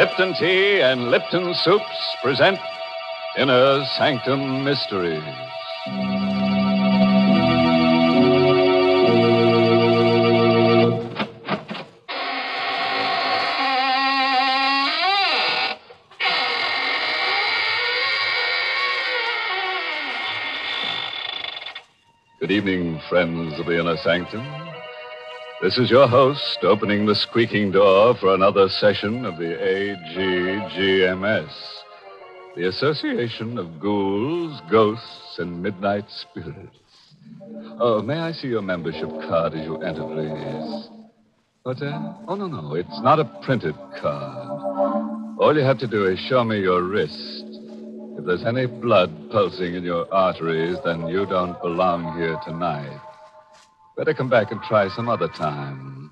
Lipton Tea and Lipton Soups present Inner Sanctum Mysteries. Good evening, friends of the Inner Sanctum. This is your host opening the squeaking door for another session of the AGGMS, the Association of Ghouls, Ghosts, and Midnight Spirits. Oh, may I see your membership card as you enter, please? What's that? Oh, no, it's not a printed card. All you have to do is show me your wrist. If there's any blood pulsing in your arteries, then you don't belong here tonight. Better come back and try some other time.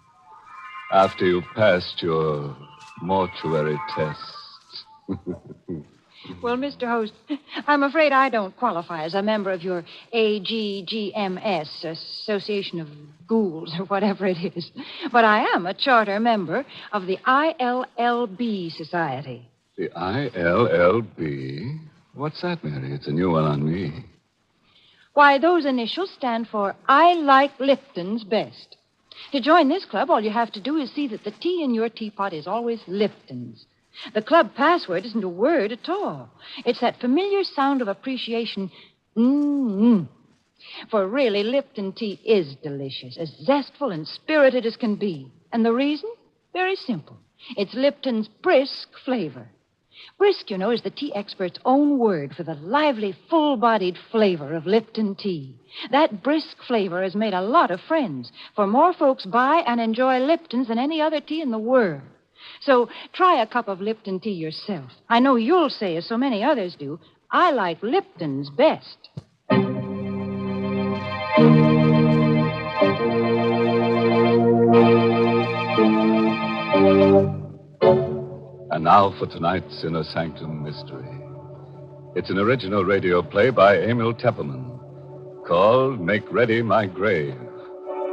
After you've passed your mortuary tests. Well, Mr. Host, I'm afraid I don't qualify as a member of your AGGMS, Association of Ghouls, or whatever it is. But I am a charter member of the ILLB Society. The ILLB? What's that, Mary? It's a new one on me. Why, those initials stand for I Like Lipton's Best. To join this club, all you have to do is see that the tea in your teapot is always Lipton's. The club password isn't a word at all. It's that familiar sound of appreciation, mm-hmm. For really, Lipton tea is delicious, as zestful and spirited as can be. And the reason? Very simple. It's Lipton's brisk flavor. Brisk, you know, is the tea expert's own word for the lively, full-bodied flavor of Lipton tea. That brisk flavor has made a lot of friends, for more folks buy and enjoy Lipton's than any other tea in the world. So try a cup of Lipton tea yourself. I know you'll say, as so many others do, I like Lipton's best. And now for tonight's Inner Sanctum Mystery. It's an original radio play by Emil Tepperman called Make Ready My Grave,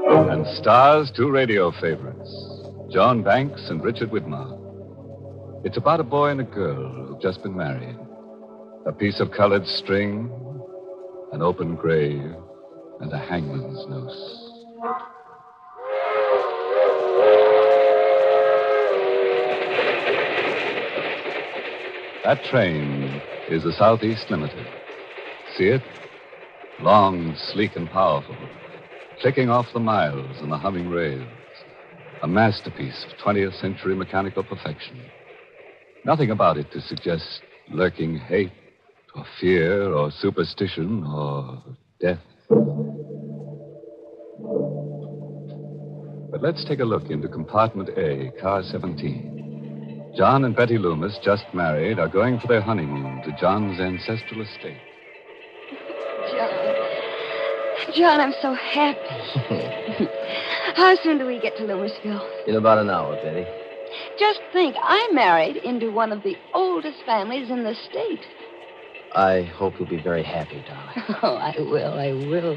and stars two radio favorites, John Banks and Richard Widmark. It's about a boy and a girl who've just been married. A piece of colored string, an open grave, and a hangman's noose. That train is the Southeast Limited. See it? Long, sleek, and powerful, clicking off the miles and the humming rails. A masterpiece of 20th century mechanical perfection. Nothing about it to suggest lurking hate or fear or superstition or death. But let's take a look into compartment A, car 17. John and Betty Loomis, just married, are going for their honeymoon to John's ancestral estate. John, I'm so happy. How soon do we get to Louisville? In about an hour, Betty. Just think, I married into one of the oldest families in the state. I hope you'll be very happy, darling. Oh, I will.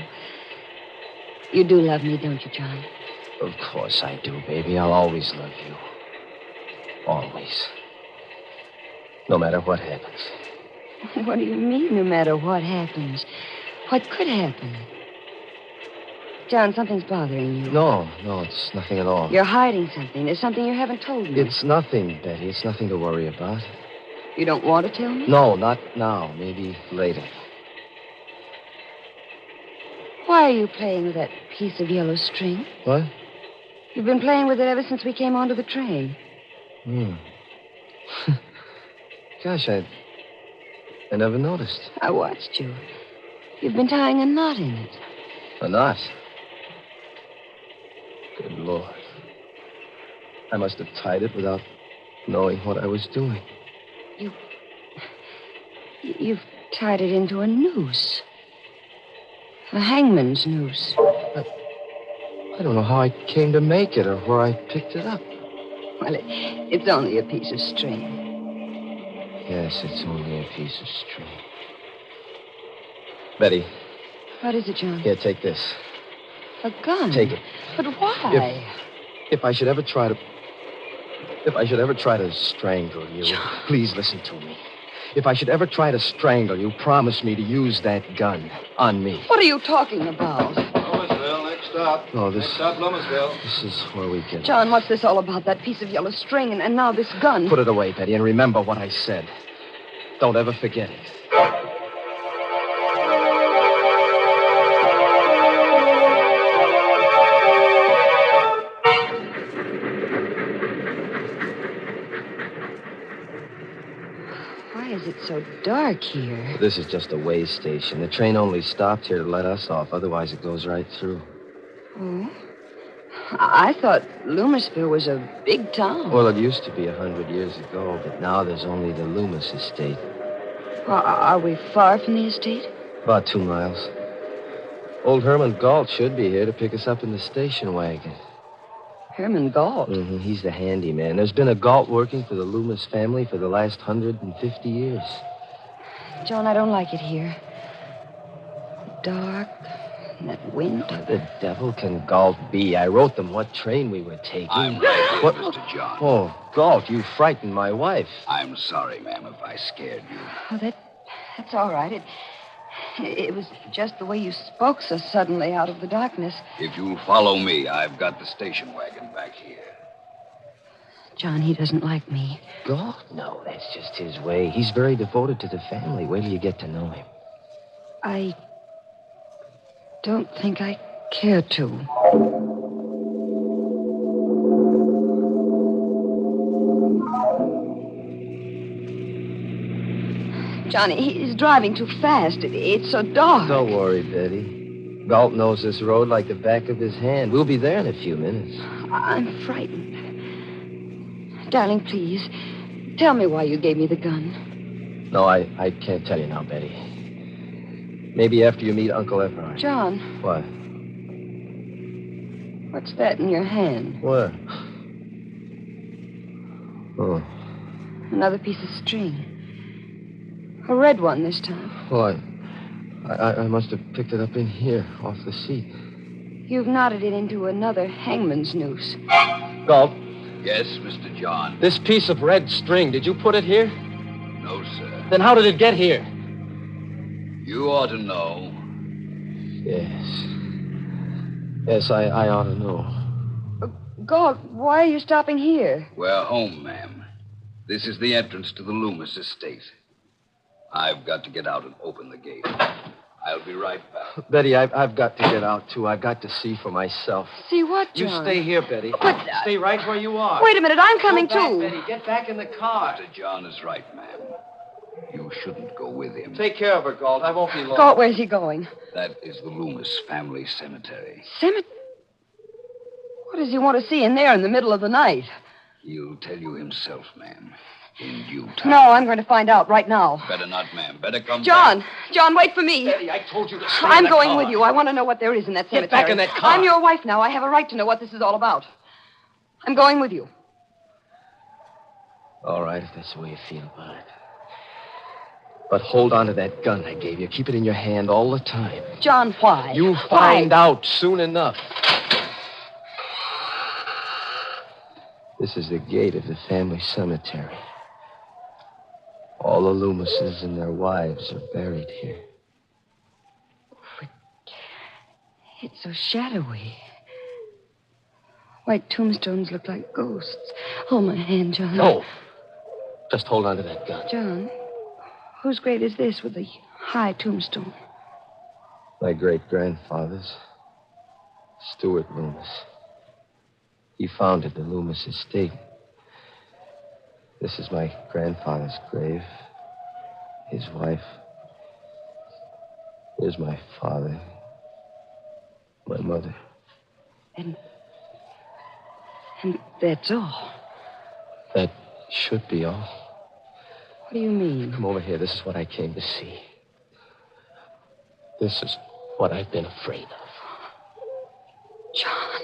You do love me, don't you, John? Of course I do, baby. I'll always love you. Always. No matter what happens. What do you mean, no matter what happens? What could happen? John, something's bothering you. No, it's nothing at all. You're hiding something. There's something you haven't told me. It's nothing, Betty. It's nothing to worry about. You don't want to tell me? No, not now. Maybe later. Why are you playing with that piece of yellow string? What? You've been playing with it ever since we came onto the train. Gosh, I never noticed. I watched you. You've been tying a knot in it. A knot? Good Lord. I must have tied it without knowing what I was doing. You've tied it into a noose. A hangman's noose. I don't know how I came to make it or where I picked it up. Well, it's only a piece of string. Yes, it's only a piece of string. Betty. What is it, John? Here, take this. A gun? Take it. But why? If I should ever try to... If I should ever try to strangle you, please listen to me. If I should ever try to strangle you, promise me to use that gun on me. What are you talking about? Lummersville, next stop. Oh, this... Next stop, Lummersville. This is where we get... John, what's this all about? That piece of yellow string and now this gun. Put it away, Betty, and remember what I said. Don't ever forget it. Why is it so dark here? This is just a way station. The train only stopped here to let us off. Otherwise, it goes right through. Oh? I thought Loomisville was a big town. Well, it used to be 100 years ago, but now there's only the Loomis estate. Well, are we far from the estate? About 2 miles. Old Herman Galt should be here to pick us up in the station wagon. Herman Galt? Mm-hmm. He's the handyman. There's been a Galt working for the Loomis family for the last 150 years. John, I don't like it here. Dark, and that wind. What the devil can Galt be? I wrote them what train we were taking. I'm right here, What? Mr. John. Oh, Galt, you frightened my wife. I'm sorry, ma'am, if I scared you. Oh, that's all right. It was just the way you spoke so suddenly out of the darkness. If you'll follow me, I've got the station wagon back here. John, he doesn't like me. Galt? No, that's just his way. He's very devoted to the family. Wait till you get to know him. I don't think I care to. Johnny, he's driving too fast. It's so dark. Don't worry, Betty. Galt knows this road like the back of his hand. We'll be there in a few minutes. I'm frightened. Darling, please, tell me why you gave me the gun. No, I can't tell you now, Betty. Maybe after you meet Uncle Everard. John, What? what's that in your hand? What? Oh. Another piece of string. A red one this time. Well, I must have picked it up in here, off the seat. You've knotted it into another hangman's noose. Galt, Yes, Mr. John. this piece of red string, did you put it here? No, sir. Then how did it get here? You ought to know. Yes. Yes, I ought to know. God, why are you stopping here? We're home, ma'am. This is the entrance to the Loomis estate. I've got to get out and open the gate. I'll be right back. Betty, I've got to get out, too. I've got to see for myself. See what, You John? stay here, Betty. But, Stay right where you are. Wait a minute, I'm coming Go back, too. Betty. Get back in the car. Mr. John is right, ma'am. You shouldn't go with him. Take care of her, Galt. I won't be long. God, where's he going? That is the Loomis family cemetery. Cemetery? What does he want to see in there in the middle of the night? He'll tell you himself, ma'am. In due time. No, I'm going to find out right now. Better not, ma'am. Better come John! back. John, wait for me. Betty, I told you to stay I'm in the going car. with you. I want to know what there is in that cemetery. back in that car. I'm your wife now. I have a right to know what this is all about. I'm going with you. All right, if that's the way you feel about it. But hold on to that gun I gave you. Keep it in your hand all the time. John, why? You'll Why? find out soon enough. This is the gate of the family cemetery. All the Loomises and their wives are buried here. It's so shadowy. White tombstones look like ghosts. Hold my hand, John. No. Just hold on to that gun. John, whose grave is this with the high tombstone? My great-grandfather's, Stuart Loomis. He founded the Loomis estate. This is my grandfather's grave. His wife. Here's my father. My mother. And that's all. That should be all. What do you mean? Come over here. This is what I came to see. This is what I've been afraid of. John.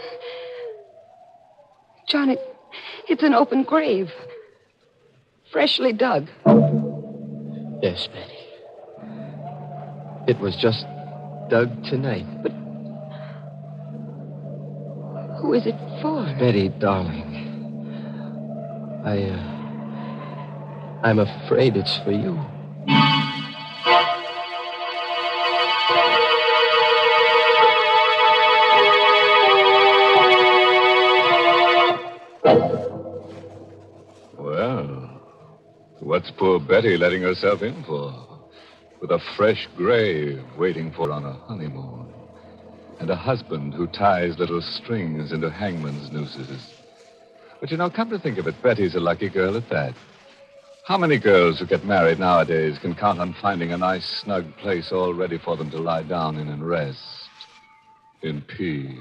John, it's an open grave. Freshly dug. Yes, Betty. It was just dug tonight. But Who is it for? Betty, darling, I'm afraid it's for you. Well, what's poor Betty letting herself in for? With a fresh grave waiting for her on a honeymoon. And a husband who ties little strings into hangman's nooses. But come to think of it, Betty's a lucky girl at that. How many girls who get married nowadays can count on finding a nice, snug place all ready for them to lie down in and rest? In peace.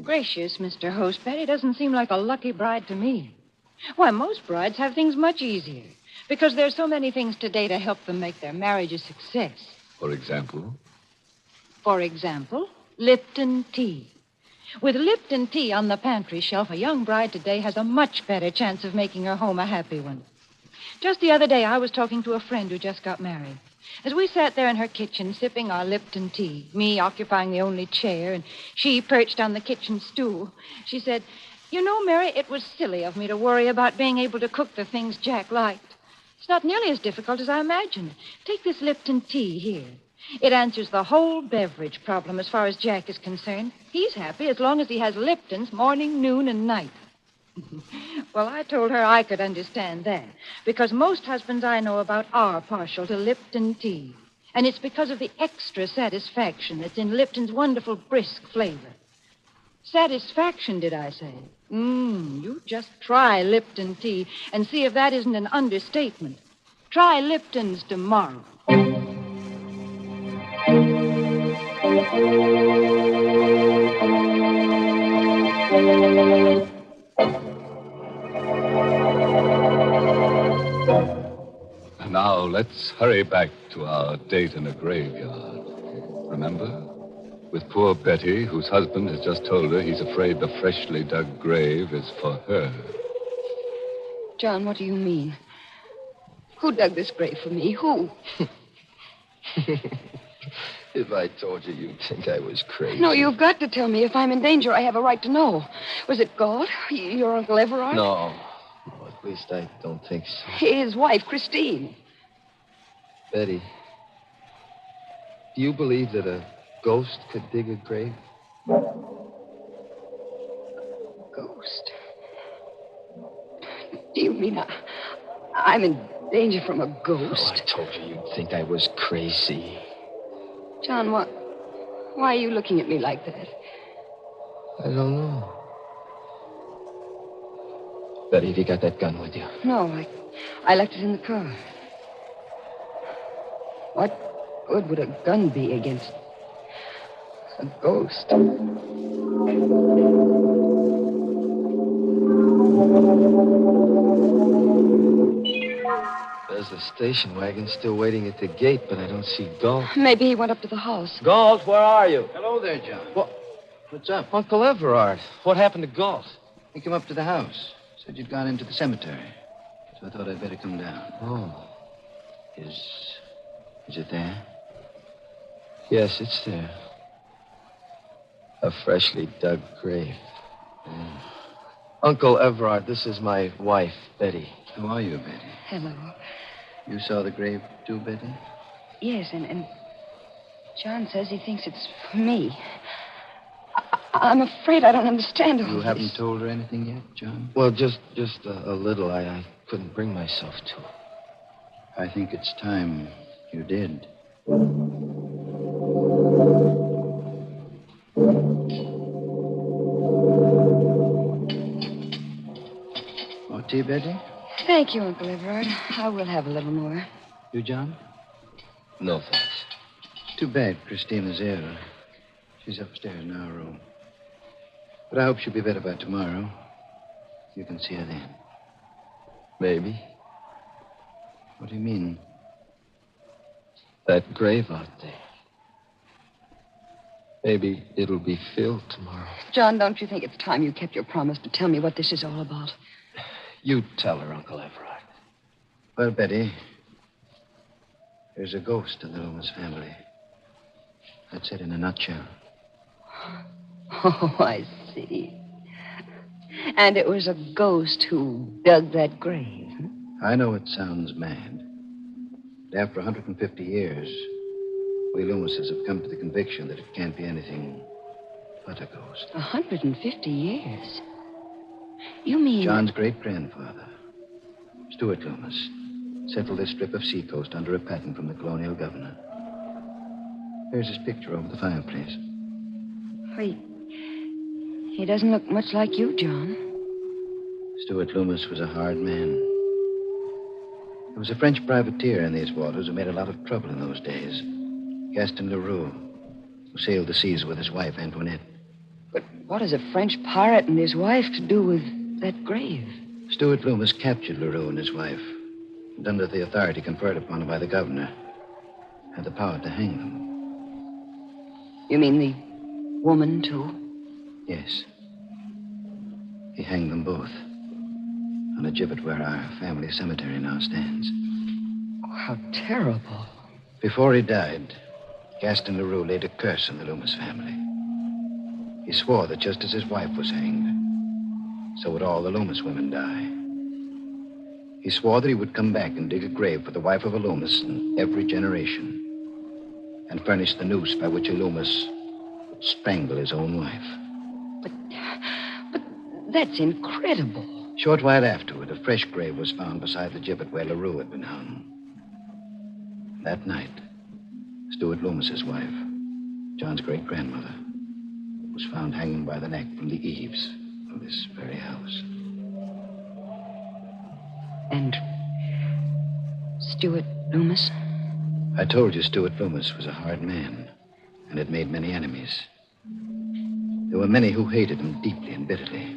Gracious, Mr. Host, Betty doesn't seem like a lucky bride to me. Why, most brides have things much easier. Because there's so many things today to help them make their marriage a success. For example? For example, Lipton tea. With Lipton tea on the pantry shelf, a young bride today has a much better chance of making her home a happy one. Just the other day, I was talking to a friend who just got married. As we sat there in her kitchen sipping our Lipton tea, me occupying the only chair and she perched on the kitchen stool, she said, Mary, it was silly of me to worry about being able to cook the things Jack liked. It's not nearly as difficult as I imagined. Take this Lipton tea here. It answers the whole beverage problem as far as Jack is concerned. He's happy as long as he has Lipton's morning, noon, and night. Well, I told her I could understand that, because most husbands I know about are partial to Lipton tea. And it's because of the extra satisfaction that's in Lipton's wonderful brisk flavor. Satisfaction, did I say? You just try Lipton tea and see if that isn't an understatement. Try Lipton's tomorrow. Now, let's hurry back to our date in a graveyard. Remember? With poor Betty, whose husband has just told her he's afraid the freshly dug grave is for her. John, what do you mean? Who dug this grave for me? Who? If I told you, you'd think I was crazy. No, you've got to tell me. If I'm in danger, I have a right to know. Was it God? Your Uncle Everard? No, at least I don't think so. His wife, Christine. Betty, do you believe that a ghost could dig a grave? Ghost? Do you mean I'm in danger from a ghost? Oh, I told you you'd think I was crazy. John, why are you looking at me like that? I don't know. Betty, have you got that gun with you? No, I left it in the car. What good would a gun be against a ghost? There's the station wagon still waiting at the gate, but I don't see Galt. Maybe he went up to the house. Galt, where are you? Hello there, John. What's up? Uncle Everard. What happened to Galt? He came up to the house. Said you'd gone into the cemetery. So I thought I'd better come down. Oh. Is it there? Yes, it's there. A freshly dug grave. Uncle Everard, this is my wife, Betty. Who are you, Betty? Hello. You saw the grave too, Betty? Yes, and John says he thinks it's for me. I'm afraid I don't understand all You this. haven't told her anything yet, John? Well, just a little. I couldn't bring myself to. I think it's time you did. More tea, Betty? Thank you, Uncle Everard. I will have a little more. You, John? No, thanks. Too bad Christina's ill. She's upstairs in our room. But I hope she'll be better by tomorrow. You can see her then. Maybe. What do you mean? That grave out there. Maybe it'll be filled tomorrow. John, don't you think it's time you kept your promise to tell me what this is all about? You tell her, Uncle Everard. Well, Betty, there's a ghost in the Loomis family. That's it in a nutshell. Oh, I see. And it was a ghost who dug that grave. I know it sounds mad. But after 150 years, we Loomises have come to the conviction that it can't be anything but a ghost. 150 years? You mean... John's great-grandfather, Stuart Loomis, settled this strip of seacoast under a patent from the colonial governor. There's his picture over the fireplace. He doesn't look much like you, John. Stuart Loomis was a hard man. There was a French privateer in these waters who made a lot of trouble in those days. Gaston Leroux, who sailed the seas with his wife, Antoinette. But what has a French pirate and his wife to do with that grave? Stuart Loomis captured Leroux and his wife, and under the authority conferred upon him by the governor, had the power to hang them. You mean the woman, too? Yes. He hanged them both on a gibbet where our family cemetery now stands. Oh, how terrible. Before he died, Gaston Leroux laid a curse on the Loomis family. He swore that just as his wife was hanged, so would all the Loomis women die. He swore that he would come back and dig a grave for the wife of a Loomis in every generation, and furnish the noose by which a Loomis would strangle his own wife. But that's incredible. Short while afterward, a fresh grave was found beside the gibbet where Leroux had been hung. That night, Stuart Loomis's wife, John's great-grandmother, was found hanging by the neck from the eaves of this very house. And Stuart Loomis? I told you Stuart Loomis was a hard man and had made many enemies. There were many who hated him deeply and bitterly.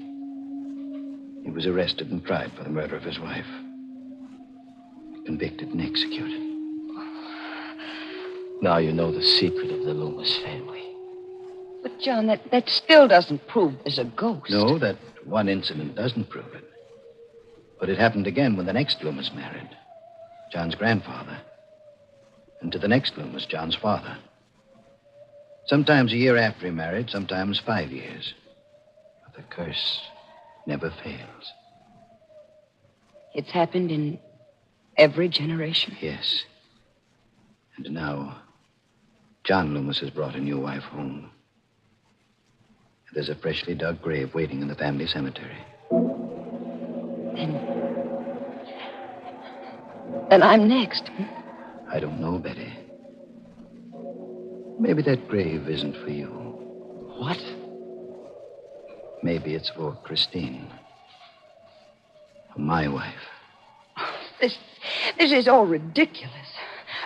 He was arrested and tried for the murder of his wife, convicted and executed. Now you know the secret of the Loomis family. But, John, that still doesn't prove there's a ghost. No, that one incident doesn't prove it. But it happened again when the next Loomis married, John's grandfather. And to the next Loomis, John's father. Sometimes a year after he married, sometimes 5 years. But the curse never fails. It's happened in every generation? Yes. And now, John Loomis has brought a new wife home. There's a freshly dug grave waiting in the family cemetery. Then I'm next. I don't know, Betty. Maybe that grave isn't for you. What? Maybe it's for Christine. My wife. This is all ridiculous.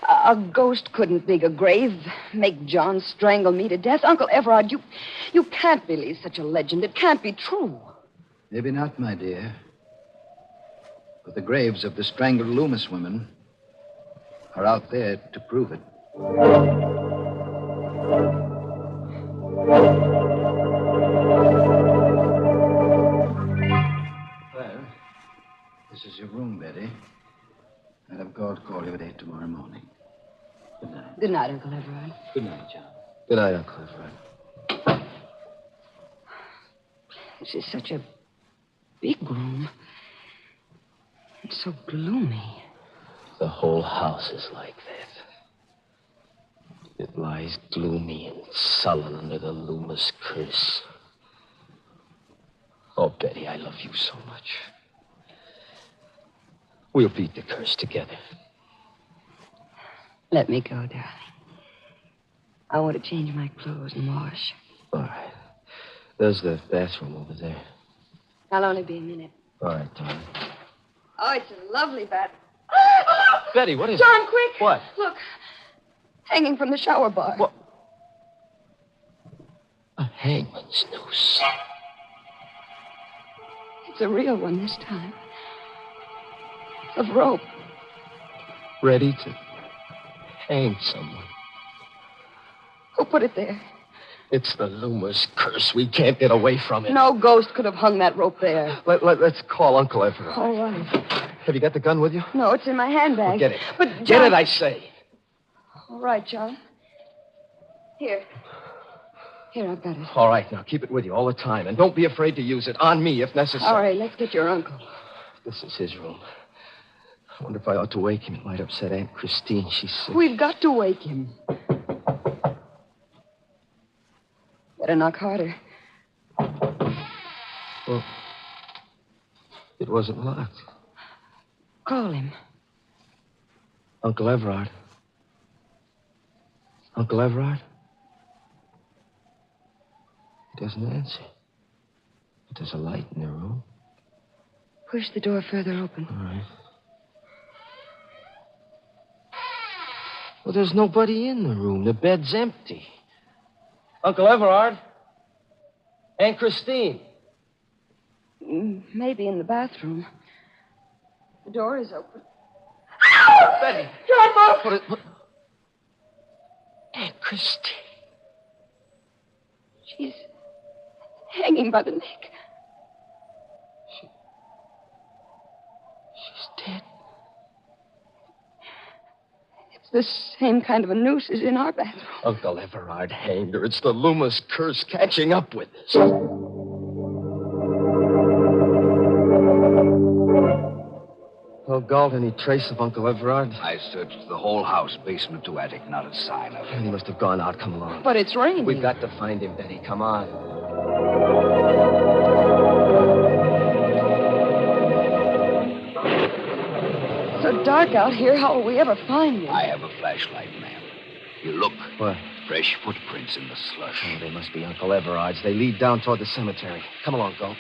A ghost couldn't dig a grave, make John strangle me to death. Uncle Everard, you can't believe such a legend. It can't be true. Maybe not, my dear. But the graves of the strangled Loomis women are out there to prove it. Well, this is your room, Betty. I'll have called to call you at 8 tomorrow morning. Good night. Good night, Uncle Everard. Good night, John. Good night, Uncle Everard. This is such a big room. It's so gloomy. The whole house is like that. It lies gloomy and sullen under the Loomis curse. Oh, Betty, I love you so much. We'll beat the curse together. Let me go, darling. I want to change my clothes and wash. All right. There's the bathroom over there. I'll only be a minute. All right, darling. Oh, it's a lovely bath. Betty, what is John, it? quick. What? Look. Hanging from the shower bar. What? A hangman's noose. It's a real one this time. Of rope. Ready to hang someone. Who put it there? It's the Loomis curse. We can't get away from it. No ghost could have hung that rope there. Let's call Uncle Everard. All right. Have you got the gun with you? No, it's in my handbag. Well, get it. But John... Get it, I say. All right, John. Here. Here, I've got it. All right, now keep it with you all the time. And don't be afraid to use it. On me, if necessary. All right, let's get your uncle. This is his room. I wonder if I ought to wake him. It might upset Aunt Christine. She's sick. We've got to wake him. Better knock harder. Well, it wasn't locked. Call him. Uncle Everard. Uncle Everard? He doesn't answer. But there's a light in the room. Push the door further open. All right. Well, there's nobody in the room. The bed's empty. Uncle Everard? Aunt Christine? Maybe in the bathroom. The door is open. Betty! John, What? Aunt Christine. She's hanging by the neck. She's dead. It's the same kind of a noose as in our bathroom. Uncle Everard hanged her. It's the Loomis curse catching up with us. Well, Galt, any trace of Uncle Everard? I searched the whole house, basement to attic, not a sign of him. He must have gone out. Come along. But it's raining. We've got to find him, Betty. Come on. So dark out here, how will we ever find him? I have a flashlight, ma'am. You look. What? Fresh footprints in the slush. Oh, they must be Uncle Everard's. They lead down toward the cemetery. Come along, Galt.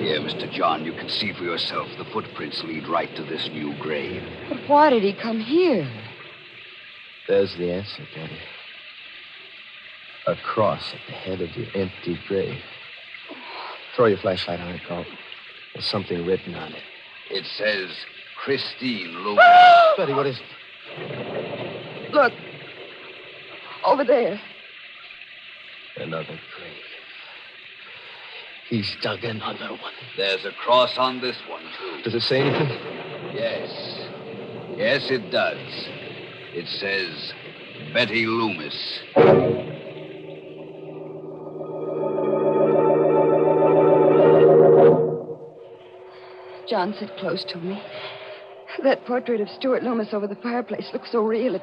Here, Mr. John, you can see for yourself the footprints lead right to this new grave. But why did he come here? There's the answer, Betty. A cross at the head of the empty grave. Throw your flashlight on it, Galt. There's something written on it. It says, Christine Loomis. Betty, what is it? Look. Over there. Another grave. He's dug another one. There's a cross on this one, too. Does it say anything? Yes. Yes, it does. It says, Betty Loomis. John, sit close to me. That portrait of Stuart Loomis over the fireplace looks so real. It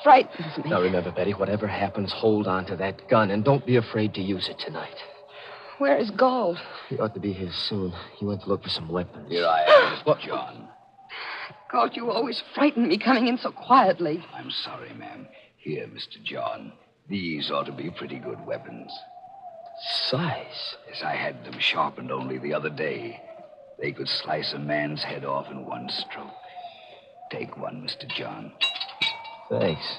frightens me. Now, remember, Betty, whatever happens, hold on to that gun, and don't be afraid to use it tonight. Where is Galt? He ought to be here soon. He went to look for some weapons. Here I am, Mr. John. Galt, you always frighten me coming in so quietly. I'm sorry, ma'am. Here, Mr. John. These ought to be pretty good weapons. Size? Yes, I had them sharpened only the other day. They could slice a man's head off in one stroke. Take one, Mr. John. Thanks.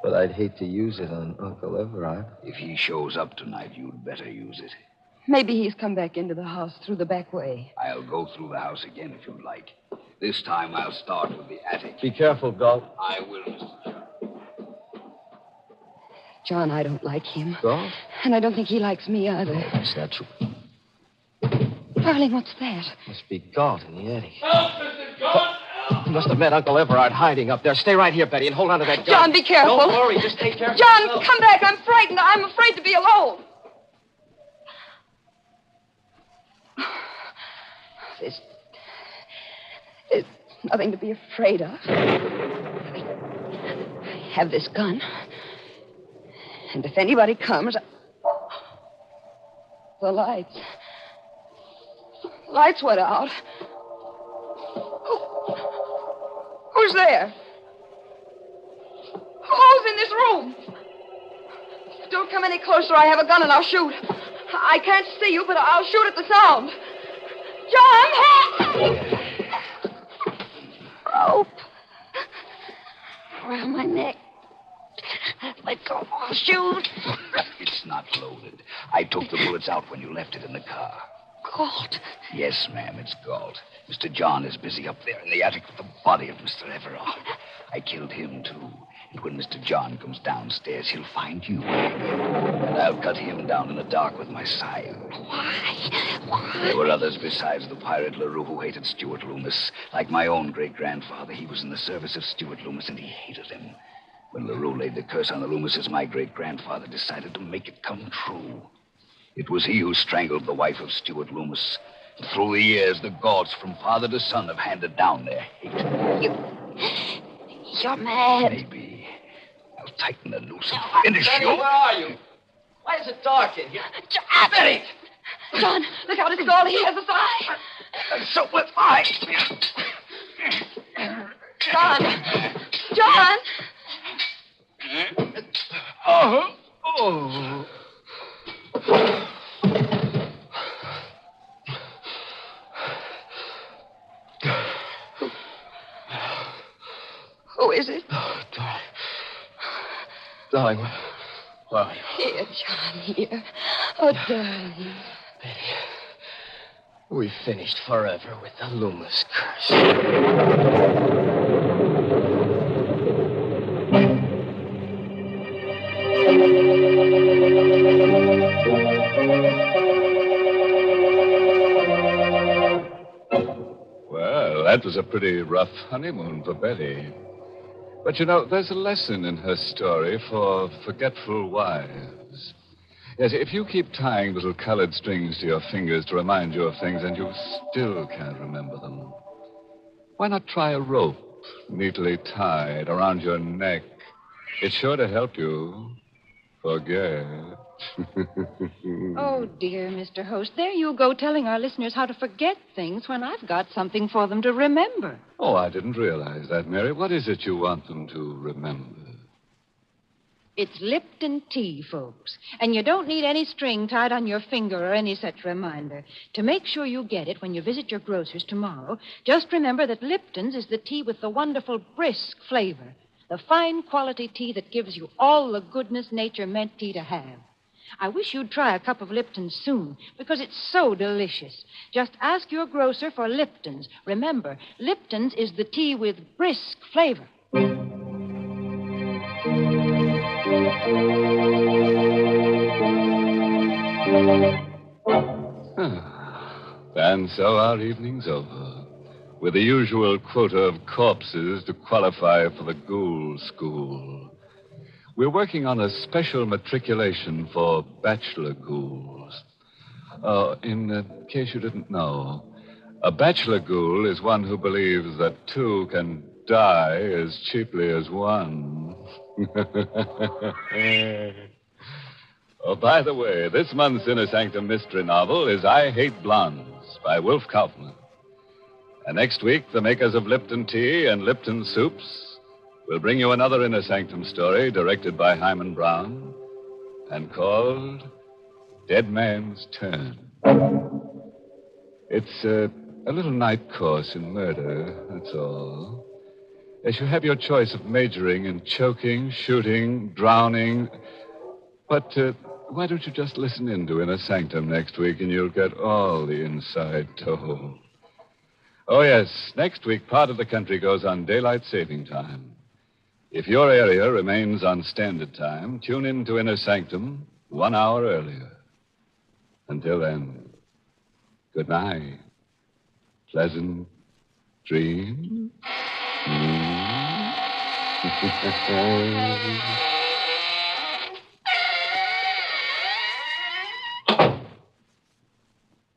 But I'd hate to use it on Uncle Everard. If he shows up tonight, you'd better use it. Maybe he's come back into the house through the back way. I'll go through the house again if you'd like. This time I'll start with the attic. Be careful, Galt. I will, Mr. John. John, I don't like him. Galt? And I don't think he likes me either. Oh, that's not true. Darling, what's that? Must be Galt in the attic. Help, Mr. John! Help! He must have met Uncle Everard hiding up there. Stay right here, Betty, and hold on to that gun. John, be careful. Don't worry. Just take care of John, yourself. come back. I'm frightened. I'm afraid to be alone. There's nothing to be afraid of. I have this gun. And if anybody comes... The lights. Lights went out. Who's there? Who's in this room? Don't come any closer. I have a gun and I'll shoot. I can't see you, but I'll shoot at the sound. John, help! Rope. Around my neck. Let go. I'll shoot. It's not loaded. I took the bullets out when you left it in the car. Galt. Yes, ma'am, it's Galt. Mr. John is busy up there in the attic with the body of Mr. Everard. I killed him, too. And when Mr. John comes downstairs, he'll find you. And I'll cut him down in the dark with my scythe. Why? There were others besides the pirate LaRue who hated Stuart Loomis. Like my own great-grandfather, he was in the service of Stuart Loomis, and he hated him. When LaRue laid the curse on the Loomises, my great-grandfather decided to make it come true. It was he who strangled the wife of Stuart Loomis. And through the years, the Gaults from father to son have handed down their hate. You're mad. Maybe. I'll tighten the noose and finish Betty, you. where are you? Why is it dark in here? John! Betty! John, look out, it's Galdi. He has a eye. And so will I. John! Oh. Who is it? Oh, darling, where are you? Here, John, here. Oh, darling. Betty, we finished forever with the Loomis curse. Well, that was a pretty rough honeymoon for Betty. But, you know, there's a lesson in her story for forgetful wives. Yes, if you keep tying little colored strings to your fingers to remind you of things and you still can't remember them, why not try a rope neatly tied around your neck? It's sure to help you forget. Oh, dear, Mr. Host. There you go telling our listeners how to forget things when I've got something for them to remember. Oh, I didn't realize that, Mary. What is it you want them to remember? It's Lipton tea, folks. And you don't need any string tied on your finger or any such reminder. To make sure you get it when you visit your grocer's tomorrow, just remember that Lipton's is the tea with the wonderful brisk flavor. The fine quality tea that gives you all the goodness nature meant tea to have. I wish you'd try a cup of Lipton's soon, because it's so delicious. Just ask your grocer for Lipton's. Remember, Lipton's is the tea with brisk flavor. And so our evening's over, with the usual quota of corpses to qualify for the ghoul school. We're working on a special matriculation for bachelor ghouls. In case you didn't know, a bachelor ghoul is one who believes that two can die as cheaply as one. Oh, by the way, this month's Inner Sanctum mystery novel is I Hate Blondes by Wolf Kaufman. And next week, the makers of Lipton Tea and Lipton Soups will bring you another Inner Sanctum story directed by Hyman Brown and called Dead Man's Turn. It's a little night course in murder, that's all. As you have your choice of majoring in choking, shooting, drowning. But why don't you just listen in to Inner Sanctum next week and you'll get all the inside told. Oh, yes, next week part of the country goes on daylight saving time. If your area remains on standard time, tune in to Inner Sanctum 1 hour earlier. Until then, good night. Pleasant dreams.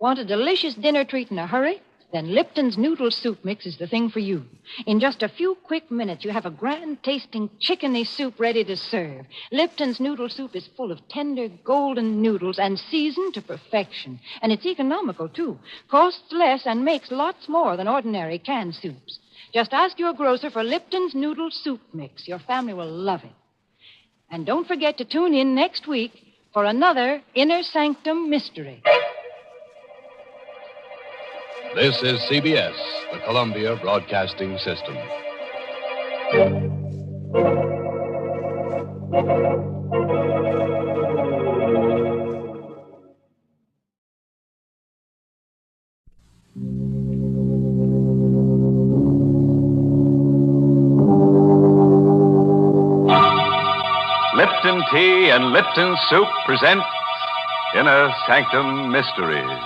Want a delicious dinner treat in a hurry? Then Lipton's noodle soup mix is the thing for you. In just a few quick minutes, you have a grand-tasting chickeny soup ready to serve. Lipton's noodle soup is full of tender, golden noodles and seasoned to perfection. And it's economical, too. Costs less and makes lots more than ordinary canned soups. Just ask your grocer for Lipton's noodle soup mix. Your family will love it. And don't forget to tune in next week for another Inner Sanctum mystery. This is CBS, the Columbia Broadcasting System. Lipton Tea and Lipton Soup present Inner Sanctum Mysteries.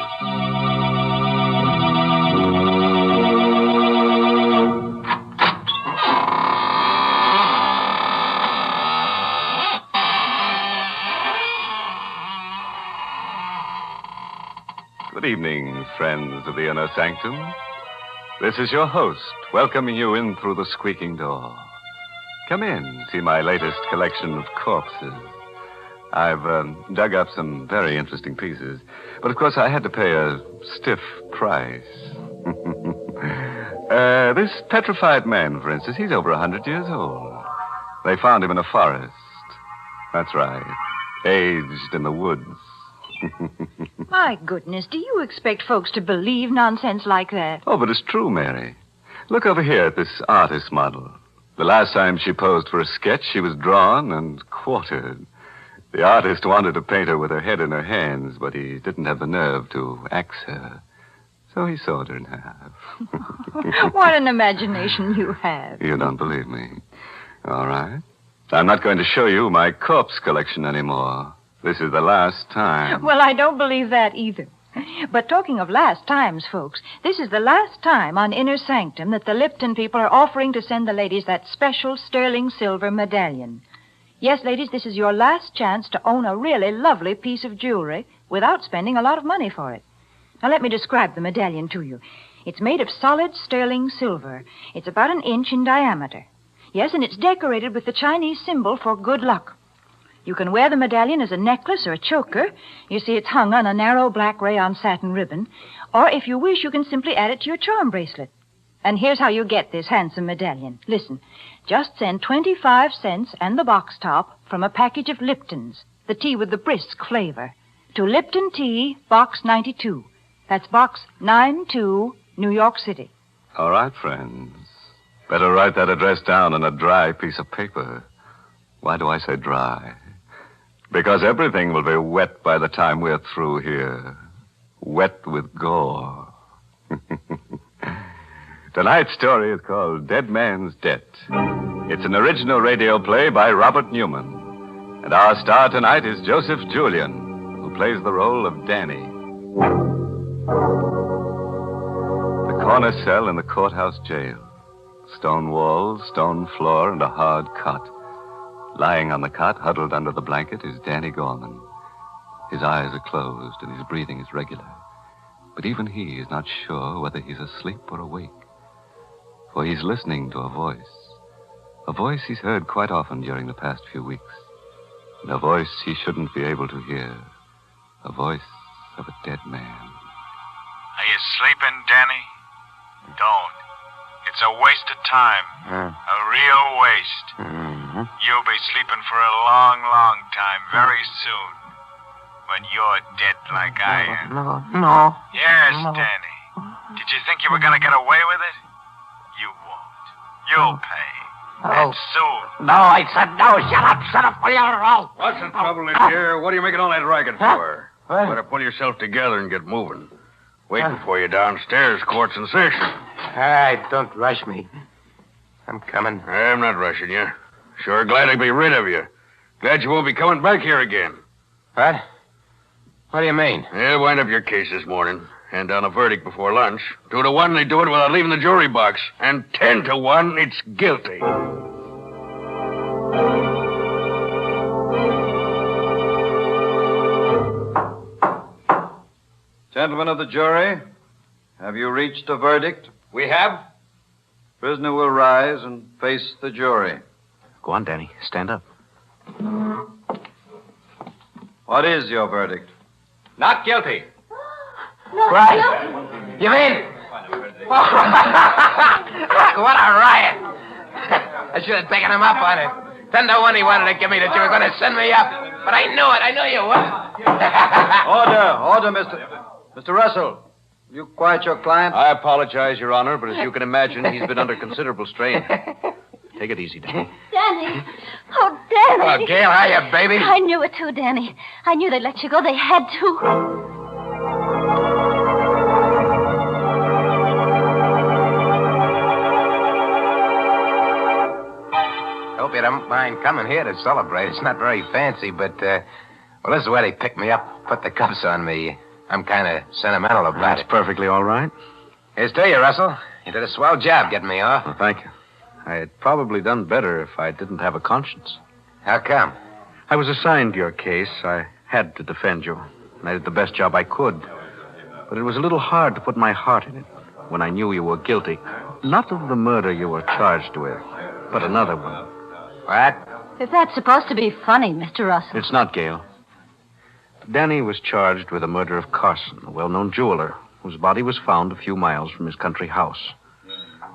Good evening, friends of the inner sanctum. This is your host, welcoming you in through the squeaking door. Come in, see my latest collection of corpses. I've dug up some very interesting pieces, but of course I had to pay a stiff price. This petrified man, for instance, he's over 100 years old. They found him in a forest. That's right, aged in the woods. My goodness, do you expect folks to believe nonsense like that? Oh, but it's true, Mary. Look over here at this artist model. The last time she posed for a sketch, she was drawn and quartered. The artist wanted to paint her with her head in her hands, but he didn't have the nerve to axe her. So he sawed her in half. What an imagination you have. You don't believe me. All right. I'm not going to show you my corpse collection anymore. This is the last time. Well, I don't believe that either. But talking of last times, folks, this is the last time on Inner Sanctum that the Lipton people are offering to send the ladies that special sterling silver medallion. Yes, ladies, this is your last chance to own a really lovely piece of jewelry without spending a lot of money for it. Now, let me describe the medallion to you. It's made of solid sterling silver. It's about 1 inch in diameter. Yes, and it's decorated with the Chinese symbol for good luck. You can wear the medallion as a necklace or a choker. You see, it's hung on a narrow black rayon satin ribbon. Or if you wish, you can simply add it to your charm bracelet. And here's how you get this handsome medallion. Listen, just send 25 cents and the box top from a package of Lipton's, the tea with the brisk flavor, to Lipton Tea, Box 92. That's Box 92, New York City. All right, friends. Better write that address down on a dry piece of paper. Why do I say dry? Because everything will be wet by the time we're through here. Wet with gore. Tonight's story is called Dead Man's Debt. It's an original radio play by Robert Newman. And our star tonight is Joseph Julian, who plays the role of Danny. The corner cell in the courthouse jail. Stone walls, stone floor, and a hard cot. Lying on the cot, huddled under the blanket, is Danny Gorman. His eyes are closed and his breathing is regular. But even he is not sure whether he's asleep or awake. For he's listening to a voice he's heard quite often during the past few weeks. And a voice he shouldn't be able to hear. A voice of a dead man. Are you sleeping, Danny? Don't. It's a waste of time. A real waste. You'll be sleeping for a long, long time, very soon. When you're dead like I am. No. Yes, Danny. Did you think you were going to get away with it? You won't. You'll pay. And soon. No, I said no. Shut up, will you? What's the trouble in here? What are you making all that racket for? What? Better pull yourself together and get moving. Waiting for you downstairs, court's in session. All right, don't rush me. I'm coming. I'm not rushing you. Sure glad to be rid of you. Glad you won't be coming back here again. What? What do you mean? They'll wind up your case this morning. Hand down a verdict before lunch. 2 to 1, they do it without leaving the jury box. And 10 to 1, it's guilty. Gentlemen of the jury, have you reached a verdict? We have? Prisoner will rise and face the jury. Go on, Danny. Stand up. What is your verdict? Not guilty. Right? You mean? What a riot. I should have taken him up on it. 10 to 1 he wanted to give me that you were going to send me up. But I knew it. I knew you would. Order, Mr. Russell. Will you quiet your client? I apologize, Your Honor, but as you can imagine, he's been under considerable strain. Take it easy, Danny. Danny. Oh, Danny. Oh, Gail, hiya, baby. I knew it too, Danny. I knew they'd let you go. They had to. Hope you don't mind coming here to celebrate. It's not very fancy, but, well, this is where they picked me up, put the cuffs on me. I'm kind of sentimental about it. That's perfectly all right. Here's to you, Russell. You did a swell job getting me off. Well, thank you. I had probably done better if I didn't have a conscience. How come? I was assigned to your case. I had to defend you. And I did the best job I could. But it was a little hard to put my heart in it when I knew you were guilty. Not of the murder you were charged with, but another one. What? If that's supposed to be funny, Mr. Russell. It's not, Gail. Danny was charged with the murder of Carson, a well-known jeweler, whose body was found a few miles from his country house.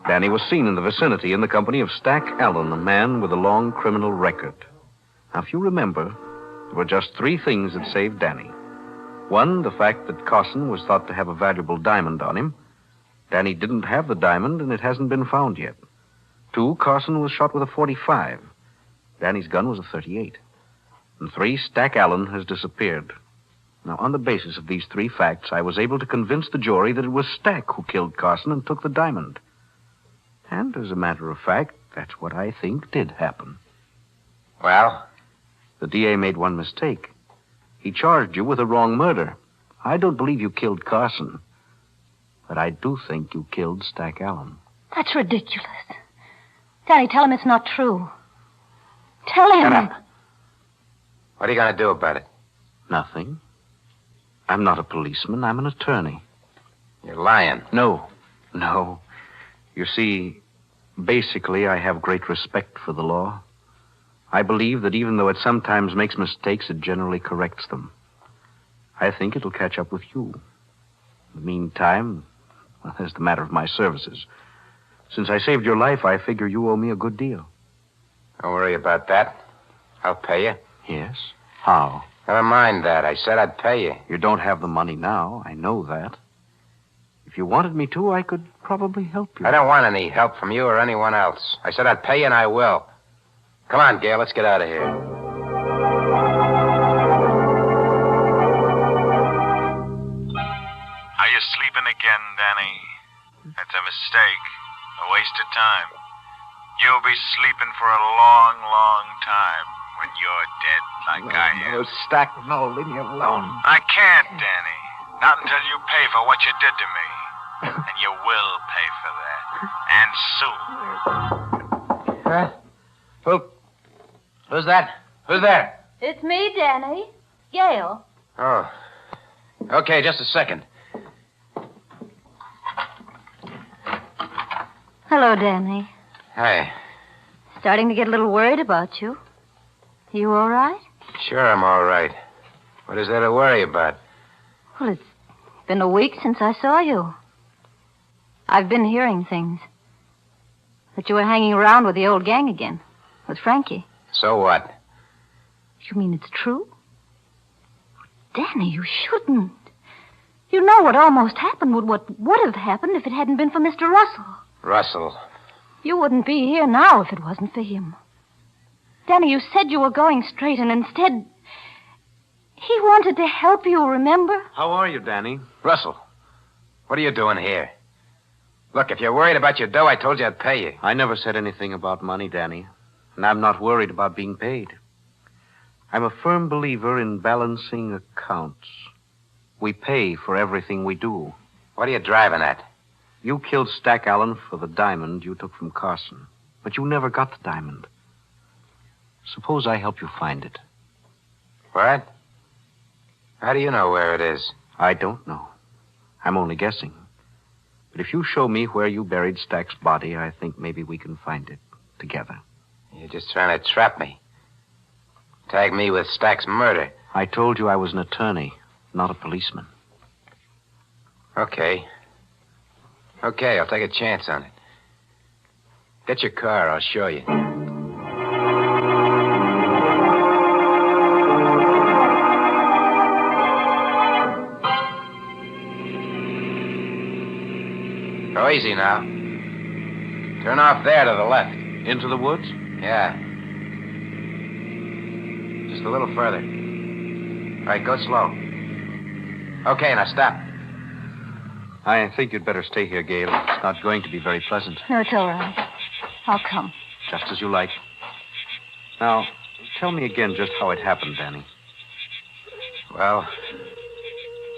Danny was seen in the vicinity in the company of Stack Allen, a man with a long criminal record. Now, if you remember, there were just 3 things that saved Danny. 1, the fact that Carson was thought to have a valuable diamond on him. Danny didn't have the diamond, and it hasn't been found yet. 2, Carson was shot with a .45. Danny's gun was a .38. And 3, Stack Allen has disappeared. Now, on the basis of these 3 facts, I was able to convince the jury that it was Stack who killed Carson and took the diamond. And as a matter of fact, that's what I think did happen. Well? The DA made one mistake. He charged you with a wrong murder. I don't believe you killed Carson, but I do think you killed Stack Allen. That's ridiculous. Danny, tell him it's not true. Tell him. Shut up. What are you going to do about it? Nothing. I'm not a policeman. I'm an attorney. You're lying. No. You see, basically, I have great respect for the law. I believe that even though it sometimes makes mistakes, it generally corrects them. I think it'll catch up with you. In the meantime, well, there's the matter of my services. Since I saved your life, I figure you owe me a good deal. Don't worry about that. I'll pay you. Yes? How? Never mind that. I said I'd pay you. You don't have the money now. I know that. If you wanted me to, I could probably help you. I don't want any help from you or anyone else. I said I'd pay you, and I will. Come on, Gail. Let's get out of here. Are you sleeping again, Danny? That's a mistake. A waste of time. You'll be sleeping for a long, long time when you're dead like I am. No, Stack, no, leave me alone. I can't, Danny. Not until you pay for what you did to me. And you will pay for that. And soon. Who's that? Who's there? It's me, Danny. Gail. Oh. Okay, just a second. Hello, Danny. Hi. Starting to get a little worried about you. You all right? Sure, I'm all right. What is there to worry about? Well, it's been a week since I saw you. I've been hearing things. That you were hanging around with the old gang again. With Frankie. So what? You mean it's true? Danny, you shouldn't. You know what almost happened, what would have happened if it hadn't been for Mr. Russell. Russell. You wouldn't be here now if it wasn't for him. Danny, you said you were going straight, and instead, he wanted to help you, remember? How are you, Danny? Russell, what are you doing here? Look, if you're worried about your dough, I told you I'd pay you. I never said anything about money, Danny. And I'm not worried about being paid. I'm a firm believer in balancing accounts. We pay for everything we do. What are you driving at? You killed Stack Allen for the diamond you took from Carson. But you never got the diamond. Suppose I help you find it. What? How do you know where it is? I don't know. I'm only guessing. But if you show me where you buried Stack's body, I think maybe we can find it together. You're just trying to trap me. Tag me with Stack's murder. I told you I was an attorney, not a policeman. Okay. Okay, I'll take a chance on it. Get your car, I'll show you. Go easy now. Turn off there to the left. Into the woods? Yeah. Just a little further. All right, go slow. Okay, now stop. I think you'd better stay here, Gail. It's not going to be very pleasant. No, it's all right. I'll come. Just as you like. Now, tell me again just how it happened, Danny. Well,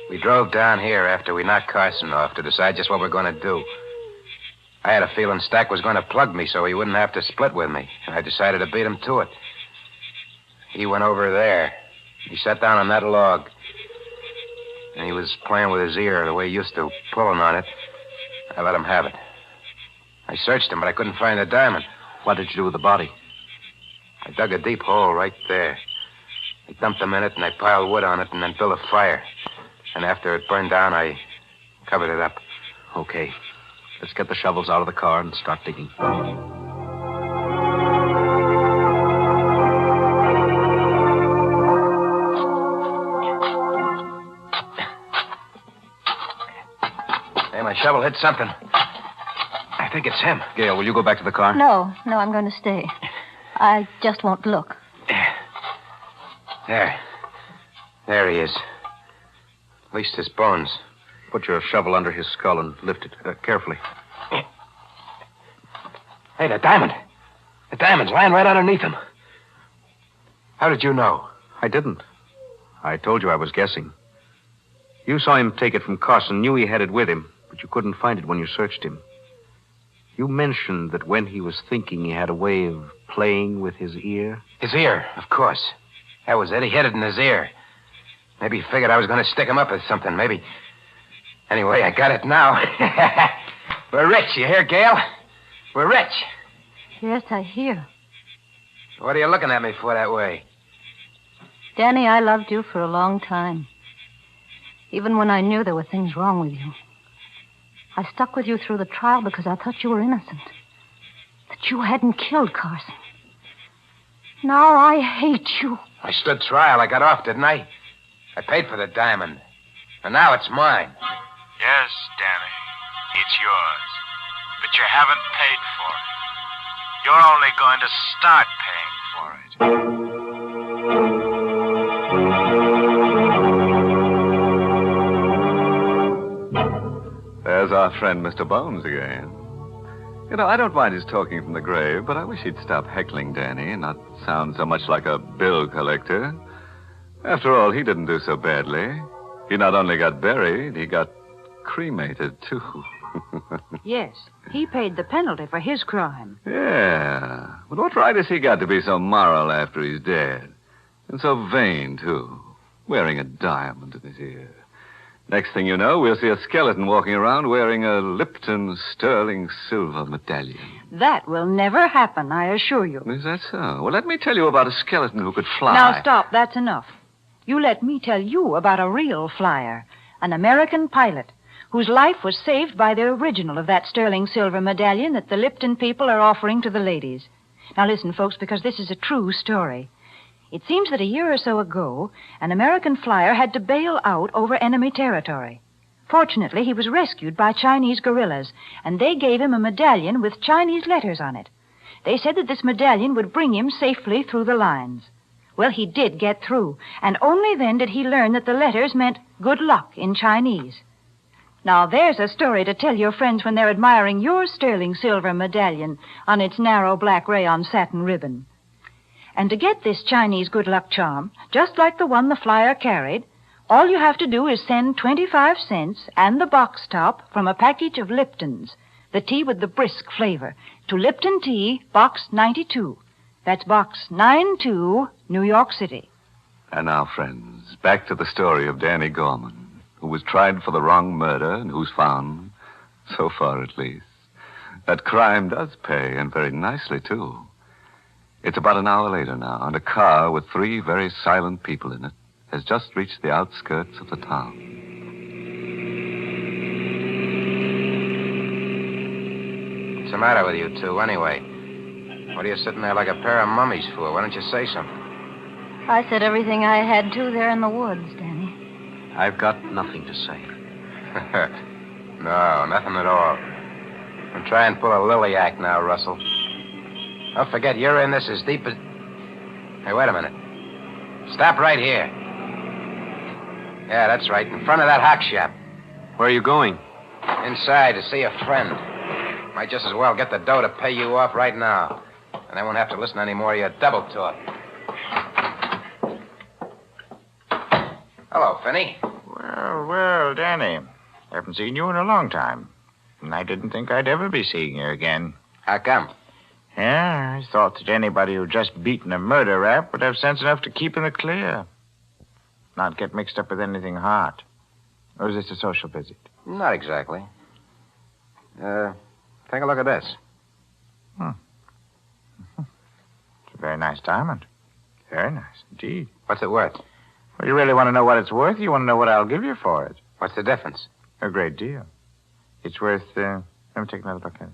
we drove down here after we knocked Carson off to decide just what we're going to do. I had a feeling Stack was going to plug me so he wouldn't have to split with me, and I decided to beat him to it. He went over there. He sat down on that log. and he was playing with his ear the way he used to, pulling on it. I let him have it. I searched him, but I couldn't find the diamond. What did you do with the body? I dug a deep hole right there. I dumped them in it, and I piled wood on it, and then built a fire. And after it burned down, I covered it up. Okay. Let's get the shovels out of the car and start digging. Hey, my shovel hit something. I think it's him. Gail, will you go back to the car? No, I'm going to stay. I just won't look. There he is. At least his bones. Put your shovel under his skull and lift it carefully. Hey, the diamond. The diamond's lying right underneath him. How did you know? I didn't. I told you I was guessing. You saw him take it from Carson, knew he had it with him, but you couldn't find it when you searched him. You mentioned that when he was thinking, he had a way of playing with his ear. His ear, of course. That was it. He hid it in his ear. Maybe he figured I was going to stick him up with something. Maybe. Anyway, I got it now. We're rich, you hear, Gail? We're rich. Yes, I hear. What are you looking at me for that way? Danny, I loved you for a long time. Even when I knew there were things wrong with you. I stuck with you through the trial because I thought you were innocent. That you hadn't killed Carson. Now I hate you. I stood trial. I got off, didn't I? I paid for the diamond. And now it's mine. Yes, Danny. It's yours. But you haven't paid for it. You're only going to start paying for it. There's our friend, Mr. Bones, again. You know, I don't mind his talking from the grave, but I wish he'd stop heckling Danny and not sound so much like a bill collector. After all, he didn't do so badly. He not only got buried, he got cremated, too. Yes, he paid the penalty for his crime. Yeah. But what right has he got to be so moral after he's dead? And so vain, too. Wearing a diamond in his ear. Next thing you know, we'll see a skeleton walking around wearing a Lipton sterling silver medallion. That will never happen, I assure you. Is that so? Well, let me tell you about a skeleton who could fly. Now, stop. That's enough. You let me tell you about a real flyer, an American pilot, whose life was saved by the original of that sterling silver medallion that the Lipton people are offering to the ladies. Now, listen, folks, because this is a true story. It seems that a year or so ago, an American flyer had to bail out over enemy territory. Fortunately, he was rescued by Chinese guerrillas, and they gave him a medallion with Chinese letters on it. They said that this medallion would bring him safely through the lines. Well, he did get through, and only then did he learn that the letters meant good luck in Chinese. Now, there's a story to tell your friends when they're admiring your sterling silver medallion on its narrow black rayon satin ribbon. And to get this Chinese good luck charm, just like the one the flyer carried, all you have to do is send 25 cents and the box top from a package of Lipton's, the tea with the brisk flavor, to Lipton Tea, Box 92. That's Box 92, New York City. And now, friends, back to the story of Danny Gorman, who was tried for the wrong murder and who's found, so far at least, that crime does pay, and very nicely, too. It's about an hour later now, and a car with 3 very silent people in it has just reached the outskirts of the town. What's the matter with you two, anyway? What are you sitting there like a pair of mummies for? Why don't you say something? I said everything I had to there in the woods, Danny. I've got nothing to say. No, nothing at all. Don't try and pull a lily act now, Russell. Don't forget, you're in this as deep as... Hey, wait a minute. Stop right here. Yeah, that's right, in front of that hock shop. Where are you going? Inside to see a friend. Might just as well get the dough to pay you off right now. And I won't have to listen to any more of your double talk. Hello, Finney. Well, Danny. Haven't seen you in a long time. And I didn't think I'd ever be seeing you again. How come? Yeah, I thought that anybody who'd just beaten a murder rap would have sense enough to keep in the clear. Not get mixed up with anything hot. Or is this a social visit? Not exactly. Take a look at this. It's a very nice diamond. Very nice indeed. What's it worth? Well, you really want to know what it's worth? You want to know what I'll give you for it? What's the difference? A great deal. It's worth, let me take another look at it.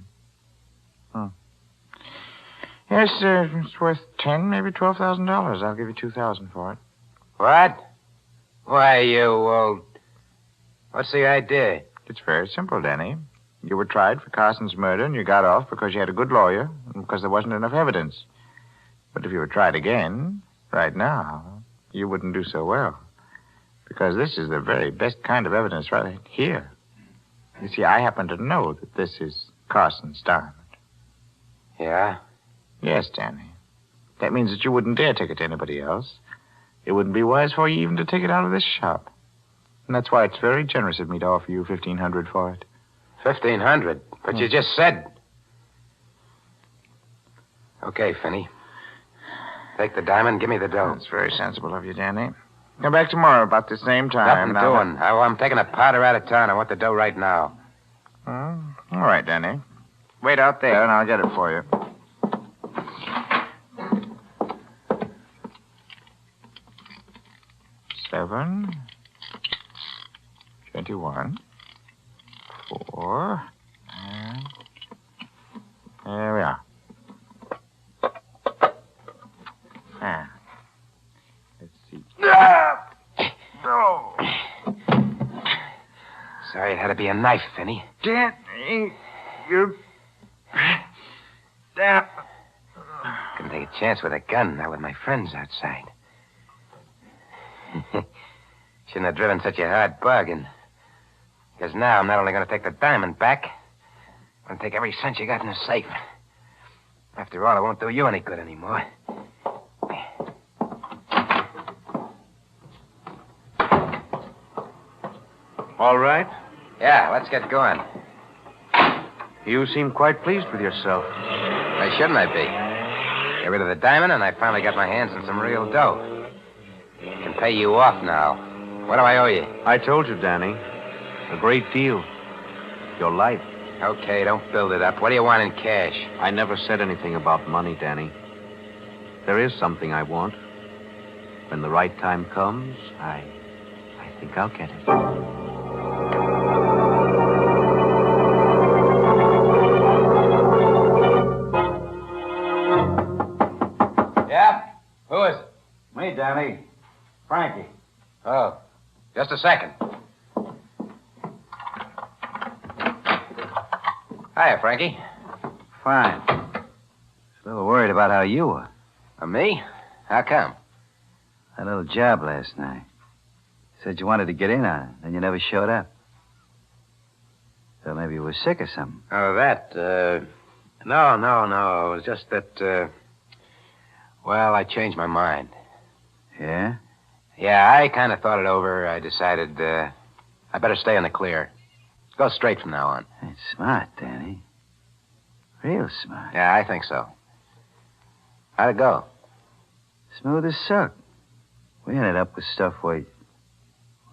Yes, it's worth $10,000, maybe $12,000. I'll give you $2,000 for it. What? Why, you old... What's the idea? It's very simple, Danny. You were tried for Carson's murder, and you got off because you had a good lawyer and because there wasn't enough evidence. But if you were tried again, right now, you wouldn't do so well. Because this is the very best kind of evidence right here. You see, I happen to know that this is Carson's diamond. Yeah? Yes, Danny. That means that you wouldn't dare take it to anybody else. It wouldn't be wise for you even to take it out of this shop. And that's why it's very generous of me to offer you $1,500 for it. $1,500? But you just said... Okay, Finney. Take the diamond, give me the dough. That's very sensible of you, Danny. Come back tomorrow about the same time. Nothing doing. I'm taking a powder out of town. I want the dough right now. All right, Danny. Wait out there, and I'll get it for you. $7, 21, 4, and there we are. Let's see. No. Sorry it had to be a knife, Finney. Danny, you... Damn. Couldn't take a chance with a gun, not with my friends outside. Shouldn't have driven such a hard bargain. Because now I'm not only going to take the diamond back, I'm going to take every cent you got in the safe. After all, it won't do you any good anymore. All right? Yeah, let's get going. You seem quite pleased with yourself. Why shouldn't I be? Get rid of the diamond, and I finally got my hands on some real dough. I can pay you off now. What do I owe you? I told you, Danny. A great deal. Your life. Okay, don't build it up. What do you want in cash? I never said anything about money, Danny. There is something I want. When the right time comes, I think I'll get it. Yeah? Who is it? Me, Danny. Frankie. Oh, just a second. Hiya, Frankie. Fine. Just a little worried about how you were. Me? How come? That little job last night. You said you wanted to get in on it, then you never showed up. So maybe you were sick or something. Oh, that, No. It was just that, well, I changed my mind. Yeah? Yeah, I kind of thought it over. I decided, I better stay in the clear. Go straight from now on. That's smart, Danny. Real smart. Yeah, I think so. How'd it go? Smooth as silk. We ended up with stuff worth,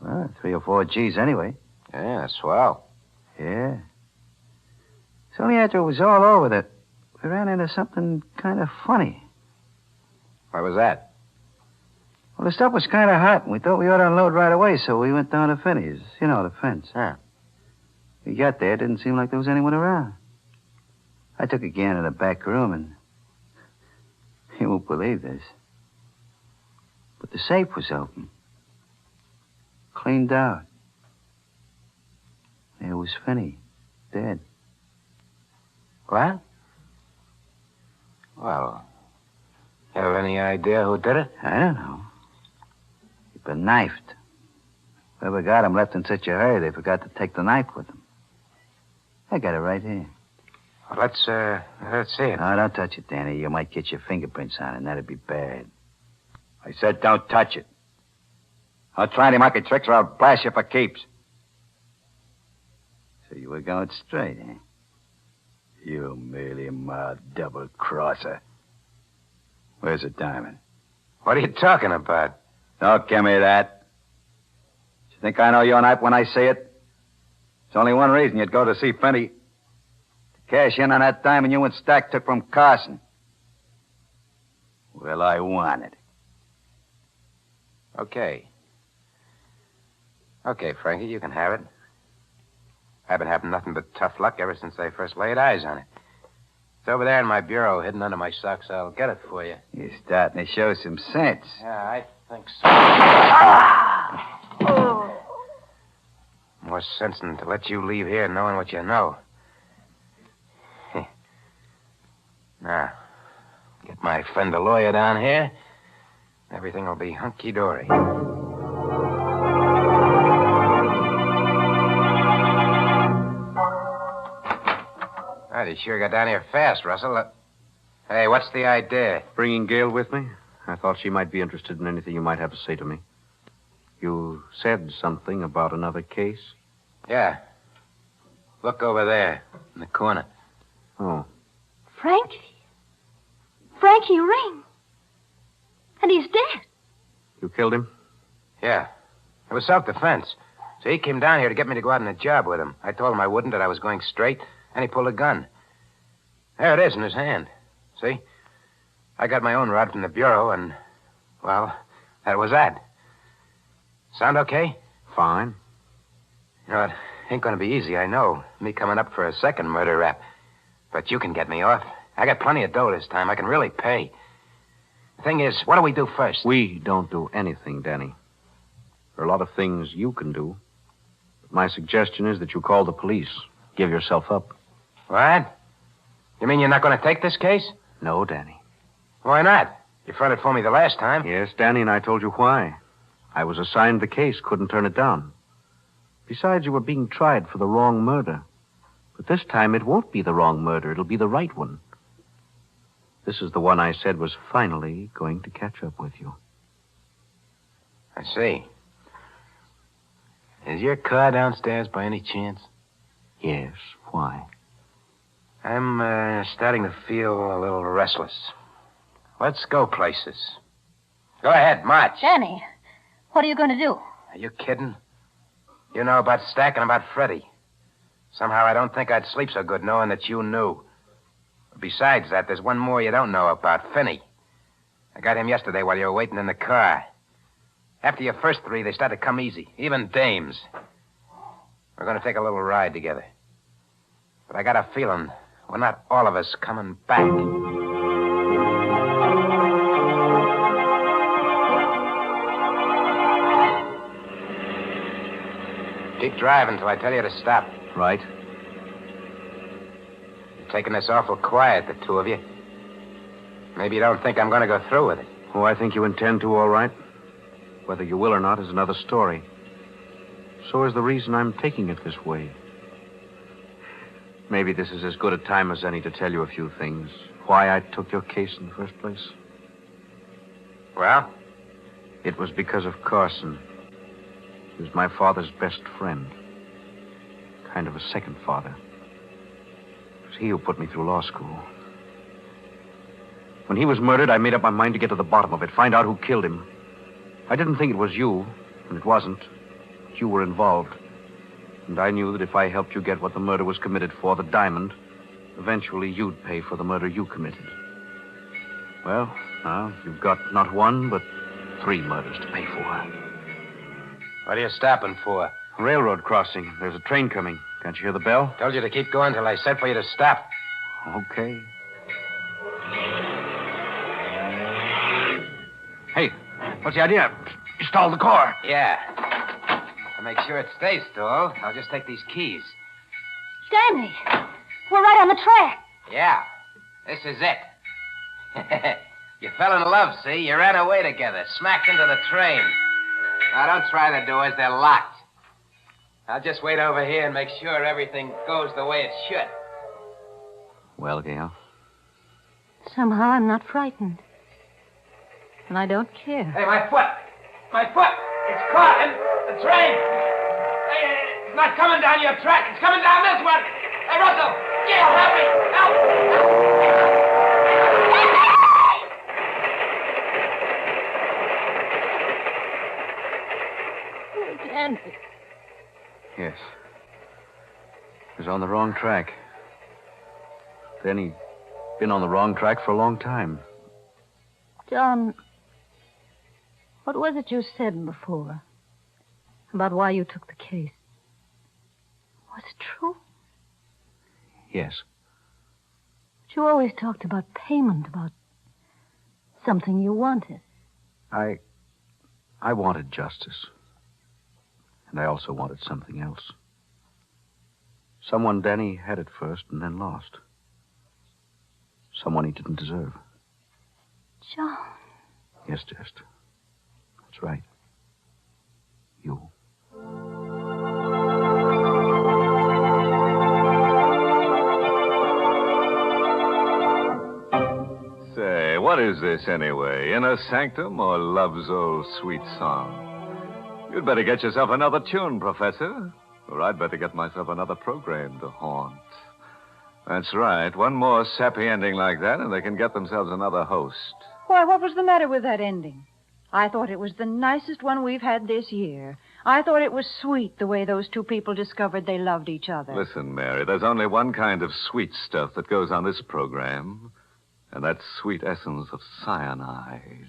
well, 3 or 4 G's anyway. Yeah, swell. Yeah. It's only after it was all over that we ran into something kind of funny. What was that? Well, the stuff was kind of hot, and we thought we ought to unload right away, so we went down to Finney's. You know, the fence. Yeah. We got there, it didn't seem like there was anyone around. I took a gander in the back room, and you won't believe this, but the safe was open. Cleaned out. There was Finney, dead. What? Well, you have any idea who did it? I don't know. He'd been knifed. Whoever got him left in such a hurry they forgot to take the knife with them. I got it right here. Well, let's see it. No, don't touch it, Danny. You might get your fingerprints on it, and that'd be bad. I said don't touch it. I'll try any monkey tricks or I'll blast you for keeps. So you were going straight, eh? You merely mild double-crosser. Where's the diamond? What are you talking about? Don't give me that. Should Think I know your night when I say it? There's only one reason you'd go to see Fenty. To cash in on that diamond you and Stack took from Carson. Well, I want it. Okay. Okay, Frankie, you can have it. I've been having nothing but tough luck ever since I first laid eyes on it. It's over there in my bureau, hidden under my socks. I'll get it for you. You're starting to show some sense. Yeah, I think so. More sense than to let you leave here knowing what you know. Now, get my friend the lawyer down here. Everything will be hunky-dory. God, you sure got down here fast, Russell. Hey, what's the idea? Bringing Gail with me? I thought she might be interested in anything you might have to say to me. You said something about another case? Yeah. Look over there, in the corner. Oh. Frankie? Frankie Ring. And he's dead. You killed him? Yeah. It was self-defense. So he came down here to get me to go out on a job with him. I told him I wouldn't, that I was going straight, and he pulled a gun. There it is in his hand. See? I got my own rod from the bureau, and, well, that was that. Sound okay? Fine. You know, it ain't going to be easy, I know. Me coming up for a second murder rap. But you can get me off. I got plenty of dough this time. I can really pay. The thing is, what do we do first? We don't do anything, Danny. There are a lot of things you can do. But my suggestion is that you call the police. Give yourself up. What? You mean you're not going to take this case? No, Danny. Why not? You fronted for me the last time. Yes, Danny, and I told you why. I was assigned the case, couldn't turn it down. Besides, you were being tried for the wrong murder. But this time it won't be the wrong murder. It'll be the right one. This is the one I said was finally going to catch up with you. I see. Is your car downstairs by any chance? Yes. Why? I'm starting to feel a little restless. Let's go places. Go ahead, march. Danny, what are you going to do? Are you kidding? You know about Stack and about Freddie. Somehow I don't think I'd sleep so good knowing that you knew. Besides that, there's one more you don't know about, Finney. I got him yesterday while you were waiting in the car. After your first three, they started to come easy, even dames. We're going to take a little ride together. But I got a feeling we're not all of us coming back. Keep driving till I tell you to stop. Right. You're taking this awful quiet, the two of you. Maybe you don't think I'm going to go through with it. Oh, I think you intend to, all right. Whether you will or not is another story. So is the reason I'm taking it this way. Maybe this is as good a time as any to tell you a few things. Why I took your case in the first place. Well? It was because of Carson. He was my father's best friend. Kind of a second father. It was he who put me through law school. When he was murdered, I made up my mind to get to the bottom of it, find out who killed him. I didn't think it was you, and it wasn't. You were involved. And I knew that if I helped you get what the murder was committed for, the diamond, eventually you'd pay for the murder you committed. Well, now you've got not one, but 3 murders to pay for. What are you stopping for? Railroad crossing. There's a train coming. Can't you hear the bell? Told you to keep going till I said for you to stop. Okay. Hey, what's the idea? You stalled the car. Yeah. To make sure it stays stalled, I'll just take these keys. Danny, we're right on the track. Yeah, this is it. You fell in love, see? You ran away together, smacked into the train. Now, don't try the doors. They're locked. I'll just wait over here and make sure everything goes the way it should. Well, Gail? Somehow I'm not frightened. And I don't care. Hey, my foot! My foot! It's caught in the train! Hey, it's not coming down your track. It's coming down this one! Hey, Russell! Gail, help me! Help! Danny. Yes. He was on the wrong track. Then he'd been on the wrong track for a long time. John, what was it you said before about why you took the case? Was it true? Yes. But you always talked about payment, about something you wanted. I wanted justice. And I also wanted something else. Someone Danny had at first and then lost. Someone he didn't deserve. John. Yes, Jester. That's right. You. Say, what is this anyway? Inner Sanctum or Love's Old Sweet Song? You'd better get yourself another tune, Professor. Or I'd better get myself another program to haunt. That's right. One more sappy ending like that, and they can get themselves another host. Why, what was the matter with that ending? I thought it was the nicest one we've had this year. I thought it was sweet the way those two people discovered they loved each other. Listen, Mary, there's only one kind of sweet stuff that goes on this program, and that's sweet essence of cyanide.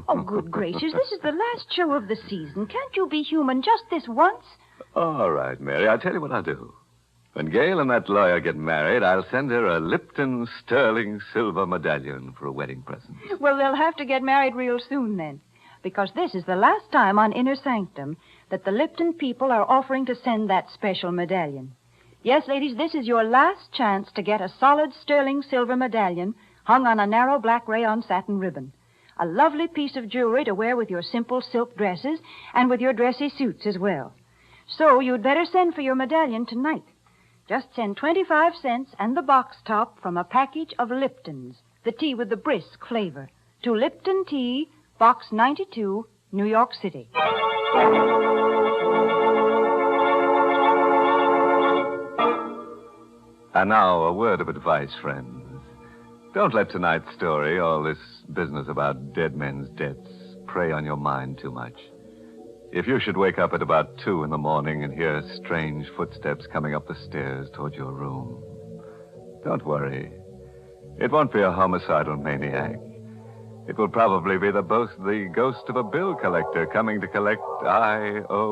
Oh, good gracious. This is the last show of the season. Can't you be human just this once? All right, Mary, I'll tell you what I'll do. When Gail and that lawyer get married, I'll send her a Lipton sterling silver medallion for a wedding present. Well, they'll have to get married real soon then, because this is the last time on Inner Sanctum that the Lipton people are offering to send that special medallion. Yes, ladies, this is your last chance to get a solid sterling silver medallion hung on a narrow black rayon satin ribbon. A lovely piece of jewelry to wear with your simple silk dresses and with your dressy suits as well. So you'd better send for your medallion tonight. Just send 25 cents and the box top from a package of Lipton's, the tea with the brisk flavor, to Lipton Tea, Box 92, New York City. And now, a word of advice, friends. Don't let tonight's story, all this business about dead men's debts, prey on your mind too much. If you should wake up at about 2 in the morning and hear strange footsteps coming up the stairs toward your room, don't worry. It won't be a homicidal maniac. It will probably be the ghost of a bill collector coming to collect IOU.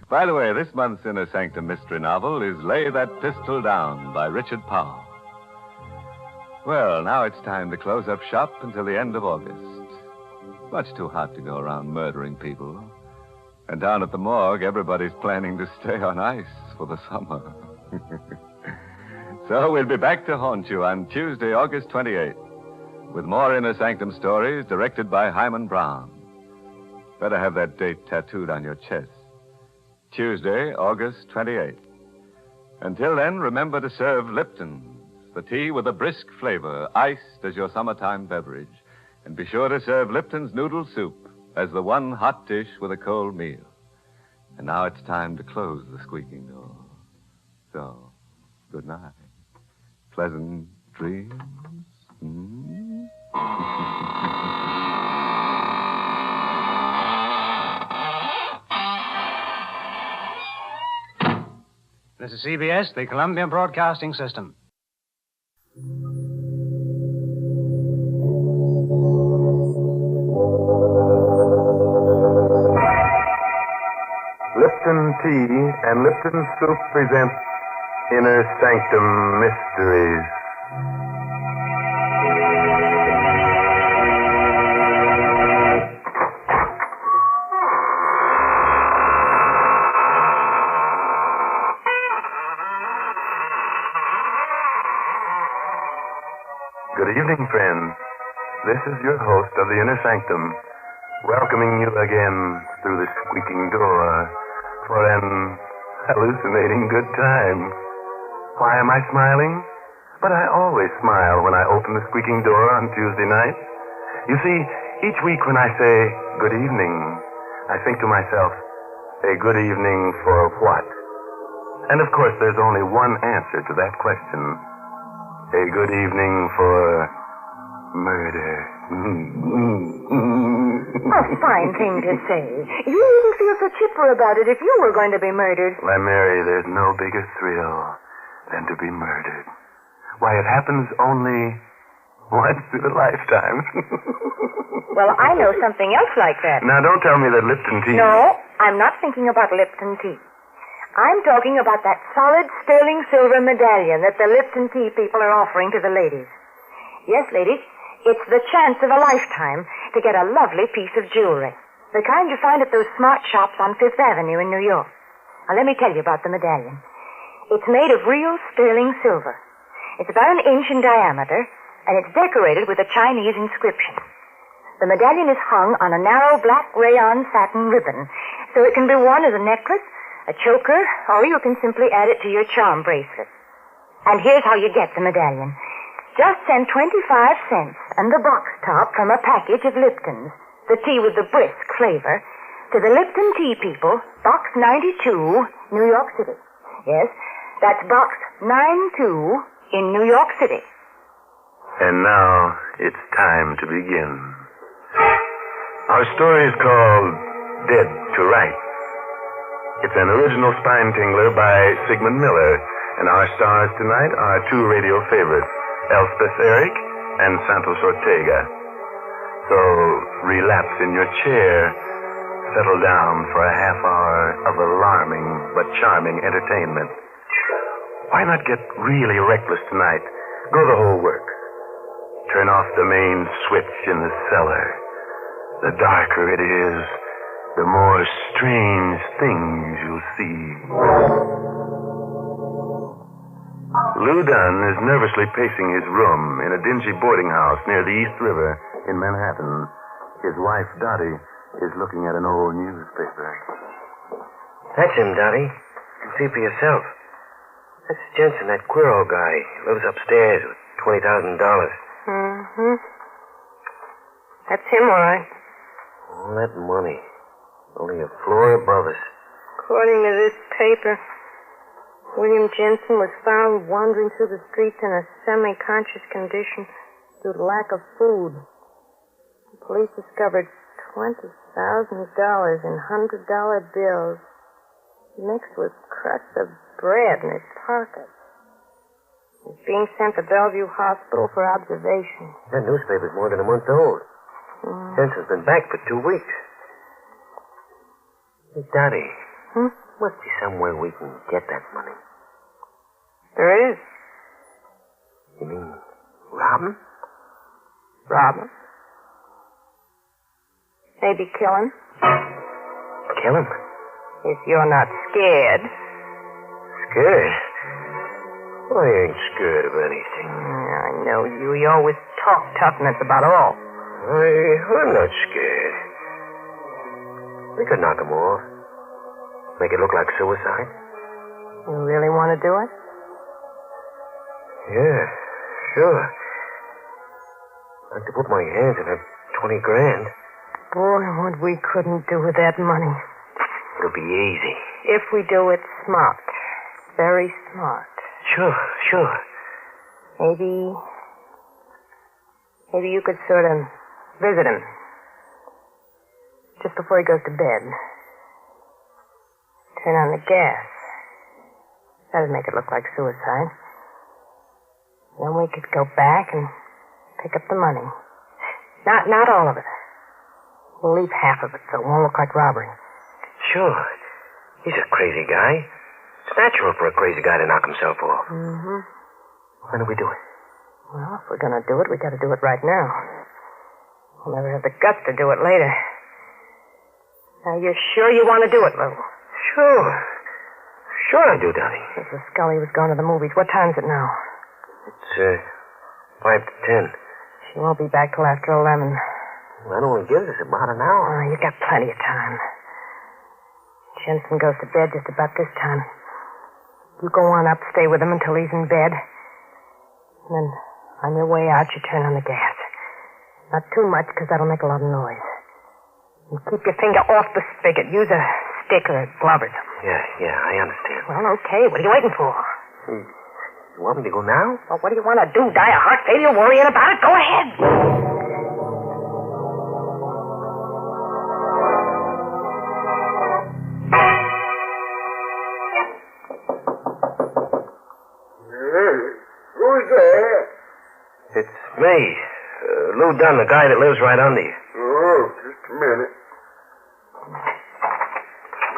By the way, this month's Inner Sanctum mystery novel is Lay That Pistol Down by Richard Powell. Well, now it's time to close up shop until the end of August. Much too hot to go around murdering people. And down at the morgue, everybody's planning to stay on ice for the summer. So we'll be back to haunt you on Tuesday, August 28th, with more Inner Sanctum stories directed by Hyman Brown. Better have that date tattooed on your chest. Tuesday, August 28th. Until then, remember to serve Lipton, the tea with a brisk flavor, iced as your summertime beverage. And be sure to serve Lipton's noodle soup as the one hot dish with a cold meal. And now it's time to close the squeaking door. So, good night. Pleasant dreams. This is CBS, the Columbia Broadcasting System. Lipton Tea and Lipton Soup present Inner Sanctum Mysteries. Good evening, friends. This is your host of the Inner Sanctum, welcoming you again through the squeaking door for an hallucinating good time. Why am I smiling? But I always smile when I open the squeaking door on Tuesday night. You see, each week when I say good evening, I think to myself, a good evening for what? And of course, there's only one answer to that question. A good evening for Murder. A fine thing to say. You wouldn't feel so chipper about it if you were going to be murdered. Why, Mary, there's no bigger thrill than to be murdered. Why, it happens only once in a lifetime. Well, I know something else like that. Now, don't tell me that Lipton tea... No, I'm not thinking about Lipton tea. I'm talking about that solid sterling silver medallion that the Lipton tea people are offering to the ladies. Yes, ladies, it's the chance of a lifetime to get a lovely piece of jewelry. The kind you find at those smart shops on Fifth Avenue in New York. Now, let me tell you about the medallion. It's made of real sterling silver. It's about 1 inch in diameter, and it's decorated with a Chinese inscription. The medallion is hung on a narrow black rayon satin ribbon, so it can be worn as a necklace, a choker, or you can simply add it to your charm bracelet. And here's how you get the medallion. Just send 25 cents and the box top from a package of Lipton's, the tea with the brisk flavor, to the Lipton Tea People, Box 92, New York City. Yes, that's Box 92 in New York City. And now it's time to begin. Our story is called Dead to Rights. It's an original spine tingler by Sigmund Miller, and our stars tonight are 2 radio favorites, Elspeth Eric and Santos Ortega. So relapse in your chair, settle down for a half hour of alarming but charming entertainment. Why not get really reckless tonight? Go the whole works. Turn off the main switch in the cellar. The darker it is, the more strange things you'll see. Lou Dunn is nervously pacing his room in a dingy boarding house near the East River in Manhattan. His wife, Dottie, is looking at an old newspaper. That's him, Dottie. You can see for yourself. That's Jensen, that Quirrell guy. Lives upstairs with $20,000. Mm-hmm. That's him, all right. All that money. Only a floor above us. According to this paper, William Jensen was found wandering through the streets in a semi-conscious condition due to lack of food. The police discovered $20,000 in $100 bills mixed with crusts of bread in his pockets. He's being sent to Bellevue Hospital for observation. That newspaper's more than a month old. Jensen's been back for 2 weeks. Hey, Dottie. Must be somewhere we can get that money. There is. You mean rob him? Rob him. Maybe kill him. Kill him? If you're not scared. Scared? I ain't scared of anything. I know you. You always talk tough, and that's about all. I'm not scared. We could knock him off. Make it look like suicide. You really want to do it? Yeah, sure. I'd like to put my hands in that 20 grand. Boy, what we couldn't do with that money. It'll be easy. If we do it smart. Very smart. Sure. Maybe you could sort of visit him. Just before he goes to bed. Turn on the gas. That'd make it look like suicide. Then we could go back and pick up the money. Not all of it. We'll leave half of it so it won't look like robbery. Sure. He's a crazy guy. It's natural for a crazy guy to knock himself off. Mm-hmm. When do we do it? Well, if we're gonna do it, we gotta do it right now. We'll never have the guts to do it later. Now, you're sure you want to do it, Lou? Sure I do, Dottie. Mrs. Scully was going to the movies. What time is it now? It's 5 to 10. She won't be back till after 11. Well, that only gives us about an hour. Oh, you got plenty of time. Jensen goes to bed just about this time. You go on up, stay with him until he's in bed. And then, on your way out, you turn on the gas. Not too much, because that'll make a lot of noise. And keep your finger off the spigot. Use a stick or a glove or something. Yeah, I understand. Well, okay. What are you waiting for? You want me to go now? Well, what do you want to do? Die of heart failure worrying about it? Go ahead. Who's there? It's me. Lou Dunn, the guy that lives right under you. Oh, just a minute.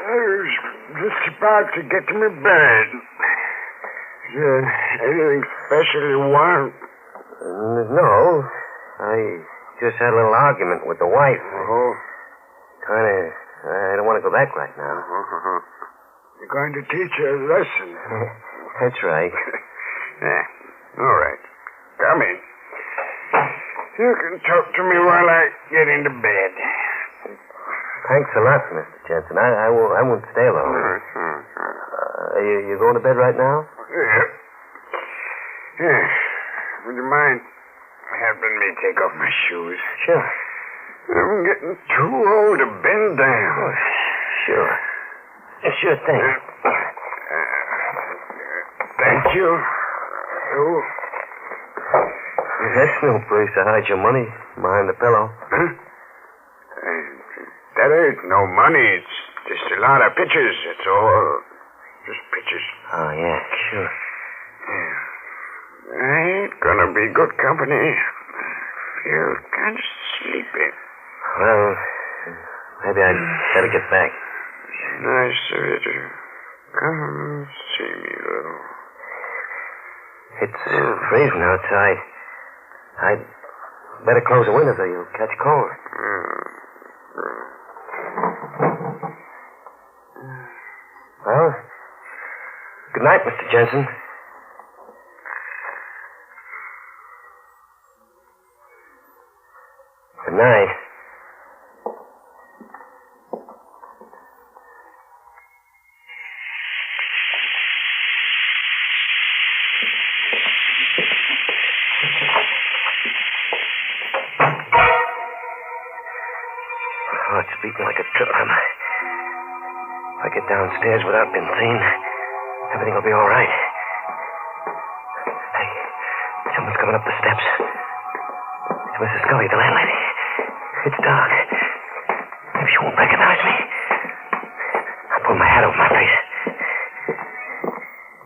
I was just about to get to my bed. Is there anything special you want? No. I just had a little argument with the wife. Oh. I don't want to go back right now. You're going to teach her a lesson. That's right. Yeah. All right. Come in. You can talk to me while I get into bed. Thanks a lot, Mr. Jensen. I won't stay long. You going to bed right now? Yeah. Yeah. Would you mind helping me take off my shoes? Sure. I'm getting too old to bend down. Oh, sure. Sure thing. Thank you. Oh. That's no place to hide your money, behind the pillow. Huh? That ain't no money. It's just a lot of pictures. It's all just pictures. Oh, yeah, sure. Yeah. I ain't gonna be good company. I feel kind of sleepy. Well, maybe I'd better get back. Nice of you to come see me, Lou. It's freezing outside. I'd better close the windows or you'll catch cold. Well, good night, Mr. Jensen. Good night. Oh, it's beating like a drum. If I get downstairs without being seen, everything will be all right. Hey, someone's coming up the steps. It's Mrs. Scully, the landlady. It's dark. Maybe she won't recognize me. I'll pull my hat over my face.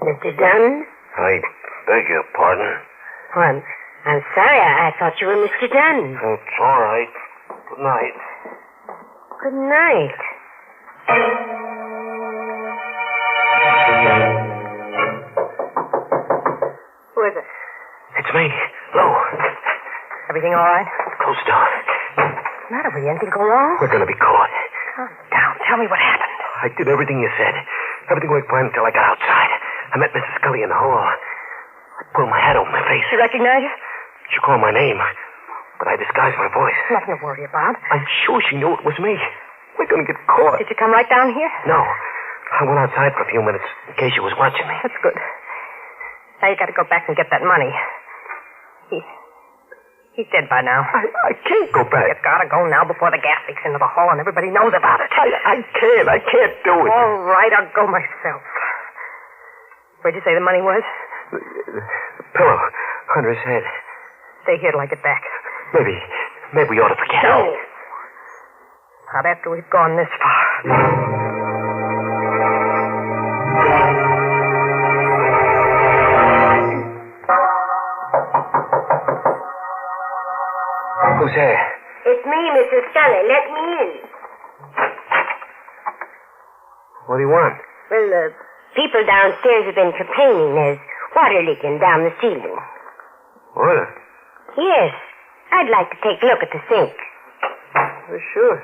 Mr. Dunn? I beg your pardon. Well, I'm sorry. I thought you were Mr. Dunn. It's all right. Good night. Good night. Who is it? It's me, Lou. Everything all right? Close the door. What's the matter with you? Anything go wrong? We're going to be caught. Calm down. Tell me what happened. I did everything you said. Everything went fine until I got outside. I met Mrs. Scully in the hall. I pulled my hat over my face. She recognize you? She called my name, but I disguised my voice. Nothing to worry about. I'm sure she knew it was me. We're going to get caught. Did you come right down here? No. I went outside for a few minutes in case she was watching me. That's good. Now you got to go back and get that money. He's dead by now. I can't go back. You gotta go now before the gas leaks into the hall and everybody knows about it. I can't. I can't do it. All right, I'll go myself. Where'd you say the money was? The pillow under his head. Stay here till I get back. Maybe we ought to forget it. No. Not after we've gone this far. Who's there? It's me, Mrs. Scully. Let me in. What do you want? Well, the people downstairs have been complaining there's water leaking down the ceiling. Water? Yes. I'd like to take a look at the sink. Sure.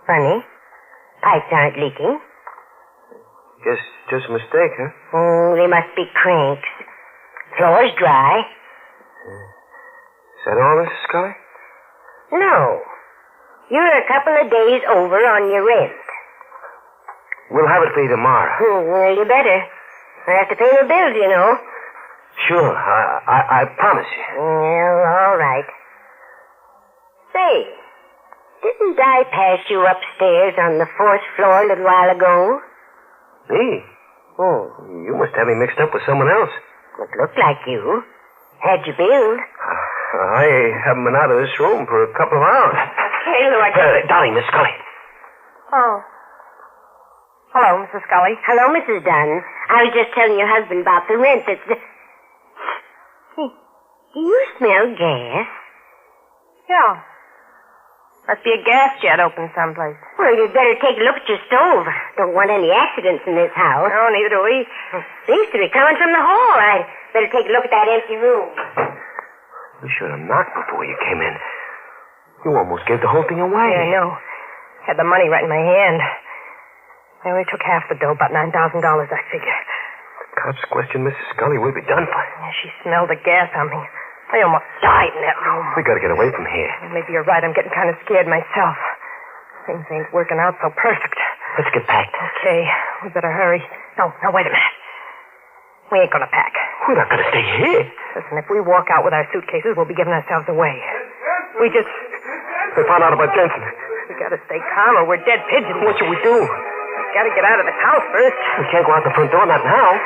Funny. Pipes aren't leaking. Guess just a mistake, huh? Oh, they must be cranks. Floor's dry. Is that all, Mrs. Scully? No. You're a couple of days over on your rent. We'll have it for you tomorrow. Well, you better. I have to pay the bills, you know. Sure, I promise you. Well, all right. Say, didn't I pass you upstairs on the 4th floor a little while ago? Me? Oh, you must have me mixed up with someone else. It looked like you. How'd you build? I haven't been out of this room for a couple of hours. Okay, Lou, Dolly, Miss Scully. Oh. Hello, Mrs. Scully. Hello, Mrs. Dunn. I was just telling your husband about the rent that's... Do you smell gas? Yeah. Must be a gas jet open someplace. Well, you'd better take a look at your stove. Don't want any accidents in this house. No, neither do we. Seems to be coming from the hall. I'd better take a look at that empty room. You should have knocked before you came in. You almost gave the whole thing away. Yeah, I know. Had the money right in my hand. I only took half the dough, about $9,000, I figure. The cops question Mrs. Scully, we'll be done for. Yeah, she smelled the gas on me. I almost died in that room. We gotta get away from here. Maybe you're right. I'm getting kind of scared myself. Things ain't working out so perfect. Let's get packed. Okay. We better hurry. No, wait a minute. We ain't gonna pack. We're not gonna stay here. Listen, if we walk out with our suitcases, we'll be giving ourselves away. We found out about Jensen. We gotta stay calm or we're dead pigeons. What should we do? We gotta get out of this house first. We can't go out the front door, not now.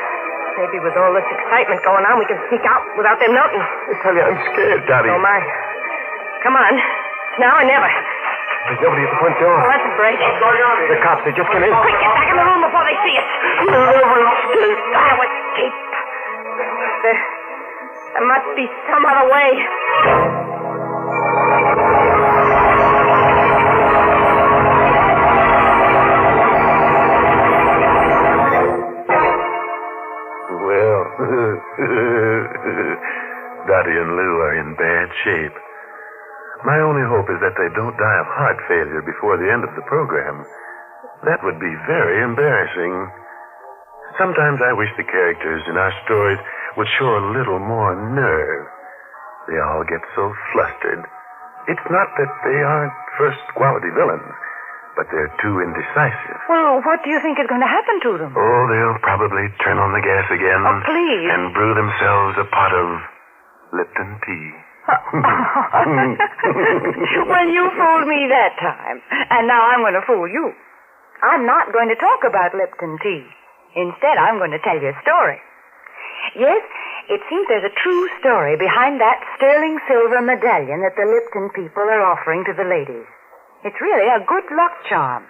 Maybe with all this excitement going on, we can sneak out without them noting. I tell you, I'm scared, Daddy. Oh, my. Come on. It's now or never. There's nobody at the front door. Oh, that's a break. What's going on here? The cops, they just came in. Quick, get back in the room before they see us. We'll never escape. I'll escape. There must be some other way. Dottie and Lou are in bad shape. My only hope is that they don't die of heart failure before the end of the program. That would be very embarrassing. Sometimes I wish the characters in our stories would show a little more nerve. They all get so flustered. It's not that they aren't first-quality villains, but they're too indecisive. Well, what do you think is going to happen to them? Oh, they'll probably turn on the gas again. Oh, please. And brew themselves a pot of Lipton tea. Well, you fooled me that time. And now I'm going to fool you. I'm not going to talk about Lipton tea. Instead, I'm going to tell you a story. Yes, it seems there's a true story behind that sterling silver medallion that the Lipton people are offering to the ladies. It's really a good luck charm.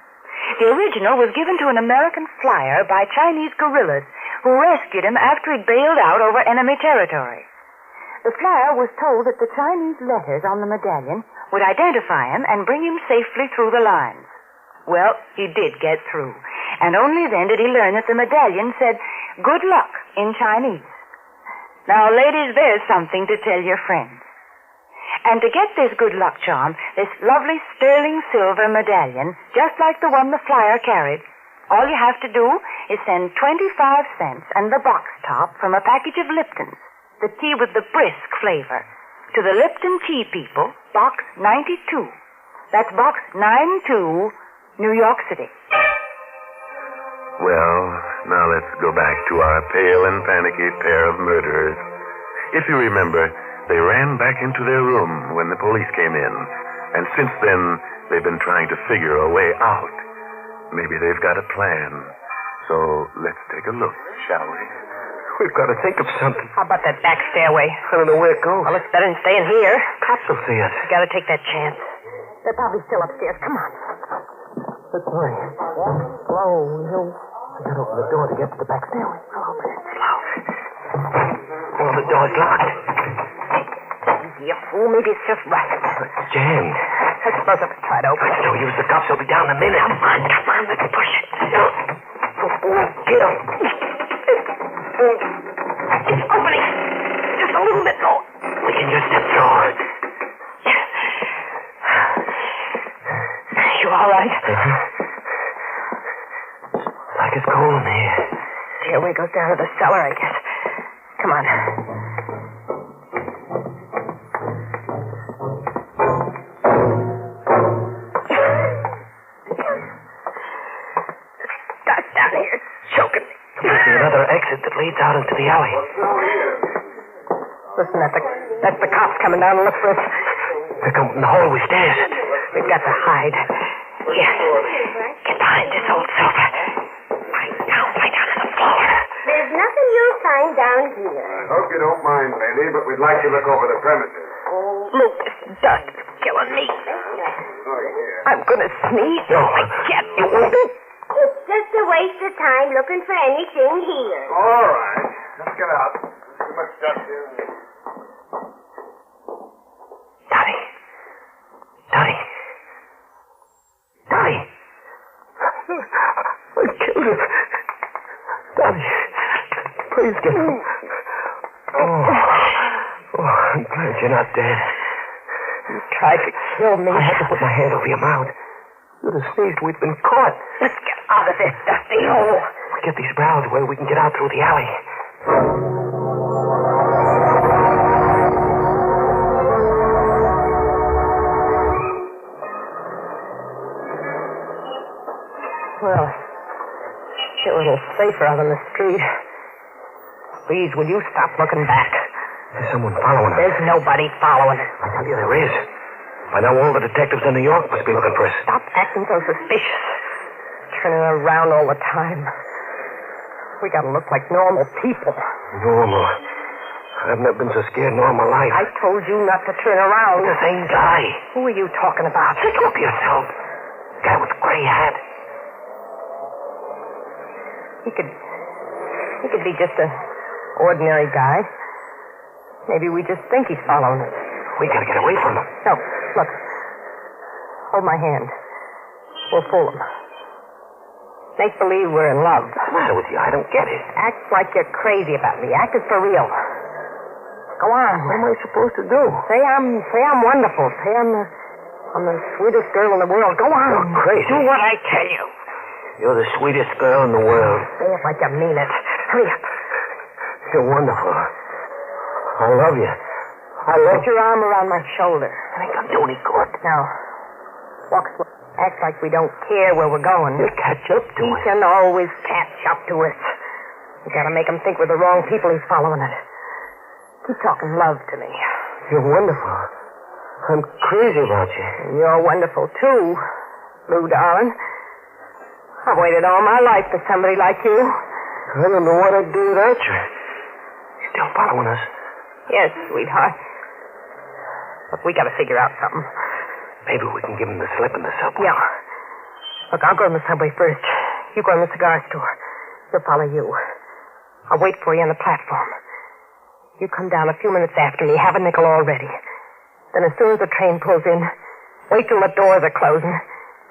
The original was given to an American flyer by Chinese guerrillas who rescued him after he'd bailed out over enemy territory. The flyer was told that the Chinese letters on the medallion would identify him and bring him safely through the lines. Well, he did get through, and only then did he learn that the medallion said, "Good luck," in Chinese. Now, ladies, there's something to tell your friends. And to get this good luck charm, this lovely sterling silver medallion, just like the one the flyer carried, all you have to do is send 25 cents and the box top from a package of Lipton's, the tea with the brisk flavor, to the Lipton Tea People, Box 92. That's Box 92, New York City. Well, now let's go back to our pale and panicky pair of murderers. If you remember, they ran back into their room when the police came in. And since then, they've been trying to figure a way out. Maybe they've got a plan. So let's take a look, shall we? We've got to think of something. How about that back stairway? I don't know where it goes. Well, it's better than staying here. Cops will see us. We gotta take that chance. They're probably still upstairs. Come on. Let's hurry. Slow. I gotta open the door to get to the back stairway. Open it slow. Oh, the door's locked. You fool. Maybe it's just rusted. It's jammed. Let's close up and try to open it. No use. The cops will be down in a minute. Come on. Let's push it. Get up. It's opening. Just a little bit more. We can just step through. You all right? Like it's cold in here. Stairway goes down to the cellar, I guess. Come on. Dark down here. It's choking me. There's another exit that leads out into the alley. Listen, that's the cops coming down to look for us. They're coming from the hallway stairs. We've got to hide. Here. Get behind this old sofa. Lie down on the floor. nothing you'll find down here. I hope you don't mind, lady, but we'd like to look over the premises. Oh, look, this dust is killing me. I'm going to sneeze. No. I can't do it. It's just a waste of time looking for anything here. All right. Let's get out. There's too much dust here. Dottie. I killed him. Dottie, please get him. Oh, I'm glad you're not dead. You tried to kill me. I had to put my hand over your mouth. You'd have sneezed. We'd been caught. Let's get out of this dusty hole. We get these barrels away, we can get out through the alley. Well, it's a little safer out on the street. Please, will you stop looking back? There's someone following us. There's nobody following us. I tell you, there is. By now, all the detectives in New York must be looking for us. Stop acting so suspicious. Turning around all the time. We gotta look like normal people. Normal? I've never been so scared in all my life. I told you not to turn around. The same guy. Who are you talking about? Just look yourself. Guy with the gray hat. He could be just an ordinary guy. Maybe we just think he's following us. We gotta get away from him. No, look. Hold my hand. We'll fool him. Make believe we're in love. What's the matter with you? I don't get it. Act like you're crazy about me. Act it for real. Go on. What am I supposed to do? Say I'm wonderful. Say I'm the sweetest girl in the world. Go on. You're crazy. Do what I tell you. You're the sweetest girl in the world. Say it like you mean it. Hurry up. You're wonderful. I love you. Put your arm around my shoulder. I ain't gonna do any good. Now, walk slow. Act like we don't care where we're going. You'll catch up to He us. can always catch up to us. We gotta make him think we're the wrong people he's following us. Keep talking love to me. You're wonderful. I'm crazy about you. And you're wonderful, too, Lou, darling. I've waited all my life for somebody like you. I don't know what I'd do without you. You're still following us? Yes, sweetheart. Look, we gotta figure out something. Maybe we can give him the slip in the subway. Yeah. Look, I'll go in the subway first. You go in the cigar store. He'll follow you. I'll wait for you on the platform. You come down a few minutes after me. Have a nickel all ready. Then as soon as the train pulls in, wait till the doors are closing,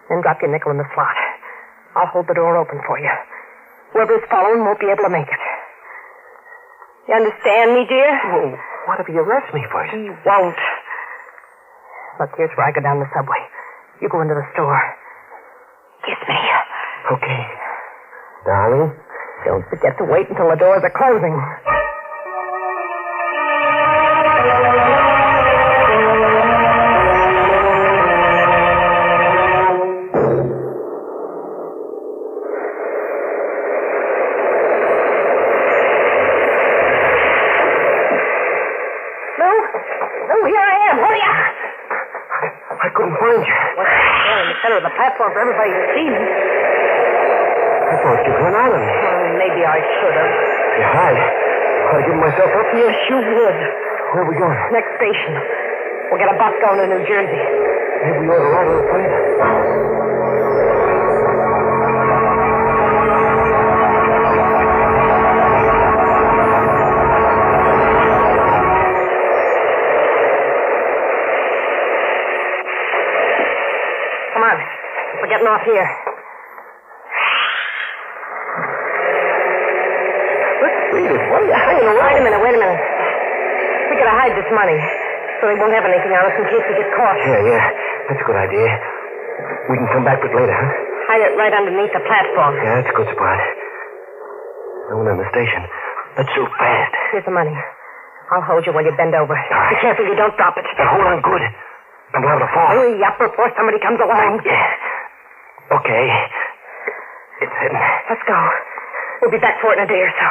then drop your nickel in the slot. I'll hold the door open for you. Whoever's following won't be able to make it. You understand me, dear? Well, what if he arrests me first? He won't. Look, here's where I go down the subway. You go into the store. Kiss me. Okay. Darling? Don't forget to wait until the doors are closing. The platform for everybody to see me. I thought you'd run out of me. Maybe I should have. You hide. Ought to give myself up? Yes, you would. Where are we going? Next station. We'll get a bus going to New Jersey. Maybe we ought to ride on the plane. We're getting off here. Let's read it. What are you hanging around? Wait a minute. We gotta hide this money so they won't have anything on us in case we get caught. Yeah. That's a good idea. We can come back with it later, huh? Hide it right underneath the platform. Yeah, that's a good spot. No one in the station. Let's do fast. Here's the money. I'll hold you while you bend over. Right. Be careful you don't drop it. Now, hold on good. I'm liable to fall. Hurry up before somebody comes along. Yeah. Okay. It's hidden. Let's go. We'll be back for it in a day or so.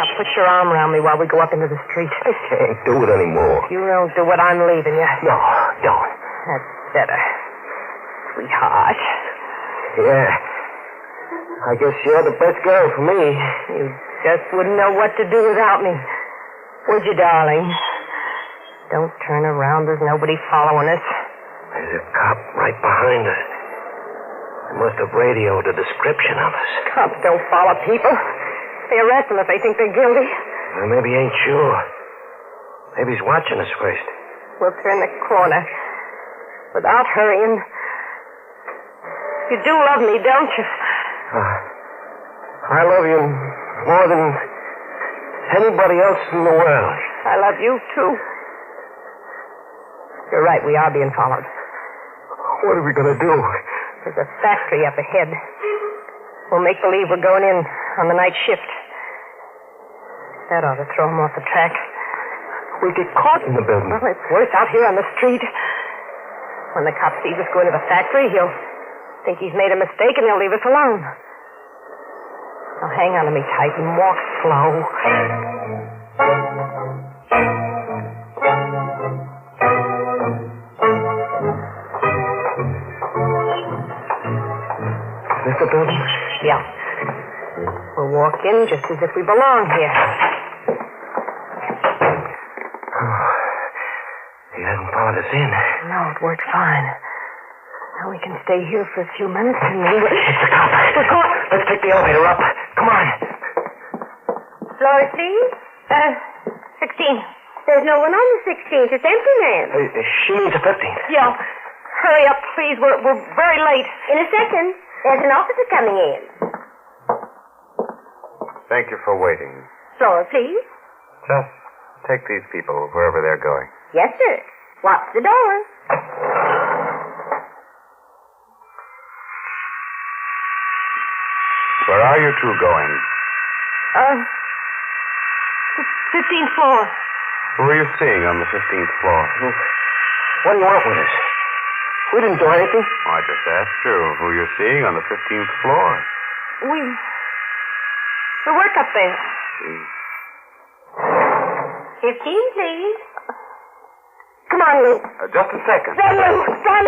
Now put your arm around me while we go up into the street. I can't do it anymore. If you don't do it, I'm leaving you. No, don't. That's better. Sweetheart. Yeah. I guess you're the best girl for me. You just wouldn't know what to do without me. Would you, darling? Don't turn around. There's nobody following us. There's a cop right behind us. They must have radioed a description of us. Cops don't follow people. They arrest them if they think they're guilty. Well, maybe he ain't sure. Maybe he's watching us first. We'll turn the corner. Without hurrying. You do love me, don't you? I love you more than anybody else in the world. I love you, too. You're right, we are being followed. What are we going to do? There's a factory up ahead. We'll make believe we're going in on the night shift. That ought to throw him off the track. We get caught in the building. Well, it's worse out here on the street. When the cop sees us go into the factory, he'll think he's made a mistake and he'll leave us alone. Now hang on to me tight and walk slow. Is this the building? Yeah. We'll walk in just as if we belong here. He hasn't followed us in. No, it worked fine. Now we can stay here for a few minutes and then It's the cop. We're caught. Let's take the elevator up. Come on. Floor, please? 16. There's no one on the 16th. It's empty, ma'am. She needs a 15th. Yeah. Hurry up, please. We're very late. In a second. There's an officer coming in. Thank you for waiting. Floor, please? Just take these people wherever they're going. Yes, sir. Watch the door. Where are you two going? 15th floor. Who are you seeing on the 15th floor? What do you want with us? We didn't do anything. Oh, I just asked you who you're seeing on the 15th floor. We work up there. 15, please. Come on, Lou. Just a second. Run, Lou. Run.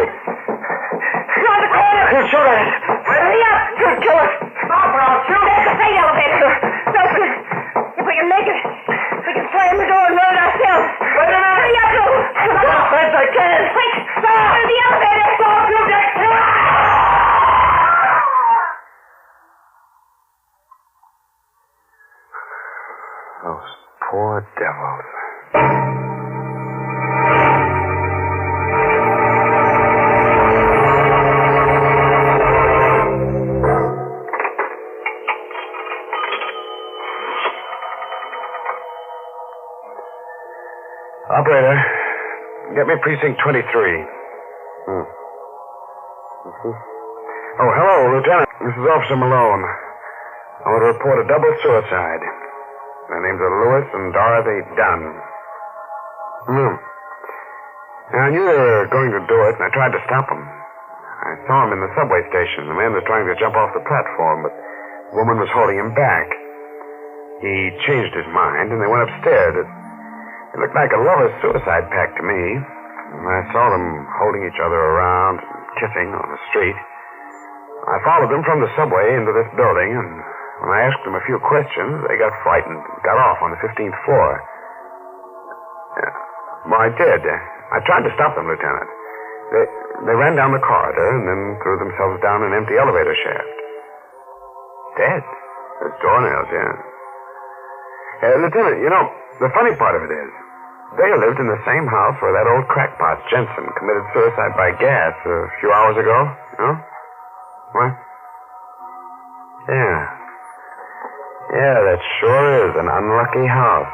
Around the corner. He'll shoot at us. Hurry up. He'll kill us. Stop or I'll shoot. There's the freight elevator. Open. If we can make it, we can slam the door and run it ourselves. Wait a minute. Hurry up, Lou. As fast as I can. Quick. Stop. The elevator. Stop, Lou. Those poor devils. Operator, get me precinct 23. Oh, hello, Lieutenant. This is Officer Malone. I want to report a double suicide. Their names are Lewis and Dorothy Dunn. Now, I knew they were going to do it, and I tried to stop them. I saw him in the subway station. The man was trying to jump off the platform, but the woman was holding him back. He changed his mind, and they went upstairs. It looked like a lover's suicide pact to me. And I saw them holding each other around, kissing on the street. I followed them from the subway into this building, and when I asked them a few questions, they got frightened and got off on the 15th floor. Well, I did. I tried to stop them, Lieutenant. They ran down the corridor and then threw themselves down an empty elevator shaft. Dead? As doornails, yeah. Lieutenant, you know, the funny part of it is, they lived in the same house where that old crackpot, Jensen, committed suicide by gas a few hours ago. You know? What? Yeah. Yeah, that sure is an unlucky house.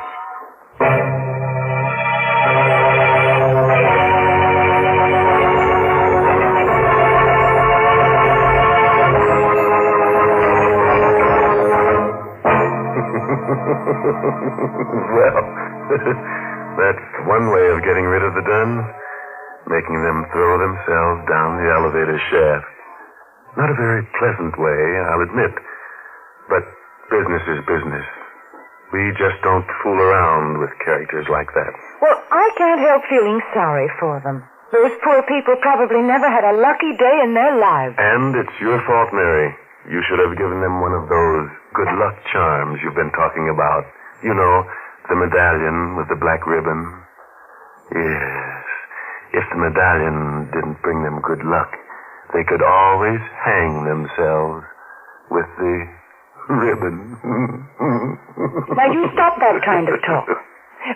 Well, that's one way of getting rid of the Duns. Making them throw themselves down the elevator shaft. Not a very pleasant way, I'll admit. But business is business. We just don't fool around with characters like that. Well, I can't help feeling sorry for them. Those poor people probably never had a lucky day in their lives. And it's your fault, Mary. You should have given them one of those good luck charms you've been talking about. You know, the medallion with the black ribbon. Yes. If the medallion didn't bring them good luck, they could always hang themselves with the ribbon. Now, you stop that kind of talk.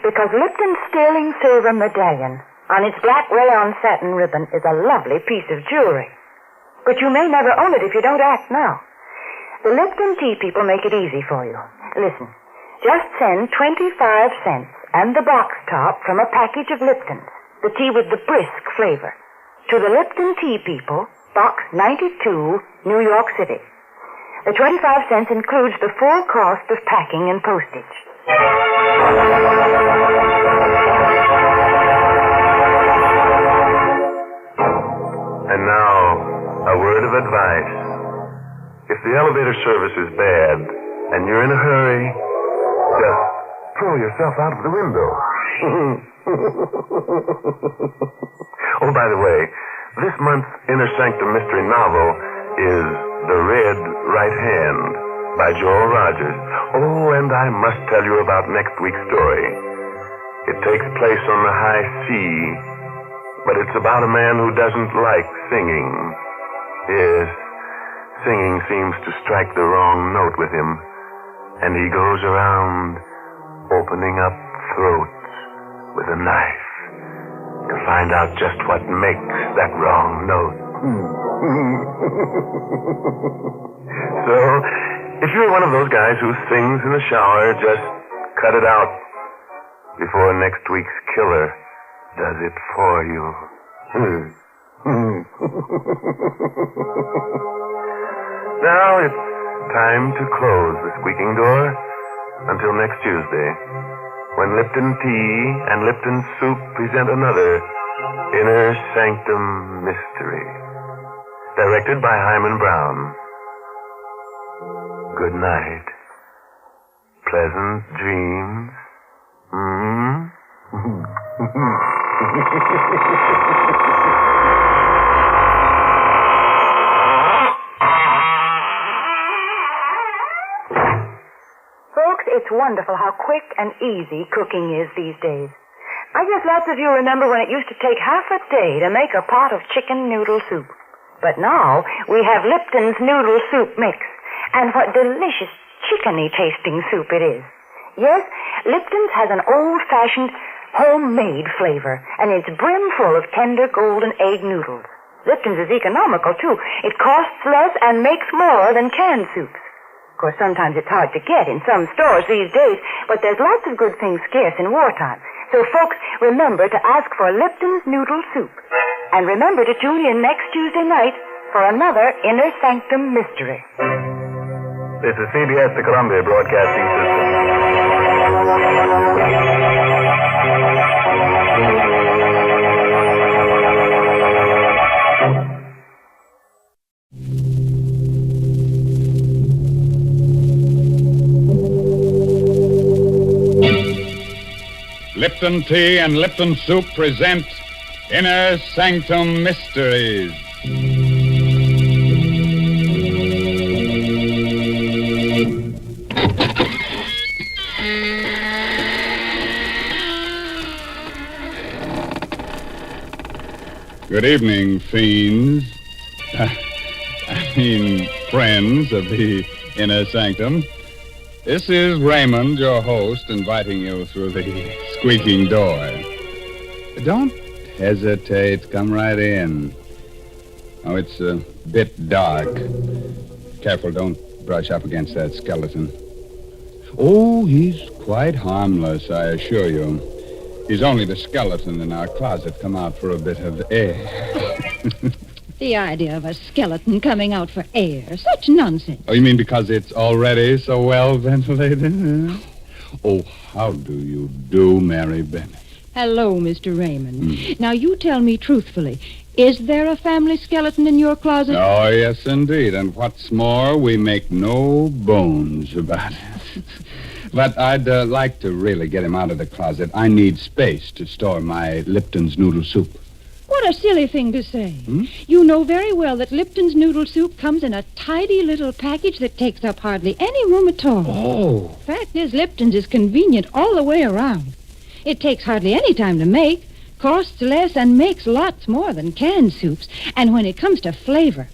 Because Lipton's sterling silver medallion on its black rayon satin ribbon is a lovely piece of jewelry. But you may never own it if you don't act now. The Lipton tea people make it easy for you. Listen, just send 25 cents and the box top from a package of Lipton's, the tea with the brisk flavor, to the Lipton Tea People, Box 92, New York City. The 25 cents includes the full cost of packing and postage. And now, a word of advice. If the elevator service is bad and you're in a hurry, just throw yourself out of the window. Oh, by the way, this month's Inner Sanctum mystery novel is The Red Right Hand by Joel Rogers. Oh, and I must tell you about next week's story. It takes place on the high sea, but it's about a man who doesn't like singing. Yes, singing seems to strike the wrong note with him, and he goes around opening up throats with a knife to find out just what makes that wrong note. So, if you're one of those guys who sings in the shower, just cut it out before next week's killer does it for you. Now it's time to close the squeaking door until next Tuesday, when Lipton Tea and Lipton Soup present another Inner Sanctum Mystery, directed by Hyman Brown. Good night. Pleasant dreams. Folks, it's wonderful how quick and easy cooking is these days. I guess lots of you remember when it used to take half a day to make a pot of chicken noodle soup. But now we have Lipton's noodle soup mix. And what delicious chickeny tasting soup it is. Yes, Lipton's has an old-fashioned homemade flavor, and it's brimful of tender golden egg noodles. Lipton's is economical, too. It costs less and makes more than canned soups. Of course, sometimes it's hard to get in some stores these days, but there's lots of good things scarce in wartime. So, folks, remember to ask for Lipton's noodle soup. And remember to tune in next Tuesday night for another Inner Sanctum Mystery. This is CBS, the Columbia Broadcasting System. Lipton Tea and Lipton Soup present Inner Sanctum Mysteries. Good evening, fiends. Friends of the Inner Sanctum. This is Raymond, your host, inviting you through the squeaking door. Don't hesitate. Come right in. Oh, it's a bit dark. Careful, don't brush up against that skeleton. Oh, he's quite harmless, I assure you. He's only the skeleton in our closet come out for a bit of air. The idea of a skeleton coming out for air. Such nonsense. Oh, you mean because it's already so well ventilated? Oh, how do you do, Mary Bennett? Hello, Mr. Raymond. Now, you tell me truthfully, is there a family skeleton in your closet? Oh, yes, indeed. And what's more, we make no bones about it. But I'd like to really get him out of the closet. I need space to store my Lipton's noodle soup. What a silly thing to say. You know very well that Lipton's noodle soup comes in a tidy little package that takes up hardly any room at all. Oh. Fact is, Lipton's is convenient all the way around. It takes hardly any time to make, costs less, and makes lots more than canned soups. And when it comes to flavor,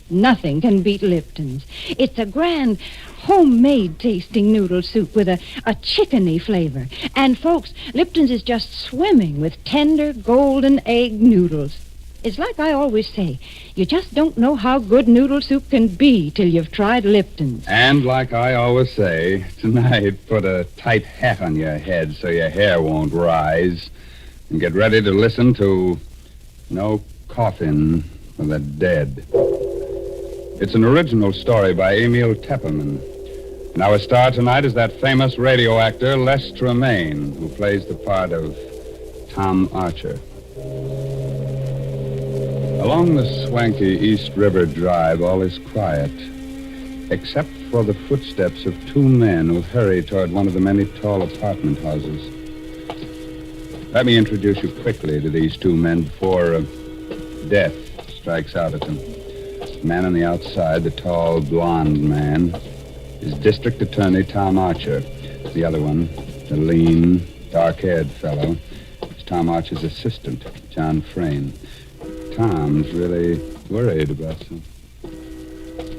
nothing can beat Lipton's. It's a grand, homemade-tasting noodle soup with a chickeny flavor. And, folks, Lipton's is just swimming with tender, golden egg noodles. It's like I always say, you just don't know how good noodle soup can be till you've tried Lipton's. And like I always say, tonight, put a tight hat on your head so your hair won't rise. And get ready to listen to No Coffin for the Dead. It's an original story by Emil Tepperman. And our star tonight is that famous radio actor, Les Tremaine, who plays the part of Tom Archer. Along the swanky East River Drive, all is quiet, except for the footsteps of two men who hurry toward one of the many tall apartment houses. Let me introduce you quickly to these two men before death strikes out at them. The man on the outside, the tall, blonde man, is District Attorney Tom Archer. The other one, the lean, dark-haired fellow, is Tom Archer's assistant, John Frayne. Tom's really worried about something.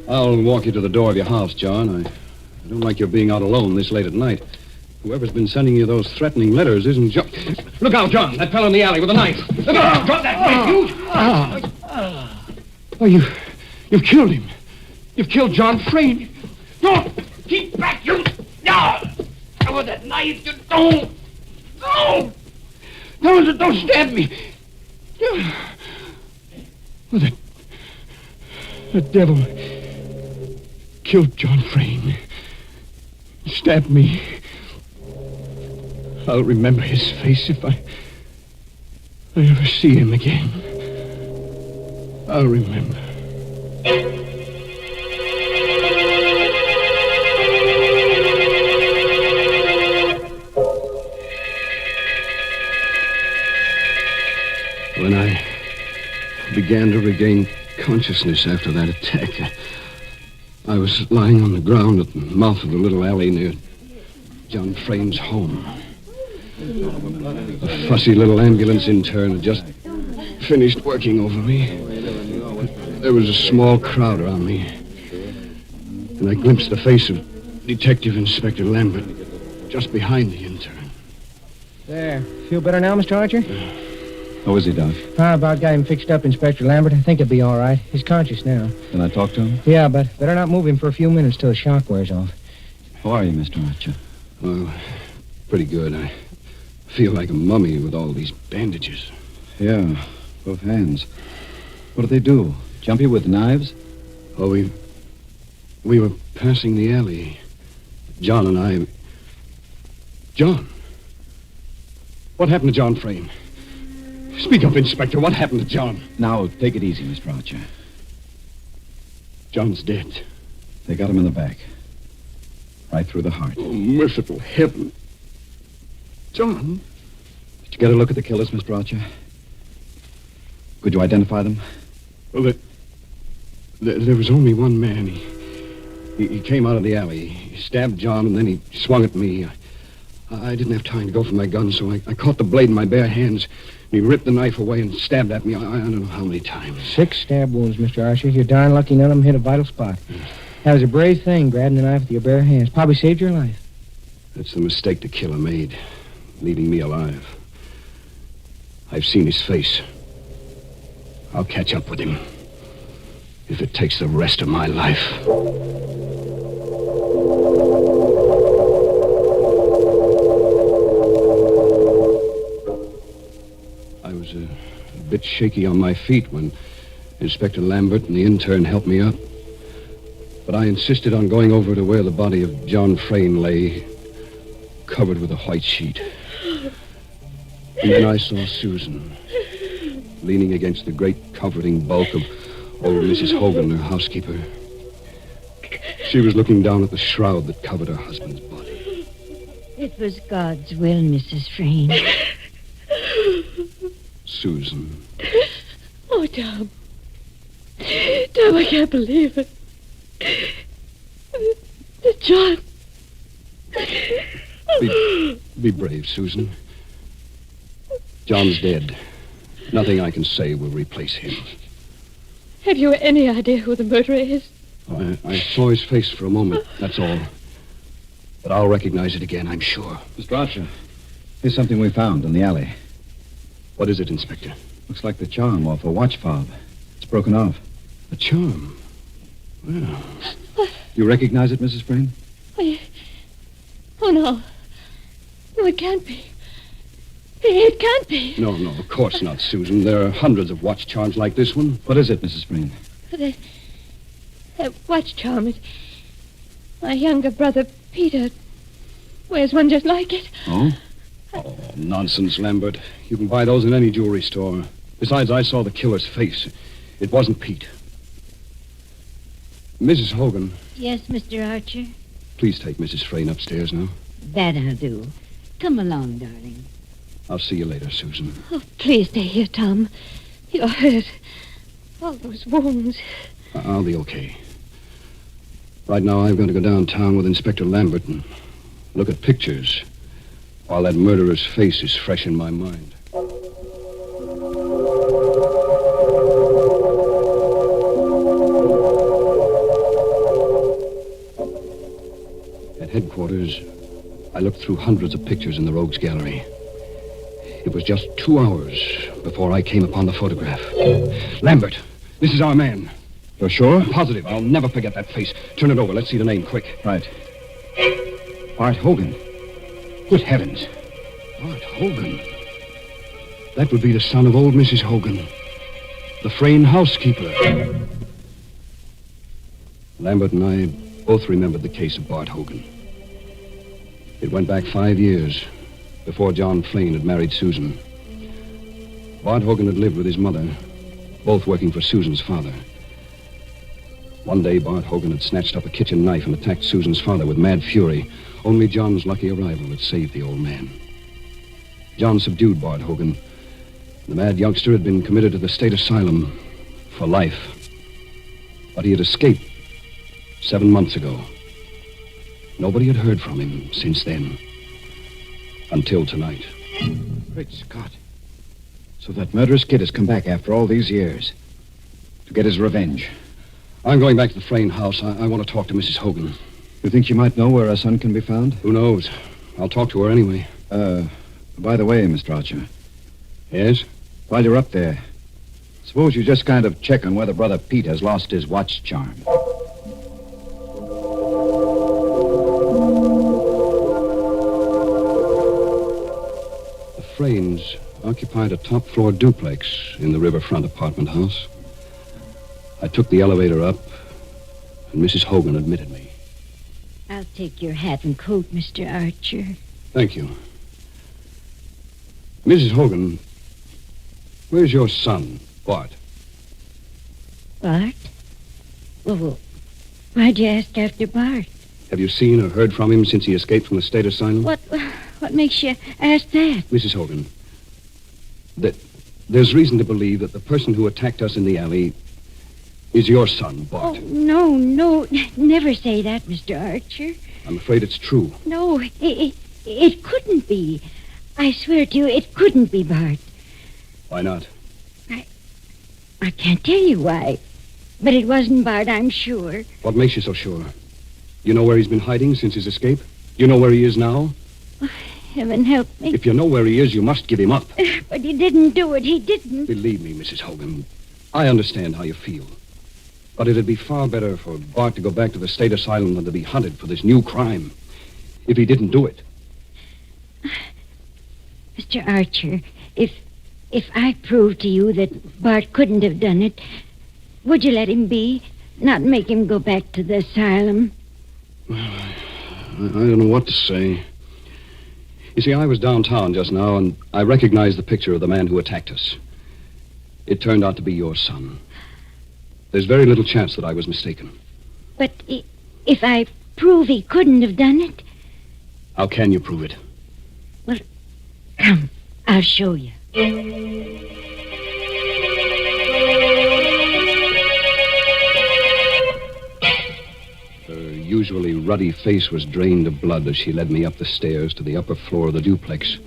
I'll walk you to the door of your house, John. I don't like your being out alone this late at night. Whoever's been sending you those threatening letters isn't John. Look out, John. That fellow in the alley with a knife. Look out. Drop that knife, you. Oh, you've killed him. You've killed John Frayne. No! Keep back, you! No! With that knife, you don't! No! No, don't stab me! Well, the devil killed John Frayne. Stabbed me. I'll remember his face if I ever see him again. I'll remember. When I began to regain consciousness after that attack, I was lying on the ground at the mouth of the little alley near John Frayne's home. A fussy little ambulance intern had just finished working over me. There was a small crowd around me, and I glimpsed the face of Detective Inspector Lambert just behind the intern. There. Feel better now, Mr. Archer? How is he, Doc? I about got him fixed up, Inspector Lambert. I think he'll be all right. He's conscious now. Can I talk to him? Yeah, but better not move him for a few minutes till the shock wears off. How are you, Mr. Archer? Well, pretty good. I feel like a mummy with all these bandages. Yeah, both hands. What did they do? Jump you with knives? Oh, we were passing the alley. John and I... John? What happened to John Frayne? Speak up, Inspector. What happened to John? Now, take it easy, Mr. Archer. John's dead. They got him in the back. Right through the heart. Oh, merciful heaven. John? Did you get a look at the killers, Mr. Archer? Could you identify them? Well, there was only one man. He came out of the alley. He stabbed John, and then he swung at me. I didn't have time to go for my gun, so I caught the blade in my bare hands. He ripped the knife away and stabbed at me I don't know how many times. 6 stab wounds, Mr. Archer. You're darn lucky none of them hit a vital spot. That was a brave thing, grabbing the knife with your bare hands. Probably saved your life. That's the mistake the killer made, leaving me alive. I've seen his face. I'll catch up with him, if it takes the rest of my life. I was a bit shaky on my feet when Inspector Lambert and the intern helped me up. But I insisted on going over to where the body of John Frayne lay, covered with a white sheet. And then I saw Susan, leaning against the great comforting bulk of old Mrs. Hogan, her housekeeper. She was looking down at the shroud that covered her husband's body. It was God's will, Mrs. Frayne. Susan. Oh, Tom. Tom, I can't believe it. John. Be brave, Susan. John's dead. Nothing I can say will replace him. Have you any idea who the murderer is? I saw his face for a moment, that's all. But I'll recognize it again, I'm sure. Mr. Archer, here's something we found in the alley. What is it, Inspector? Looks like the charm off a watch fob. It's broken off. A charm? Well. You recognize it, Mrs. Frayne? Oh, no. No, it can't be. It can't be. No, of course not, Susan. There are hundreds of watch charms like this one. What is it, Mrs. Frayne? That watch charm is... My younger brother, Peter, wears one just like it. Oh? Oh, nonsense, Lambert. You can buy those in any jewelry store. Besides, I saw the killer's face. It wasn't Pete. Mrs. Hogan. Yes, Mr. Archer? Please take Mrs. Frayne upstairs now. That I'll do. Come along, darling. I'll see you later, Susan. Oh, please stay here, Tom. You're hurt. All those wounds. I'll be okay. Right now, I'm going to go downtown with Inspector Lambert and look at pictures while that murderer's face is fresh in my mind. At headquarters, I looked through hundreds of pictures in the Rogues Gallery. It was just 2 hours before I came upon the photograph. Lambert, this is our man. You're sure? Positive. I'll never forget that face. Turn it over. Let's see the name quick. Right. Bart Hogan. Good heavens. Bart Hogan? That would be the son of old Mrs. Hogan, the Frayne housekeeper. Lambert and I both remembered the case of Bart Hogan. It went back 5 years before John Frayne had married Susan. Bart Hogan had lived with his mother, both working for Susan's father. One day, Bart Hogan had snatched up a kitchen knife and attacked Susan's father with mad fury. Only John's lucky arrival had saved the old man. John subdued Bart Hogan. The mad youngster had been committed to the state asylum for life. But he had escaped 7 months ago. Nobody had heard from him since then. Until tonight. Great Scott. So that murderous kid has come back after all these years to get his revenge. I'm going back to the Frayne house. I want to talk to Mrs. Hogan. You think you might know where our son can be found? Who knows? I'll talk to her anyway. By the way, Mr. Archer. Yes? While you're up there, suppose you just kind of check on whether Brother Pete has lost his watch charm. The Fraynes occupied a top-floor duplex in the riverfront apartment house. I took the elevator up, and Mrs. Hogan admitted me. I'll take your hat and coat, Mr. Archer. Thank you. Mrs. Hogan, where's your son, Bart? Bart? Well, why'd you ask after Bart? Have you seen or heard from him since he escaped from the state asylum? What makes you ask that? Mrs. Hogan, there's reason to believe that the person who attacked us in the alley is your son, Bart. Oh, no. Never say that, Mr. Archer. I'm afraid it's true. No, it couldn't be. I swear to you, it couldn't be Bart. Why not? I can't tell you why. But it wasn't Bart, I'm sure. What makes you so sure? You know where he's been hiding since his escape? You know where he is now? Oh, heaven help me. If you know where he is, you must give him up. But he didn't do it. He didn't. Believe me, Mrs. Hogan, I understand how you feel. But it'd be far better for Bart to go back to the state asylum than to be hunted for this new crime. If he didn't do it. Mr. Archer, if I prove to you that Bart couldn't have done it, would you let him be? Not make him go back to the asylum? Well, I don't know what to say. You see, I was downtown just now, and I recognized the picture of the man who attacked us. It turned out to be your son. There's very little chance that I was mistaken. But if I prove he couldn't have done it, How can you prove it? Well, come, I'll show you. Her usually ruddy face was drained of blood as she led me up the stairs to the upper floor of the duplex,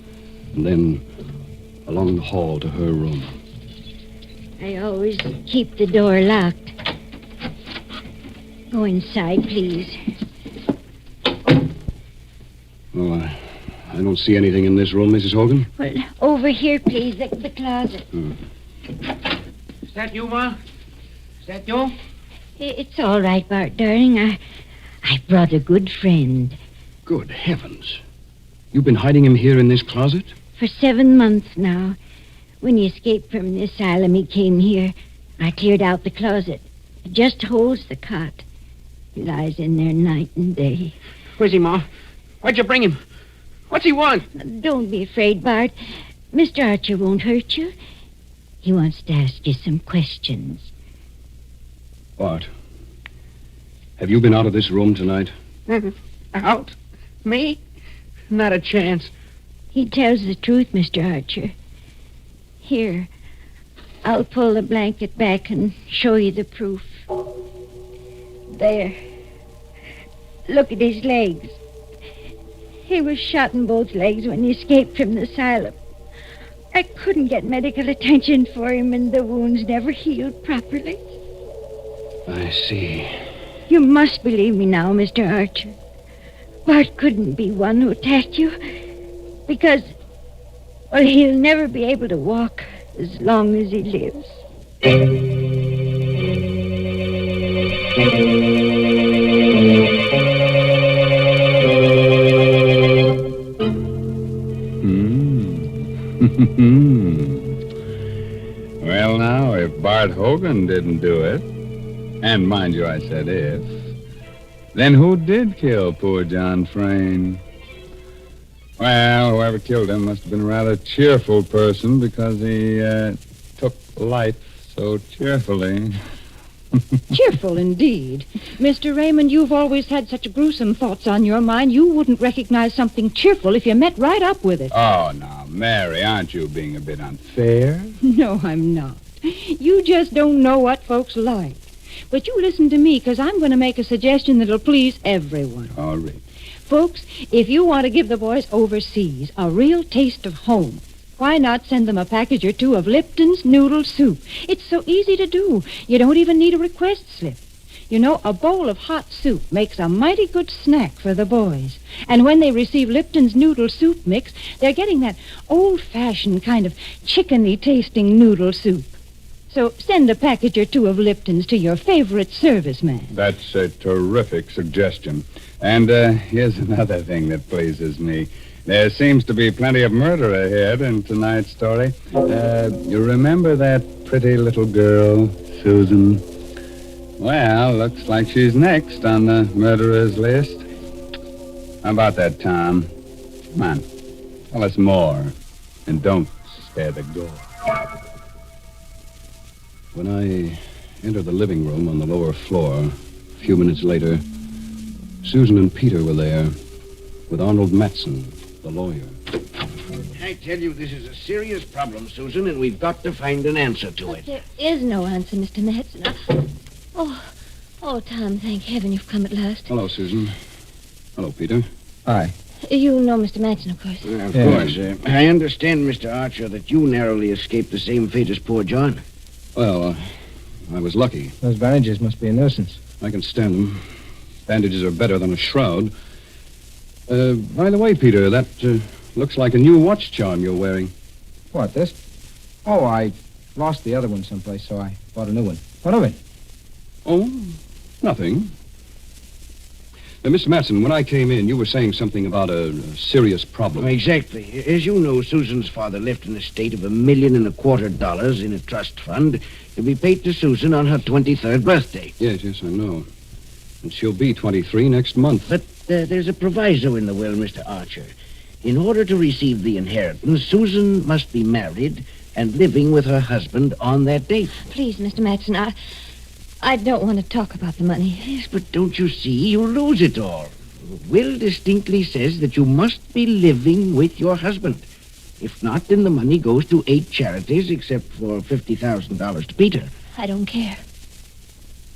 and then along the hall to her room. I always keep the door locked. Go inside, please. Well, I don't see anything in this room, Mrs. Hogan. Well, over here, please, the closet. Is that you, Ma? Is that you? It's all right, Bart, darling. I brought a good friend. Good heavens. You've been hiding him here in this closet? For 7 months now. When he escaped from the asylum, he came here. I cleared out the closet. It just holds the cot. He lies in there night and day. Where's he, Ma? Why'd you bring him? What's he want? Don't be afraid, Bart. Mr. Archer won't hurt you. He wants to ask you some questions. Bart, have you been out of this room tonight? Out? Me? Not a chance. He tells the truth, Mr. Archer. Here, I'll pull the blanket back and show you the proof. There. Look at his legs. He was shot in both legs when he escaped from the asylum. I couldn't get medical attention for him, and the wounds never healed properly. I see. You must believe me now, Mr. Archer. Bart couldn't be one who attacked you, because, well, he'll never be able to walk as long as he lives. Well, now, if Bart Hogan didn't do it, and mind you, I said if, then who did kill poor John Frayne? Well, whoever killed him must have been a rather cheerful person because he took life so cheerfully. Cheerful indeed. Mr. Raymond, you've always had such gruesome thoughts on your mind, you wouldn't recognize something cheerful if you met right up with it. Oh, now, Mary, aren't you being a bit unfair? No, I'm not. You just don't know what folks like. But you listen to me, because I'm going to make a suggestion that'll please everyone. All right. Folks, if you want to give the boys overseas a real taste of home, why not send them a package or two of Lipton's noodle soup? It's so easy to do. You don't even need a request slip. You know, a bowl of hot soup makes a mighty good snack for the boys. And when they receive Lipton's noodle soup mix, they're getting that old-fashioned kind of chickeny-tasting noodle soup. So send a package or two of Lipton's to your favorite serviceman. That's a terrific suggestion. And here's another thing that pleases me. There seems to be plenty of murder ahead in tonight's story. You remember that pretty little girl, Susan? Well, looks like she's next on the murderer's list. How about that, Tom? Come on, tell us more. And don't spare the gore. When I entered the living room on the lower floor, a few minutes later, Susan and Peter were there with Arnold Matson, the lawyer. I tell you, this is a serious problem, Susan, and we've got to find an answer to it. There is no answer, Mr. Matson. Oh, Tom, thank heaven you've come at last. Hello, Susan. Hello, Peter. Hi. You know Mr. Matson, of course. Of course. I understand, Mr. Archer, that you narrowly escaped the same fate as poor John. Well, I was lucky. Those bandages must be a nuisance. I can stand them. Bandages are better than a shroud. By the way, Peter, that looks like a new watch charm you're wearing. What, this? Oh, I lost the other one someplace, so I bought a new one. What of it? Oh, nothing. Mr. Matson, when I came in, you were saying something about a serious problem. Exactly. As you know, Susan's father left an estate of $1.25 million in a trust fund to be paid to Susan on her 23rd birthday. Yes, I know. And she'll be 23 next month. But there's a proviso in the will, Mr. Archer. In order to receive the inheritance, Susan must be married and living with her husband on that date. Please, Mr. Matson, I don't want to talk about the money. Yes, but don't you see? You'll lose it all. The will distinctly says that you must be living with your husband. If not, then the money goes to 8 charities, except for $50,000 to Peter. I don't care.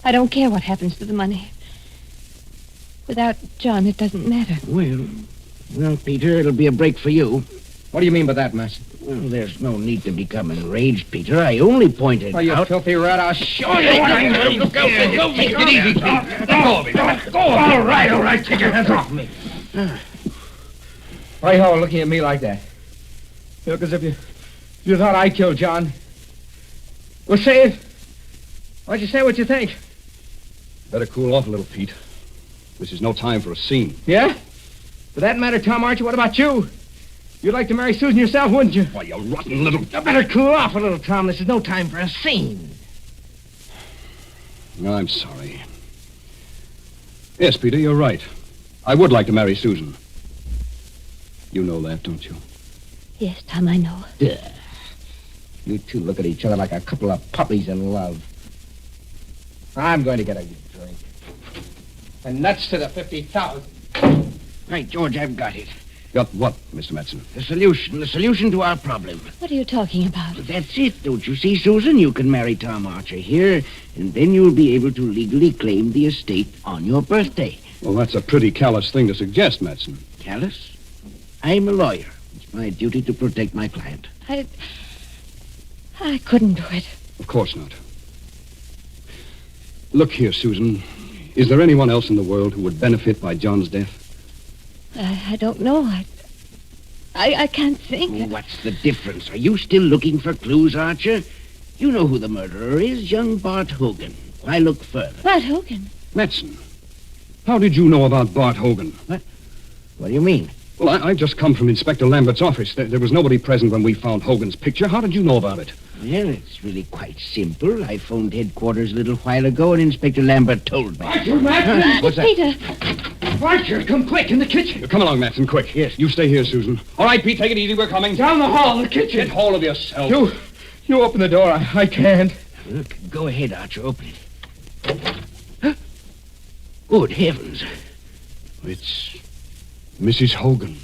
I don't care what happens to the money. Without John, it doesn't matter. Well, Peter, it'll be a break for you. What do you mean by that, Master? Well, there's no need to become enraged, Peter. I only pointed Oh, you out... filthy rat, I'll show you what I mean. Look out, Take it easy, Pete. Go. All right. Take your hands off me. Why are you all looking at me like that? You look as if you thought I killed John. Well, say it. Why don't you say what you think? Better cool off a little, Pete. This is no time for a scene. Yeah? For that matter, Tom Archer, what about you? You'd like to marry Susan yourself, wouldn't you? Why, you rotten little... You better cool off a little, Tom. This is no time for a scene. I'm sorry. Yes, Peter, you're right. I would like to marry Susan. You know that, don't you? Yes, Tom, I know. You two look at each other like a couple of puppies in love. I'm going to get a drink. And nuts to the 50,000. Right, George, I've got it. Got what, Mr. Madsen? The solution to our problem. What are you talking about? That's it, don't you see, Susan? You can marry Tom Archer here, and then you'll be able to legally claim the estate on your birthday. Well, that's a pretty callous thing to suggest, Madsen. Callous? I'm a lawyer. It's my duty to protect my client. I couldn't do it. Of course not. Look here, Susan. Is there anyone else in the world who would benefit by John's death? I don't know. I can't think. What's the difference? Are you still looking for clues, Archer? You know who the murderer is, young Bart Hogan. Why look further? Bart Hogan? Madsen, how did you know about Bart Hogan? What do you mean? Well, I've just come from Inspector Lambert's office. There was nobody present when we found Hogan's picture. How did you know about it? Well, it's really quite simple. I phoned headquarters a little while ago, and Inspector Lambert told me. Archer, Madsen! What's that? Peter! Archer, come quick, in the kitchen. Come along, Madsen, quick. Yes. You stay here, Susan. All right, Pete, take it easy. We're coming. Down the hall, the kitchen. Get hold of yourself. You open the door. I can't. Look, go ahead, Archer. Open it. Good heavens. It's Mrs. Hogan.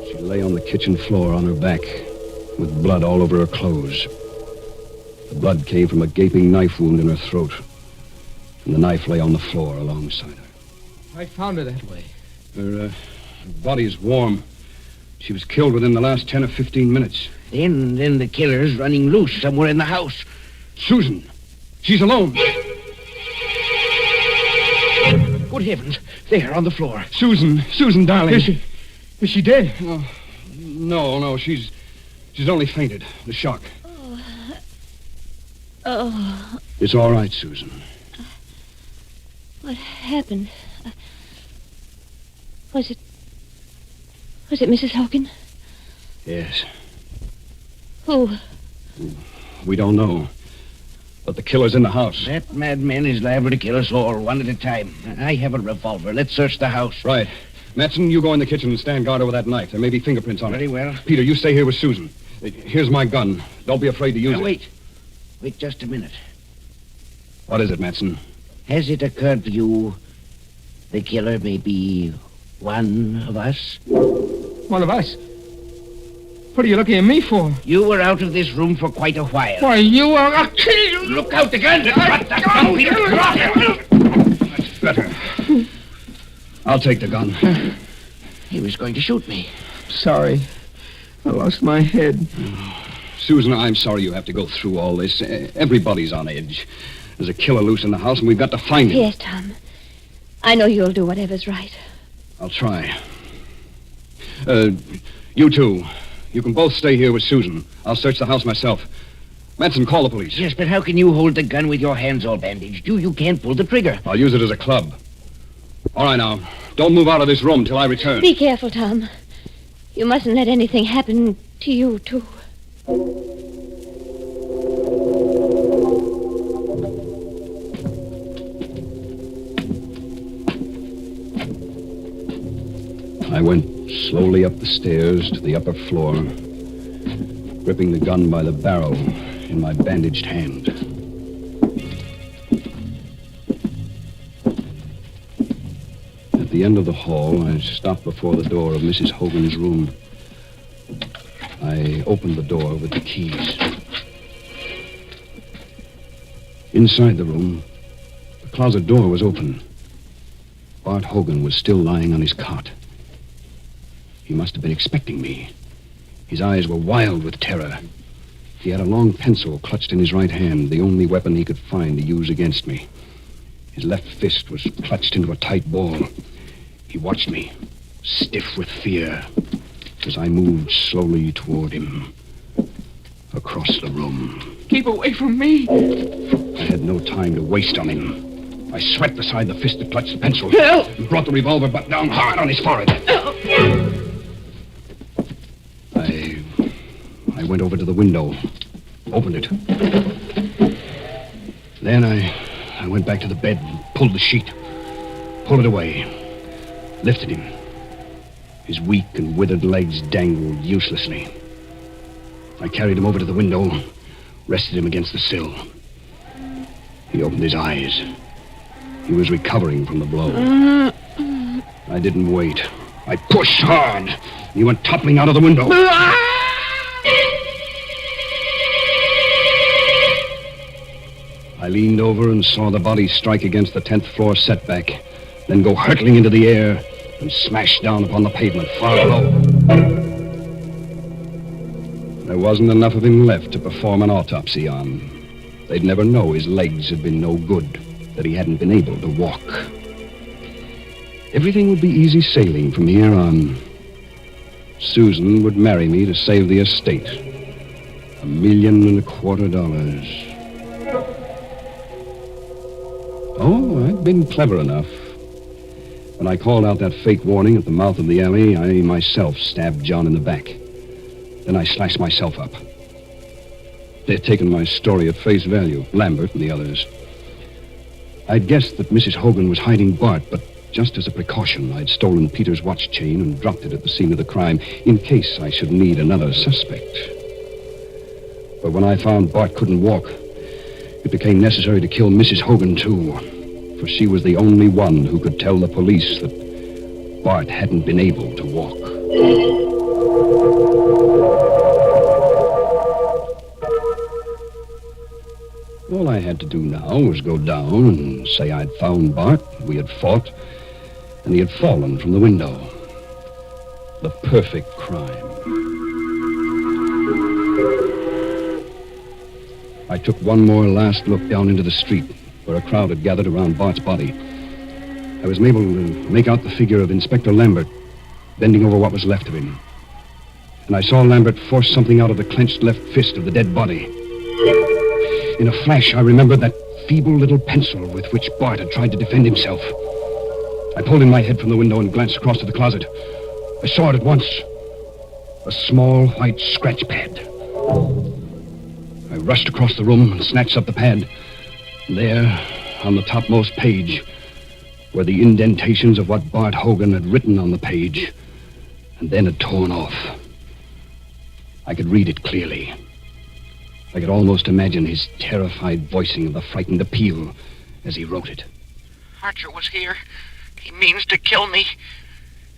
She lay on the kitchen floor on her back, with blood all over her clothes. The blood came from a gaping knife wound in her throat, and the knife lay on the floor alongside her. I found her that way. Her body's warm. She was killed within the last 10 or 15 minutes. Then the killer's running loose somewhere in the house. Susan! She's alone! Good heavens. There, on the floor. Susan, darling. Is she dead? No, she's only fainted. The shock. Oh. It's all right, Susan. What happened? Was it Mrs. Hogan? Yes. Who? We don't know. But the killer's in the house. That madman is liable to kill us all, one at a time. I have a revolver. Let's search the house. Right. Madsen, you go in the kitchen and stand guard over that knife. There may be fingerprints on it. Very well. Peter, you stay here with Susan. Here's my gun. Don't be afraid to use it. Wait just a minute. What is it, Madsen? Has it occurred to you the killer may be one of us? One of us? What are you looking at me for? You were out of this room for quite a while. Why, you are... I'll kill you! Look out, the gun! Drop that gun, Peter! That's better. I'll take the gun. He was going to shoot me. Sorry. I lost my head. Susan, I'm sorry you have to go through all this. Everybody's on edge. There's a killer loose in the house, and we've got to find him. Yes, Tom. I know you'll do whatever's right. I'll try. You two. You can both stay here with Susan. I'll search the house myself. Madsen, call the police. Yes, but how can you hold the gun with your hands all bandaged? You can't pull the trigger. I'll use it as a club. All right, now. Don't move out of this room till I return. Be careful, Tom. You mustn't let anything happen to you, too. I went slowly up the stairs to the upper floor, gripping the gun by the barrel in my bandaged hand. the end of the hall, I stopped before the door of Mrs. Hogan's room. I opened the door with the keys. Inside the room, the closet door was open. Bart Hogan was still lying on his cot. He must have been expecting me. His eyes were wild with terror. He had a long pencil clutched in his right hand, the only weapon he could find to use against me. His left fist was clutched into a tight ball. He watched me, stiff with fear, as I moved slowly toward him, across the room. Keep away from me. I had no time to waste on him. I swept aside the fist that clutched the pencil Help! and brought the revolver butt down hard on his forehead. I went over to the window, opened it. Then I went back to the bed and pulled the sheet, pulled it away, lifted him. His weak and withered legs dangled uselessly. I carried him over to the window, rested him against the sill. He opened his eyes. He was recovering from the blow. I didn't wait. I pushed hard. He went toppling out of the window. I leaned over and saw the body strike against the 10th floor setback, then go hurtling into the air and smash down upon the pavement far below. There wasn't enough of him left to perform an autopsy on. They'd never know his legs had been no good, that he hadn't been able to walk. Everything would be easy sailing from here on. Susan would marry me to save the estate. $1.25 million. Oh, I'd been clever enough. When I called out that fake warning at the mouth of the alley, I myself stabbed John in the back. Then I slashed myself up. They'd taken my story at face value, Lambert and the others. I'd guessed that Mrs. Hogan was hiding Bart, but just as a precaution, I'd stolen Peter's watch chain and dropped it at the scene of the crime in case I should need another suspect. But when I found Bart couldn't walk, it became necessary to kill Mrs. Hogan, too, for she was the only one who could tell the police that Bart hadn't been able to walk. All I had to do now was go down and say I'd found Bart, we had fought, and he had fallen from the window. The perfect crime. I took one more last look down into the street, where a crowd had gathered around Bart's body. I was able to make out the figure of Inspector Lambert, bending over what was left of him. And I saw Lambert force something out of the clenched left fist of the dead body. In a flash, I remembered that feeble little pencil with which Bart had tried to defend himself. I pulled in my head from the window and glanced across to the closet. I saw it at once. A small white scratch pad. I rushed across the room and snatched up the pad. There, on the topmost page, were the indentations of what Bart Hogan had written on the page, and then had torn off. I could read it clearly. I could almost imagine his terrified voicing of the frightened appeal as he wrote it. Archer was here. He means to kill me.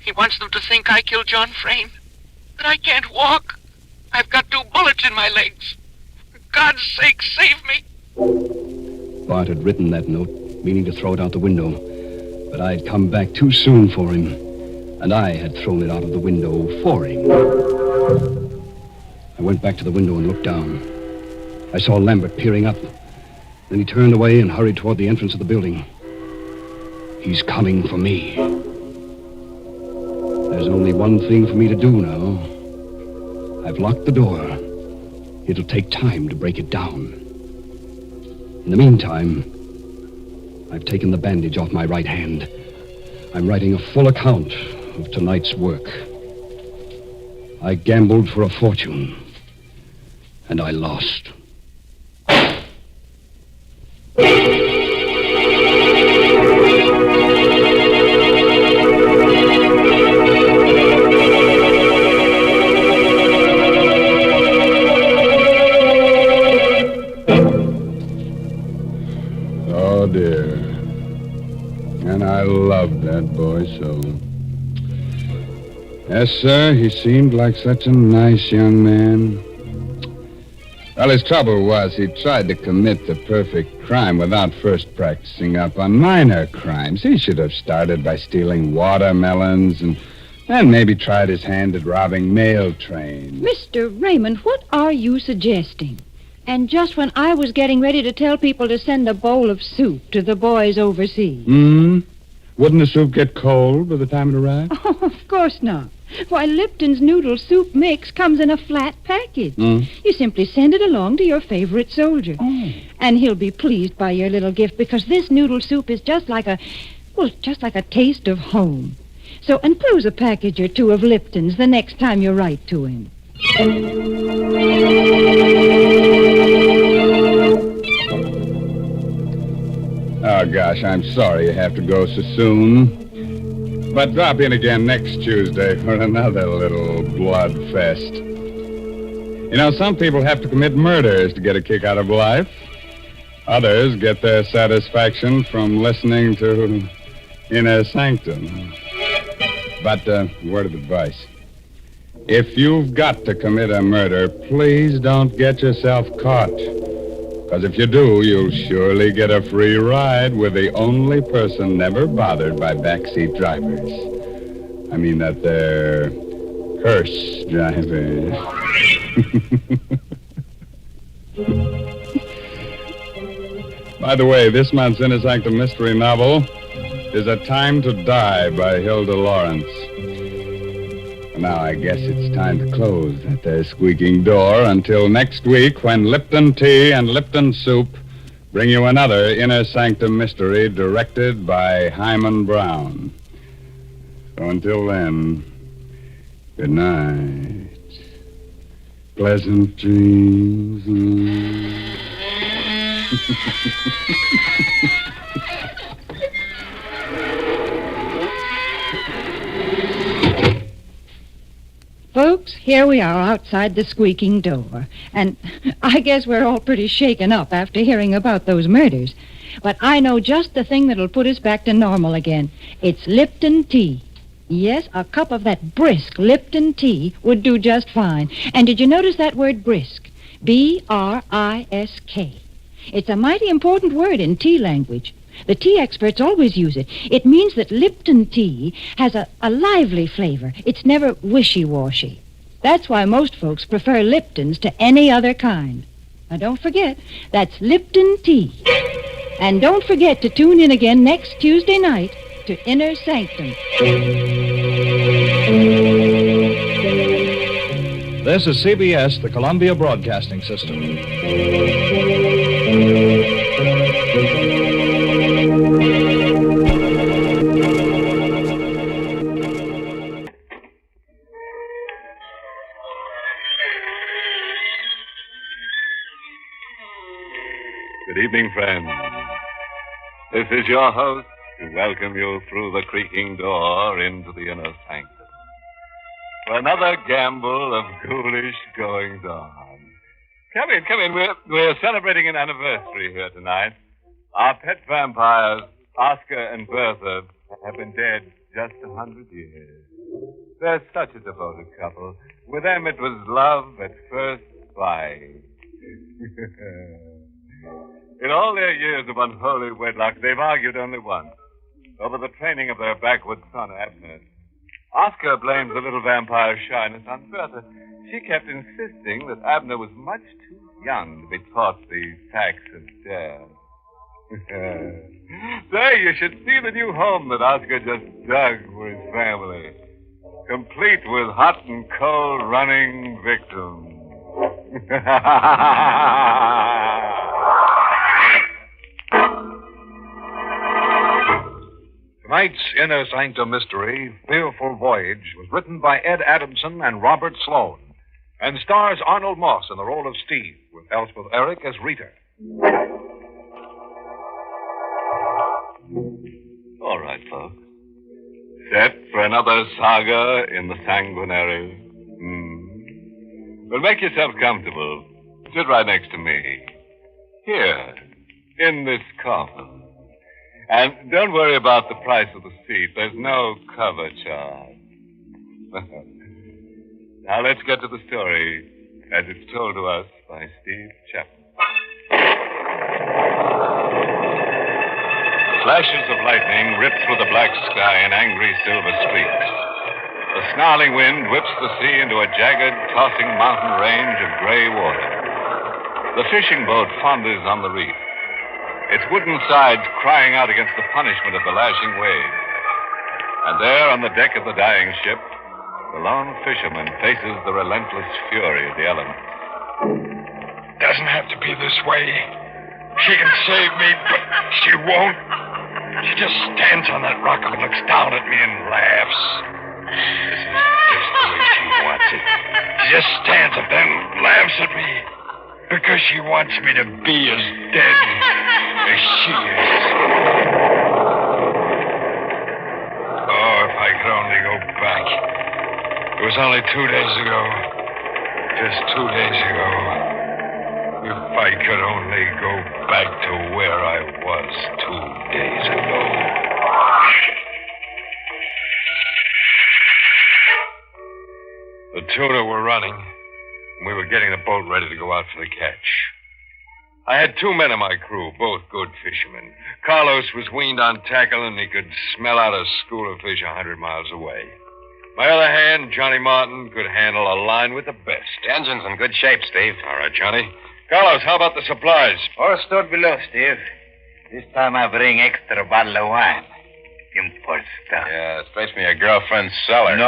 He wants them to think I killed John Frayne. That I can't walk. I've got 2 bullets in my legs. For God's sake, save me. Bart had written that note, meaning to throw it out the window. But I'd come back too soon for him, and I had thrown it out of the window for him. I went back to the window and looked down. I saw Lambert peering up. Then he turned away and hurried toward the entrance of the building. He's coming for me. There's only one thing for me to do now. I've locked the door. It'll take time to break it down. In the meantime, I've taken the bandage off my right hand. I'm writing a full account of tonight's work. I gambled for a fortune, and I lost. And I loved that boy so. Yes, sir, he seemed like such a nice young man. Well, his trouble was he tried to commit the perfect crime without first practicing up on minor crimes. He should have started by stealing watermelons and maybe tried his hand at robbing mail trains. Mr. Raymond, what are you suggesting? And just when I was getting ready to tell people to send a bowl of soup to the boys overseas. Wouldn't the soup get cold by the time it arrived? Oh, of course not. Why, Lipton's noodle soup mix comes in a flat package. You simply send it along to your favorite soldier. And he'll be pleased by your little gift because this noodle soup is just like a taste of home. So enclose a package or two of Lipton's the next time you write to him. Oh, gosh, I'm sorry you have to go so soon. But drop in again next Tuesday for another little blood fest. You know, some people have to commit murders to get a kick out of life. Others get their satisfaction from listening to Inner Sanctum. But, word of advice. If you've got to commit a murder, please don't get yourself caught. Because if you do, you'll surely get a free ride with the only person never bothered by backseat drivers. I mean that they're hearse drivers. By the way, this month's Inner Sanctum mystery novel is A Time to Die by Hilda Lawrence. Now, I guess it's time to close that there squeaking door until next week when Lipton Tea and Lipton Soup bring you another Inner Sanctum mystery directed by Hyman Brown. So until then, good night. Pleasant dreams. Folks, here we are outside the squeaking door. And I guess we're all pretty shaken up after hearing about those murders. But I know just the thing that'll put us back to normal again. It's Lipton tea. Yes, a cup of that brisk Lipton tea would do just fine. And did you notice that word brisk? B-R-I-S-K. It's a mighty important word in tea language. The tea experts always use it. It means that Lipton tea has a lively flavor. It's never wishy-washy. That's why most folks prefer Lipton's to any other kind. Now, don't forget, that's Lipton tea. And don't forget to tune in again next Tuesday night to Inner Sanctum. This is CBS, the Columbia Broadcasting System. Good evening, friends. This is your host to welcome you through the creaking door into the Inner Sanctum for another gamble of ghoulish goings-on. Come in. We're celebrating an anniversary here tonight. Our pet vampires, Oscar and Bertha, have been dead just 100 years. They're such a devoted couple. With them, it was love at first sight. In all their years of unholy wedlock, they've argued only once, over the training of their backward son, Abner. Oscar blames the little vampire's shyness on Bertha. She kept insisting that Abner was much too young to be taught the facts of death. Say, you should see the new home that Oscar just dug for his family, complete with hot and cold running victims. Tonight's Inner Sanctum mystery, Fearful Voyage, was written by Ed Adamson and Robert Sloan, and stars Arnold Moss in the role of Steve, with Elspeth Eric as Rita. All right, folks. Set for another saga in the sanguinary. Well, make yourself comfortable. Sit right next to me. Here, in this coffin. And don't worry about the price of the seat. There's no cover charge. Now let's get to the story as it's told to us by Steve Chapman. Flashes of lightning rip through the black sky in angry silver streaks. The snarling wind whips the sea into a jagged, tossing mountain range of gray water. The fishing boat founders on the reef, its wooden sides crying out against the punishment of the lashing waves. And there on the deck of the dying ship, the lone fisherman faces the relentless fury of the elements. Doesn't have to be this way. She can save me, but she won't. She just stands on that rock and looks down at me and laughs. This is just the way she wants it. She just stands up there and laughs at me because she wants me to be as dead as she is. Oh, if I could only go back. It was only 2 days ago. Just 2 days ago. If I could only go back to where I was 2 days ago. The tuna were running, and we were getting the boat ready to go out for the catch. I had 2 men in my crew, both good fishermen. Carlos was weaned on tackle, and he could smell out a school of fish 100 miles away. My other hand, Johnny Martin, could handle a line with the best. The engine's in good shape, Steve. All right, Johnny. Carlos, how about the supplies? All stored below, Steve. This time I bring extra bottle of wine. Import stuff. Yeah, straight from your girlfriend's cellar. No,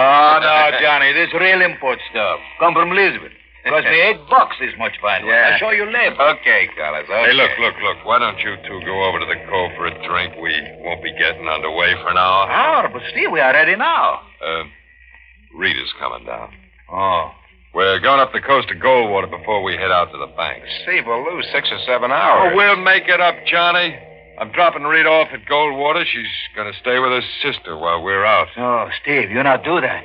Johnny. This real import stuff. Come from Lisbon. Cost me $8 this much fine wine. Yeah. I'll show you later. Okay, Carlos, okay. Hey, look. Why don't you two go over to the cove for a drink? We won't be getting underway for an hour. Hour? But Steve, we are ready now. Rita's coming down. Oh. We're going up the coast of Goldwater before we head out to the banks. Steve, we'll lose 6 or 7 hours. Oh, we'll make it up, Johnny. I'm dropping Rita off at Goldwater. She's going to stay with her sister while we're out. Oh, Steve, you not do that.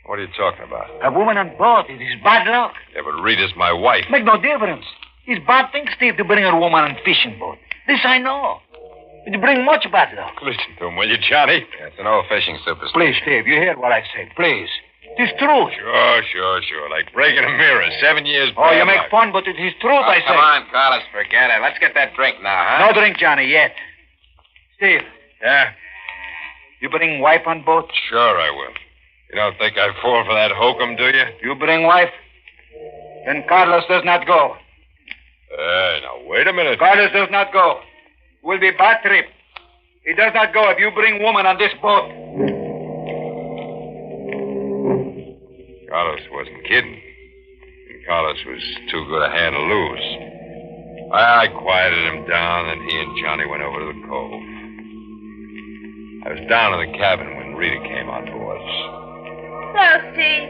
What are you talking about? A woman on board. It is bad luck. Yeah, but Rita's my wife. Make no difference. It's bad thing, Steve, to bring a woman on fishing boat. This I know. It bring much bad luck. Listen to him, will you, Johnny? Yeah, it's an old fishing superstition. Please, Steve, you hear what I say. Please. It's truth. Sure. Like breaking a mirror. 7 years Oh, you bad make luck. fun, but it is truth, I say. Come on, Carlos, forget it. Let's get that drink now, huh? No drink, Johnny, yet. Steve. Yeah? You bring wife on boat? Sure I will. You don't think I fall for that hokum, do you? You bring wife? Then Carlos does not go. Now, wait a minute. Carlos does not go. Will be bad trip. He does not go if you bring woman on this boat. Carlos wasn't kidding. And Carlos was too good a hand to lose. I quieted him down, and he and Johnny went over to the cove. I was down in the cabin when Rita came on board. Hello, Steve.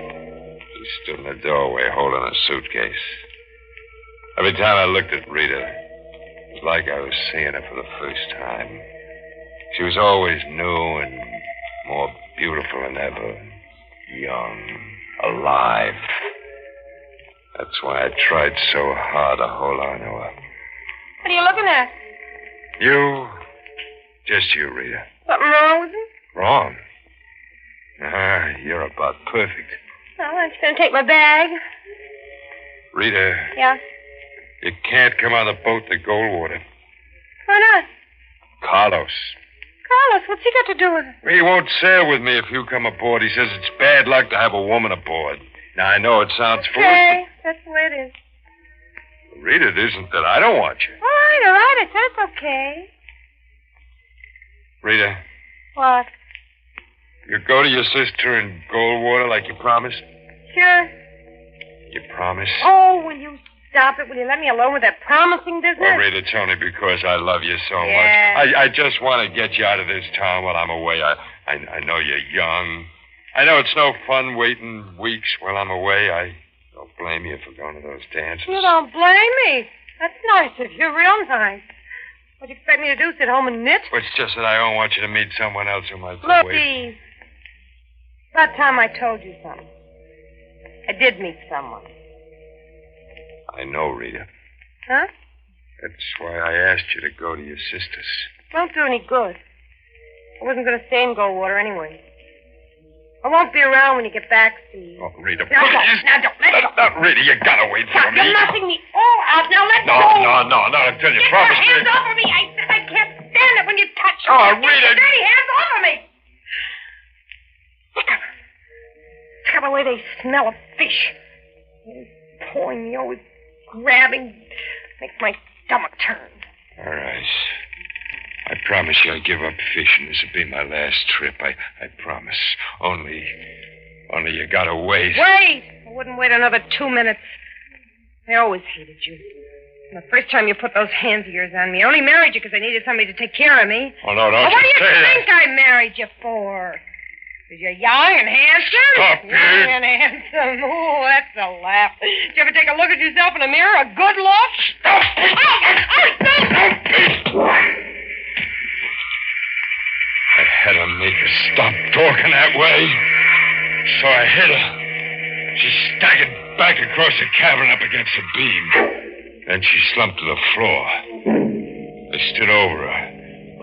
She stood in the doorway holding a suitcase. Every time I looked at Rita, it was like I was seeing her for the first time. She was always new and more beautiful than ever. Young, alive. That's why I tried so hard to hold on to her. What are you looking at? You, just you, Rita. Something wrong with you? Wrong? You're about perfect. Well, aren't you going to take my bag? Rita, Yeah. you can't come on the boat to Goldwater. Why not? Carlos. Carlos, what's he got to do with it? He won't sail with me if you come aboard. He says it's bad luck to have a woman aboard. Now, I know it sounds foolish, Okay, that's the way it is. but Rita, it isn't that I don't want you. All right, I said it's okay. Rita, What? you go to your sister in Goldwater like you promised? Sure. You promise? Oh, will you stop it? Will you let me alone with that promising business? Well, Rita, it's only because I love you so Yeah. much. I just want to get you out of this town while I'm away. I know you're young. I know it's no fun waiting weeks while I'm away. I don't blame you for going to those dances. You don't blame me. That's nice of you, real nice. What do you expect me to do, sit home and knit? It's just that I don't want you to meet someone else who might Look, wait. Eve. About time I told you something. I did meet someone. I know, Rita. Huh? That's why I asked you to go to your sister's. Won't do any good. I wasn't going to stay in Goldwater anyway. I won't be around when you get back, Steve. Oh, Rita, Now please. don't. Let go. Now, Rita, you gotta wait for me. You're knocking me all out. Now let No, go. not until you Get promise your hands me. off of me. I said I can't stand it when you touch me. Oh, Get Rita. your dirty hands off of me. Look at the way they smell of fish. Always pulling me, always grabbing. Makes my stomach turn. All right. I promise you I'll give up fishing. This will be my last trip. I promise. Only you gotta wait. Wait! I wouldn't wait another 2 minutes. I always hated you. And the first time you put those hands of yours on me, I only married you because I needed somebody to take care of me. Oh, no, don't Well, what do you you say that. think I married you for? Because you're young and handsome? Stop it. Young and handsome. Oh, that's a laugh. Did you ever take a look at yourself in the mirror? A good look? Stop it! I had to make her stop talking that way. So I hit her. She staggered back across the cabin up against the beam. Then she slumped to the floor. I stood over her.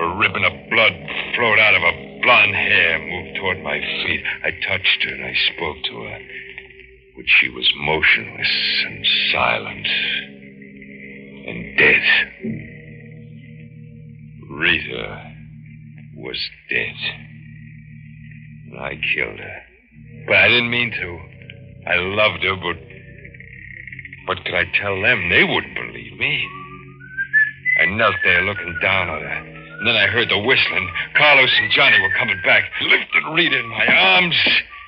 A ribbon of blood flowed out of her blonde hair, moved toward my feet. I touched her and I spoke to her. But she was motionless and silent and dead. Rita was dead. And I killed her. But I didn't mean to. I loved her, but what could I tell them? They wouldn't believe me. I knelt there looking down on her. And then I heard the whistling. Carlos and Johnny were coming back. Lifted Rita in my arms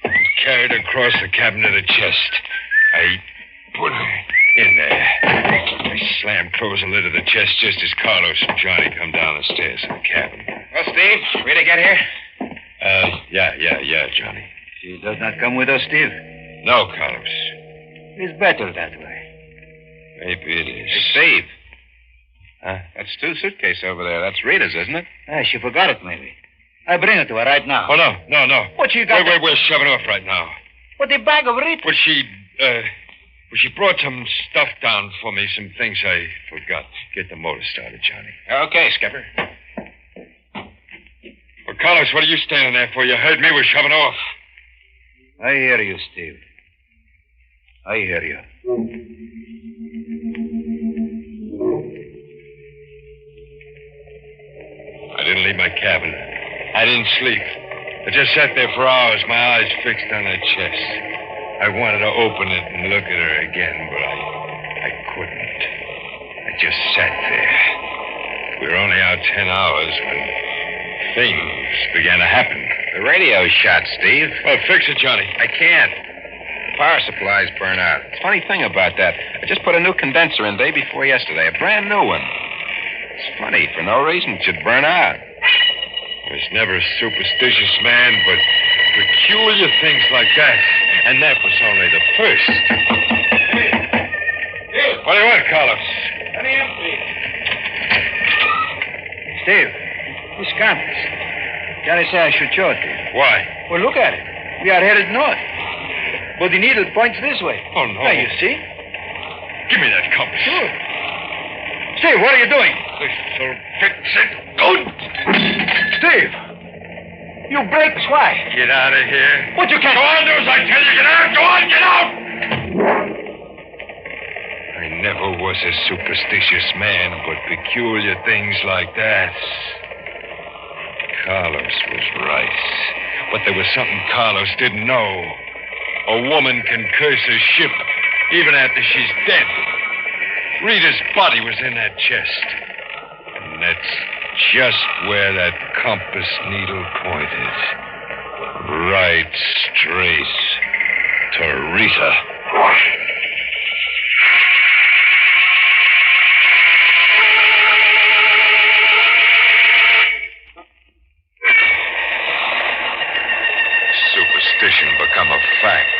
and carried her across the cabin to the chest. I put her in there. I slammed close the lid of the chest just as Carlos and Johnny come down the stairs to the cabin. Well, Steve, Rita get here? Yeah, Johnny. She does not come with us, Steve. No, Carlos. It's better that way. Maybe it is. Hey, Steve. Huh? That's Stu's suitcase over there. That's Rita's, isn't it? She forgot it, maybe. I bring it to her right now. Oh, no. What she got? Wait, we're shoving her off right now. What, the bag of Rita? Well, she brought some stuff down for me, some things I forgot. Get the motor started, Johnny. Okay, Skipper. Well, Carlos, what are you standing there for? You heard me. We're shoving off. I hear you, Steve. I hear you. I didn't leave my cabin. I didn't sleep. I just sat there for hours, my eyes fixed on her chest. I wanted to open it and look at her again, but I couldn't. I just sat there. We were only out 10 hours when things began to happen. The radio's shot, Steve. Well, fix it, Johnny. I can't. The power supply's burned out. Funny thing about that. I just put a new condenser in day before yesterday, a brand new one. It's funny. For no reason, it should burn out. I was never a superstitious man, but peculiar things like that. And that was only the first. Hey. What do you want, Carlos? Let me empty. Steve, this compass. Johnny said I should show it to you. Why? Well, look at it. We are headed north. But the needle points this way. Oh, no. Now, you see? Give me that compass. Sure. Steve, what are you doing? This'll fix it good. Steve! You break the why? Get out of here. What you can't... Go on, do as I tell you. Get out. Go on, get out! I never was a superstitious man, but peculiar things like that. Carlos was right. But there was something Carlos didn't know. A woman can curse a ship even after she's dead. Rita's body was in that chest. And that's just where that compass needle pointed. Right straight to Rita. Superstition become a fact.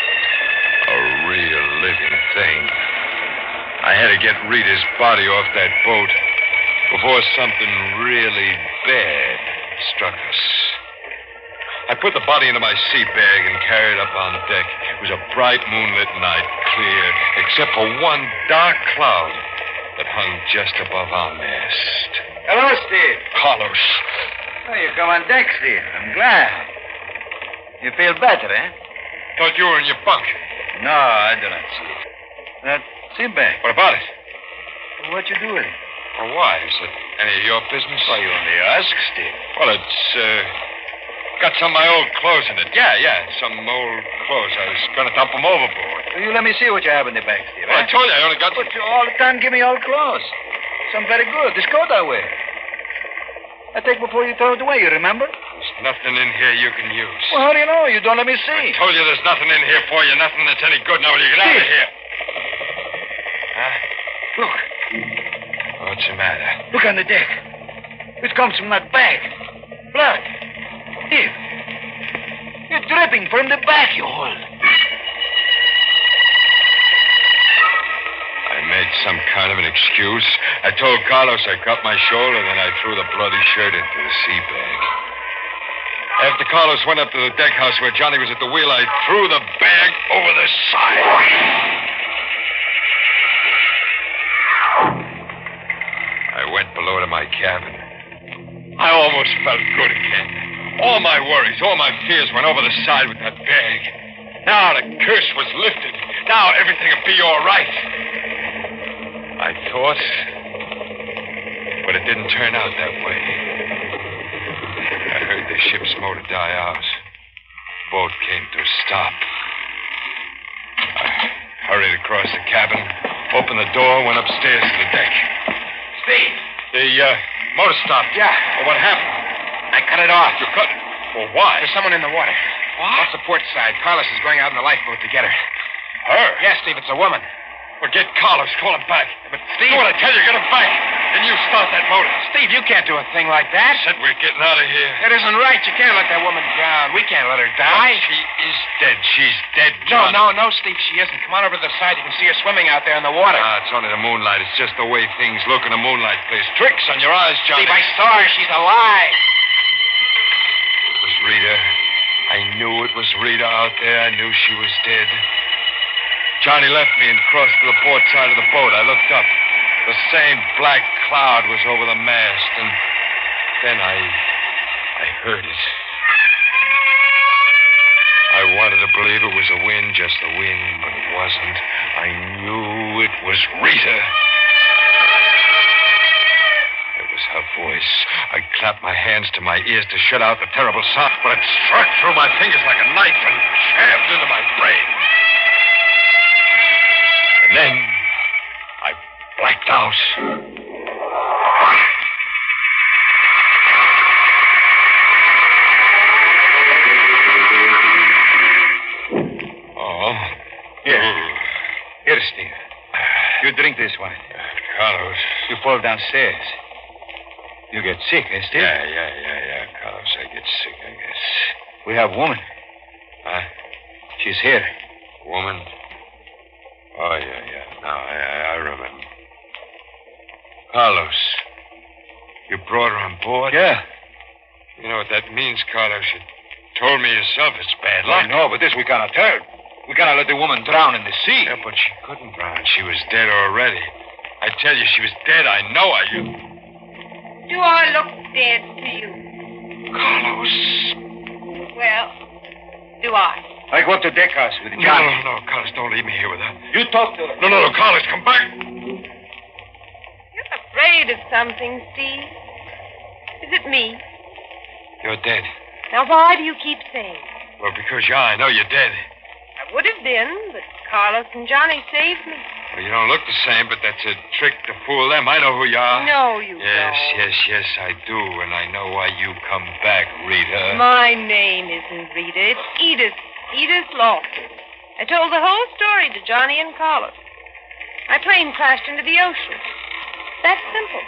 A real living thing. I had to get Rita's body off that boat before something really bad struck us. I put the body into my sea bag and carried it up on deck. It was a bright moonlit night, clear, except for one dark cloud that hung just above our mast. Hello, Steve. Carlos. Carlos. Oh, you come on deck, Steve. I'm glad. You feel better, eh? Thought you were in your bunk. No, I do not see it. That seat back. What about it? What you do with it? Well, why? Is it any of your business? Why, you only ask, Steve. Well, it's, got some of my old clothes in it. Yeah, some old clothes. I was going to dump them overboard. Will you let me see what you have in the bag, Steve? Well, I told you I only got... But you all the time give me old clothes. Some very good. This coat I wear. I take before you throw it away, you remember? There's nothing in here you can use. Well, how do you know? You don't let me see. I told you there's nothing in here for you. Nothing that's any good. Now, will you get out of here? Huh? Look. What's the matter? Look on the deck. It comes from that bag. Blood. Steve. You're dripping from the back you hold. I made some kind of an excuse. I told Carlos I cut my shoulder, then I threw the bloody shirt into the sea bag. After Carlos went up to the deck house where Johnny was at the wheel, I threw the bag over the side. I went below to my cabin. I almost felt good again. All my worries, all my fears went over the side with that bag. Now the curse was lifted. Now everything would be all right. I thought, but it didn't turn out that way. I heard the ship's motor die out. Boat came to a stop. I hurried across the cabin, opened the door, went upstairs to the deck. Steve. The motor stopped. Yeah. Well, what happened? I cut it off. You cut it? Well, why? There's someone in the water. What? Off the port side. Carlos is going out in the lifeboat to get her. Her? Yes, Steve, it's a woman. Well, get Carlos. Call him back. But, Steve... Do what I tell you. Get him back. Then you start that motor. Steve, you can't do a thing like that. I said we're getting out of here. That isn't right. You can't let that woman drown. We can't let her die. She is dead. She's dead, No, John. Steve, she isn't. Come on over to the side. You can see her swimming out there in the water. It's only the moonlight. It's just the way things look in the moonlight. Plays tricks on your eyes, Johnny. Steve, I saw her. She's alive. It was Rita. I knew it was Rita out there. I knew she was dead. Johnny left me and crossed to the port side of the boat. I looked up. The same black cloud was over the mast, and then I heard it. I wanted to believe it was the wind, just the wind, but it wasn't. I knew it was Rita. It was her voice. I clapped my hands to my ears to shut out the terrible sound, but it struck through my fingers like a knife and jabbed into my brain. And then I blacked out. Oh. Here, Steve. You drink this wine. Carlos. You fall downstairs. You get sick, eh, Steve? Yeah, Carlos. I get sick, I guess. We have woman. Huh? She's here. Woman? Oh, yeah. Now, I remember. Carlos. You brought her on board? Yeah. You know what that means, Carlos. You told me yourself it's bad luck. I know, but this we cannot tell. We cannot let the woman drown in the sea. Yeah, but she couldn't drown. She was dead already. I tell you, she was dead. I know Do I look dead to you? Carlos. Well, do I? I go up to deck house with Johnny. No, Carlos, don't leave me here with her. You talk to her. No, Carlos, come back. You're afraid of something, Steve. Is it me? You're dead. Now, why do you keep saying? Well, because I know you're dead. I would have been, but Carlos and Johnny saved me. Well, you don't look the same, but that's a trick to fool them. I know who you are. No, you don't. Yes, I do, and I know why you come back, Rita. My name isn't Rita. It's Edith. Edith Lawson. I told the whole story to Johnny and Carlos. My plane crashed into the ocean. That's simple.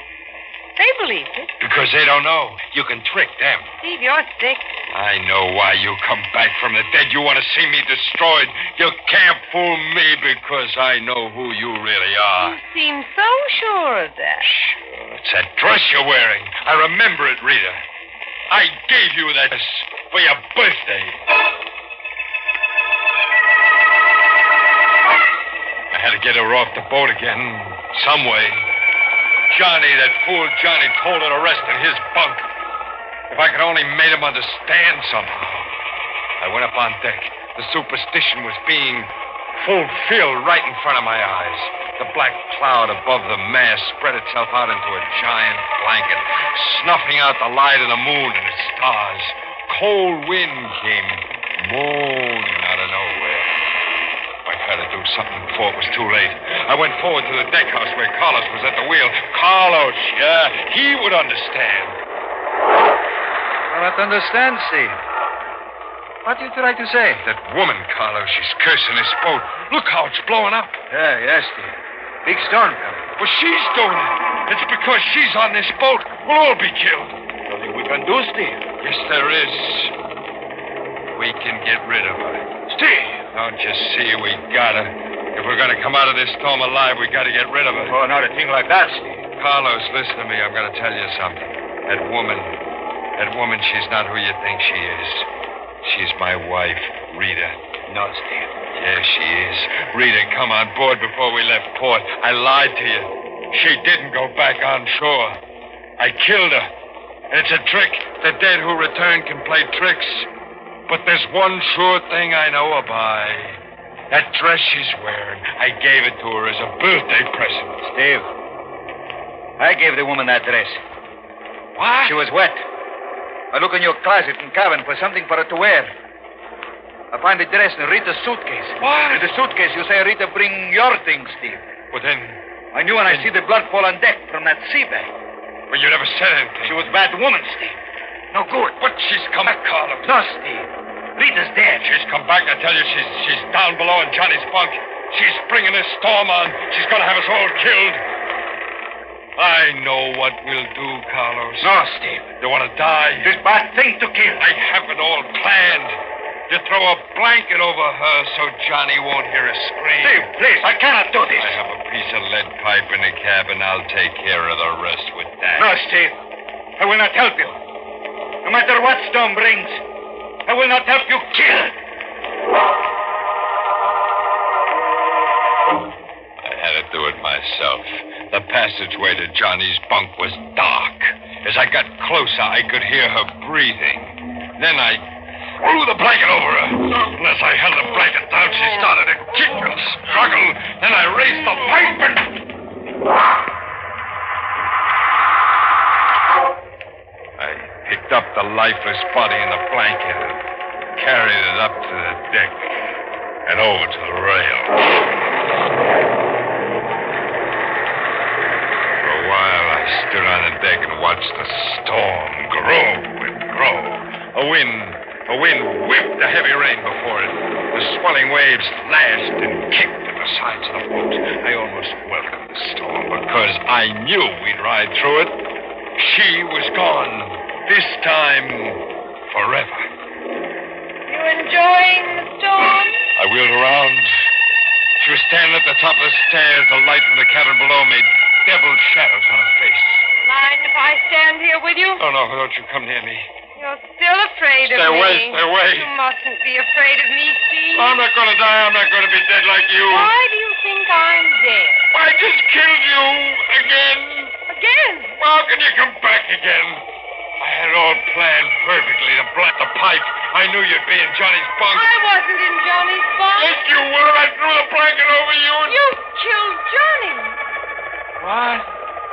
They believed it. Because they don't know. You can trick them. Steve, you're sick. I know why you come back from the dead. You want to see me destroyed. You can't fool me because I know who you really are. You seem so sure of that. Sure. It's that dress you're wearing. I remember it, Rita. I gave you that dress for your birthday. I had to get her off the boat again, some way. Johnny, that fool Johnny, told her to rest in his bunk. If I could only made him understand somehow. I went up on deck. The superstition was being fulfilled right in front of my eyes. The black cloud above the mast spread itself out into a giant blanket, snuffing out the light of the moon and the stars. Cold wind came moaning out of nowhere. I had to do something before it was too late. I went forward to the deck house where Carlos was at the wheel. Carlos, yeah, he would understand. I don't understand, Steve. What are you trying to say? That woman, Carlos, she's cursing this boat. Look how it's blowing up. Yeah, yes, Steve. Big storm coming. Well, she's doing it. It's because she's on this boat. We'll all be killed. Nothing we can do, Steve. Yes, there is. We can get rid of her. Steve! Don't you see we gotta? If we're gonna come out of this storm alive, we gotta get rid of her. Oh, not a thing like that, Steve. Carlos, listen to me. I'm gonna tell you something. That woman, she's not who you think she is. She's my wife, Rita. No, Steve. Yeah, she is. Rita, come on board before we left port. I lied to you. She didn't go back on shore. I killed her. And it's a trick. The dead who return can play tricks. But there's one sure thing I know her by. That dress she's wearing, I gave it to her as a birthday present. Steve, I gave the woman that dress. What? She was wet. I look in your closet and cabin for something for her to wear. I find the dress in Rita's suitcase. What? In the suitcase, you say, Rita, bring your things, Steve. Well, then... I knew when I see the blood fall on deck from that sea bag. Well, you never said anything. She was a bad woman, Steve. No good. But she's come back, Carlos. No, Steve. Rita's dead. She's come back. I tell you, she's down below in Johnny's bunk. She's bringing this storm on. She's going to have us all killed. I know what we'll do, Carlos. No, Steve. You want to die? This bad thing to kill. I have it all planned. You throw a blanket over her so Johnny won't hear us scream. Steve, please, I cannot do this. I have a piece of lead pipe in the cabin. I'll take care of the rest with that. No, Steve. I will not help you. No matter what storm brings, I will not help you kill. I had to do it myself. The passageway to Johnny's bunk was dark. As I got closer, I could hear her breathing. Then I threw the blanket over her. Unless I held the blanket down, she started to kick and struggle. Then I raised the pipe and... I picked up the lifeless body in the blanket and carried it up to the deck and over to the rail. For a while, I stood on the deck and watched the storm grow and grow. A wind whipped the heavy rain before it. The swelling waves lashed and kicked at the sides of the boat. I almost welcomed the storm because I knew we'd ride through it. She was gone. This time, forever. You enjoying the storm? I wheeled around. She was standing at the top of the stairs. The light from the cabin below made devil shadows on her face. Mind if I stand here with you? Oh, no, don't you come near me. You're still afraid of Stay me. away, stay away. You mustn't be afraid of me, Steve. I'm not going to die. I'm not going to be dead like you. Why do you think I'm dead? I just killed you again. Again? How can you come back again? I had it all planned perfectly. The pipe. I knew you'd be in Johnny's bunk. I wasn't in Johnny's bunk. Yes, you were. I threw the blanket over you. You killed Johnny. What?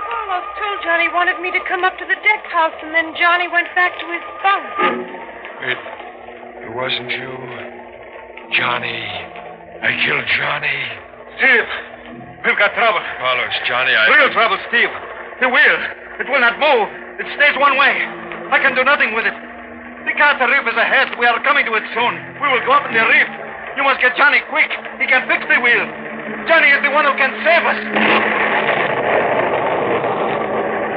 Carlos told Johnny wanted me to come up to the deck house, and then Johnny went back to his bunk. It wasn't you. Johnny. I killed Johnny. Steve, we've got trouble. Carlos, Johnny, Real trouble, Steve. The wheel. It will not move. It stays one way. I can do nothing with it. The Carter Reef is ahead. We are coming to it soon. We will go up in the reef. You must get Johnny quick. He can fix the wheel. Johnny is the one who can save us.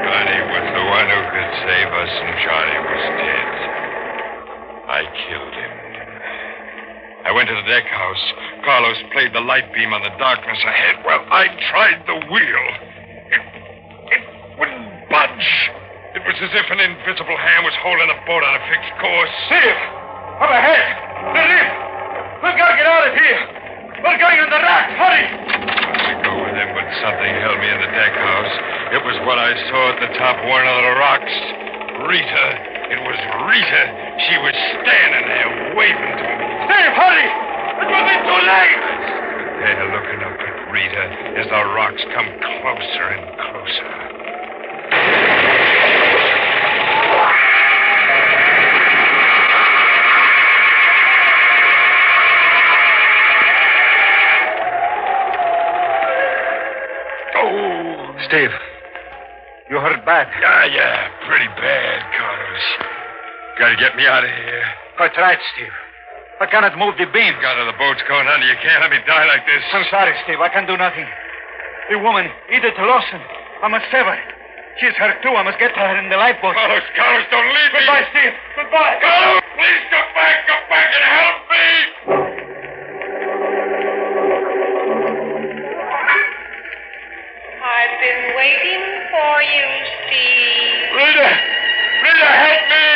Johnny was the one who could save us, and Johnny was dead. I killed him. I went to the deck house. Carlos played the light beam on the darkness ahead. Well, I tried the wheel. It wouldn't budge. It was as if an invisible hand was holding the boat on a fixed course. Steve, up ahead. The reef. We've got to get out of here. We're going on the raft. Hurry! Go with him, but something held me in the deck house. It was what I saw at the top of one of the rocks. Rita. It was Rita. She was standing there waving to me. Steve, hurry! It will be too late! They're looking up at Rita as the rocks come closer and closer. Steve, you hurt bad. Yeah, pretty bad, Carlos. Gotta get me out of here. I tried, Steve. I cannot move the beam. God, the boat's going under. You can't let me die like this. I'm sorry, Steve. I can do nothing. The woman, Edith Lawson. I must save her. She's hurt, too. I must get to her in the lifeboat. Carlos, don't leave me. Goodbye, Steve. Goodbye. Carlos, please come back and help me. I've been waiting for you, Steve. Rita, help me.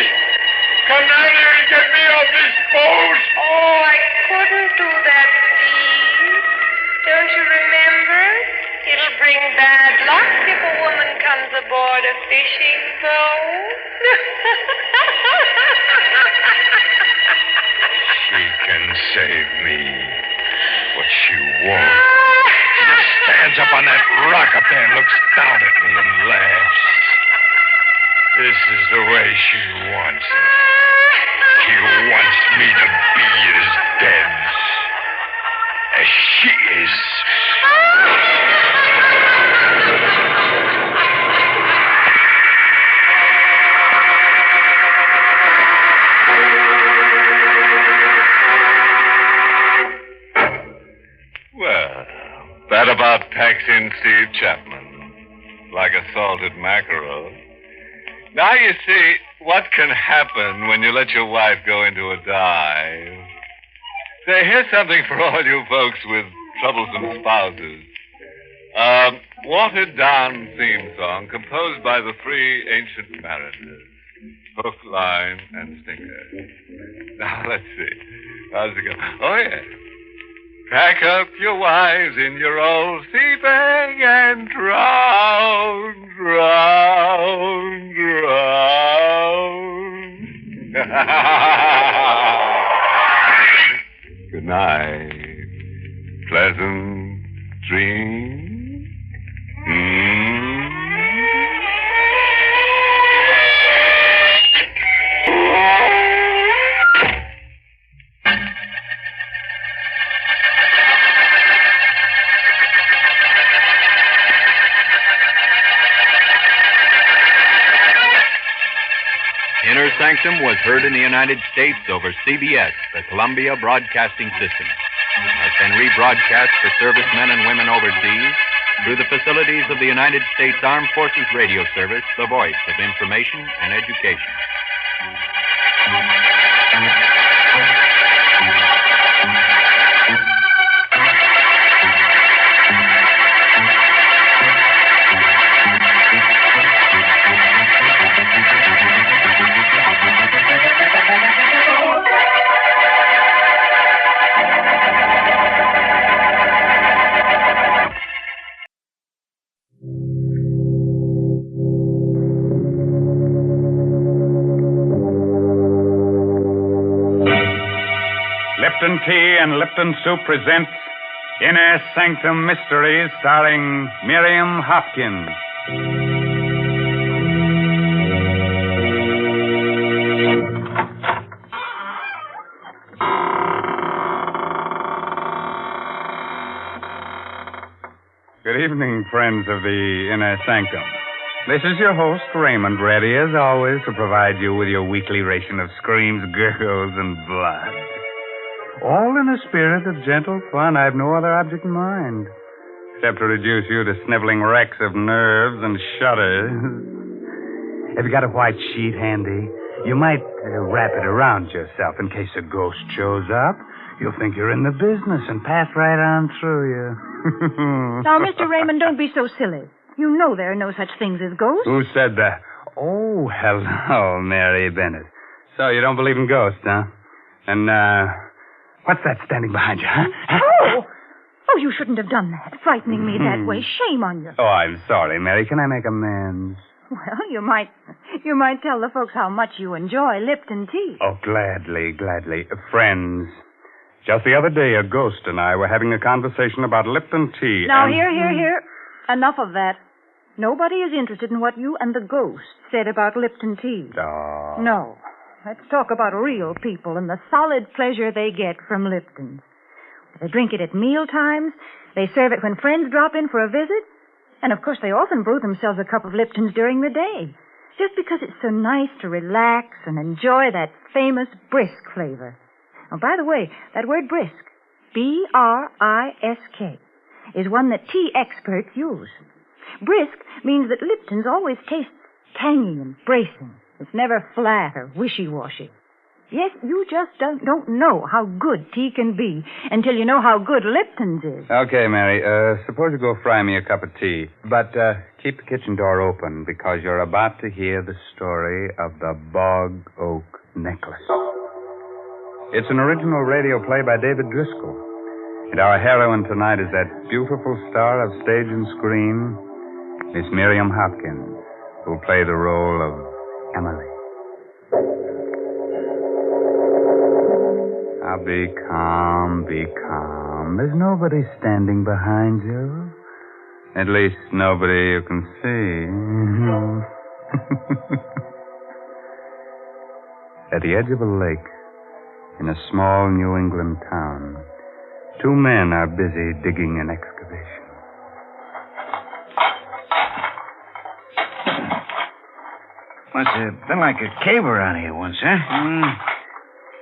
Come down here and get me off this boat. Oh, I couldn't do that, Steve. Don't you remember? It'll bring bad luck if a woman comes aboard a fishing boat. She can save me, but she won't. She just stands up on that rock up there and looks down at me and laughs. This is the way she wants it. She wants me to be as dead as she is. Well, that about packs in Steve Chapman, like a salted mackerel. Now you see what can happen when you let your wife go into a dive. Say, here's something for all you folks with troublesome spouses. Watered down theme song composed by the three ancient mariners. Hook, line, and sinker. Now, let's see. How's it go? Oh, yeah. Pack up your wives in your old sea bag and drown, drown, drown. Good night. Pleasant dreams. Inner Sanctum was heard in the United States over CBS, the Columbia Broadcasting System. Has been rebroadcast for servicemen and women overseas through the facilities of the United States Armed Forces Radio Service, the voice of information and education. Lipton Tea and Lipton Soup presents Inner Sanctum Mysteries, starring Miriam Hopkins. Good evening, friends of the Inner Sanctum. This is your host, Raymond, ready as always to provide you with your weekly ration of screams, gurgles, and blood. All in a spirit of gentle fun. I have no other object in mind, except to reduce you to sniveling wrecks of nerves and shudders. Have you got a white sheet handy? You might wrap it around yourself in case a ghost shows up. You'll think you're in the business and pass right on through you. Now, Mr. Raymond, don't be so silly. You know there are no such things as ghosts. Who said that? Oh, hello, Mary Bennett. So you don't believe in ghosts, huh? And, what's that standing behind you, huh? Oh! Oh, you shouldn't have done that, frightening me that way. Shame on you. Oh, I'm sorry, Mary. Can I make amends? Well, you might tell the folks how much you enjoy Lipton tea. Oh, gladly. Friends. Just the other day, a ghost and I were having a conversation about Lipton tea. Now, and... here. Enough of that. Nobody is interested in what you and the ghost said about Lipton tea. Oh. No. Let's talk about real people and the solid pleasure they get from Lipton's. They drink it at meal times. They serve it when friends drop in for a visit. And, of course, they often brew themselves a cup of Lipton's during the day. Just because it's so nice to relax and enjoy that famous brisk flavor. Oh, by the way, that word brisk, B-R-I-S-K, is one that tea experts use. Brisk means that Lipton's always tastes tangy and bracing. It's never flat or wishy-washy. Yes, you just don't know how good tea can be until you know how good Lipton's is. Okay, Mary, suppose you go fry me a cup of tea. But keep the kitchen door open because you're about to hear the story of the Bog Oak Necklace. It's an original radio play by David Driscoll. And our heroine tonight is that beautiful star of stage and screen, Miss Miriam Hopkins, who'll play the role of Emily. Now, be calm. There's nobody standing behind you. At least nobody you can see. At the edge of a lake, in a small New England town, two men are busy digging an excavation. Must have been like a cave around here once, huh?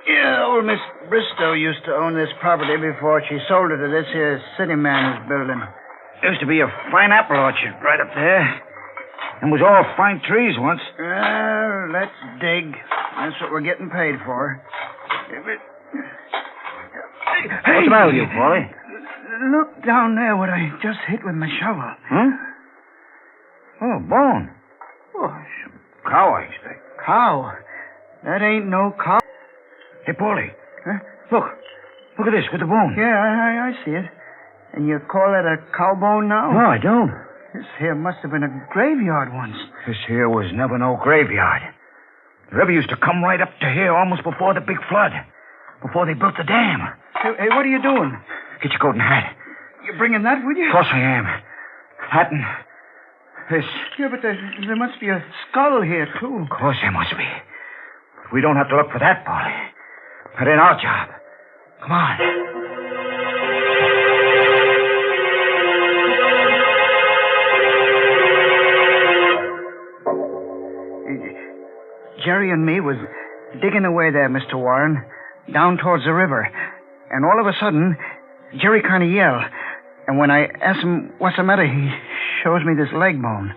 Yeah, old Miss Bristow used to own this property before she sold it to this here city man who's building. Used to be a fine apple orchard right up there. And was all fine trees once. Well, let's dig. That's what we're getting paid for. Hey, What's the matter with you, Paulie? Look down there what I just hit with my shovel. Huh? Oh, bone. Oh, Some cow, I expect. cow. That ain't no cow. Hey, Paulie. Huh? Look at this with the bone. Yeah, I see it. And you call that a cow bone now? No, I don't. This here must have been a graveyard once. This here was never no graveyard. The river used to come right up to here almost before the big flood. Before they built the dam. Hey, what are you doing? Get your coat and hat. You bringing that with you? Of course I am. Hat and this. Yeah, but there must be a skull here, too. Of course there must be. But we don't have to look for that, Paulie. That ain't our job. Come on. Jerry and me was digging away there, Mr. Warren, down towards the river. And all of a sudden, Jerry kind of yelled. And when I asked him what's the matter, he shows me this leg bone.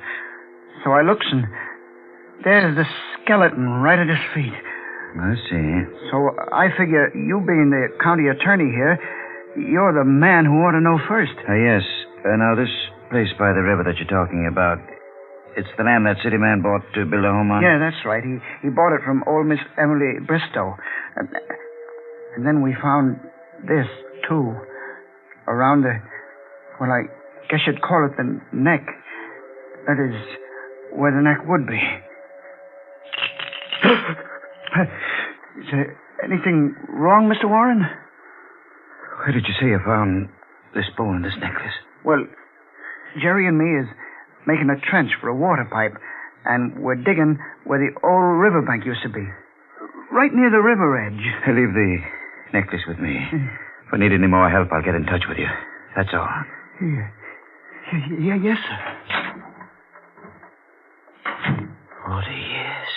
So I looks, and there's the skeleton right at his feet. I see. So I figure you being the county attorney here, you're the man who ought to know first. Yes. Now, this place by the river that you're talking about, it's the land that city man bought to build a home on? Yeah, that's right. He bought it from old Miss Emily Bristow. And then we found this, too. Around the, well, I guess you'd call it the neck. That is, where the neck would be. Is there anything wrong, Mr. Warren? Where did you say you found this bone and this necklace? Well, Jerry and me is making a trench for a water pipe, and we're digging where the old riverbank used to be. Right near the river edge. Leave the necklace with me. If I need any more help, I'll get in touch with you. That's all. Yeah, yes, sir. 40 years.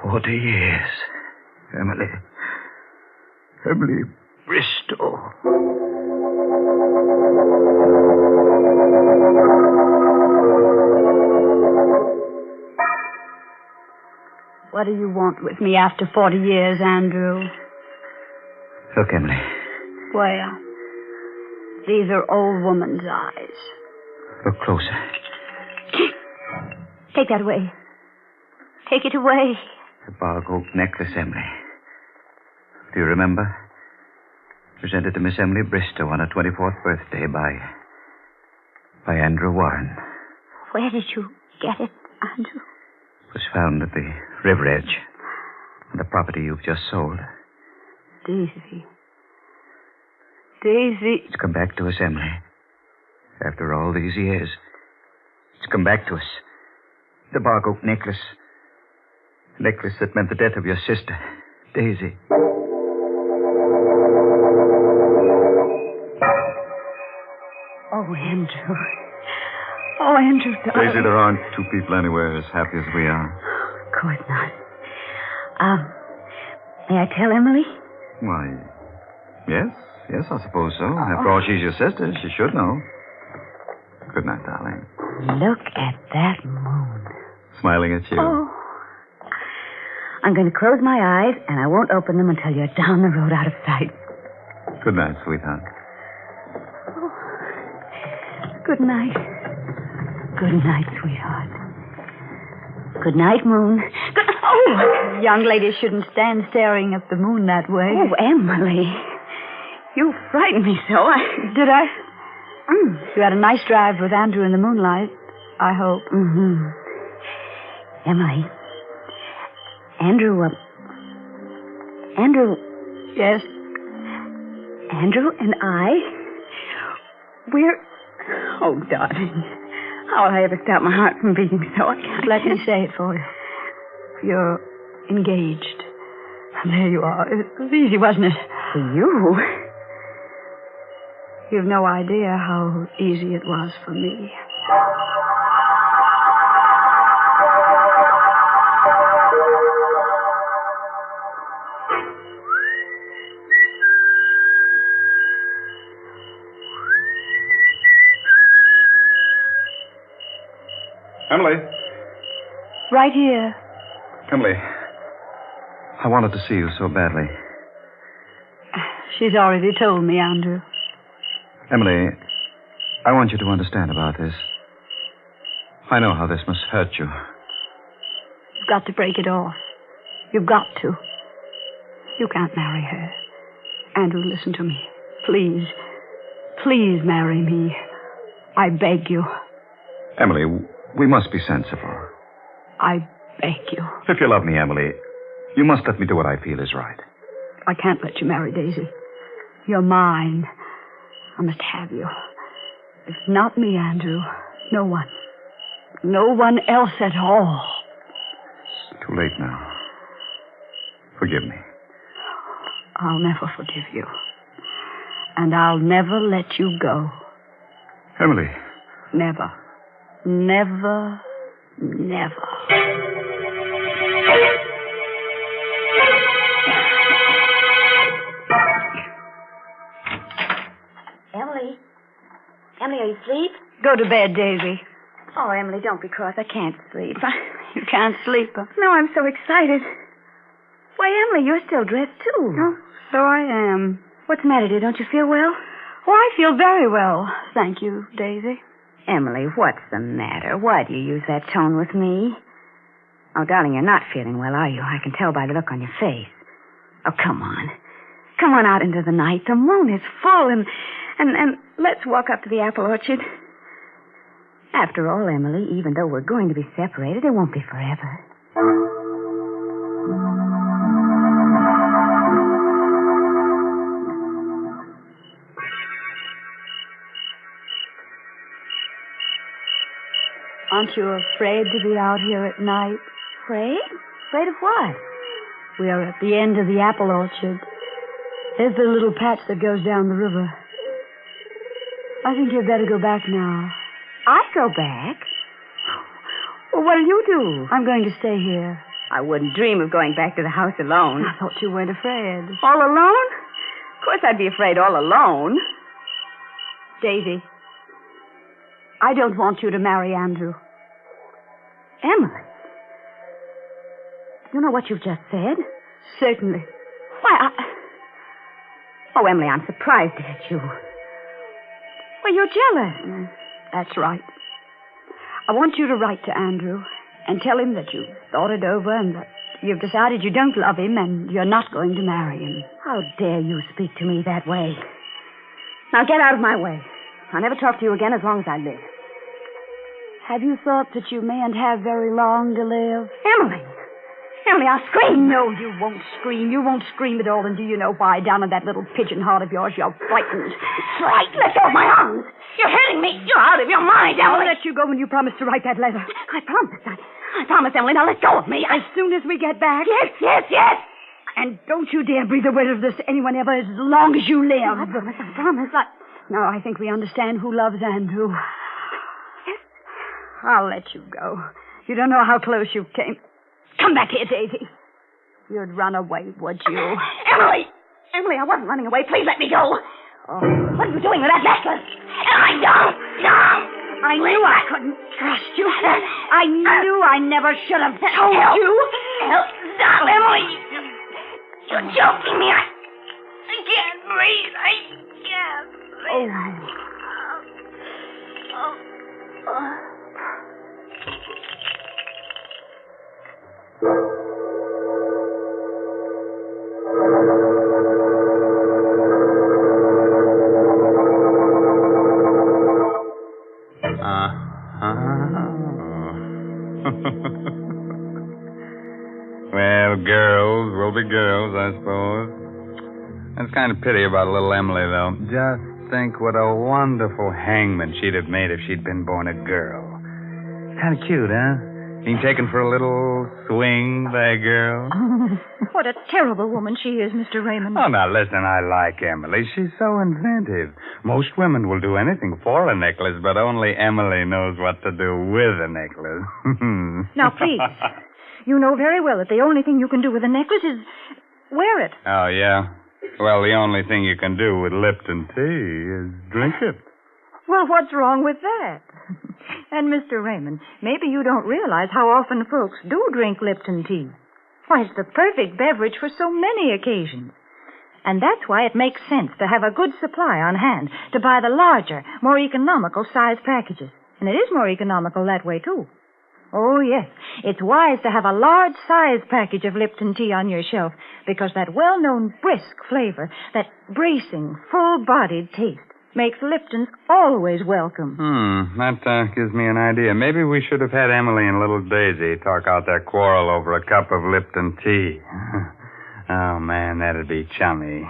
40 years. Emily Bristow. What do you want with me after 40 years, Andrew? Look, Emily. Well, these are old woman's eyes. Look closer. Take that away. Take it away. The Bog Oak necklace, Emily. Do you remember? Presented to Miss Emily Bristow on her 24th birthday by Andrew Warren. Where did you get it, Andrew? It was found at the river edge. On the property you've just sold. Daisy. Daisy. It's come back to us, Emily. After all these years. It's come back to us. The bark oak necklace. The necklace that meant the death of your sister, Daisy. Oh, Andrew. Oh, Andrew, darling. Daisy, there aren't two people anywhere as happy as we are. Of course not. May I tell Emily? Why, yes, I suppose so. After all, she's your sister. She should know. Good night, darling. Look at that moon. Smiling at you. Oh. I'm going to close my eyes, and I won't open them until you're down the road out of sight. Good night, sweetheart. Oh. Good night. Good night, sweetheart. Good night, moon. Oh! Young ladies shouldn't stand staring at the moon that way. Oh, Emily. You frightened me so. Did I? You had a nice drive with Andrew in the moonlight, I hope. Mm-hmm. Emily. Andrew. Yes? Andrew and we're... Oh, darling. How will I ever stop my heart from beating so? I can't... Let me say it for you. You're engaged. There you are. It was easy, wasn't it? For you? You've no idea how easy it was for me. Emily. Right here. Emily. I wanted to see you so badly. She's already told me, Andrew. Emily, I want you to understand about this. I know how this must hurt you. You've got to break it off. You've got to. You can't marry her. Andrew, listen to me. Please. Please marry me. I beg you. Emily, we must be sensible. I beg you. If you love me, Emily, you must let me do what I feel is right. I can't let you marry Daisy. You're mine. I must have you. If not me, Andrew, no one. No one else at all. It's too late now. Forgive me. I'll never forgive you. And I'll never let you go. Emily. Never. Never. Never. Emily, are you asleep? Go to bed, Daisy. Oh, Emily, don't be cross. I can't sleep. You can't sleep. No, I'm so excited. Why, Emily, you're still dressed, too. Oh, so I am. What's the matter, dear? Don't you feel well? Oh, I feel very well. Thank you, Daisy. Emily, what's the matter? Why do you use that tone with me? Oh, darling, you're not feeling well, are you? I can tell by the look on your face. Oh, come on. Come on out into the night. The moon is full, and let's walk up to the apple orchard. After all, Emily, even though we're going to be separated, it won't be forever. Aren't you afraid to be out here at night? Afraid? Afraid of what? We are at the end of the apple orchard. There's the little patch that goes down the river. I think you'd better go back now. I go back? Well, what'll you do? I'm going to stay here. I wouldn't dream of going back to the house alone. I thought you weren't afraid. All alone? Of course I'd be afraid all alone. Daisy, I don't want you to marry Andrew. Emily? You know what you've just said? Certainly. Why, Oh, Emily, I'm surprised at you. Well, you're jealous. That's right. I want you to write to Andrew and tell him that you've thought it over and that You've decided you don't love him and you're not going to marry him. How dare you speak to me that way? Now get out of my way. I'll never talk to you again as long as I live. Have you thought that you mayn't have very long to live? Emily! Emily, I'll scream. No, you won't scream. You won't scream at all, and do you know why? Down in that little pigeon heart of yours, you're frightened. Fright! Let go of my arms! You're hurting me! You're out of your mind, Emily! I'll let you go when you promised to write that letter. I promised. I promised, Emily. Now let go of me. As soon as we get back? Yes! And don't you dare breathe a word of this to anyone ever as long as you live. I promise. No, I think we understand who loves Andrew. I'll let you go. You don't know how close you came. Come back here, Daisy. You'd run away, would you? Emily! Emily, I wasn't running away. Please let me go. Oh. What are you doing with that necklace? Emily, no! I knew I couldn't trust you. I knew I never should have told you. Help! Stop, Emily! You're choking me. I can't breathe. I can't breathe. Well, girls will be girls, I suppose. That's kind of pity about little Emily, though. Just think what a wonderful hangman she'd have made if she'd been born a girl. Kind of cute, huh? Being taken for a little swing by a girl. What a terrible woman she is, Mr. Raymond. Oh, now, listen, I like Emily. She's so inventive. Most women will do anything for a necklace, but only Emily knows what to do with a necklace. Now, please. You know very well that the only thing you can do with a necklace is wear it. Oh, yeah? Well, the only thing you can do with Lipton tea is drink it. Well, what's wrong with that? And, Mr. Raymond, maybe you don't realize how often folks do drink Lipton tea. Why, it's the perfect beverage for so many occasions. And that's why it makes sense to have a good supply on hand, to buy the larger, more economical size packages. And it is more economical that way, too. Oh, yes. It's wise to have a large size package of Lipton tea on your shelf because that well-known brisk flavor, that bracing, full-bodied taste, makes Lipton's always welcome. That gives me an idea. Maybe we should have had Emily and little Daisy talk out their quarrel over a cup of Lipton tea. Oh, man, that'd be chummy.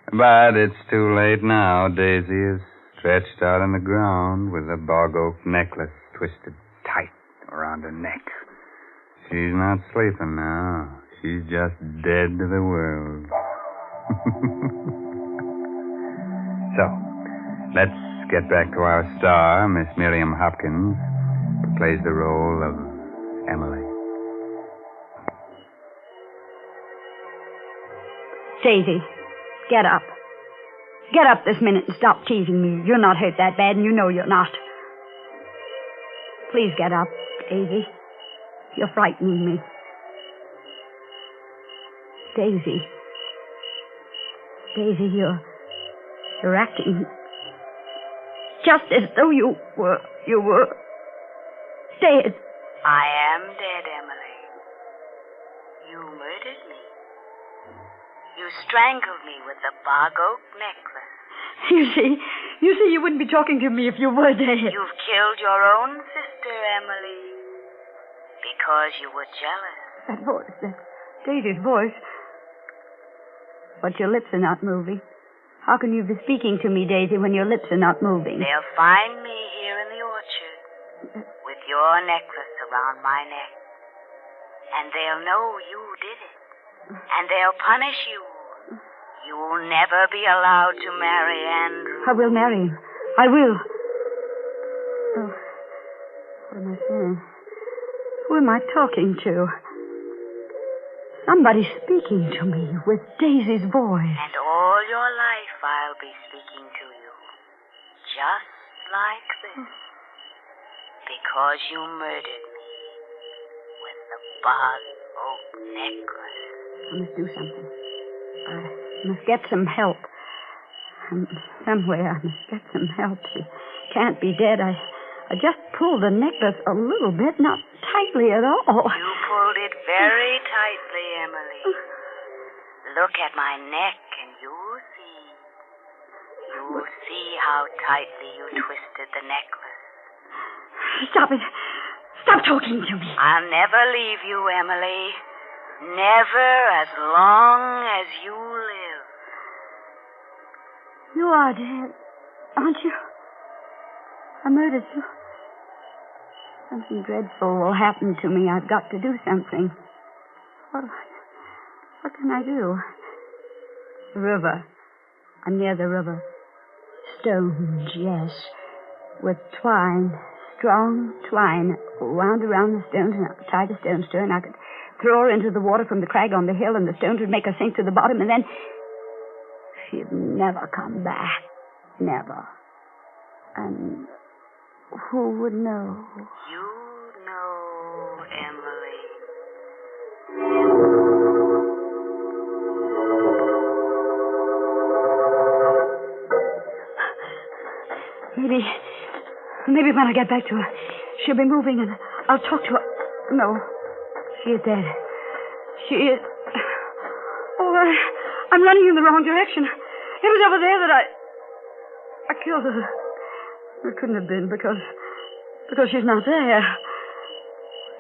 But it's too late now. Daisy is stretched out on the ground with a bog oak necklace twisted tight around her neck. She's not sleeping now. She's just dead to the world. So, let's get back to our star, Miss Miriam Hopkins, who plays the role of Emily. Daisy, get up. Get up this minute and stop teasing me. You're not hurt that bad, and you know you're not. Please get up, Daisy. You're frightening me. Daisy. Daisy, you're acting just as though you were dead. I am dead, Emily. You murdered me. You strangled me with the bog oak necklace. You see, you wouldn't be talking to me if you were dead. You've killed your own sister, Emily, because you were jealous. That voice, that's Daisy's voice. But your lips are not moving. How can you be speaking to me, Daisy, when your lips are not moving? They'll find me here in the orchard with your necklace around my neck. And they'll know you did it. And they'll punish you. You'll never be allowed to marry Andrew. I will marry him. I will. Oh, what am I saying? Who am I talking to? Somebody's speaking to me with Daisy's voice. And all your life I'll be speaking to you. Just like this. Because you murdered me with the bog oak necklace. I must do something. I must get some help. Somewhere I must get some help. She can't be dead. I just pulled the necklace a little bit, not tightly at all. You pulled it very tightly, Emily. Look at my neck and you'll see. You'll see how tightly you twisted the necklace. Stop it. Stop talking to me. I'll never leave you, Emily. Never as long as you live. You are dead, aren't you? I murdered you. Something dreadful will happen to me. I've got to do something. What can I do? The river. I'm near the river. Stones, yes. With twine. Strong twine wound around the stones, and I could tie the stones to her, and I could throw her into the water from the crag on the hill, and the stones would make her sink to the bottom, and then she'd never come back. Never. And who would know? You know, Emily. Maybe when I get back to her, she'll be moving and I'll talk to her. No, she is dead. She is... Oh, I'm running in the wrong direction. It was over there that I killed her. It couldn't have been because she's not there.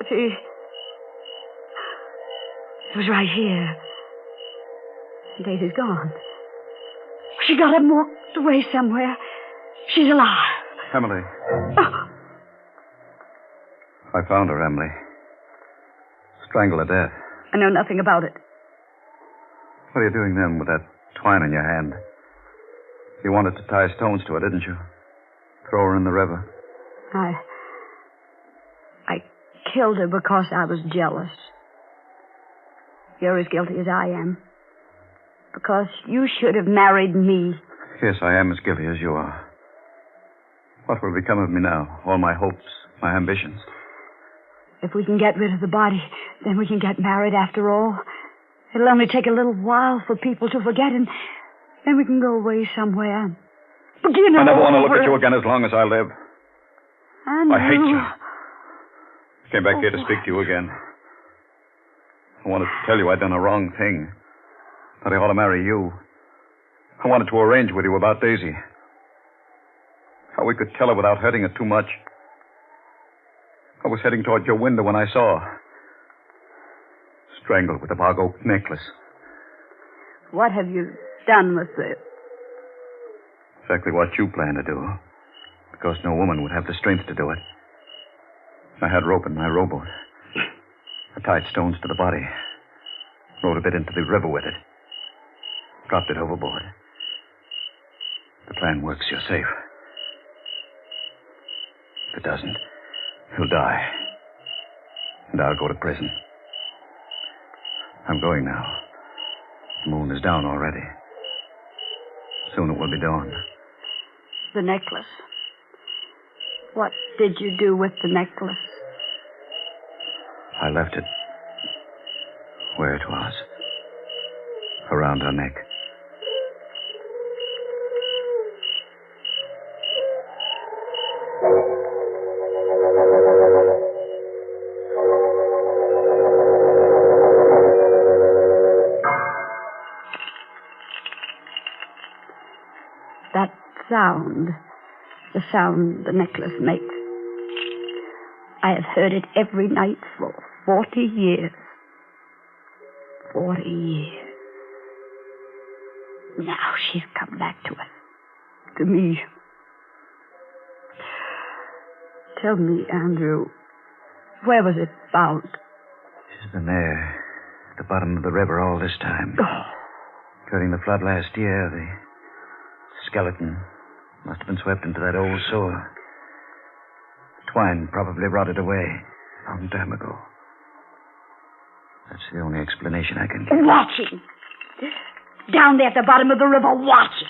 It was right here. Daisy's gone. She got up and walked away somewhere. She's alive. Emily. I found her, Emily. Strangled to death. I know nothing about it. What are you doing then with that twine in your hand? You wanted to tie stones to her, didn't you? Throw her in the river. I killed her because I was jealous. You're as guilty as I am. Because you should have married me. Yes, I am as guilty as you are. What will become of me now? All my hopes, my ambitions. If we can get rid of the body, then we can get married after all. It'll only take a little while for people to forget, and then we can go away somewhere. Begin I never want to over. look at you again as long as I live. I hate you. I came back here to speak to you again. I wanted to tell you I'd done a wrong thing. That I ought to marry you. I wanted to arrange with you about Daisy. How we could tell her without hurting her too much. I was heading toward your window when I saw her. Strangled with a bog oak necklace. What have you done with it? Exactly what you planned to do. Because no woman would have the strength to do it. I had rope in my rowboat. I tied stones to the body. Rowed a bit into the river with it. Dropped it overboard. The plan works, you're safe. If it doesn't, he'll die. And I'll go to prison. I'm going now. The moon is down already. Soon it will be dawn. The necklace. What did you do with the necklace? I left it where it was. Around her neck. That sound, the sound the necklace makes. I have heard it every night for 40 years. 40 years. Now she's come back to us. To me. Tell me, Andrew, where was it found? She's been there, at the bottom of the river all this time. During the flood last year, the skeleton must have been swept into that old sewer. Twine probably rotted away a long time ago. That's the only explanation I can give. Watching. Down there at the bottom of the river, watching.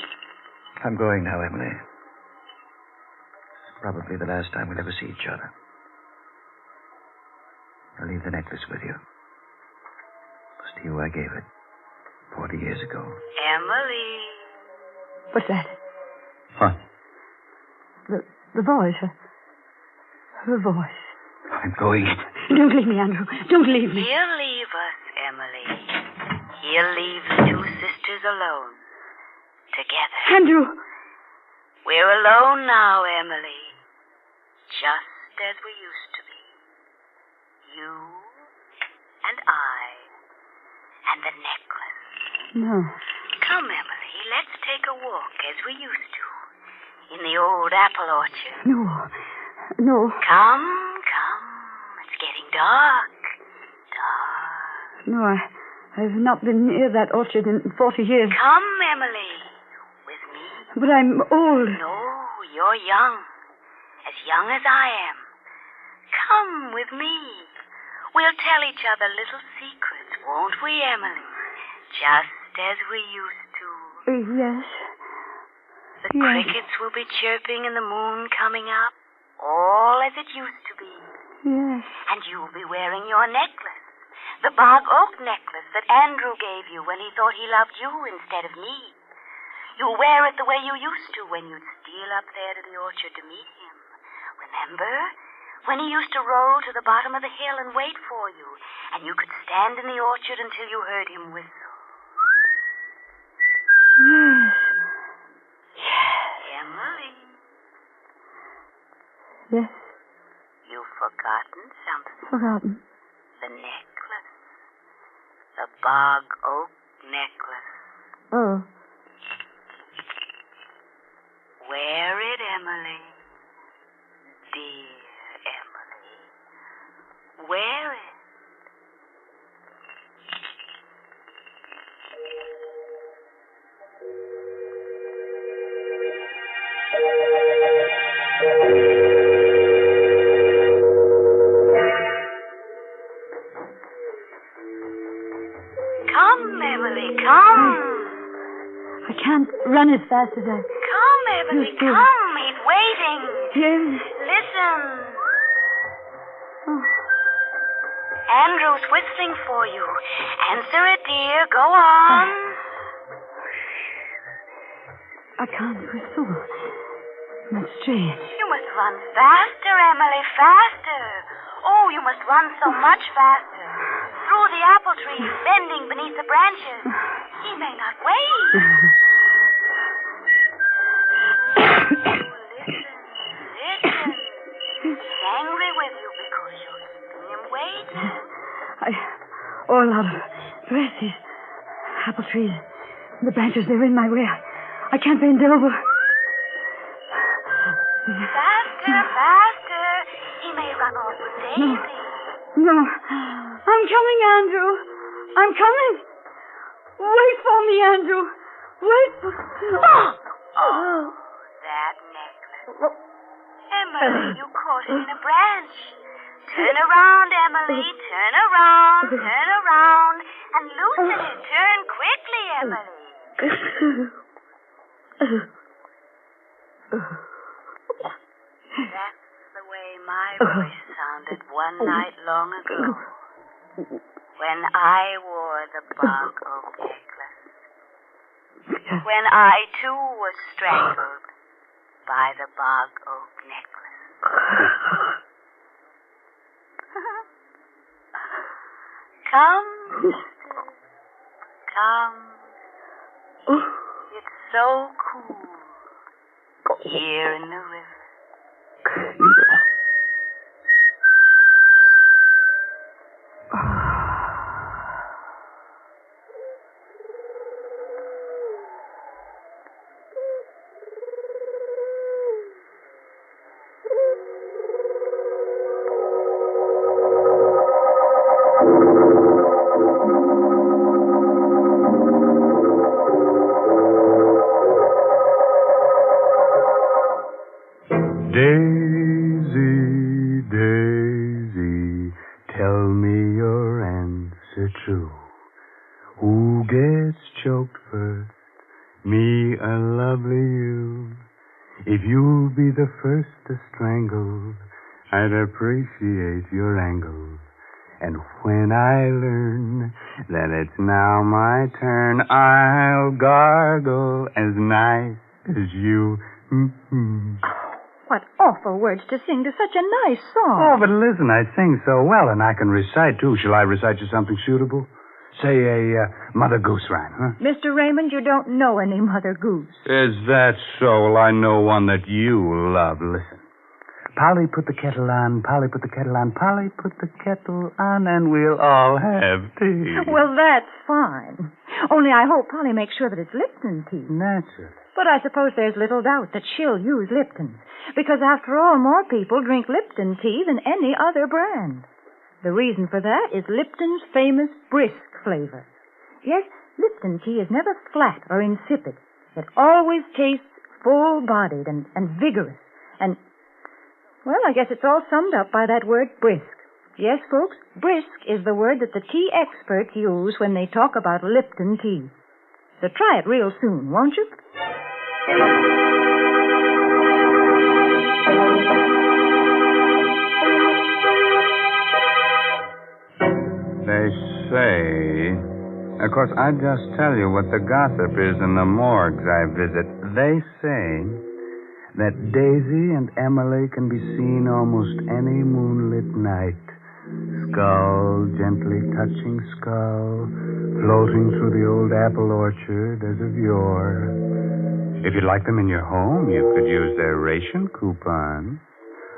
I'm going now, Emily. It's probably the last time we'll ever see each other. I'll leave the necklace with you. It was to you I gave it 40 years ago. Emily. What's that? What? The voice. Her voice. I'm going. Don't leave me, Andrew. Don't leave me. He'll leave us, Emily. He'll leave the two sisters alone. Together. Andrew! We're alone now, Emily. Just as we used to be. You and I and the necklace. No. Come, Emily, let's take a walk as we used to. In the old apple orchard. No. No. Come. It's getting dark. No, I've not been near that orchard in 40 years. Come, Emily. With me. But I'm old. No, you're young. As young as I am. Come with me. We'll tell each other little secrets, won't we, Emily? Just as we used to. Yes. The crickets will be chirping and the moon coming up. All as it used to be. Yes. And you'll be wearing your necklace. The bog oak necklace that Andrew gave you when he thought he loved you instead of me. You'll wear it the way you used to when you'd steal up there to the orchard to meet him. Remember? When he used to roll to the bottom of the hill and wait for you, and you could stand in the orchard until you heard him whistle. Yes. Emily. Yes. You've forgotten something. Forgotten. The necklace. The bog oak necklace. Oh. Wear it, Emily. Dear Emily. Wear it. Come, Emily, come. I can't run as fast as I... Come, Emily, come. He's waiting. Yes. Listen. Oh. Andrew's whistling for you. Answer it, dear. Go on. I can't whistle. That's strange. You must run faster, Emily, faster. Oh, you must run so much faster. Through the apple trees, bending beneath the branches. He may not wait. Listen. He's angry with you because you're keeping him waiting. All out of breath. These apple trees. The branches, they're in my way. I can't bend over. Faster. He may run off with Daisy. No. I'm coming, Andrew. I'm coming. Wait for me, Andrew. Wait for... Oh, that necklace. Emily, you caught it in a branch. Turn around, Emily. Turn around. And loosen it. Turn quickly, Emily. That's the way my voice sounded one night long ago. When I wore the bog oak necklace. When I, too, was strangled by the bog oak necklace. Come, sister. Come. It's so cool here in the river. Daisy, Daisy, tell me your answer true. Who gets choked first? Me or lovely you? If you'll be the first to strangle, I'd appreciate your angle. And when I learn that it's now my turn, I'll gargle as nice as you. What awful words to sing to such a nice song. Oh, but listen, I sing so well, and I can recite, too. Shall I recite you something suitable? Say a Mother Goose rhyme, huh? Mr. Raymond, you don't know any Mother Goose. Is that so? Well, I know one that you love. Listen. Polly, put the kettle on. Polly, put the kettle on. Polly, put the kettle on, and we'll all have tea. Well, that's fine. Only I hope Polly makes sure that it's Lipton tea. Naturally. But I suppose there's little doubt that she'll use Lipton. Because after all, more people drink Lipton tea than any other brand. The reason for that is Lipton's famous brisk flavor. Yes, Lipton tea is never flat or insipid. It always tastes full-bodied and vigorous. And, well, I guess it's all summed up by that word brisk. Yes, folks, brisk is the word that the tea experts use when they talk about Lipton tea. So try it real soon, won't you? They say... Of course, I just tell you what the gossip is in the morgues I visit. They say that Daisy and Emily can be seen almost any moonlit night. Skull gently touching skull, floating through the old apple orchard as of yore. If you'd like them in your home, you could use their ration coupon.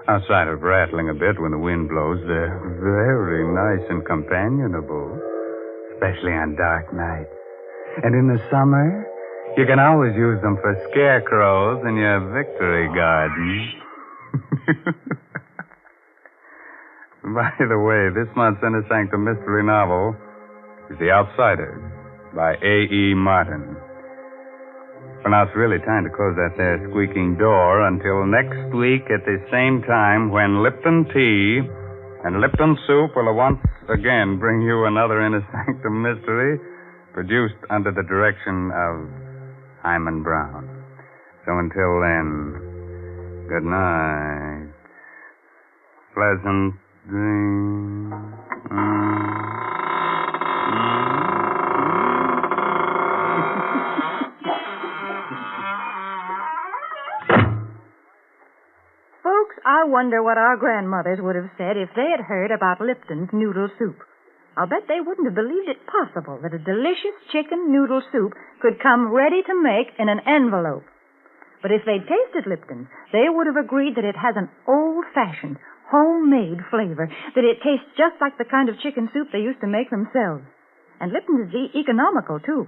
Outside of rattling a bit when the wind blows, they're very nice and companionable, especially on dark nights. And in the summer, you can always use them for scarecrows in your victory garden. By the way, this month's Inner Sanctum mystery novel is The Outsider by A.E. Martin. Well, now it's really time to close that there squeaking door until next week at the same time when Lipton tea and Lipton soup will once again bring you another Inner Sanctum mystery produced under the direction of Hyman Brown. So until then, good night. Pleasant dreams. Folks, I wonder what our grandmothers would have said if they had heard about Lipton's noodle soup. I'll bet they wouldn't have believed it possible that a delicious chicken noodle soup could come ready to make in an envelope. But if they'd tasted Lipton, they would have agreed that it has an old-fashioned, homemade flavor, that it tastes just like the kind of chicken soup they used to make themselves. And Lipton is economical, too.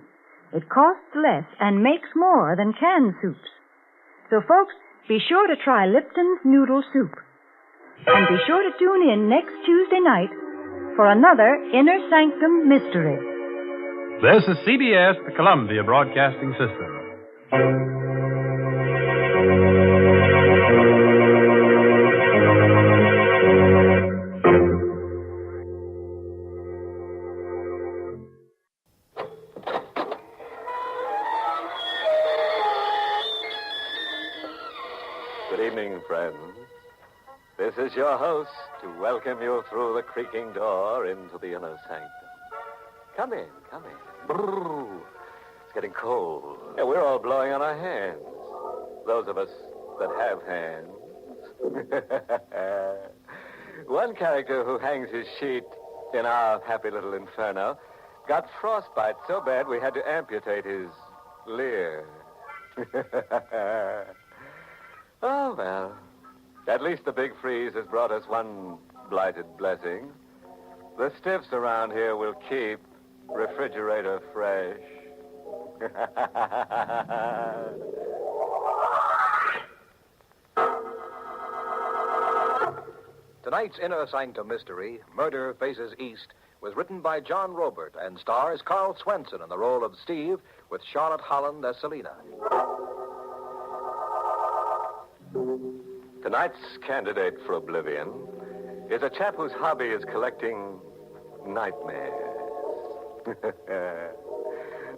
It costs less and makes more than canned soups. So, folks, be sure to try Lipton's noodle soup. And be sure to tune in next Tuesday night for another Inner Sanctum mystery. This is CBS, the Columbia Broadcasting System. Good evening, friends. This is your host to welcome you through the creaking door into the Inner Sanctum. Come in, come in. Brrr. It's getting cold. Yeah, we're all blowing on our hands. Those of us that have hands. One character who hangs his sheet in our happy little inferno got frostbite so bad we had to amputate his leer. Oh, well. At least the big freeze has brought us one blighted blessing. The stiffs around here will keep refrigerator fresh. Tonight's Inner Sanctum mystery, Murder Faces East, was written by John Robert and stars Carl Swenson in the role of Steve with Charlotte Holland as Selina. Tonight's candidate for oblivion is a chap whose hobby is collecting nightmares.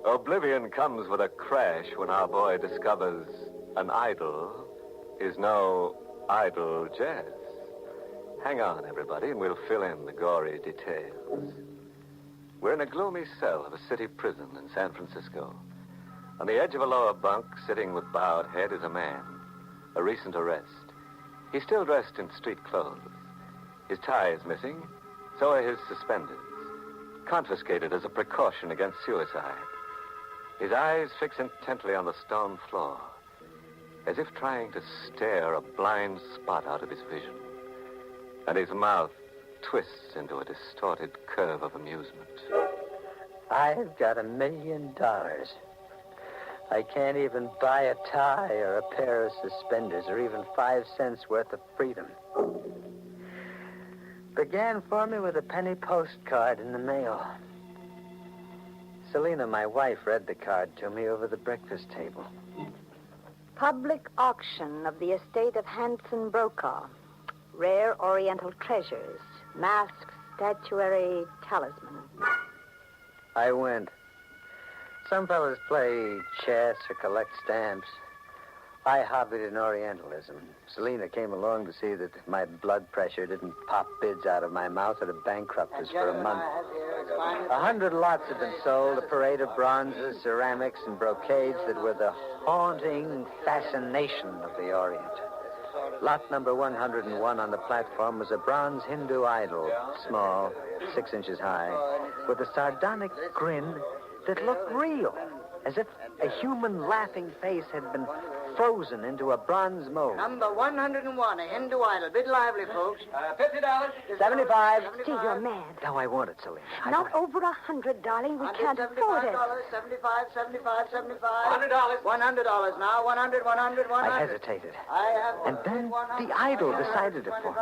Oblivion comes with a crash when our boy discovers an idol is no idle jest. Hang on, everybody, and we'll fill in the gory details. We're in a gloomy cell of a city prison in San Francisco. On the edge of a lower bunk, sitting with bowed head, is a man, a recent arrest. He's still dressed in street clothes. His tie is missing, so are his suspenders, confiscated as a precaution against suicide. His eyes fix intently on the stone floor, as if trying to stare a blind spot out of his vision. And his mouth twists into a distorted curve of amusement. I've got $1 million. I can't even buy a tie or a pair of suspenders or even 5 cents worth of freedom. Began for me with a penny postcard in the mail. Selina, my wife, read the card to me over the breakfast table. Public auction of the estate of Hanson Brokaw. Rare Oriental treasures. Masked statuary talisman. I went. Some fellas play chess or collect stamps. I hobbied in Orientalism. Selina came along to see that my blood pressure didn't pop bids out of my mouth or to bankrupt us for a month. 100 lots had been sold, a parade of bronzes, ceramics, and brocades that were the haunting fascination of the Orient. Lot number 101 on the platform was a bronze Hindu idol, small, 6 inches high, with a sardonic grin that looked real, as if a human laughing face had been frozen into a bronze mold. Number 101, a Hindu idol. Bid lively, folks. $50. 75. Steve, you're mad. No, I want it, Selina. Not over 100, darling. We can't afford it. $75, $75, $75. $100 now. 100, 100, 100. I hesitated. And then the idol decided it for me.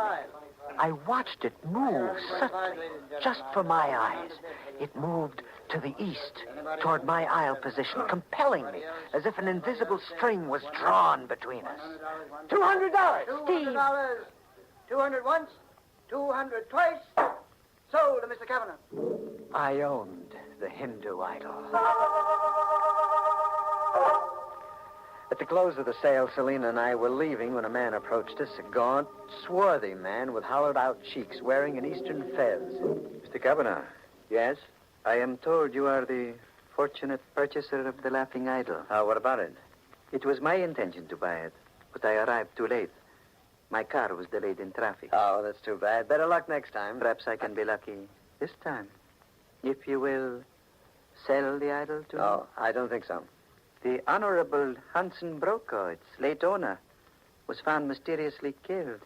I watched it move subtly, just for my eyes. It moved to the east, toward my aisle position, compelling me, as if an invisible string was drawn between us. $200! $200. 200 once, 200 twice. Sold to Mr. Kavanagh. I owned the Hindu idol. At the close of the sale, Selina and I were leaving when a man approached us, a gaunt, swarthy man with hollowed-out cheeks, wearing an eastern fez. Mr. Kavanagh. Yes? I am told you are the fortunate purchaser of the laughing idol. What about it? It was my intention to buy it, but I arrived too late. My car was delayed in traffic. Oh, that's too bad. Better luck next time. Perhaps I can be lucky this time. If you will sell the idol to me. Oh, I don't think so. The Honorable Hanson Brokaw, its late owner, was found mysteriously killed.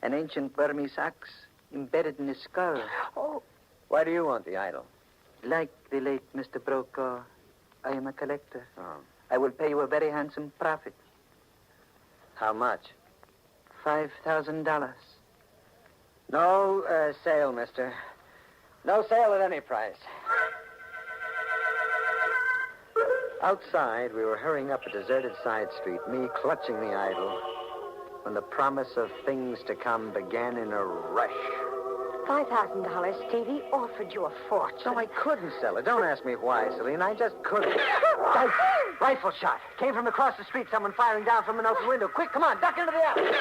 An ancient Burmese axe embedded in his skull. Oh. Why do you want the idol? Like the late Mr. Brokaw, I am a collector. Oh. I will pay you a very handsome profit. How much? $5,000. No sale, mister. No sale at any price. Outside, we were hurrying up a deserted side street, me clutching the idol, when the promise of things to come began in a rush. $5,000, Stevie, offered you a fortune. No, I couldn't sell it. Don't ask me why, Selina. I just couldn't. Rifle shot. Came from across the street, someone firing down from an open window. Quick, come on, duck into the alley.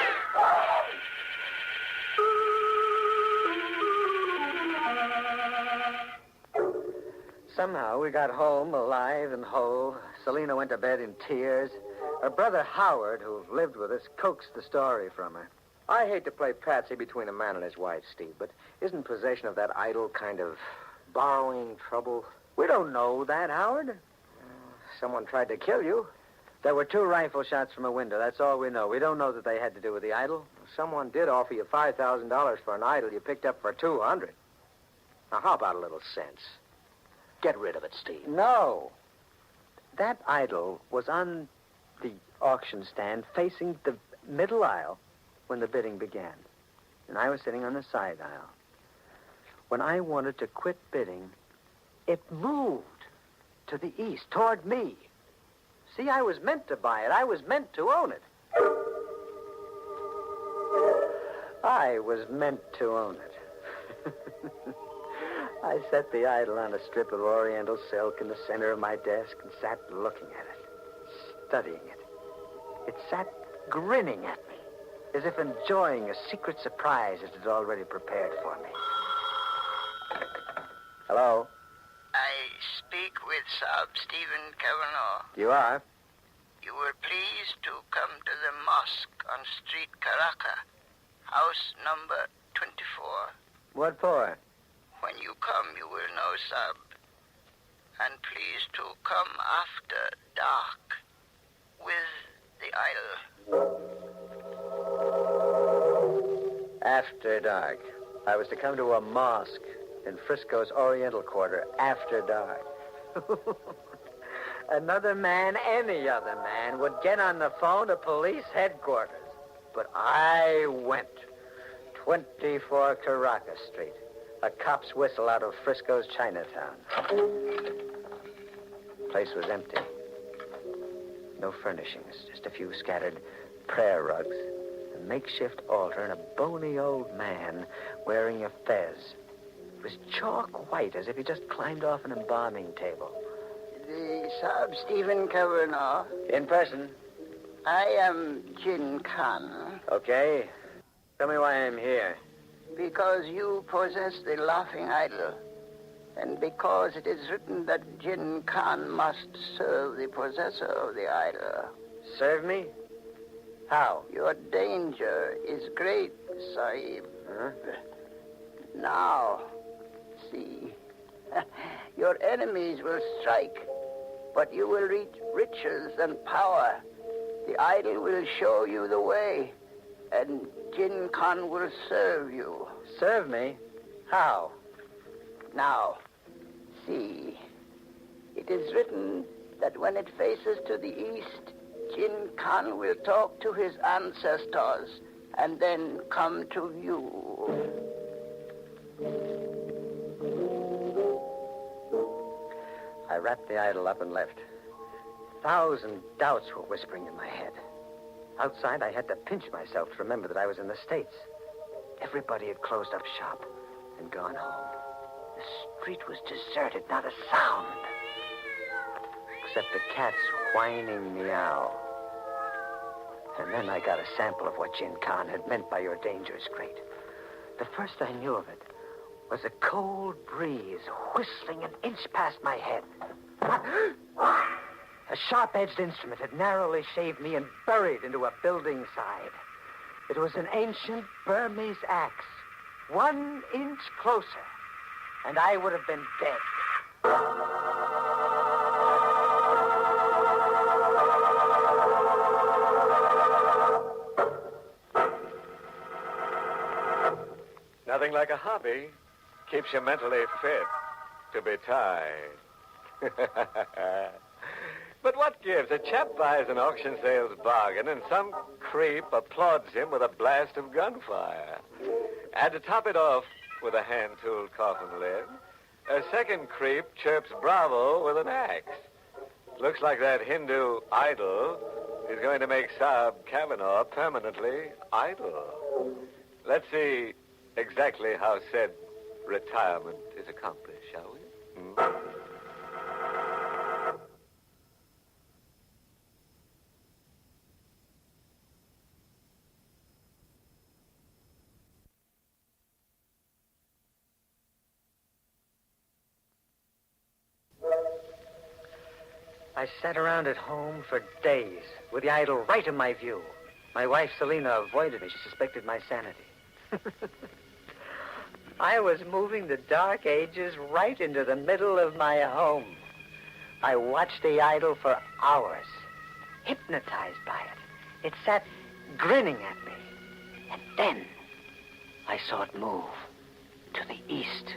Somehow we got home alive and whole. Selina went to bed in tears. Her brother Howard, who lived with us, coaxed the story from her. I hate to play patsy between a man and his wife, Steve, but isn't possession of that idol kind of borrowing trouble? We don't know that, Howard. Someone tried to kill you. There were 2 rifle shots from a window. That's all we know. We don't know that they had to do with the idol. Someone did offer you $5,000 for an idol you picked up for $200. Now, how about a little sense? Get rid of it, Steve. No. That idol was on the auction stand facing the middle aisle when the bidding began. And I was sitting on the side aisle. When I wanted to quit bidding, it moved to the east, toward me. See, I was meant to buy it. I was meant to own it. I was meant to own it. I set the idol on a strip of oriental silk in the center of my desk and sat looking at it, studying it. It sat grinning at me, as if enjoying a secret surprise it had already prepared for me. Hello? I speak with Stephen Kavanagh. You are? You were pleased to come to the mosque on Street Karaka. House number 24. What for? When you come, you will know, Sab. And please to come after dark with the idol. After dark. I was to come to a mosque in Frisco's Oriental Quarter after dark. Another man, any other man, would get on the phone to police headquarters. But I went. 24 Caracas Street. A cop's whistle out of Frisco's Chinatown. Place was empty. No furnishings, just a few scattered prayer rugs, a makeshift altar, and a bony old man wearing a fez. It was chalk white, as if he just climbed off an embalming table. The Sab Stephen Kavanagh. In person. I am Jin Khan. Okay. Tell me why I'm here. Because you possess the laughing idol. And because it is written that Jin Khan must serve the possessor of the idol. Serve me? How? Your danger is great, Sahib. Huh? Now, see. Your enemies will strike, but you will reach riches and power. The idol will show you the way, and Jin Khan will serve you. Serve me? How? Now, see. It is written that when it faces to the east, Jin Khan will talk to his ancestors and then come to you. I wrapped the idol up and left. 1,000 doubts were whispering in my head. Outside, I had to pinch myself to remember that I was in the States. Everybody had closed up shop and gone home. The street was deserted, not a sound. Except a cat's whining meow. And then I got a sample of what Jin Khan had meant by your danger is great. The first I knew of it was a cold breeze whistling an inch past my head. A sharp-edged instrument had narrowly shaved me and buried into a building side. It was an ancient Burmese axe. 1 inch closer, and I would have been dead. Nothing like a hobby. Keeps you mentally fit to be tied. But what gives? A chap buys an auction sales bargain and some creep applauds him with a blast of gunfire. And to top it off with a hand-tooled coffin lid, a second creep chirps bravo with an axe. Looks like that Hindu idol is going to make Saab Kavanaugh permanently idle. Let's see exactly how said retirement is accomplished, shall we? I sat around at home for days with the idol right in my view. My wife, Selina, avoided me. She suspected my sanity. I was moving the Dark Ages right into the middle of my home. I watched the idol for hours, hypnotized by it. It sat grinning at me. And then I saw it move to the east.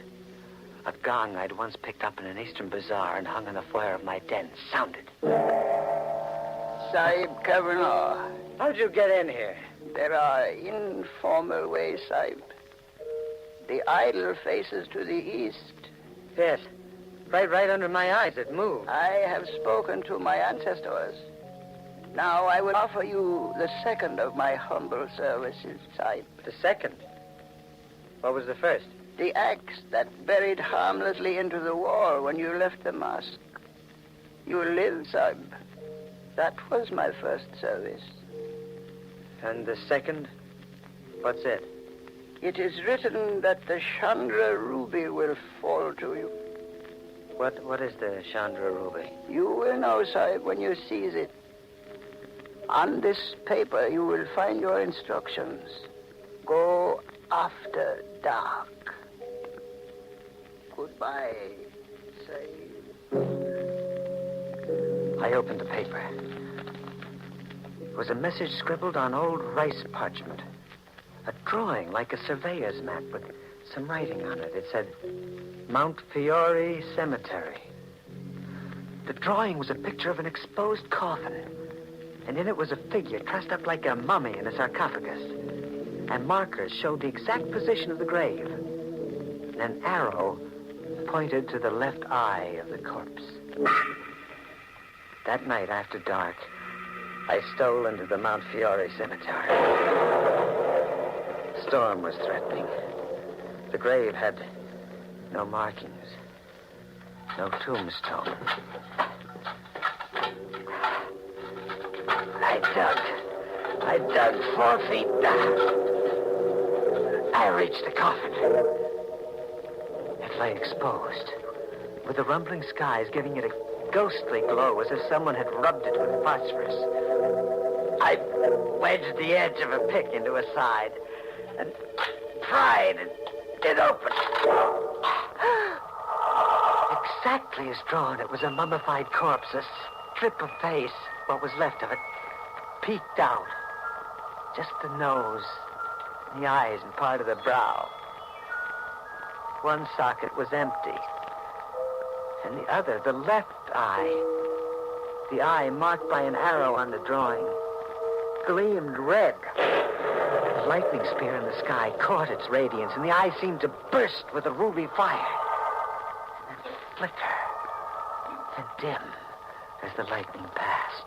A gong I'd once picked up in an eastern bazaar and hung on the foyer of my den sounded. Sahib Kavanagh. How'd you get in here? There are informal ways, Sahib. The idol faces to the east. Yes. Right under my eyes. It moved. I have spoken to my ancestors. Now I will offer you the second of my humble services, Sahib. The second? What was the first? The axe that buried harmlessly into the wall when you left the mosque. You live, Sahib. That was my first service. And the second? What's it? It is written that the Chandra ruby will fall to you. What is the Chandra ruby? You will know, Sahib, when you seize it. On this paper, you will find your instructions. go after dark. Goodbye, Save. I opened the paper. It was a message scribbled on old rice parchment. A drawing like a surveyor's map with some writing on it. It said, Mount Fiore Cemetery. The drawing was a picture of an exposed coffin, and in it was a figure dressed up like a mummy in a sarcophagus. And markers showed the exact position of the grave. And an arrow pointed to the left eye of the corpse. That night after dark, I stole into the Mount Fiore Cemetery. Storm was threatening. The grave had no markings, no tombstone. I dug 4 feet down. I reached the coffin. It lay exposed, with the rumbling skies giving it a ghostly glow as if someone had rubbed it with phosphorus. I wedged the edge of a pick into a side and pried it open. Exactly as drawn, it was a mummified corpse, a strip of face, what was left of it, peeked out. Just the nose, the eyes, and part of the brow. One socket was empty. And the other, the left eye, the eye marked by an arrow on the drawing, gleamed red. A lightning spear in the sky caught its radiance, and the eye seemed to burst with a ruby fire. And then flicker, and dim as the lightning passed.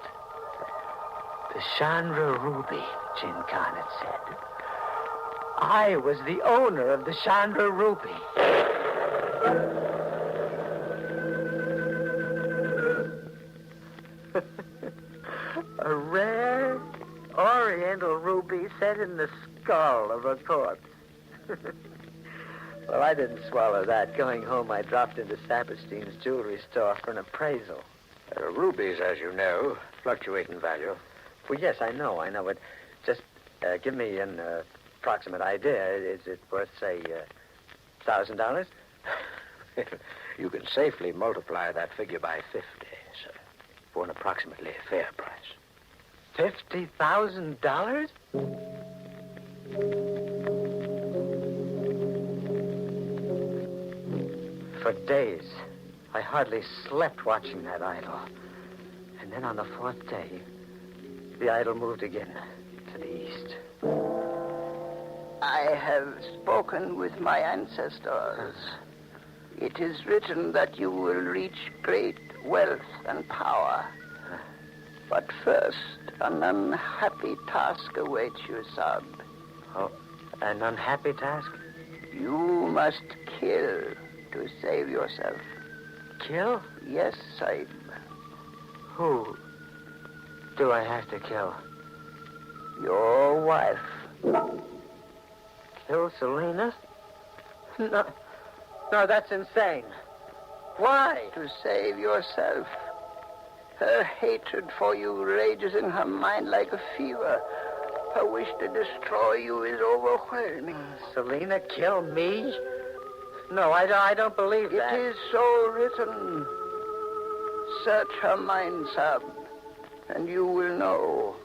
The Chandra Ruby, Jin Khan had said. I was the owner of the Chandra Ruby. A rare Oriental ruby set in the skull of a corpse. Well, I didn't swallow that. Going home, I dropped into Saperstein's jewelry store for an appraisal. Rubies, as you know, fluctuate in value. Well, yes, I know, but just give me an approximate idea. Is it worth, say, $1,000? You can safely multiply that figure by 50, sir, for an approximately fair price. $50,000? For days, I hardly slept watching that idol. And then on the 4th day, the idol moved again to the east. I have spoken with my ancestors. It is written that you will reach great wealth and power. But first, an unhappy task awaits you, Sab. Oh, an unhappy task? You must kill to save yourself. Kill? Yes, Sahib. Who do I have to kill? Your wife. Kill Selena? No, that's insane. Why? To save yourself. Her hatred for you rages in her mind like a fever. Her wish to destroy you is overwhelming. Selena kill me? No, I don't believe that. It is so written. Search her mind, Sab, and you will know.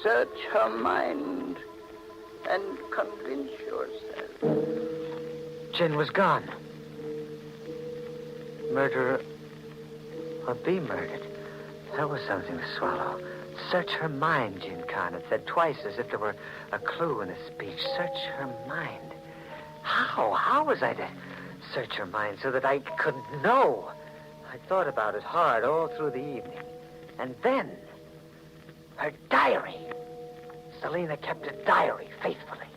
Search her mind and convince yourself. Jin was gone. Murderer or be murdered. That was something to swallow. Search her mind, Jin Khan had said twice as if there were a clue in his speech. Search her mind. How? How was I to search her mind so that I could know? I thought about it hard all through the evening. And then, her diary. Selena kept a diary faithfully.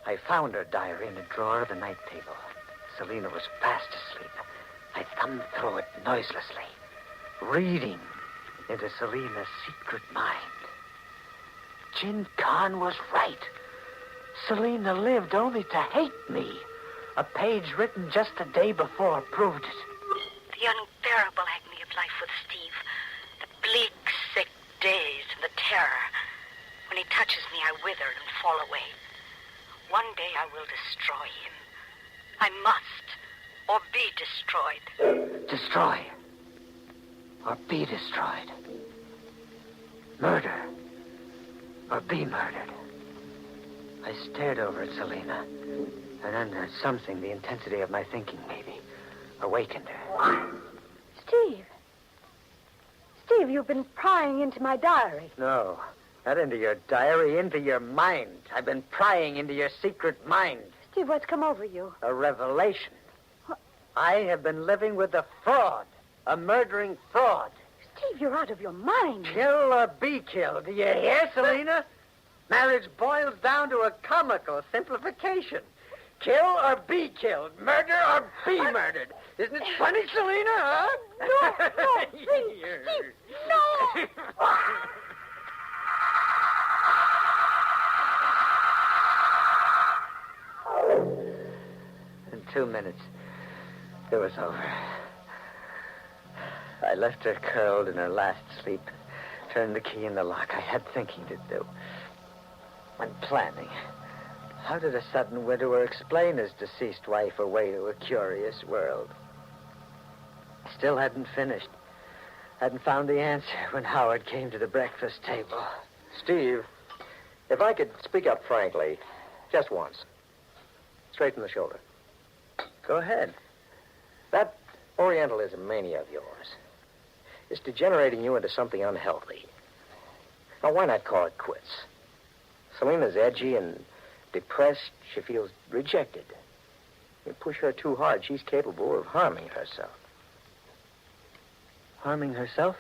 I found her diary in a drawer of the night table. Selena was fast asleep. I thumbed through it noiselessly, reading into Selena's secret mind. Jin Khan was right. Selena lived only to hate me. A page written just the day before proved it. The unbearable agony of life with Steve. The bleak, sick days and the terror. When he touches me, I wither and fall away. One day I will destroy him. I must, or be destroyed. Destroy. Or be destroyed. Murder. Or be murdered. I stared over at Selena, and then something, the intensity of my thinking maybe, awakened her. Steve. Steve, you've been prying into my diary. No, not into your diary, into your mind. I've been prying into your secret mind. Steve, what's come over you? A revelation. I have been living with a fraud, a murdering fraud. Steve, you're out of your mind. Kill or be killed. Do you hear, Selena? Marriage boils down to a comical simplification. Kill or be killed. Murder or be murdered. Isn't it funny, Selena, huh? No, please, Steve, no. In 2 minutes, it was over. I left her curled in her last sleep, turned the key in the lock. I had thinking to do. And planning. How did a sudden widower explain his deceased wife away to a curious world? Still hadn't finished. Hadn't found the answer when Howard came to the breakfast table. Steve, if I could speak up frankly, just once. Straight in the shoulder. Go ahead. That Orientalism mania of yours is degenerating you into something unhealthy. Now, why not call it quits? Selena's edgy and depressed. She feels rejected. You push her too hard, she's capable of harming herself. Harming herself?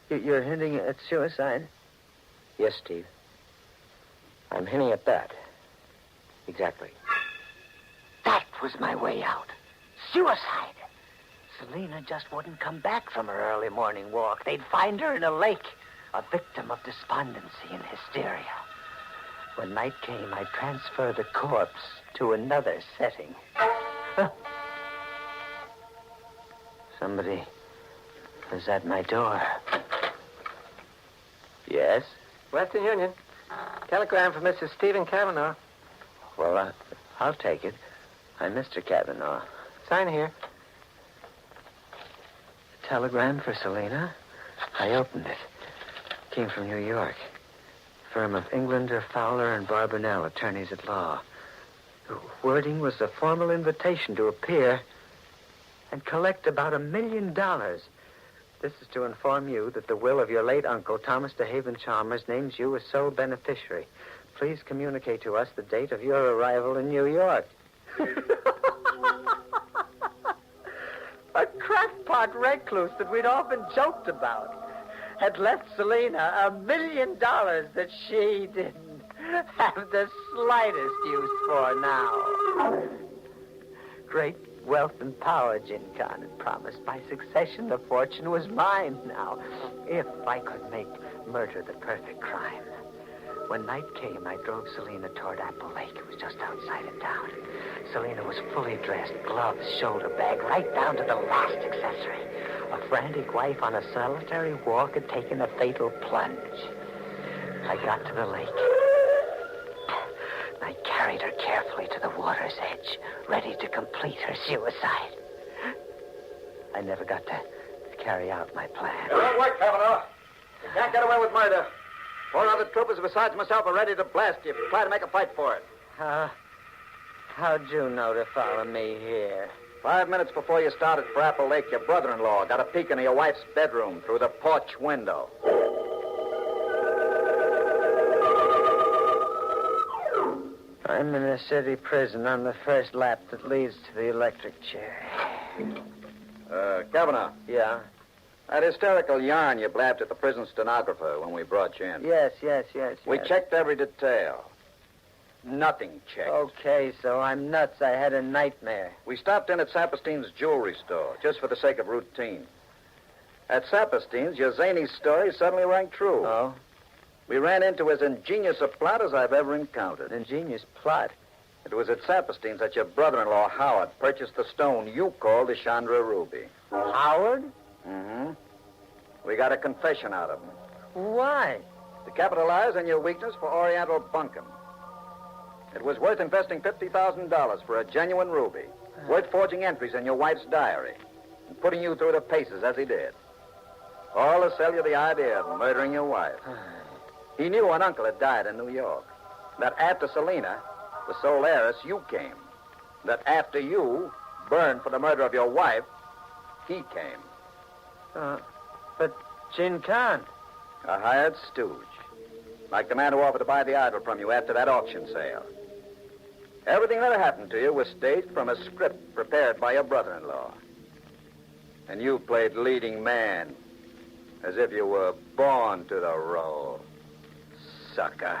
You're hinting at suicide? Yes, Steve. I'm hinting at that. Exactly. That was my way out. Suicide. Selena just wouldn't come back from her early morning walk. They'd find her in a lake, a victim of despondency and hysteria. When night came, I'd transfer the corpse to another setting. Somebody was at my door. Yes? Western Union. Telegram for Mrs. Stephen Cavanaugh. Well, I'll take it. I'm Mr. Cavanaugh. Sign here. A telegram for Selena? I opened it. Came from New York. Firm of Englander, Fowler, and Barbanell, attorneys at law. The wording was a formal invitation to appear and collect about $1 million. This is to inform you that the will of your late uncle, Thomas DeHaven Chalmers, names you as sole beneficiary. Please communicate to us the date of your arrival in New York. A crackpot recluse that we'd often joked about had left Selena $1 million that she didn't have the slightest use for now. Great wealth and power, Gin Khan had promised. By succession, the fortune was mine now, if I could make murder the perfect crime. When night came, I drove Selena toward Apple Lake. It was just outside of town. Selena was fully dressed, gloves, shoulder bag, right down to the last accessory. A frantic wife on a solitary walk had taken a fatal plunge. I got to the lake. I carried her carefully to the water's edge, ready to complete her suicide. I never got to carry out my plan. It won't work, Cavanaugh. You can't get away with murder. 4 other troopers besides myself are ready to blast you if you try to make a fight for it. How'd you know to follow me here? 5 minutes before you started for Apple Lake, your brother-in-law got a peek into your wife's bedroom through the porch window. I'm in a city prison on the first lap that leads to the electric chair. Cavanaugh. Yeah? That hysterical yarn you blabbed at the prison stenographer when we brought you in. Yes. We checked every detail. Nothing checked. Okay, so I'm nuts. I had a nightmare. We stopped in at Saperstein's jewelry store, just for the sake of routine. At Saperstein's, your zany story suddenly rang true. Oh? We ran into as ingenious a plot as I've ever encountered. Ingenious plot? It was at Saperstein's that your brother-in-law, Howard, purchased the stone you called the Chandra Ruby. Howard? Mm-hmm. We got a confession out of him. Why? To capitalize on your weakness for Oriental bunkum. It was worth investing $50,000 for a genuine ruby. Worth forging entries in your wife's diary and putting you through the paces as he did. All to sell you the idea of murdering your wife. He knew an uncle had died in New York. That after Selena, the sole heiress, you came. That after you burned for the murder of your wife, he came. But Jin Khan. A hired stooge. Like the man who offered to buy the idol from you after that auction sale. Everything that happened to you was staged from a script prepared by your brother-in-law. And you played leading man, as if you were born to the role. Sucker.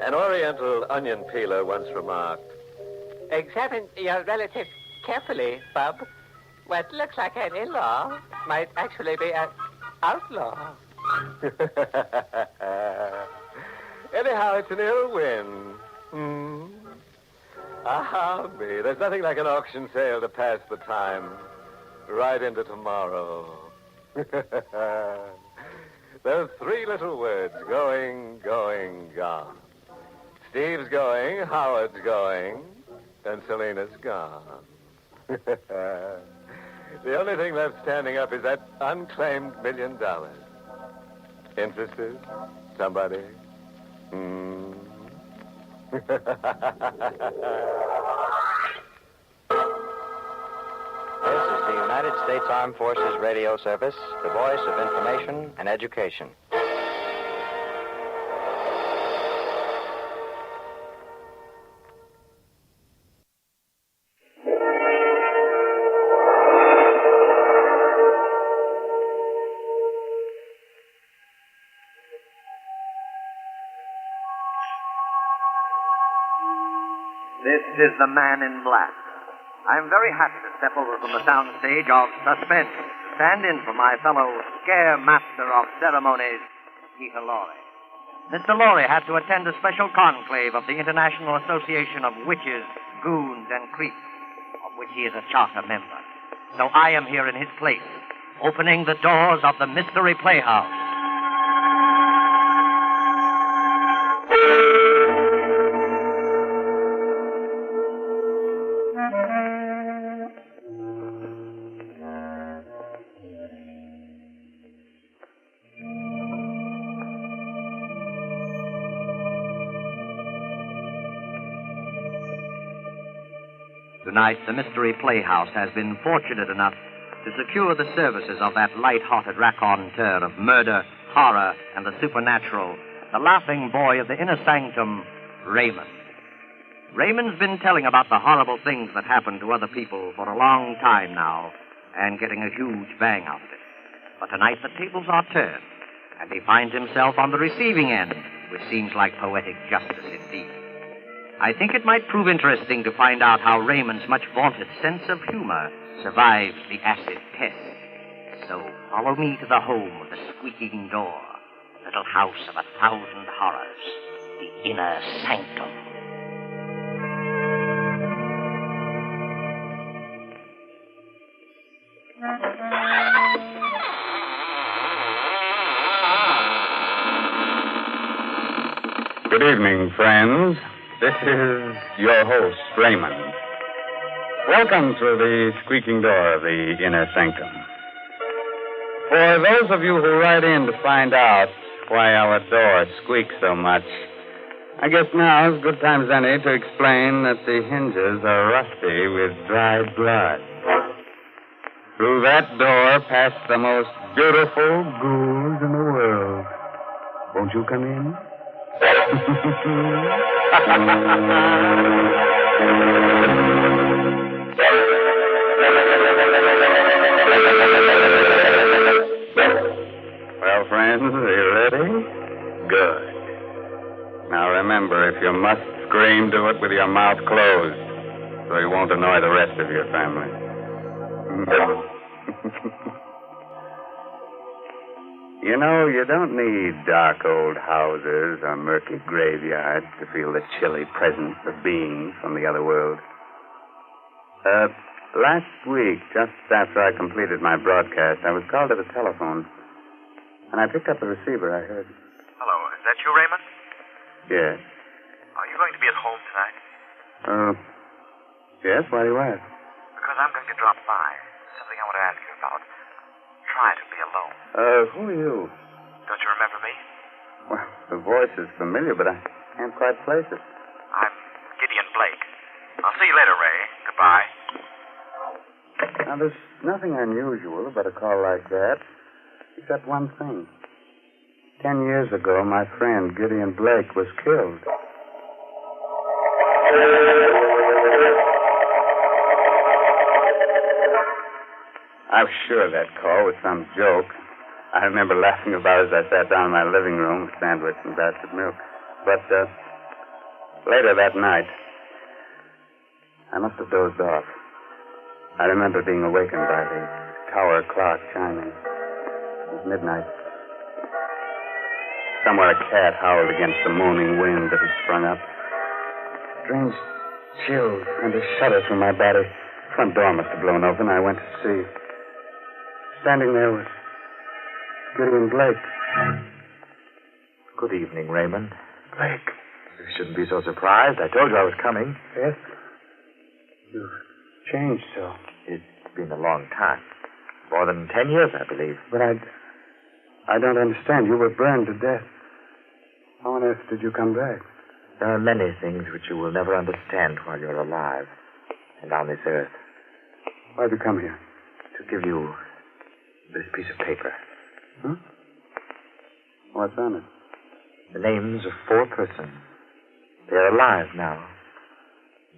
An Oriental onion peeler once remarked, Examine your relative carefully, Bub. What looks like an in-law might actually be an outlaw. anyhow, it's an ill win. Ah, me. There's nothing like an auction sale to pass the time. Right into tomorrow. Those three little words, going, going, gone. Steve's going, Howard's going, and Selena's gone. The only thing left standing up is that unclaimed $1 million. Interested? Somebody? This is the United States Armed Forces Radio Service, the voice of information and education. This is the Man in Black. I'm very happy to step over from the soundstage of Suspense to stand in for my fellow scare master of ceremonies, Peter Lorre. Mr. Lorre had to attend a special conclave of the International Association of Witches, Goons, and Creeps, of which he is a charter member. So I am here in his place, opening the doors of the Mystery Playhouse. Tonight, the Mystery Playhouse has been fortunate enough to secure the services of that light-hearted raconteur of murder, horror, and the supernatural, the laughing boy of the inner sanctum, Raymond. Raymond's been telling about the horrible things that happen to other people for a long time now, and getting a huge bang out of it. But tonight the tables are turned, and he finds himself on the receiving end, which seems like poetic justice indeed. I think it might prove interesting to find out how Raymond's much vaunted sense of humor survives the acid test. So follow me to the home of the squeaking door, the little house of 1,000 horrors, the inner sanctum. Good evening, friends. This is your host, Raymond. Welcome to the squeaking door of the inner sanctum. For those of you who write in to find out why our door squeaks so much, I guess now is good time as any to explain that the hinges are rusty with dried blood. Through that door pass the most beautiful ghouls in the world. Won't you come in? Well, friends, are you ready? Good. Now remember, if you must scream, do it with your mouth closed, so you won't annoy the rest of your family. You know, you don't need dark old houses or murky graveyards to feel the chilly presence of beings from the other world. Last week, just after I completed my broadcast, I was called to the telephone. And I picked up the receiver. I heard. Hello, is that you, Raymond? Yes. Are you going to be at home tonight? Yes, why do you ask? Because I'm going to drop by. Something I want to ask you about. Try to be alone. Who are you? Don't you remember me? Well, the voice is familiar, but I can't quite place it. I'm Gideon Blake. I'll see you later, Ray. Goodbye. Now, there's nothing unusual about a call like that, except one thing. 10 years ago, my friend Gideon Blake was killed. I was sure that call was some joke. I remember laughing about it as I sat down in my living room with sandwich and basket milk. But later that night, I must have dozed off. I remember being awakened by the tower clock chiming. It was midnight. Somewhere a cat howled against the moaning wind that had sprung up. Strange chills and a shudder through my body. The front door must have blown open. I went to see. Standing there was Gideon Blake. Good evening, Raymond. Blake. You shouldn't be so surprised. I told you I was coming. Yes? You've changed so. It's been a long time. More than 10 years, I believe. But I don't understand. You were burned to death. How on earth did you come back? There are many things which you will never understand while you're alive and on this earth. Why'd you come here? To give you this piece of paper. Huh? What's on it? The names of 4 persons. They're alive now.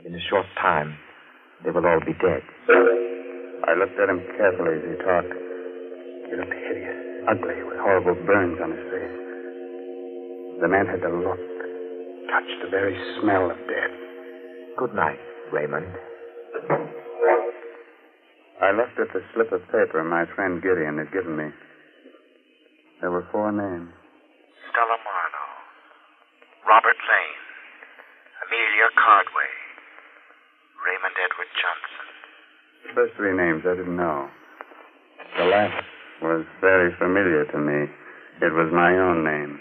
In a short time, they will all be dead. I looked at him carefully as he talked. He looked hideous, ugly, with horrible burns on his face. The man had the look, touch the very smell of death. Good night, Raymond. I looked at the slip of paper my friend Gideon had given me. There were 4 names. Stella Marlowe, Robert Lane, Amelia Cardway, Raymond Edward Johnson. The first 3 names I didn't know. The last was very familiar to me. It was my own name.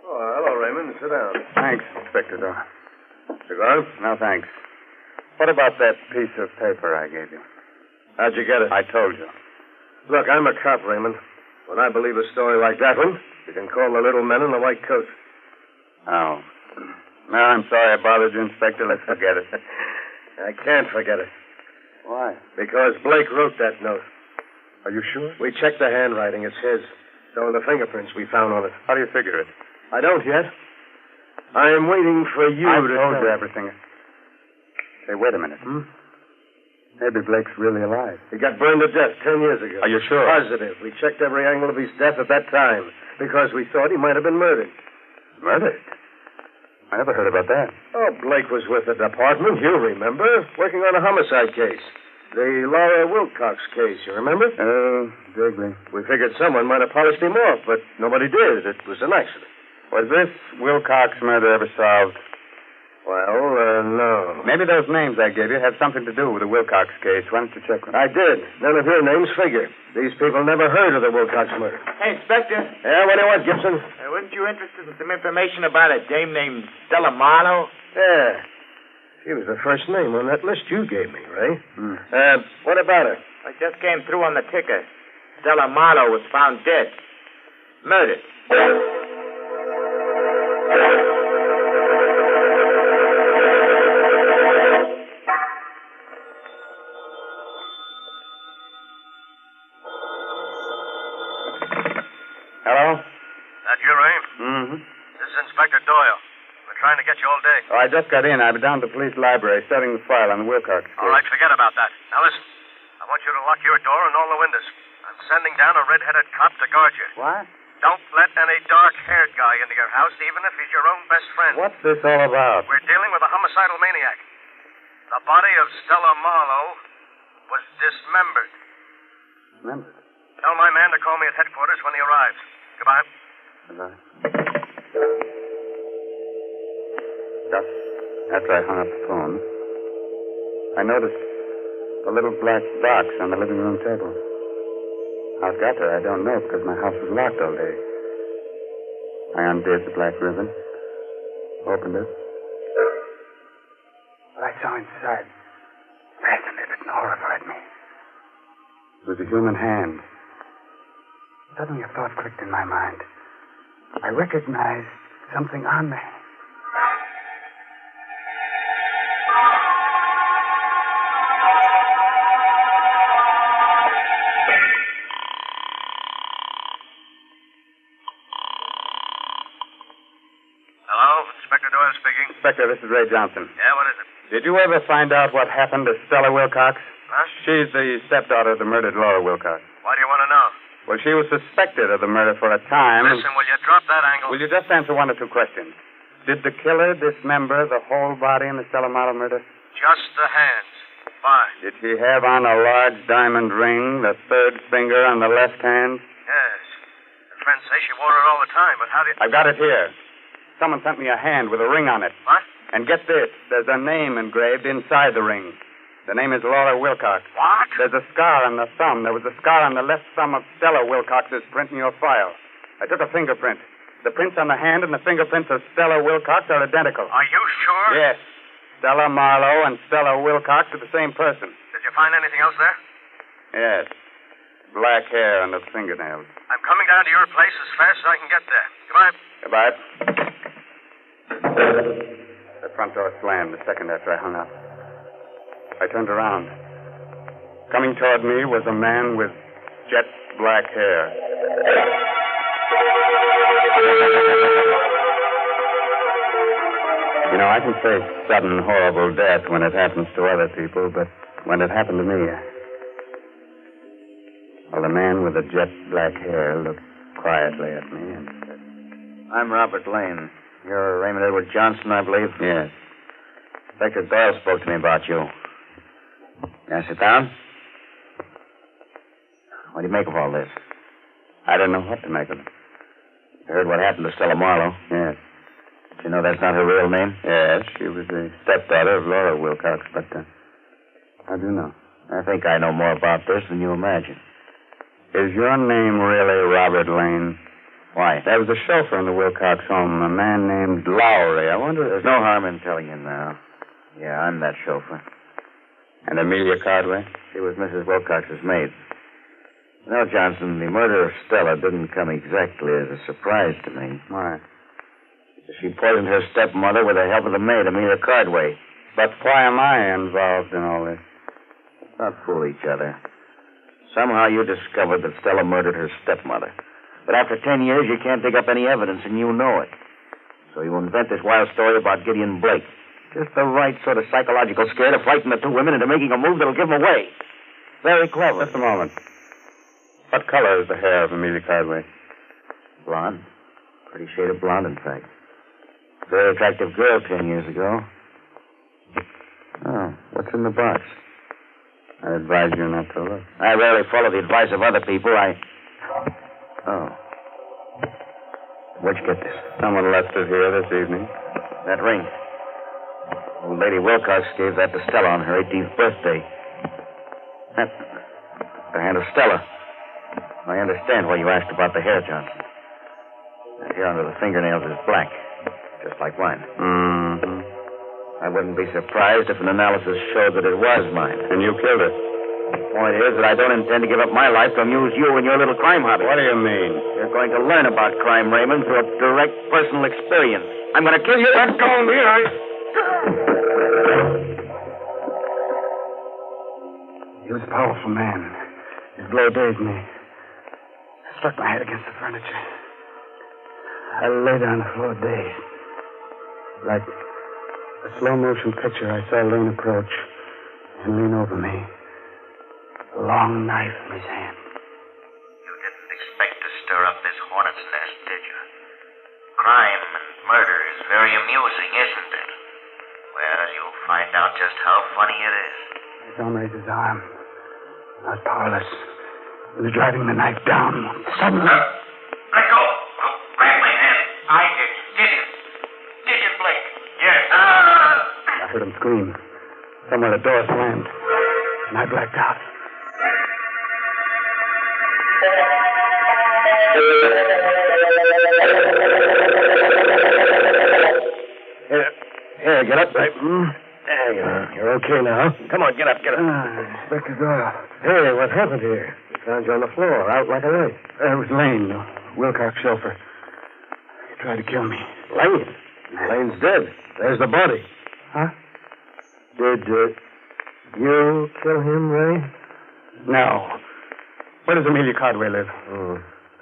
Oh, hello, Raymond. Sit down. Thanks, Inspector Dorr. Cigar? No, thanks. What about that piece of paper I gave you? How'd you get it? I told you. Look, I'm a cop, Raymond. When I believe a story like that one, you can call the little men in the white coats. Oh. No, I'm sorry I bothered you, Inspector. Let's forget it. I can't forget it. Why? Because Blake wrote that note. Are you sure? We checked the handwriting. It's his. So are the fingerprints we found on it. How do you figure it? I don't yet. I am waiting for you I to told tell you everything. Hey, wait a minute. Maybe Blake's really alive. He got burned to death 10 years ago. Are you sure? Positive. We checked every angle of his death at that time because we thought he might have been murdered. Murdered? I never heard about that. Oh, Blake was with the department, you remember, working on a homicide case. The Laura Wilcox case, you remember? Oh, vaguely. We figured someone might have polished him off, but nobody did. It was an accident. Was this Wilcox murder ever solved? Well, no. Maybe those names I gave you had something to do with the Wilcox case. Why don't you check them? I did. None of your names figure. These people never heard of the Wilcox murder. Hey, Inspector. Yeah, what do you want, Gibson? Weren't you interested in some information about a dame named Stella Marlowe? Yeah. She was the first name on that list you gave me, Ray. What about her? I just came through on the ticker. Stella Marlowe was found dead. Murdered. Hello? That you, Ray? Mm-hmm. This is Inspector Doyle. We're trying to get you all day. Oh, I just got in. I've been down to the police library studying the file on the Wilcox case. All right, forget about that. Now listen, I want you to lock your door and all the windows. I'm sending down a red-headed cop to guard you. What? Don't let any dark-haired guy into your house, even if he's your own best friend. What's this all about? We're dealing with a homicidal maniac. The body of Stella Marlowe was dismembered. Remember? Tell my man to call me at headquarters when he arrives. Goodbye. Goodbye. Just after I hung up the phone, I noticed a little black box on the living room table. How it got there, I don't know, because my house was locked all day. I undid the black ribbon, opened it. What I saw inside fascinated and horrified me. It was a human hand. Suddenly a thought clicked in my mind. I recognized something on the hand. Inspector, this is Ray Johnson. Yeah, what is it? Did you ever find out what happened to Stella Wilcox? Huh? She's the stepdaughter of the murdered Laura Wilcox. Why do you want to know? Well, she was suspected of the murder for a time. Listen, will you drop that angle? Will you just answer one or two questions? Did the killer dismember the whole body in the Stella Marlowe murder? Just the hands. Fine. Did he have on a large diamond ring, the third finger on the left hand? Yes. Her friends say she wore it all the time, but how do you... I've got it here. Someone sent me a hand with a ring on it. What? And get this, there's a name engraved inside the ring. The name is Laura Wilcox. What? There's a scar on the thumb. There was a scar on the left thumb of Stella Wilcox's print in your file. I took a fingerprint. The prints on the hand and the fingerprints of Stella Wilcox are identical. Are you sure? Yes. Stella Marlowe and Stella Wilcox are the same person. Did you find anything else there? Yes. Black hair on the fingernails. I'm coming down to your place as fast as I can get there. Goodbye. Goodbye. The front door slammed a second after I hung up. I turned around. Coming toward me was a man with jet black hair. You know, I can face sudden, horrible death when it happens to other people, but when it happened to me... Well, the man with the jet black hair looked quietly at me and said... I'm Robert Lane. You're Raymond Edward Johnson, I believe? Yes. Inspector Doyle spoke to me about you. Can I sit down? What do you make of all this? I don't know what to make of it. You heard what happened to Stella Marlowe? Yes. Did you know that's not her real name? Yes, she was the stepdaughter of Laura Wilcox, but I do know. I think I know more about this than you imagine. Is your name really Robert Lane? Why? There was a chauffeur in the Wilcox home, a man named Lowry. I wonder... There's no harm in telling you now. Yeah, I'm that chauffeur. And Amelia Cardway? She was Mrs. Wilcox's maid. You know, Johnson, the murder of Stella didn't come exactly as a surprise to me. Why? She poisoned her stepmother with the help of the maid, Amelia Cardway. But why am I involved in all this? Let's not fool each other. Somehow you discovered that Stella murdered her stepmother. But after 10 years, you can't dig up any evidence, and you know it. So you invent this wild story about Gideon Blake. Just the right sort of psychological scare to frighten the two women into making a move that'll give them away. Very clever. Just a moment. What color is the hair of Amelia Cardway? Blonde. Pretty shade of blonde, in fact. Very attractive girl 10 years ago. Oh, what's in the box? I advise you not to look. I rarely follow the advice of other people. Oh. Where'd you get this? Someone left it here this evening. That ring. Old Lady Wilcox gave that to Stella on her 18th birthday. That's the hand of Stella. I understand why you asked about the hair, Johnson. The hair under the fingernails is black, just like mine. Mm-hmm. I wouldn't be surprised if an analysis showed that it was mine. And you killed her. The point is that I don't intend to give up my life to amuse you and your little crime hobby. What do you mean? You're going to learn about crime, Raymond, through a direct personal experience. I'm going to kill you. Let go of me. He was a powerful man. His blow dazed me. I struck my head against the furniture. I lay there on the floor dazed. Like a slow-motion picture, I saw Lane approach and lean over me. A long knife in his hand. You didn't expect to stir up this hornet's it, did you? Crime and murder is very amusing, isn't it? Well, you'll find out just how funny it is. His arm raised his arm. I was powerless. He was driving the knife down. Suddenly... Let go. Grab my hand. I did. Did it? Did it, Blake? Yes. I heard him scream. Somewhere the door slammed. And I blacked out. Here, get up, right? There you are. You're okay now. Come on, get up, get up. Inspector Doyle. Hey, what happened here? We found you on the floor, out like a light. It was Lane, the Wilcox chauffeur. He tried to kill me. Lane? Lane's dead. There's the body. Huh? Did you kill him, Ray? No. Where does Amelia Cardway live?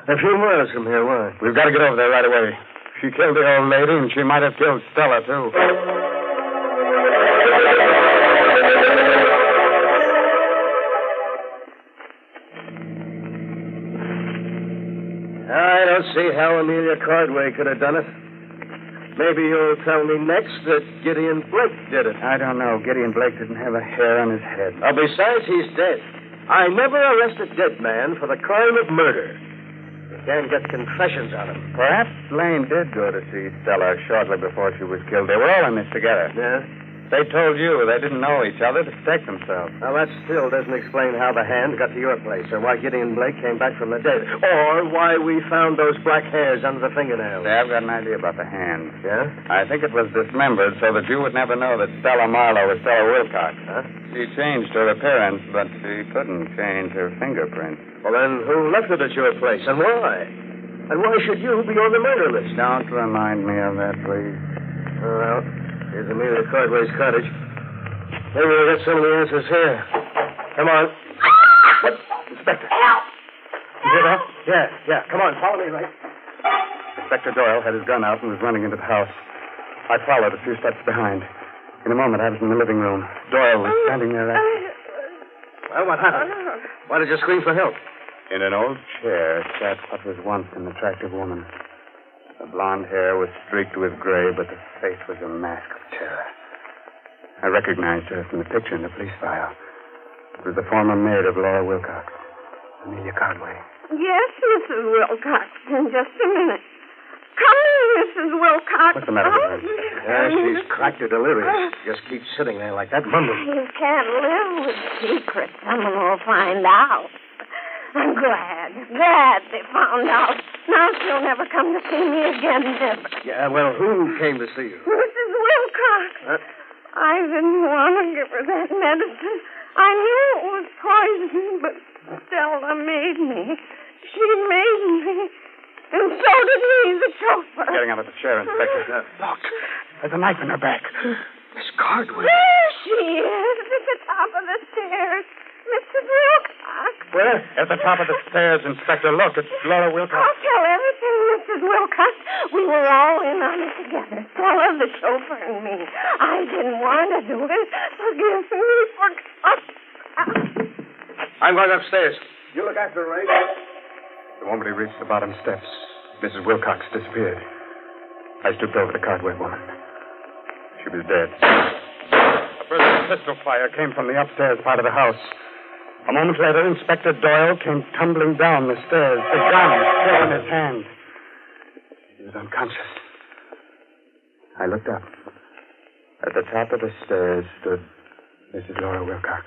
A few miles from here, why? We've got to get over there right away. She killed the old lady, and she might have killed Stella, too. I don't see how Amelia Cardway could have done it. Maybe you'll tell me next that Gideon Blake did it. I don't know. Gideon Blake didn't have a hair on his head. Besides, he's dead. I never arrest a dead man for the crime of murder. You can't get confessions on him. Perhaps Lane did go to see Stella shortly before she was killed. They were all in this together. Yeah? They told you they didn't know each other to protect themselves. Now, that still doesn't explain how the hand got to your place, or why Gideon Blake came back from the dead, or why we found those black hairs under the fingernails. I've got an idea about the hand. Yeah? I think it was dismembered so that you would never know that Stella Marlowe was Stella Wilcox. Huh? She changed her appearance, but she couldn't change her fingerprints. Well, then who left it at your place, and why? And why should you be on the murder list? Don't remind me of that, please. Well, here's Amelia Cardway's cottage. Maybe we'll get some of the answers here. Come on. What? Inspector. Help! You hear that? Yeah. Come on, follow me, Ray. Inspector Doyle had his gun out and was running into the house. I followed a few steps behind. In a moment, I was in the living room. Doyle was standing there. Well, what happened? Why did you scream for help? In an old chair sat what was once an attractive woman. Her blonde hair was streaked with gray, but the face was a mask of terror. I recognized her from the picture in the police file. It was the former maid of Laura Wilcox, Amelia Cardway. Yes, Mrs. Wilcox. In just a minute. Come in, Mrs. Wilcox. What's the matter with her? Yeah, she's cracked or delirious. Just keeps sitting there like that, mumbling. You can't live with secrets. Someone will find out. I'm glad they found out. Now she'll never come to see me again, never. Yeah, well, who came to see you? Mrs. Wilcox. I didn't want to give her that medicine. I knew it was poison, but Stella made me. She made me. And so did he, the chauffeur. Getting out of the chair, Inspector. Look, there's a knife in her back. Miss Cardway. There she is, at the top of the stairs. Mrs. Wilcox. Where? At the top of the stairs, Inspector. Look, it's Laura Wilcox. I'll tell everything, Mrs. Wilcox. We were all in on it together. Stella, the chauffeur, and me. I didn't want to do it. Forgive me. I'm going upstairs. You look after Ray. The moment he reached the bottom steps, Mrs. Wilcox disappeared. I stooped over the Cardway woman. She was dead. A burst of pistol fire came from the upstairs part of the house. A moment later, Inspector Doyle came tumbling down the stairs, the gun still in his hand. He was unconscious. I looked up. At the top of the stairs stood Mrs. Laura Wilcox.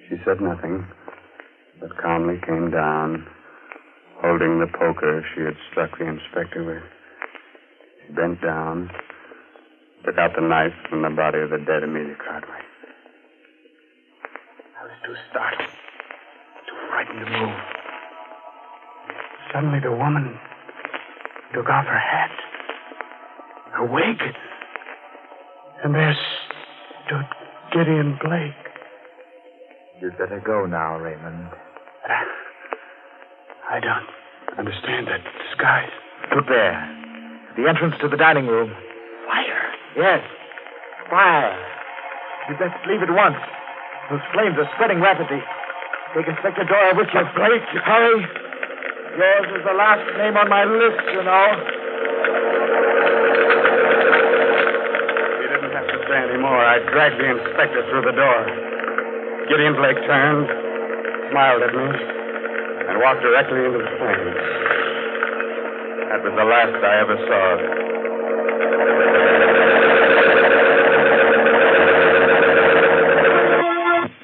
She said nothing, but calmly came down, holding the poker she had struck the inspector with. She bent down, took out the knife from the body of the dead Amelia Cardway. I was too startled, too frightened to move. Suddenly the woman took off her hat, her wig, and there stood Gideon Blake. You'd better go now, Raymond. I don't understand that disguise. Look there. The entrance to the dining room. Fire? Yes. Fire. You'd best leave at once. Those flames are spreading rapidly. Take Inspector Doyle with you. Blake, hurry. Yours was the last name on my list, you know. He didn't have to say any more. I dragged the inspector through the door. Gideon Blake turned, smiled at me, and walked directly into the flames. That was the last I ever saw of him.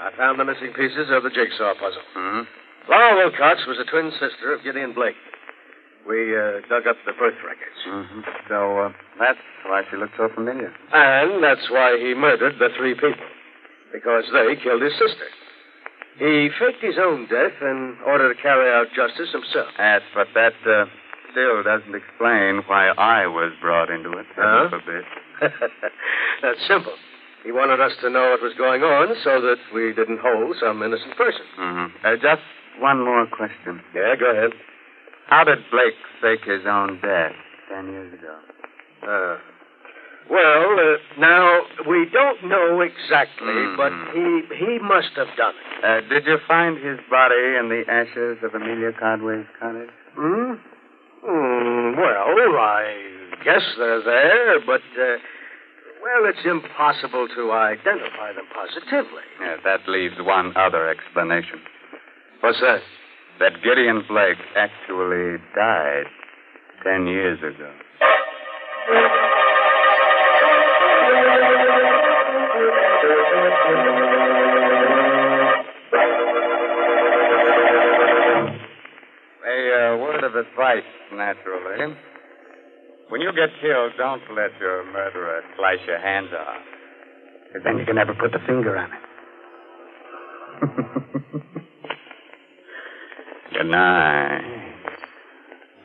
I found the missing pieces of the jigsaw puzzle. Hmm? Laura Wilcox was a twin sister of Gideon Blake. We dug up the birth records. Mm-hmm. So that's why she looked so familiar. And that's why he murdered the three people. Because they killed his sister. He faked his own death in order to carry out justice himself. Yes, but that still doesn't explain why I was brought into it. Huh? A bit. That's simple. He wanted us to know what was going on so that we didn't hold some innocent person. Mm-hmm. Just one more question. Yeah, go ahead. How did Blake fake his own death 10 years ago? Now, we don't know exactly, but he must have done it. Did you find his body in the ashes of Amelia Cardway's cottage? Well, I guess they're there, but, it's impossible to identify them positively. Yeah, that leaves one other explanation. What's that? That Gideon Blake actually died 10 years ago. A word of advice, naturally. When you get killed, don't let your murderer slice your hands off. Because then you can never put the finger on it. Good night.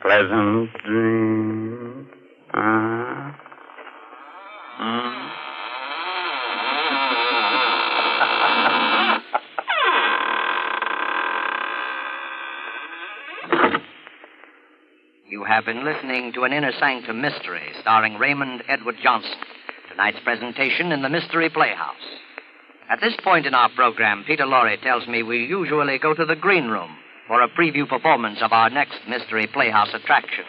Pleasant dreams. You have been listening to an Inner Sanctum mystery starring Raymond Edward Johnson. Tonight's presentation in the Mystery Playhouse. At this point in our program, Peter Lorre tells me we usually go to the green room for a preview performance of our next Mystery Playhouse attraction.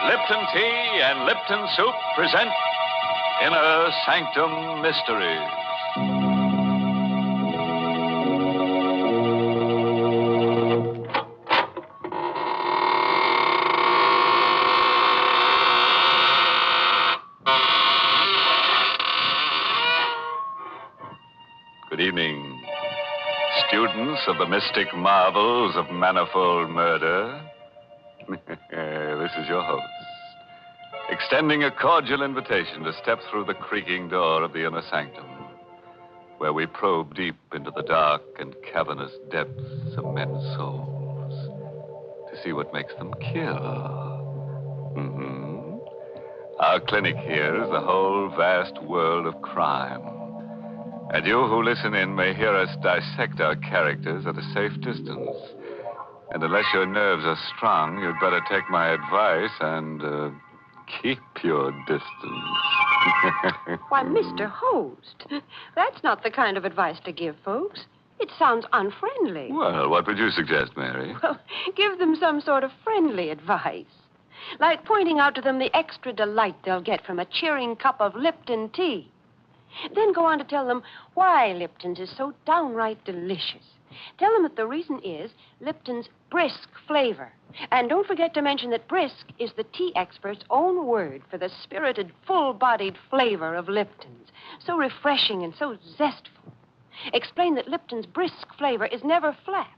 Lipton Tea and Lipton Soup present Inner Sanctum Mysteries. Good evening, students of the mystic marvels of manifold murder. This is your host, extending a cordial invitation to step through the creaking door of the Inner Sanctum, where we probe deep into the dark and cavernous depths of men's souls to see what makes them kill. Our clinic here is the whole vast world of crime. And you who listen in may hear us dissect our characters at a safe distance. And unless your nerves are strong, you'd better take my advice and keep your distance. Why, Mr. Host, that's not the kind of advice to give folks. It sounds unfriendly. Well, what would you suggest, Mary? Well, give them some sort of friendly advice. Like pointing out to them the extra delight they'll get from a cheering cup of Lipton tea. Then go on to tell them why Lipton's is so downright delicious. Tell them that the reason is Lipton's brisk flavor. And don't forget to mention that brisk is the tea expert's own word for the spirited, full-bodied flavor of Lipton's. So refreshing and so zestful. Explain that Lipton's brisk flavor is never flat,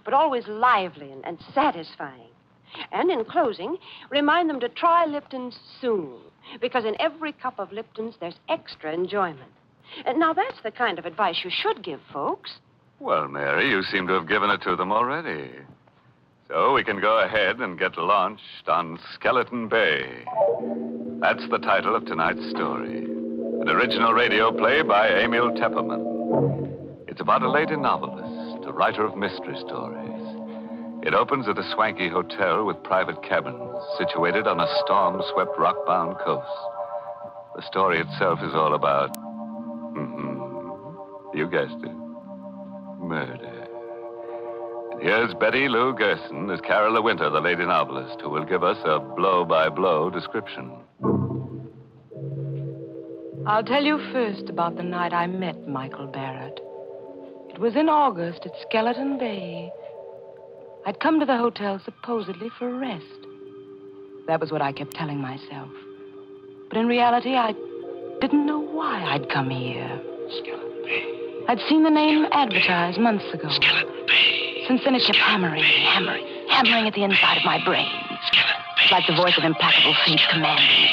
but always lively and satisfying. And in closing, remind them to try Lipton's soon, because in every cup of Lipton's, there's extra enjoyment. Now, that's the kind of advice you should give folks. Well, Mary, you seem to have given it to them already. So we can go ahead and get launched on Skeleton Bay. That's the title of tonight's story. An original radio play by Emil Tepperman. It's about a lady novelist, a writer of mystery stories. It opens at a swanky hotel with private cabins situated on a storm-swept, rock-bound coast. The story itself is all about, you guessed it, murder. And here's Betty Lou Gerson as Carol Winter, the lady novelist, who will give us a blow-by-blow description. I'll tell you first about the night I met Michael Barrett. It was in August at Skeleton Bay. I'd come to the hotel supposedly for rest. That was what I kept telling myself. But in reality, I didn't know why I'd come here. Skeleton Bay. I'd seen the name advertised months ago. Skeleton Bay. Since then, it kept hammering at the inside of my brain. It's like the voice of implacable fate commanding.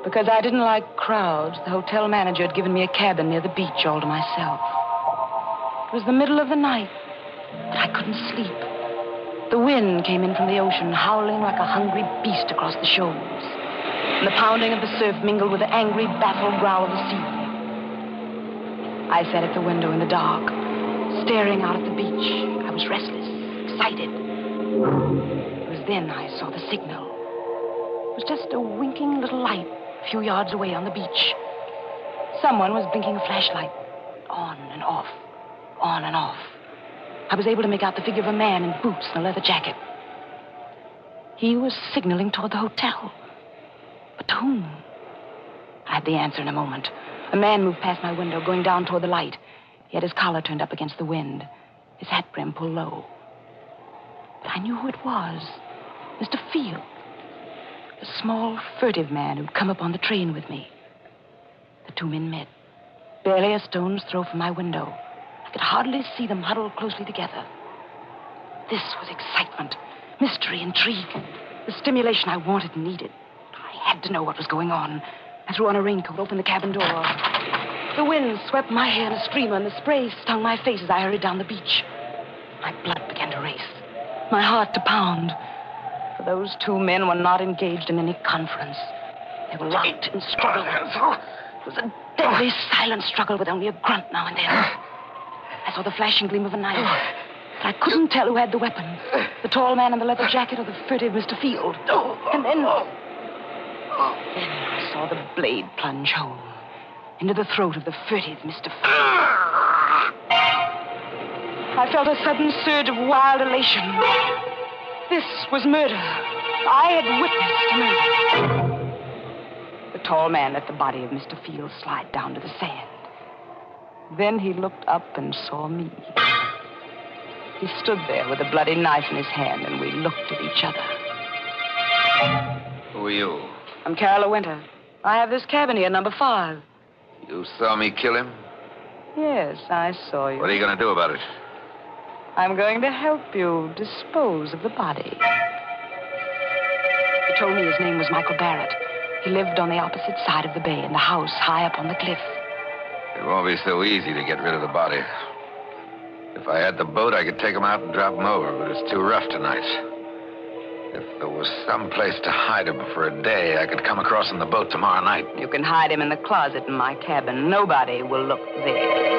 Because I didn't like crowds, the hotel manager had given me a cabin near the beach all to myself. It was the middle of the night, but I couldn't sleep. The wind came in from the ocean, howling like a hungry beast across the shoals. And the pounding of the surf mingled with the angry, baffled growl of the sea. I sat at the window in the dark, staring out at the beach. I was restless, excited. It was then I saw the signal. It was just a winking little light a few yards away on the beach. Someone was blinking a flashlight. On and off. On and off. I was able to make out the figure of a man in boots and a leather jacket. He was signaling toward the hotel. But to whom? I had the answer in a moment. A man moved past my window, going down toward the light. He had his collar turned up against the wind, his hat brim pulled low. But I knew who it was. Mr. Field. A small, furtive man who'd come up on the train with me. The two men met, barely a stone's throw from my window. I could hardly see them huddled closely together. This was excitement, mystery, intrigue, the stimulation I wanted and needed. I had to know what was going on. I threw on a raincoat, opened the cabin door. The wind swept my hair in a streamer, and the spray stung my face as I hurried down the beach. My blood began to race, my heart to pound. For those two men were not engaged in any conference. They were locked in struggle. It was a deadly, silent struggle with only a grunt now and then. I saw the flashing gleam of a knife, but I couldn't tell who had the weapon. The tall man in the leather jacket or the furtive Mr. Field. And then I saw the blade plunge home into the throat of the furtive Mr. Field. I felt a sudden surge of wild elation. This was murder. I had witnessed murder. The tall man let the body of Mr. Field slide down to the sand. Then he looked up and saw me. He stood there with a bloody knife in his hand, and we looked at each other. Who are you? I'm Carol Winter. I have this cabin here, number 5. You saw me kill him? Yes, I saw you. What are you going to do about it? I'm going to help you dispose of the body. He told me his name was Michael Barrett. He lived on the opposite side of the bay in the house high up on the cliff. It won't be so easy to get rid of the body. If I had the boat, I could take him out and drop him over, but it's too rough tonight. If there was some place to hide him for a day, I could come across on the boat tomorrow night. You can hide him in the closet in my cabin. Nobody will look there.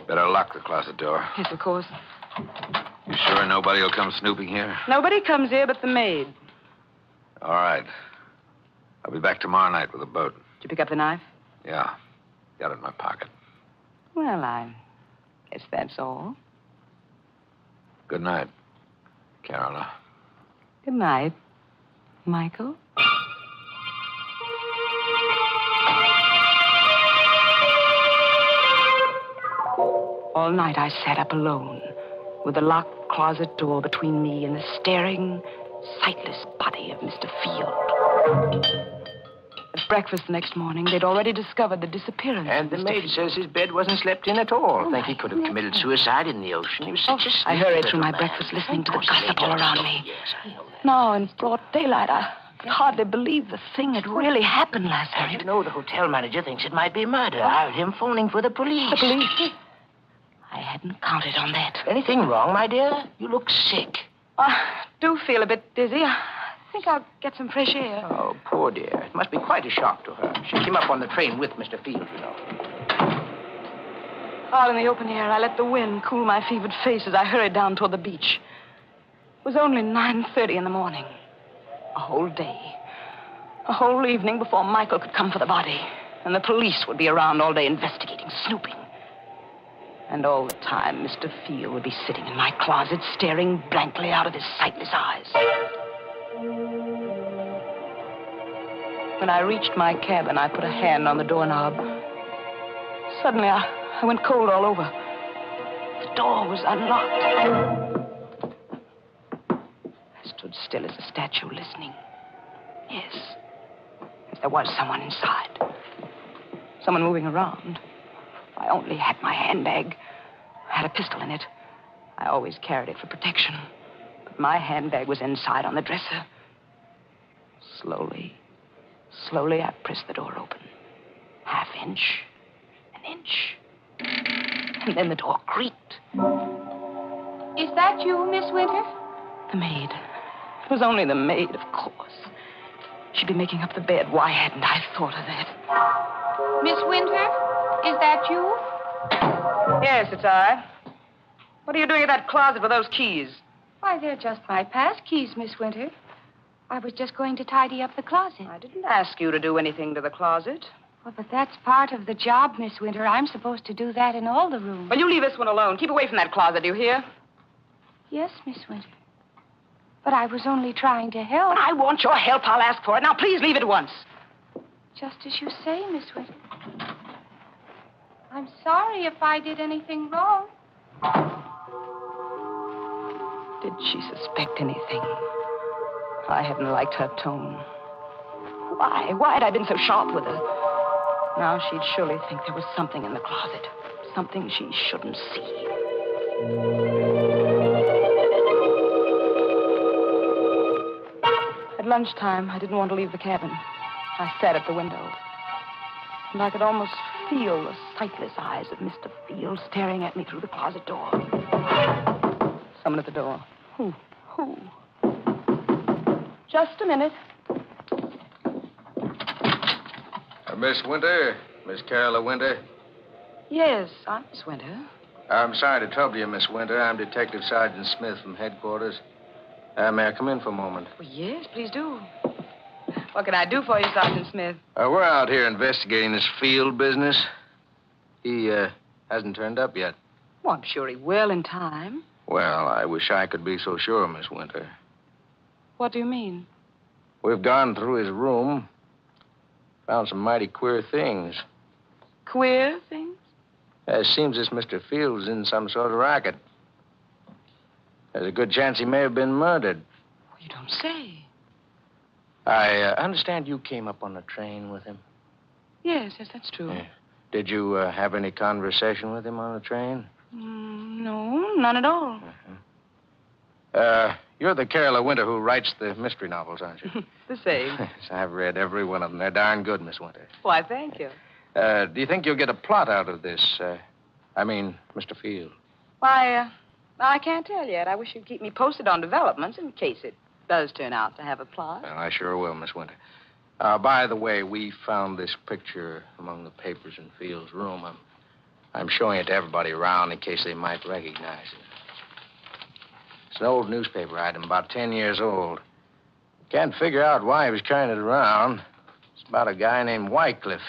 Better lock the closet door. Yes, of course. You sure nobody will come snooping here? Nobody comes here but the maid. All right. I'll be back tomorrow night with a boat. Did you pick up the knife? Yeah. Got it in my pocket. Well, I guess that's all. Good night, Carola. Good night, Michael. All night I sat up alone, with the locked closet door between me and the staring, sightless body of Mr. Field. At breakfast the next morning, they'd already discovered the disappearance And the of Mr. maid Field. says his bed wasn't slept in at all. Think he could have committed suicide in the ocean. He was such a I sneaky hurried little through my man. breakfast, listening to the Of course, gossip they all don't around know. me. Yes, I know. Now, in broad daylight, I could hardly believe the thing had really happened last And night. you know, the hotel manager thinks it might be murder. I heard him phoning for the police. The police? I hadn't counted on that. Anything wrong, my dear? You look sick. I do feel a bit dizzy. think I'll get some fresh air. Oh, poor dear. It must be quite a shock to her. She came up on the train with Mr. Field, you know. All in the open air, I let the wind cool my fevered face as I hurried down toward the beach. It was only 9:30 in the morning. A whole day. A whole evening before Michael could come for the body. And the police would be around all day investigating, snooping. And all the time, Mr. Field would be sitting in my closet, staring blankly out of his sightless eyes. When I reached my cabin, I put a hand on the doorknob. Suddenly, I went cold all over. The door was unlocked. I stood still as a statue, listening. Yes, there was someone inside. Someone moving around. I only had my handbag. I had a pistol in it. I always carried it for protection. But my handbag was inside on the dresser. Slowly, I pressed the door open. Half inch, an inch. And then the door creaked. Is that you, Miss Winter? The maid. It was only the maid, of course. She'd be making up the bed. Why hadn't I thought of that? Miss Winter, is that you? Yes, it's I. What are you doing in that closet with those keys? Why, they're just my pass keys, Miss Winter. I was just going to tidy up the closet. I didn't ask you to do anything to the closet. Well, but that's part of the job, Miss Winter. I'm supposed to do that in all the rooms. Well, you leave this one alone. Keep away from that closet, do you hear? Yes, Miss Winter. But I was only trying to help. When I want your help, I'll ask for it. Now, please leave at once. Just as you say, Miss Winter. I'm sorry if I did anything wrong. Did she suspect anything? I hadn't liked her tone. Why? Why had I been so sharp with her? Now she'd surely think there was something in the closet. Something she shouldn't see. At lunchtime, I didn't want to leave the cabin. I sat at the window. And I could almost feel the sightless eyes of Mr. Field staring at me through the closet door. Someone at the door. Who? Just a minute. Miss Winter? Miss Carolyn Winter? Yes, I'm Miss Winter. I'm sorry to trouble you, Miss Winter. I'm Detective Sergeant Smith from headquarters. May I come in for a moment? Well, yes, please do. What can I do for you, Sergeant Smith? We're out here investigating this Field business. He hasn't turned up yet. Well, I'm sure he will in time. Well, I wish I could be so sure, Miss Winter. What do you mean? We've gone through his room. Found some mighty queer things. Queer things? It seems this Mr. Field's in some sort of racket. There's a good chance he may have been murdered. Well, you don't say. I understand you came up on the train with him. Yes, that's true. Yeah. Did you have any conversation with him on the train? No, none at all. You're the Carolyn Winter who writes the mystery novels, aren't you? The same. Yes, I've read every one of them. They're darn good, Miss Winter. Why, thank you. Do you think you'll get a plot out of this? Mr. Field. Why, I can't tell yet. I wish you'd keep me posted on developments in case it does turn out to have a plot. Well, I sure will, Miss Winter. By the way, we found this picture among the papers in Field's room. I'm showing it to everybody around in case they might recognize it. It's an old newspaper item, about 10 years old. Can't figure out why he was carrying it around. It's about a guy named Wycliffe.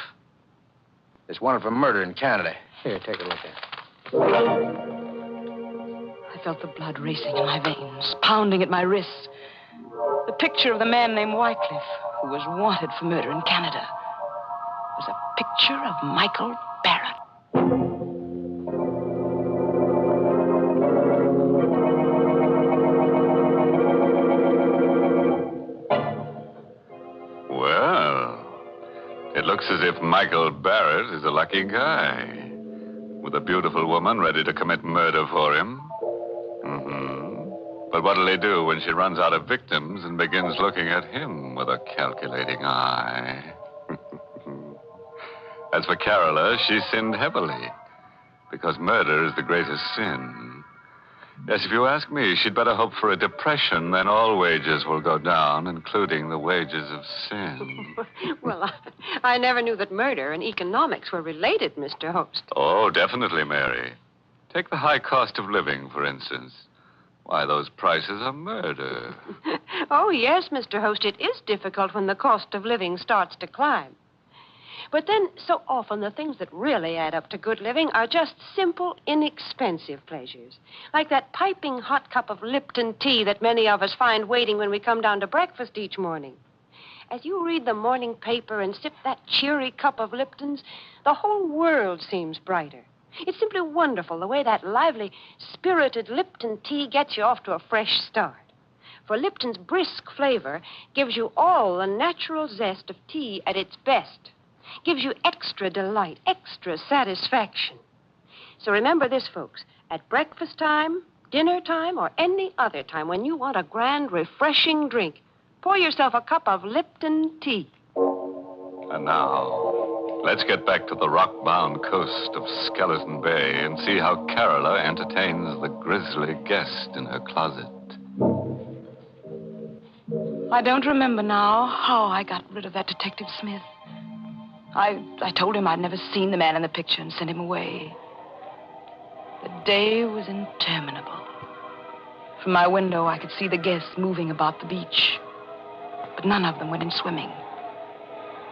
It's wanted for murder in Canada. Here, take a look at it. I felt the blood racing in my veins, pounding at my wrists. The picture of the man named Wycliffe, who was wanted for murder in Canada, was a picture of Michael Barrett. Well, it looks as if Michael Barrett is a lucky guy. With a beautiful woman ready to commit murder for him. But what'll he do when she runs out of victims and begins looking at him with a calculating eye? As for Carola, she sinned heavily, because murder is the greatest sin. Yes, if you ask me, she'd better hope for a depression, then all wages will go down, including the wages of sin. Well, I never knew that murder and economics were related, Mr. Host. Oh, definitely, Mary. Take the high cost of living, for instance. Why, those prices are murder. Oh, yes, Mr. Host, it is difficult when the cost of living starts to climb. But then, so often, the things that really add up to good living are just simple, inexpensive pleasures. Like that piping hot cup of Lipton tea that many of us find waiting when we come down to breakfast each morning. As you read the morning paper and sip that cheery cup of Lipton's, the whole world seems brighter. It's simply wonderful the way that lively, spirited Lipton tea gets you off to a fresh start. For Lipton's brisk flavor gives you all the natural zest of tea at its best. Gives you extra delight, extra satisfaction. So remember this, folks. At breakfast time, dinner time, or any other time when you want a grand, refreshing drink, pour yourself a cup of Lipton tea. And now, let's get back to the rock-bound coast of Skeleton Bay and see how Carola entertains the grisly guest in her closet. I don't remember now how I got rid of that Detective Smith. I told him I'd never seen the man in the picture and sent him away. The day was interminable. From my window, I could see the guests moving about the beach, but none of them went in swimming.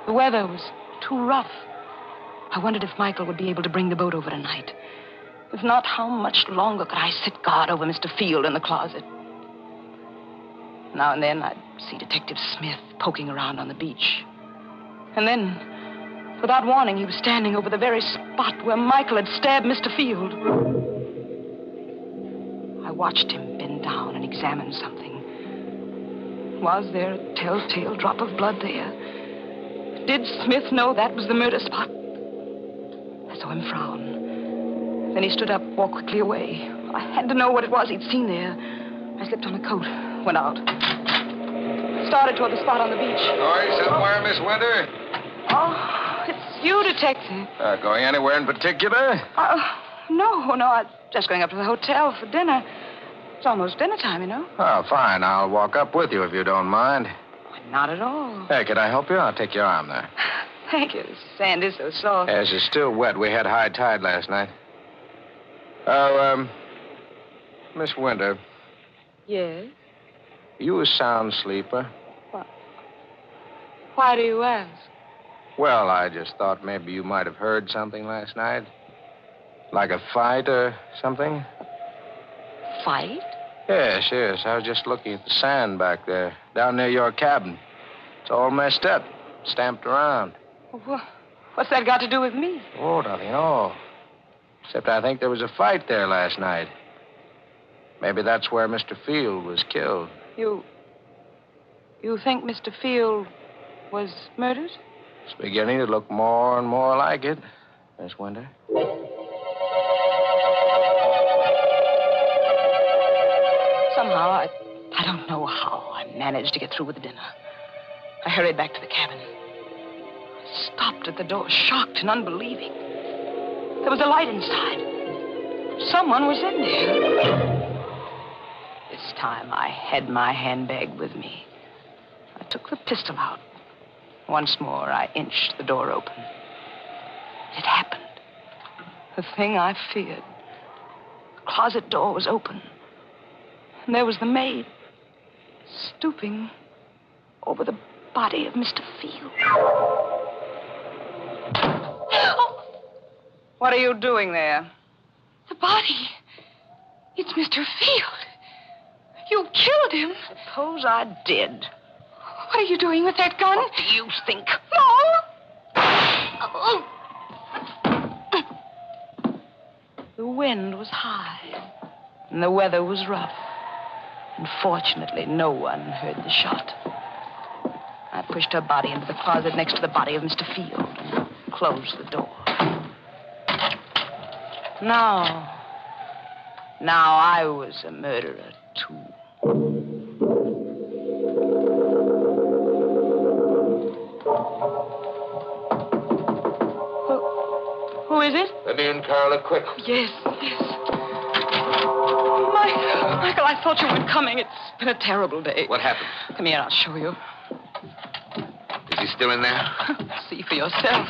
The weather was too rough. I wondered if Michael would be able to bring the boat over tonight. If not, how much longer could I sit guard over Mr. Field in the closet? Now and then, I'd see Detective Smith poking around on the beach. And then, without warning, he was standing over the very spot where Michael had stabbed Mr. Field. I watched him bend down and examine something. Was there a telltale drop of blood there? Did Smith know that was the murder spot? I saw him frown. Then he stood up, walked quickly away. I had to know what it was he'd seen there. I slipped on a coat, went out. Started toward the spot on the beach. Going somewhere, Miss Winter? Oh, it's you, Detective. Going anywhere in particular? No, I'm just going up to the hotel for dinner. It's almost dinner time, you know. Oh, fine. I'll walk up with you if you don't mind. Not at all. Hey, can I help you? I'll take your arm there. Thank you. The sand is so soft. Yes, it's still wet. We had high tide last night. Miss Winter. Yes? You a sound sleeper? What? Why do you ask? Well, I just thought maybe you might have heard something last night. Like a fight or something. Fight? Yes. I was just looking at the sand back there, down near your cabin. It's all messed up, stamped around. What's that got to do with me? Oh, nothing at all. Except I think there was a fight there last night. Maybe that's where Mr. Field was killed. You think Mr. Field was murdered? It's beginning to look more and more like it, Miss Winter. Somehow, I don't know how I managed to get through with the dinner. I hurried back to the cabin. I stopped at the door, shocked and unbelieving. There was a light inside. Someone was in there. This time, I had my handbag with me. I took the pistol out. Once more, I inched the door open. It happened. The thing I feared. The closet door was open. And there was the maid, stooping over the body of Mr. Field. What are you doing there? The body. It's Mr. Field. You killed him. Suppose I did. What are you doing with that gun? What do you think? No! Oh. The wind was high, and the weather was rough. Unfortunately, no one heard the shot. I pushed her body into the closet next to the body of Mr. Field and closed the door. Now I was a murderer, too. Who is it? Let me in, Carola, quick. Yes. I thought you weren't coming. It's been a terrible day. What happened? Come here, I'll show you. Is he still in there? See for yourself.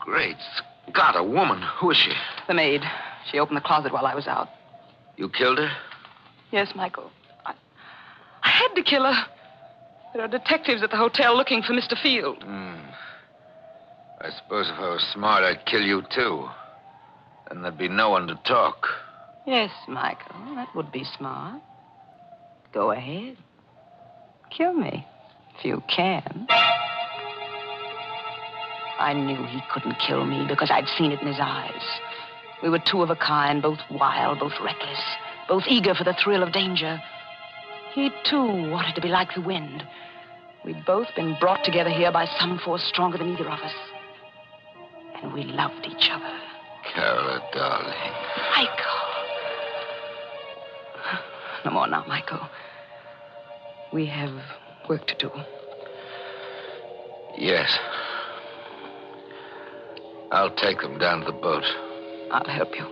Great Scott, a woman. Who is she? The maid. She opened the closet while I was out. You killed her? Yes, Michael. I had to kill her. There are detectives at the hotel looking for Mr. Field. I suppose if I was smart, I'd kill you, too. Then there'd be no one to talk. Yes, Michael, that would be smart. Go ahead. Kill me, if you can. I knew he couldn't kill me because I'd seen it in his eyes. We were two of a kind, both wild, both reckless, both eager for the thrill of danger. He, too, wanted to be like the wind. We'd both been brought together here by some force stronger than either of us. And we loved each other. Carola, darling. Michael. No more now, Michael. We have work to do. Yes. I'll take them down to the boat. I'll help you.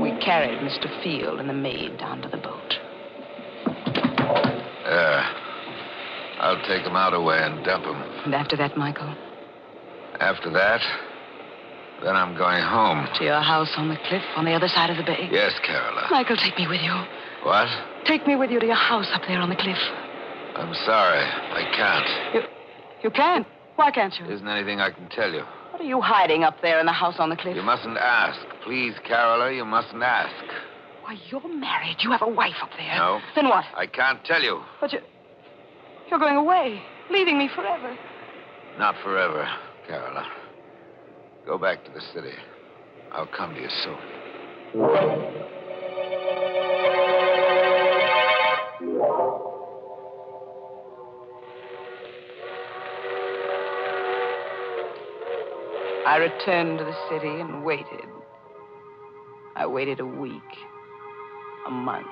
We carried Mr. Field and the maid down to the boat. I'll take them out away and dump them. And after that, Michael? After that, then I'm going home. To your house on the cliff on the other side of the bay? Yes, Carola. Michael, take me with you. What? Take me with you to your house up there on the cliff. I'm sorry. I can't. You can't? Why can't you? There isn't anything I can tell you. What are you hiding up there in the house on the cliff? You mustn't ask. Please, Carola, you mustn't ask. Why, you're married. You have a wife up there. No. Then what? I can't tell you. But you're going away, leaving me forever. Not forever, Carola. Go back to the city. I'll come to you soon. I returned to the city and waited. I waited a week, a month.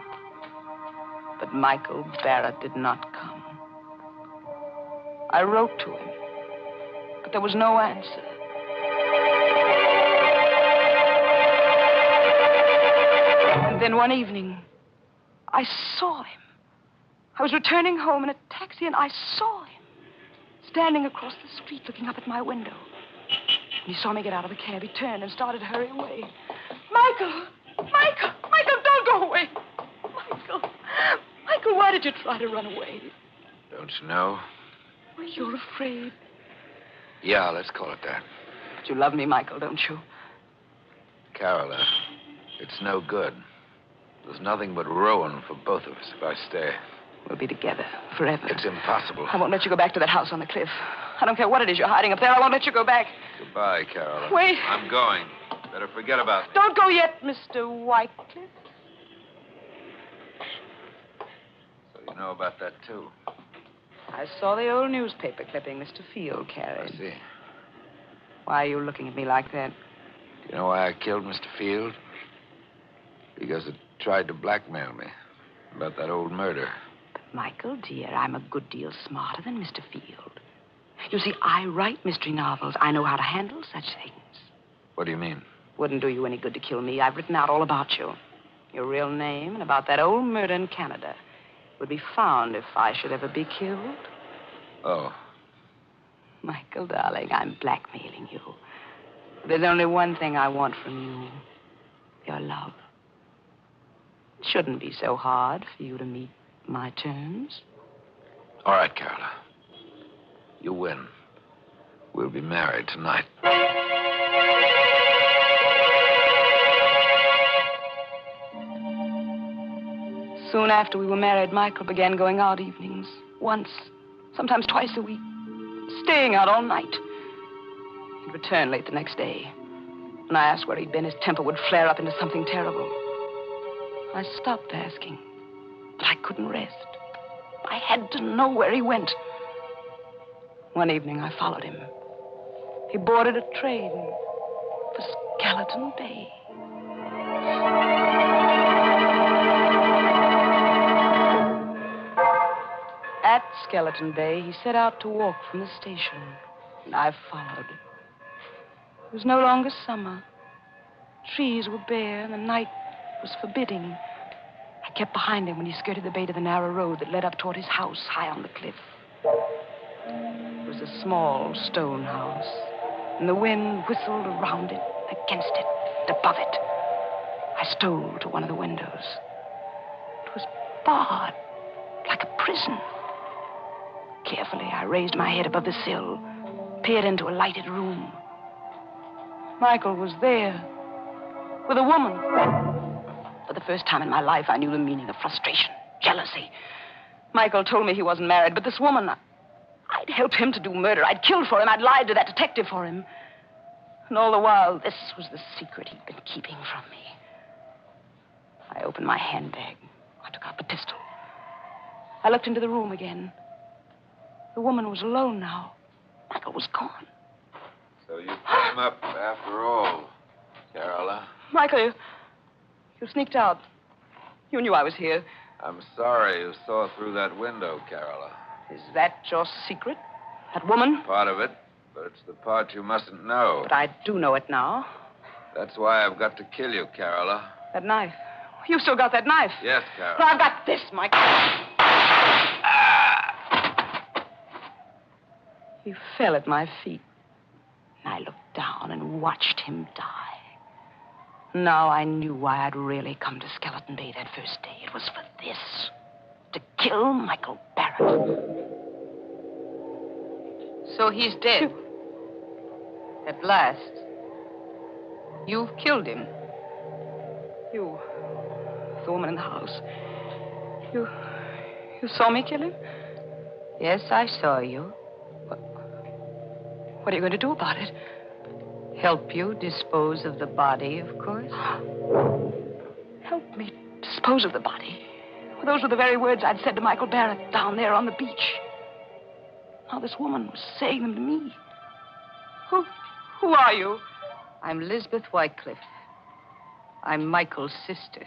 But Michael Barrett did not come. I wrote to him, but there was no answer. And then one evening, I saw him. I was returning home in a taxi, and I saw him standing across the street looking up at my window. When he saw me get out of the cab, he turned and started to hurry away. Michael! Michael! Michael, don't go away! Michael, why did you try to run away? Don't you know? Well, you're afraid. Yeah, let's call it that. But you love me, Michael, don't you? Carola, it's no good. There's nothing but ruin for both of us if I stay. We'll be together forever. It's impossible. I won't let you go back to that house on the cliff. I don't care what it is you're hiding up there. I won't let you go back. Goodbye, Carola. Wait. I'm going. Better forget about me. Don't go yet, Mr. Whitecliff. So you know about that, too. I saw the old newspaper clipping Mr. Field carried. I see. Why are you looking at me like that? Do you know why I killed Mr. Field? Because it tried to blackmail me about that old murder. But, Michael, dear, I'm a good deal smarter than Mr. Field. You see, I write mystery novels. I know how to handle such things. What do you mean? Wouldn't do you any good to kill me. I've written out all about you. Your real name and about that old murder in Canada would be found if I should ever be killed. Oh. Michael, darling, I'm blackmailing you. There's only one thing I want from you. Your love. It shouldn't be so hard for you to meet my terms. All right, Carola. You win. We'll be married tonight. Soon after we were married, Michael began going out evenings. Once, sometimes twice a week. Staying out all night. He'd return late the next day. When I asked where he'd been, his temper would flare up into something terrible. I stopped asking, but I couldn't rest. I had to know where he went. One evening, I followed him. He boarded a train for Skeleton Bay. At Skeleton Bay, he set out to walk from the station, and I followed. It was no longer summer. Trees were bare, and the night was forbidding. I kept behind him when he skirted the bait of the narrow road that led up toward his house high on the cliff. It was a small stone house, and the wind whistled around it, against it, and above it. I stole to one of the windows. It was barred, like a prison. Carefully, I raised my head above the sill, peered into a lighted room. Michael was there, with a woman. For the first time in my life, I knew the meaning of frustration, jealousy. Michael told me he wasn't married, but this woman, I'd helped him to do murder. I'd killed for him. I'd lied to that detective for him. And all the while, this was the secret he'd been keeping from me. I opened my handbag. I took out the pistol. I looked into the room again. The woman was alone now. Michael was gone. So you came up after all, Carola. Michael, you sneaked out. You knew I was here. I'm sorry you saw through that window, Carola. Is that your secret? That woman? Part of it, but it's the part you mustn't know. But I do know it now. That's why I've got to kill you, Carola. That knife. You still got that knife? Yes, Carola. Well, I've got this, Michael. He fell at my feet. And I looked down and watched him die. Now I knew why I'd really come to Skeleton Bay that first day. It was for this. To kill Michael Barrett. So he's dead. At last. You've killed him. You, the woman in the house. You saw me kill him? Yes, I saw you. What are you going to do about it? Help you dispose of the body, of course. Help me dispose of the body. Well, those were the very words I'd said to Michael Barrett down there on the beach. Now this woman was saying them to me. Who are you? I'm Lisbeth Wycliffe. I'm Michael's sister.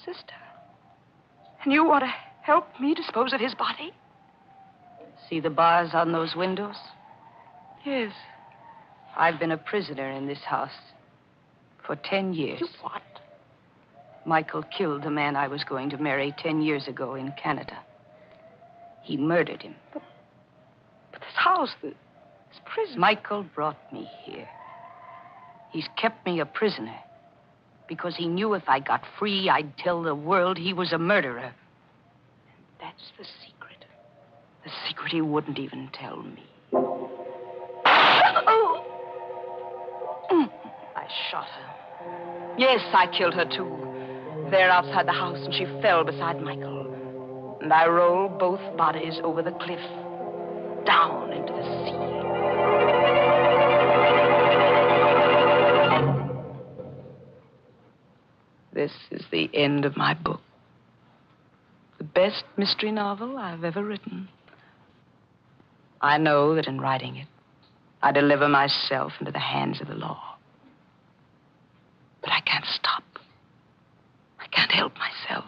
Sister? And you want to help me dispose of his body? See the bars on those windows? Yes. I've been a prisoner in this house for 10 years. You what? Michael killed the man I was going to marry 10 years ago in Canada. He murdered him. But this house, this prison... Michael brought me here. He's kept me a prisoner because he knew if I got free, I'd tell the world he was a murderer. And that's the secret. The secret he wouldn't even tell me. I shot her. Yes, I killed her, too. There outside the house, and she fell beside Michael. And I rolled both bodies over the cliff, down into the sea. This is the end of my book. The best mystery novel I've ever written. I know that in writing it, I deliver myself into the hands of the law. But I can't stop. I can't help myself.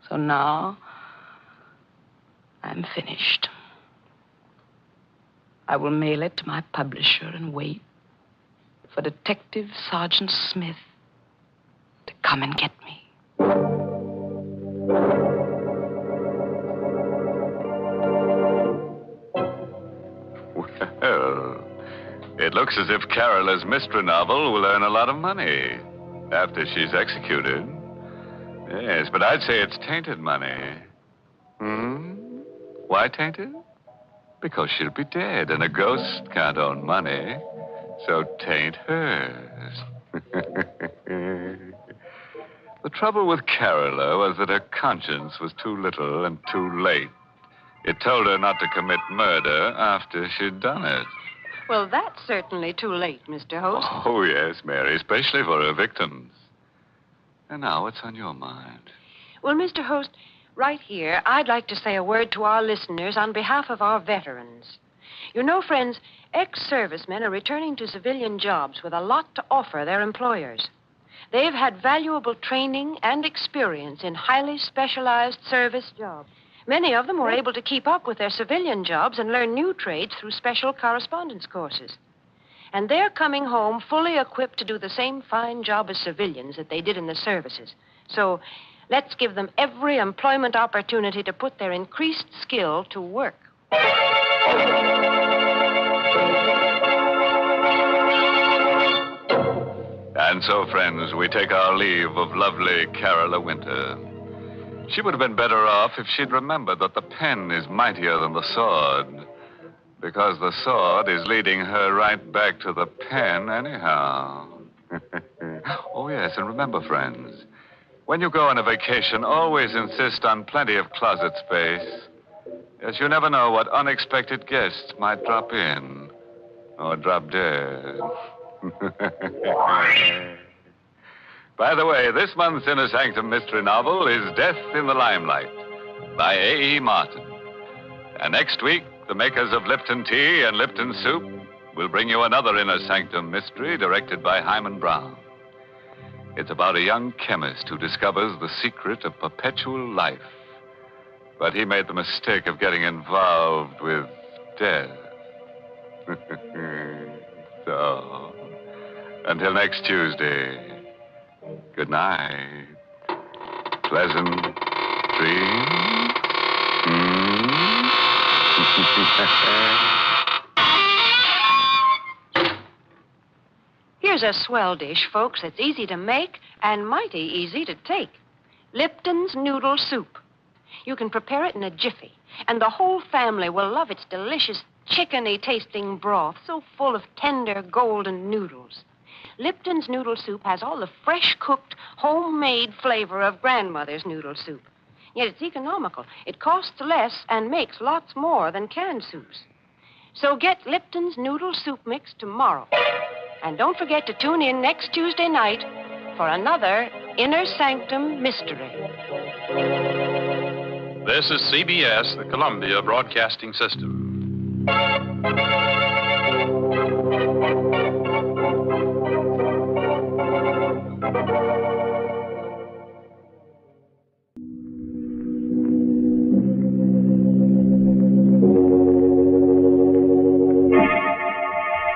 So now, I'm finished. I will mail it to my publisher and wait for Detective Sergeant Smith to come and get me. Well, it looks as if Carola's mystery novel will earn a lot of money after she's executed. Yes, but I'd say it's tainted money. Why tainted? Because she'll be dead, and a ghost can't own money. So taint hers. The trouble with Carola was that her conscience was too little and too late. It told her not to commit murder after she'd done it. Well, that's certainly too late, Mr. Host. Oh, yes, Mary, especially for her victims. And now, what's on your mind? Well, Mr. Host, right here, I'd like to say a word to our listeners on behalf of our veterans. You know, friends, ex-servicemen are returning to civilian jobs with a lot to offer their employers. They've had valuable training and experience in highly specialized service jobs. Many of them were able to keep up with their civilian jobs and learn new trades through special correspondence courses. And they're coming home fully equipped to do the same fine job as civilians that they did in the services. So let's give them every employment opportunity to put their increased skill to work. And so, friends, we take our leave of lovely Carola Winter. She would have been better off if she'd remembered that the pen is mightier than the sword. Because the sword is leading her right back to the pen anyhow. Oh, yes, and remember, friends, when you go on a vacation, always insist on plenty of closet space. Yes, you never know what unexpected guests might drop in or drop dead. By the way, this month's Inner Sanctum mystery novel is Death in the Limelight by A.E. Martin. And next week, the makers of Lipton Tea and Lipton Soup will bring you another Inner Sanctum mystery directed by Hyman Brown. It's about a young chemist who discovers the secret of perpetual life. But he made the mistake of getting involved with death. So, until next Tuesday, good night. Pleasant dreams. Here's a swell dish, folks, that's easy to make and mighty easy to take. Lipton's Noodle Soup. You can prepare it in a jiffy, and the whole family will love its delicious chickeny-tasting broth, so full of tender golden noodles. Lipton's Noodle Soup has all the fresh-cooked, homemade flavor of grandmother's noodle soup. Yet it's economical. It costs less and makes lots more than canned soups. So get Lipton's Noodle Soup Mix tomorrow. And don't forget to tune in next Tuesday night for another Inner Sanctum Mystery. This is CBS, the Columbia Broadcasting System.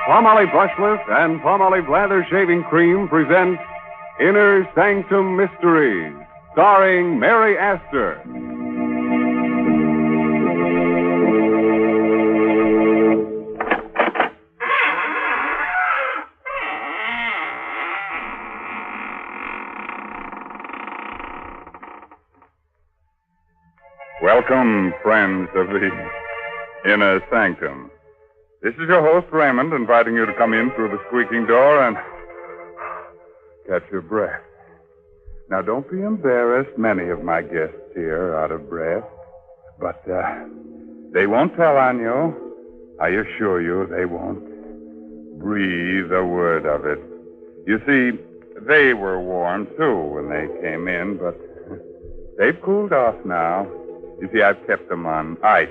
Palmolive Brushless and Palmolive Lather Shaving Cream present Inner Sanctum Mysteries, starring Mary Astor. Welcome, friends of the Inner Sanctum. This is your host, Raymond, inviting you to come in through the squeaking door and catch your breath. Now, don't be embarrassed. Many of my guests here are out of breath. But they won't tell on you. I assure you they won't breathe a word of it. You see, they were warm, too, when they came in, but they've cooled off now. You see, I've kept them on ice.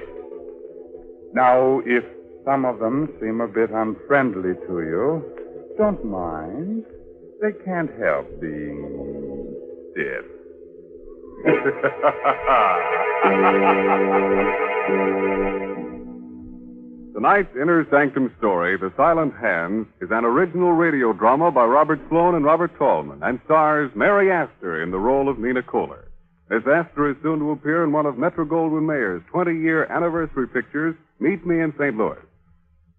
Now, if some of them seem a bit unfriendly to you, don't mind. They can't help being stiff. Tonight's Inner Sanctum story, The Silent Hands, is an original radio drama by Robert Sloan and Robert Tallman and stars Mary Astor in the role of Nina Kohler. Miss Astor is soon to appear in one of Metro-Goldwyn-Mayer's 20-year anniversary pictures, Meet Me in St. Louis.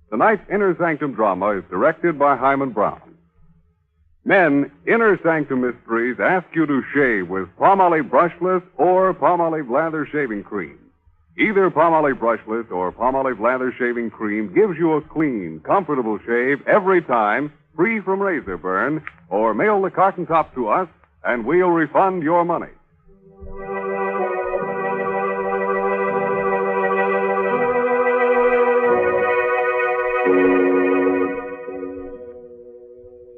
Tonight's Inner Sanctum drama is directed by Hyman Brown. Men, Inner Sanctum Mysteries ask you to shave with Palmolive Brushless or Palmolive Lather Shaving Cream. Either Palmolive Brushless or Palmolive Lather Shaving Cream gives you a clean, comfortable shave every time, free from razor burn, or mail the carton top to us, and we'll refund your money.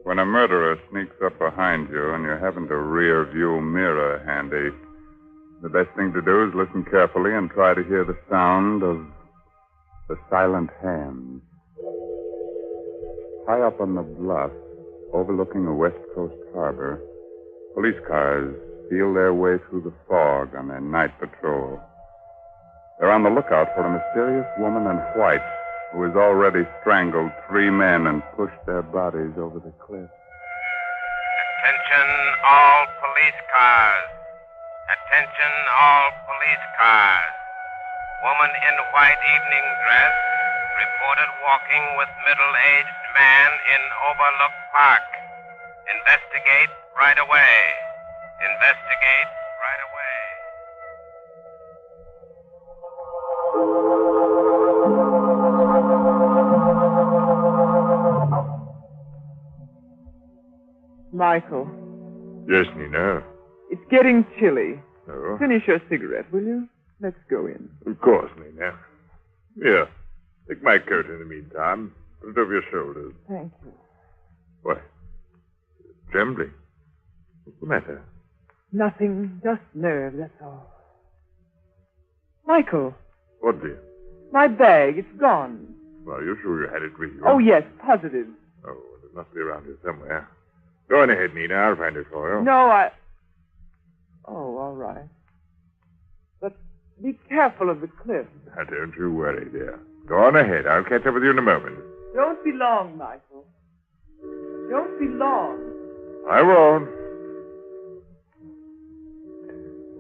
When a murderer sneaks up behind you and you haven't a rear view mirror handy, the best thing to do is listen carefully and try to hear the sound of the silent hands. High up on the bluff, overlooking a West Coast harbor, police cars feel their way through the fog on their night patrol. They're on the lookout for a mysterious woman in white who has already strangled 3 men and pushed their bodies over the cliff. Attention all police cars. Attention all police cars. Woman in white evening dress reported walking with middle-aged man in Overlook Park. Investigate right away. Investigate right away. Michael, Yes, Nina. it's getting chilly. Oh? Finish your cigarette, will you? Let's go in. Of course, Nina. Here, take my coat in the meantime. Put it over your shoulders. Thank you. What? Trembling? What's the matter? Nothing, just nerve, that's all. Michael, What, dear? my bag, it's gone. Well, you're sure you had it with you? Oh, yes, positive. Oh, well, it must be around here somewhere. Go on ahead, Nina. I'll find it for you. No, Oh, all right. But be careful of the cliff. Now, don't you worry, dear. Go on ahead. I'll catch up with you in a moment. Don't be long, Michael. Don't be long. I won't.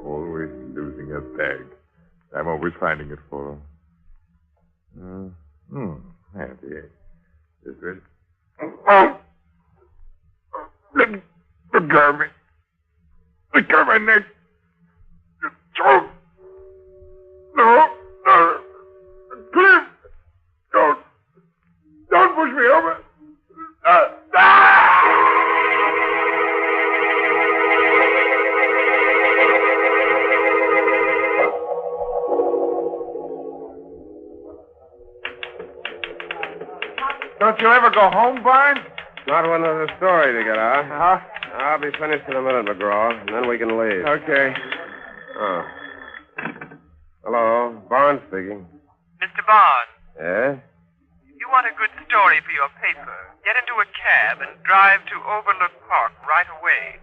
Always losing a bag. I'm always finding it for her. There it is. This is... Oh! Let go of me. Let go of my neck. Your throat. No. Cliff! Don't push me over. Don't you ever go home, Barnes? Not when there's a story to get out. Uh-huh. I'll be finished in a minute, McGraw, and then we can leave. Okay. Oh. Hello, Barnes speaking. Mr. Barnes, Yes? you want a good story for your paper. Get into a cab and drive to Overlook Park right away.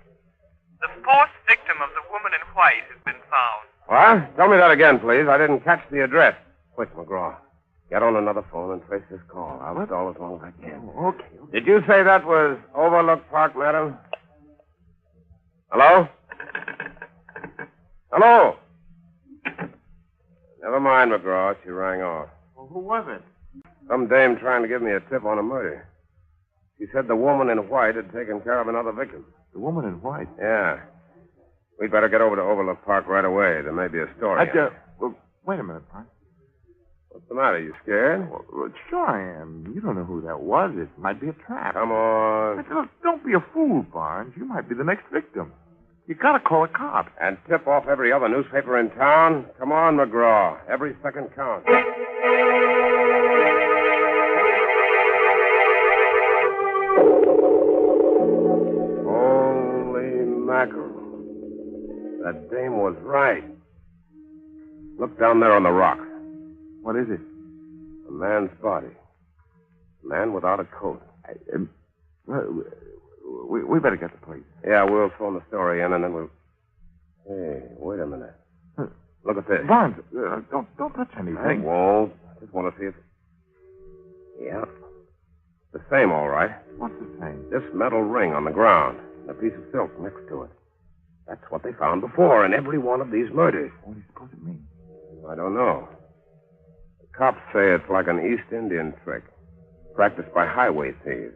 The 4th victim of the woman in white has been found. What? Tell me that again, please. I didn't catch the address. Quick, McGraw. Get on another phone and trace this call. I'll stall as long as I can. Okay. Did you say that was Overlook Park, madam? Hello? Hello? Never mind, McGraw. She rang off. Well, who was it? Some dame trying to give me a tip on a murder. She said the woman in white had taken care of another victim. The woman in white? Yeah. We'd better get over to Overlook Park right away. There may be a story. Well, wait a minute, Frank. What's the matter? You scared? Well, sure I am. You don't know who that was. It might be a trap. Come on. Look, don't be a fool, Barnes. You might be the next victim. You gotta call a cop. And tip off every other newspaper in town? Come on, McGraw. Every second counts. Holy mackerel. That dame was right. Look down there on the rock. What is it? A man's body. A man without a coat. We better get the police. Yeah, we'll phone the story in, and then we'll... Hey, wait a minute. Look at this. Barnes, don't touch anything. I won't. I just want to see if... Yeah. The same, all right. What's the same? This metal ring on the ground, and a piece of silk next to it. That's what they found before in every one of these murders. What do you suppose it means? I don't know. The cops say it's like an East Indian trick, practiced by highway thieves.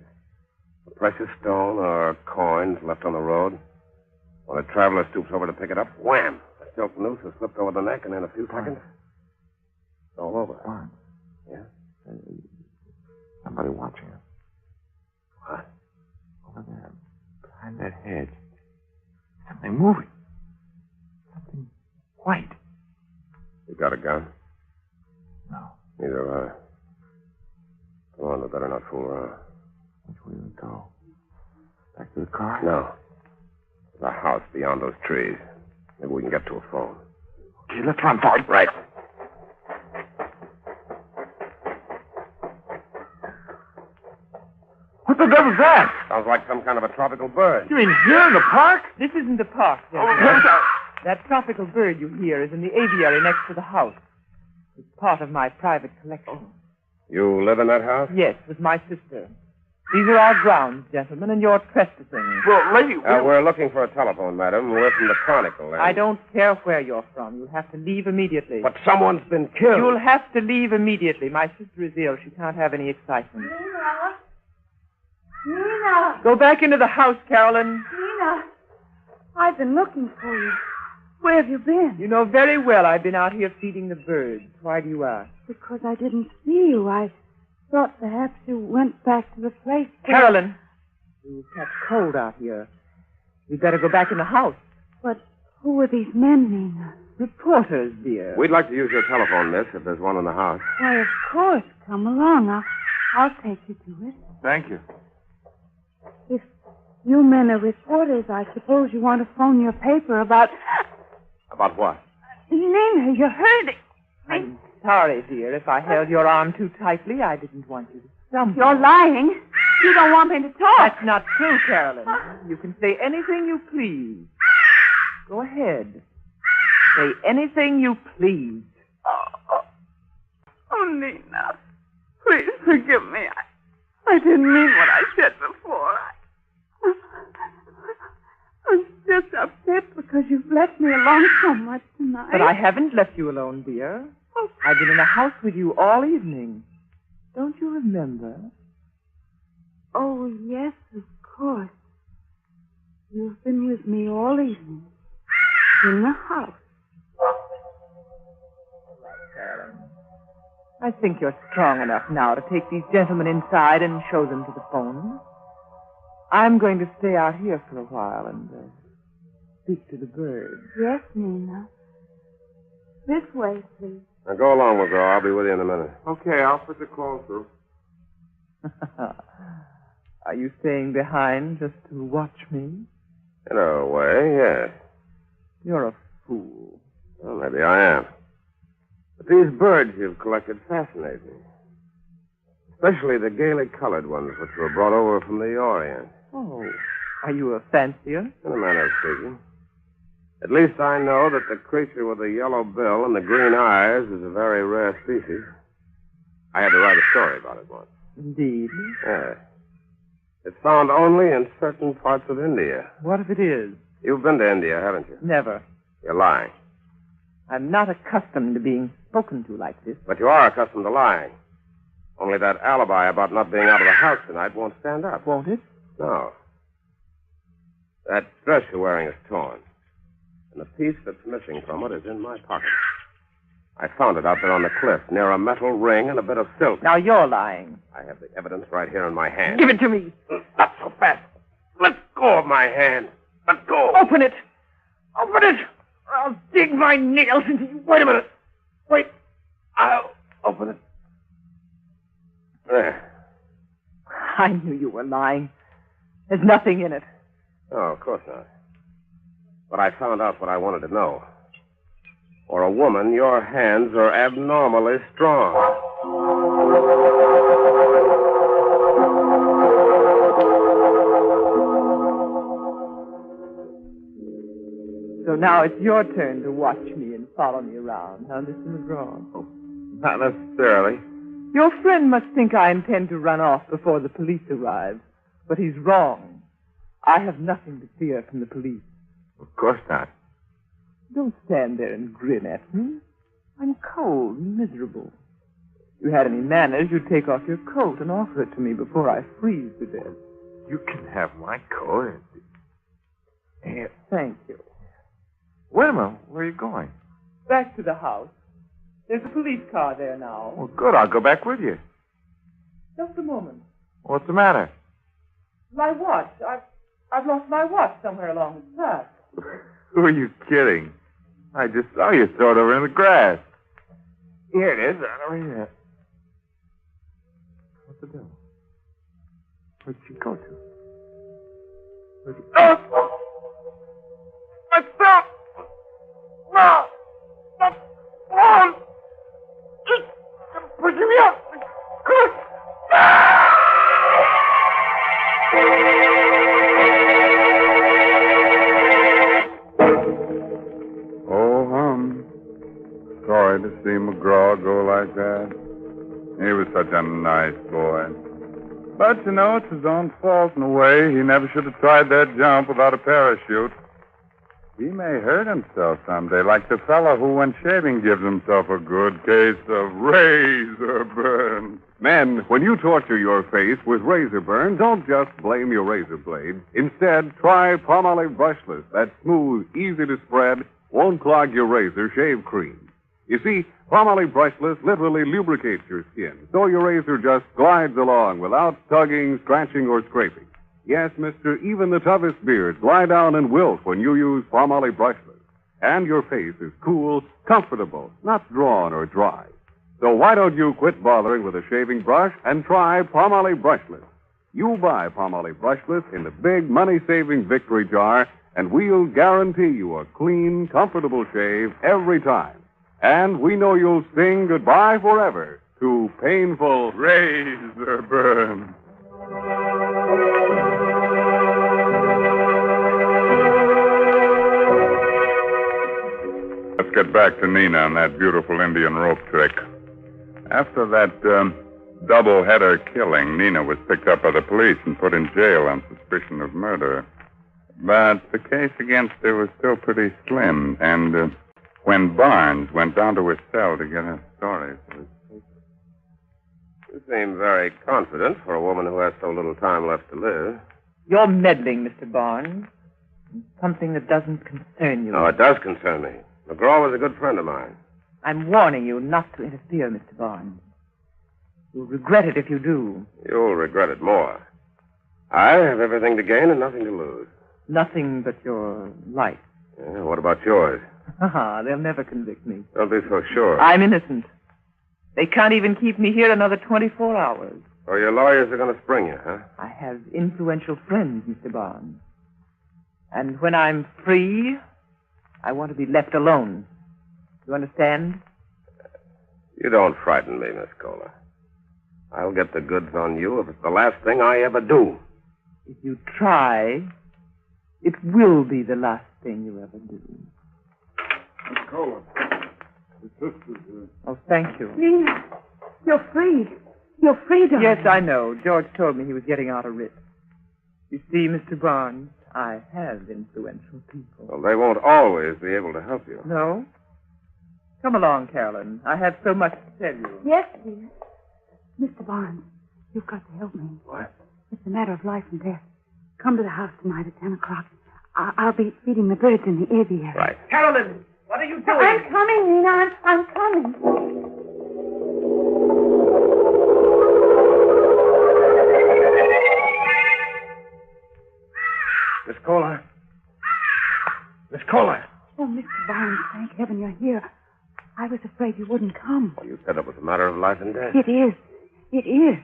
A precious stone or coins left on the road. When a traveler stoops over to pick it up, wham! A silk noose is slipped over the neck, and in a few seconds, it's all over. Barnes. Yeah? Somebody watching us. What? Over there, behind that hedge. Something moving. Something white. You got a gun? No. Neither have I. Come on, we better not fool around. Which way do we go? Back to the car? No. There's a house beyond those trees. Maybe we can get to a phone. Okay, let's run for it. Right. What the devil's that? Sounds like some kind of a tropical bird. You mean here in the park? This isn't the park, gentlemen. That tropical bird you hear is in the aviary next to the house. It's part of my private collection. You live in that house? Yes, with my sister. These are our grounds, gentlemen, and you're trespassing. Well, lady, We're looking for a telephone, madam. We're from the Chronicle. I don't care where you're from. You'll have to leave immediately. But someone's been killed. You'll have to leave immediately. My sister is ill. She can't have any excitement. Nina! Go back into the house, Carolyn. Nina! I've been looking for you. Where have you been? You know very well I've been out here feeding the birds. Why do you ask? Because I didn't see you. I thought perhaps you went back to the place where... Carolyn! You'll catch cold out here. We'd better go back in the house. But who are these men, Nina? Reporters, dear. We'd like to use your telephone, miss, if there's one in the house. Why, of course. Come along. I'll take you to it. Thank you. If you men are reporters, I suppose you want to phone your paper about... About what? Nina, you're hurting. I'm sorry, dear. If I held your arm too tightly, I didn't want you to stumble. You're lying. You don't want me to talk. That's not true, Carolyn. You can say anything you please. Go ahead. Say anything you please. Oh, Nina. Please forgive me. I didn't mean what I said before. I'm just upset because you've left me alone so much tonight. But I haven't left you alone, dear. I've been in the house with you all evening. Don't you remember? Oh, yes, of course. You've been with me all evening. In the house. Carolyn, I think you're strong enough now to take these gentlemen inside and show them to the phone. I'm going to stay out here for a while and speak to the birds. Yes, Nina. This way, please. Now go along, McGraw. I'll be with you in a minute. Okay, I'll put the call through. Are you staying behind just to watch me? In a way, yes. You're a fool. Well, maybe I am. But these birds you've collected fascinate me. Especially the gaily colored ones which were brought over from the Orient. Oh, are you a fancier? In a manner of speaking. At least I know that the creature with the yellow bill and the green eyes is a very rare species. I had to write a story about it once. Indeed? Yes. It's found only in certain parts of India. What if it is? You've been to India, haven't you? Never. You're lying. I'm not accustomed to being spoken to like this. But you are accustomed to lying. Only that alibi about not being out of the house tonight won't stand up. Won't it? No. That dress you're wearing is torn. And the piece that's missing from it is in my pocket. I found it out there on the cliff, near a metal ring and a bit of silk. Now you're lying. I have the evidence right here in my hand. Give it to me. Not so fast. Let go of my hand. Let go. Open it. Open it. I'll dig my nails into you. Wait a minute. Wait. I'll open it. There. I knew you were lying. There's nothing in it. Oh, of course not. But I found out what I wanted to know. For a woman, your hands are abnormally strong. So now it's your turn to watch me and follow me around, huh, Mr. McGraw? Oh, not necessarily. Your friend must think I intend to run off before the police arrive. But he's wrong. I have nothing to fear from the police. Of course not. Don't stand there and grin at me. I'm cold and miserable. If you had any manners, you'd take off your coat and offer it to me before I freeze to death. You can have my coat. Here, thank you. Wait a minute. Where are you going? Back to the house. There's a police car there now. Well, good. I'll go back with you. Just a moment. What's the matter? My watch. I've lost my watch somewhere along the path. Who are you kidding? I just saw you throw it over in the grass. Here it is, right over here. What's the devil? Where'd she go to? Where'd she... Oh! Myself! No! Not on! It's pushing me up! Good! Oh, sorry to see McGraw all go like that? He was such a nice boy. But, you know, it's his own fault in a way. He never should have tried that jump without a parachute. He may hurt himself someday, like the fellow who, when shaving, gives himself a good case of razor burn. Men, when you torture your face with razor burn, don't just blame your razor blade. Instead, try Palmolive Brushless. That smooth, easy to spread, won't clog your razor shave cream. You see, Palmolive Brushless literally lubricates your skin, so your razor just glides along without tugging, scratching, or scraping. Yes, mister, even the toughest beards lie down and wilt when you use Palmolive Brushless. And your face is cool, comfortable, not drawn or dry. So why don't you quit bothering with a shaving brush and try Palmolive Brushless? You buy Palmolive Brushless in the big money-saving Victory jar, and we'll guarantee you a clean, comfortable shave every time. And we know you'll sing goodbye forever to painful razor burn. Let's get back to Nina and that beautiful Indian rope trick. After that double-header killing, Nina was picked up by the police and put in jail on suspicion of murder. But the case against her was still pretty slim, and when Barnes went down to his cell to get her story for his paper. You seem very confident for a woman who has so little time left to live. You're meddling, Mr. Barnes. Something that doesn't concern you. No, it does concern me. McGraw was a good friend of mine. I'm warning you not to interfere, Mr. Barnes. You'll regret it if you do. You'll regret it more. I have everything to gain and nothing to lose. Nothing but your life. Yeah, what about yours? They'll never convict me. Don't be so sure. I'm innocent. They can't even keep me here another 24 hours. So your lawyers are going to spring you, huh? I have influential friends, Mr. Barnes. And when I'm free, I want to be left alone. You understand? You don't frighten me, Miss Kohler. I'll get the goods on you if it's the last thing I ever do. If you try, it will be the last thing you ever do. Miss Kohler, the sister's here. Oh, thank you. Nina, you're free. You're free, darling. Yes, I know. George told me he was getting out a writ. You see, Mr. Barnes, I have influential people. Well, they won't always be able to help you. No? Come along, Carolyn. I have so much to tell you. Yes, dear. Mr. Barnes, you've got to help me. What? It's a matter of life and death. Come to the house tonight at 10 o'clock. I'll be feeding the birds in the aviary. Right. Carolyn, what are you doing? I'm coming, Nina. I'm coming. Miss Kohler. Miss Kohler. Oh, Mr. Barnes, thank heaven you're here. I was afraid you wouldn't come. Well, you said it was a matter of life and death. It is. It is.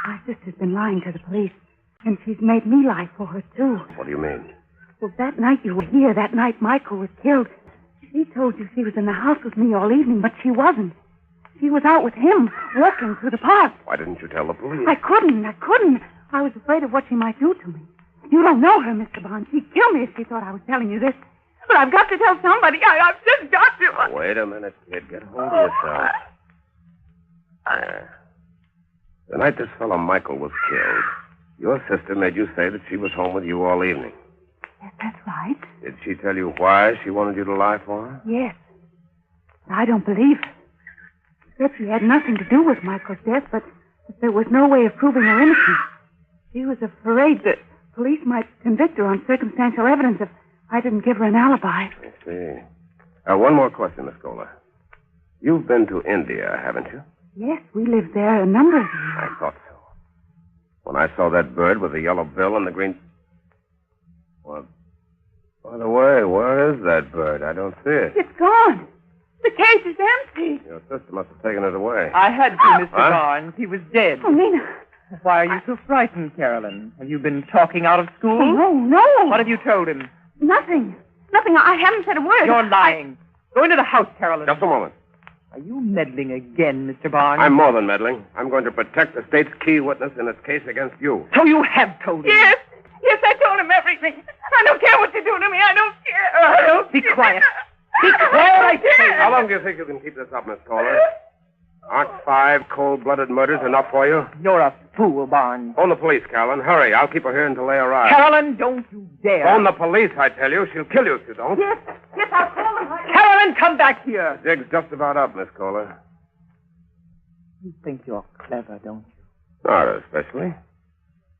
My sister's been lying to the police, and she's made me lie for her, too. What do you mean? Well, that night you were here, that night Michael was killed, she told you she was in the house with me all evening, but she wasn't. She was out with him, walking through the park. Why didn't you tell the police? I couldn't. I was afraid of what she might do to me. You don't know her, Mr. Barnes. She'd kill me if she thought I was telling you this. But I've got to tell somebody. I've just got to. Wait a minute, kid. Get hold of yourself. There. The night this fellow Michael was killed, your sister made you say that she was home with you all evening. Yes, that's right. Did she tell you why she wanted you to lie for her? Yes. I don't believe her. She said she had nothing to do with Michael's death, but there was no way of proving her innocence. She was afraid that police might convict her on circumstantial evidence if I didn't give her an alibi. I see. One more question, Miss Kohler. You've been to India, haven't you? Yes, we lived there a number of years. I thought so. When I saw that bird with the yellow bill and the green... Well, by the way, where is that bird? I don't see it. It's gone. The cage is empty. Your sister must have taken it away. I had to, Mr. Barnes. He was dead. Oh, Nina. Why are you so frightened, Carolyn? Have you been talking out of school? Oh, no. What have you told him? Nothing. I haven't said a word. You're lying. Go into the house, Carolyn. Just a moment. Are you meddling again, Mr. Barnes? I'm more than meddling. I'm going to protect the state's key witness in its case against you. So you have told him? Yes. Yes, I told him everything. I don't care what you do to me. I don't care. Be quiet. Declare, I say. How long do you think you can keep this up, Miss Kohler? Aren't 5 cold-blooded murders enough for you? You're a fool, Barnes. Phone the police, Carolyn. Hurry. I'll keep her here until they arrive. Carolyn, don't you dare. Phone the police, I tell you. She'll kill you if you don't. Yes, I'll call them. Carolyn, come back here. The dig's just about up, Miss Kohler. You think you're clever, don't you? Not especially.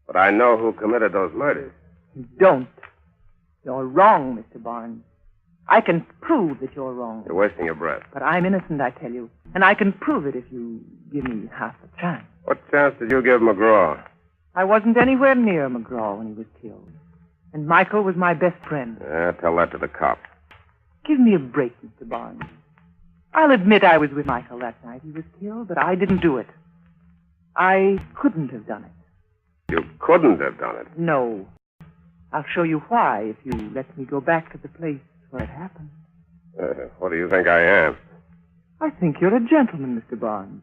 But I know who committed those murders. You don't. You're wrong, Mr. Barnes. I can prove that you're wrong. You're wasting your breath. But I'm innocent, I tell you. And I can prove it if you give me half a chance. What chance did you give McGraw? I wasn't anywhere near McGraw when he was killed. And Michael was my best friend. Yeah, tell that to the cop. Give me a break, Mr. Barnes. I'll admit I was with Michael that night he was killed, but I didn't do it. I couldn't have done it. You couldn't have done it. No. I'll show you why if you let me go back to the place where it happened. What do you think I am? I think you're a gentleman, Mr. Barnes.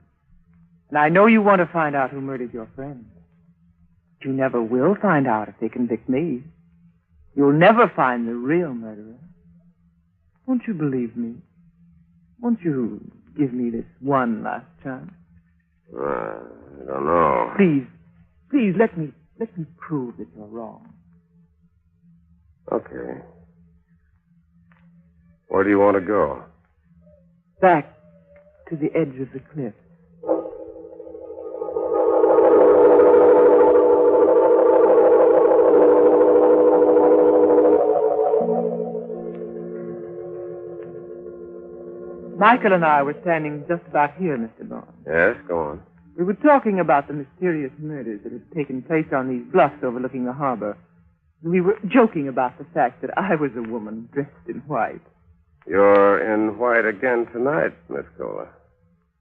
And I know you want to find out who murdered your friend. But you never will find out if they convict me. You'll never find the real murderer. Won't you believe me? Won't you give me this one last chance? I don't know. Please, let me prove that you're wrong. Okay. Where do you want to go? Back to the edge of the cliff. Michael and I were standing just about here, Mr. Barnes. Yes, go on. We were talking about the mysterious murders that had taken place on these bluffs overlooking the harbor. We were joking about the fact that I was a woman dressed in white. You're in white again tonight, Miss Kohler.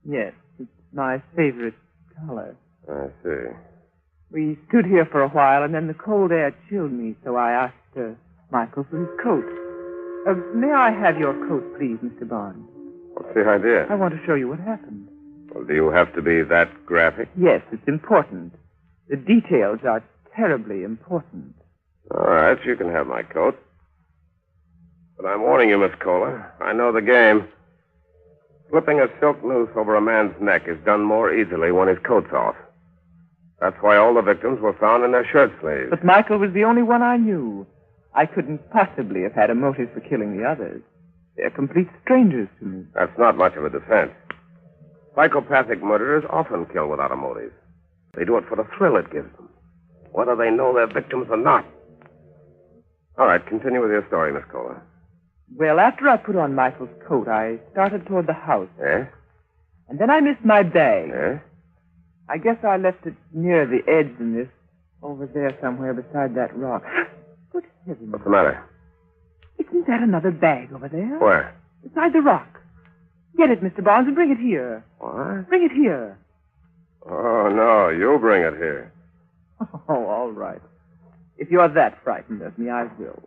Yes, it's my favorite color. I see. We stood here for a while, and then the cold air chilled me, so I asked Michael for his coat. May I have your coat, please, Mr. Barnes? What's the idea? I want to show you what happened. Well, do you have to be that graphic? Yes, it's important. The details are terribly important. All right, you can have my coat. But I'm warning you, Miss Kohler. I know the game. Slipping a silk noose over a man's neck is done more easily when his coat's off. That's why all the victims were found in their shirt sleeves. But Michael was the only one I knew. I couldn't possibly have had a motive for killing the others. They're complete strangers to me. That's not much of a defense. Psychopathic murderers often kill without a motive. They do it for the thrill it gives them, whether they know their victims or not. All right, continue with your story, Miss Kohler. Well, after I put on Michael's coat, I started toward the house. Yes? And then I missed my bag. Yes? I guess I left it near the edge in this, over there somewhere beside that rock. Good heavens. What's the matter? Isn't that another bag over there? Where? Beside the rock. Get it, Mr. Barnes, and bring it here. What? Bring it here. Oh, no, you bring it here. Oh, all right. If you're that frightened of me, I will.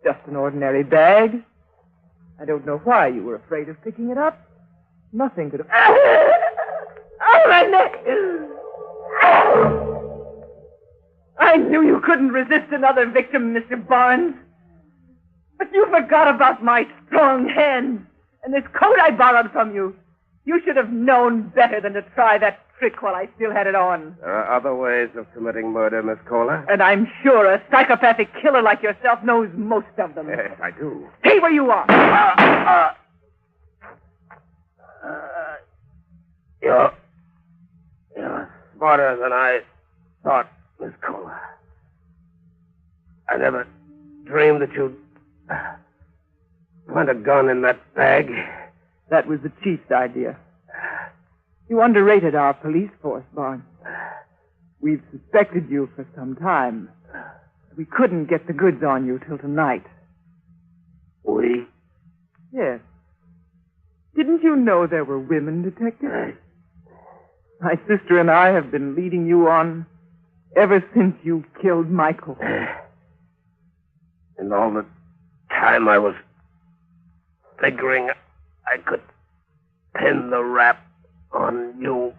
Just an ordinary bag. I don't know why you were afraid of picking it up. Nothing could have... Oh, my neck! I knew you couldn't resist another victim, Mr. Barnes. But you forgot about my strong hands and this coat I borrowed from you. You should have known better than to try that trick while I still had it on. There are other ways of committing murder, Miss Kohler. And I'm sure a psychopathic killer like yourself knows most of them. Yes, I do. Stay where you are. You're smarter than I thought, Miss Kohler. I never dreamed that you'd plant a gun in that bag. That was the chief's idea. You underrated our police force, Barnes. We've suspected you for some time. We couldn't get the goods on you till tonight. We? Yes. Didn't you know there were women detectives? My sister and I have been leading you on ever since you killed Michael. And all the time I was figuring I could pin the rap on you.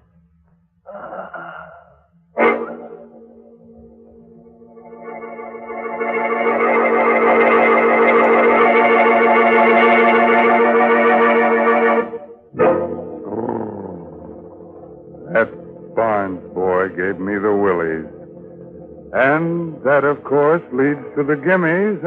That Barnes boy gave me the willies. And that, of course, leads to the gimmies.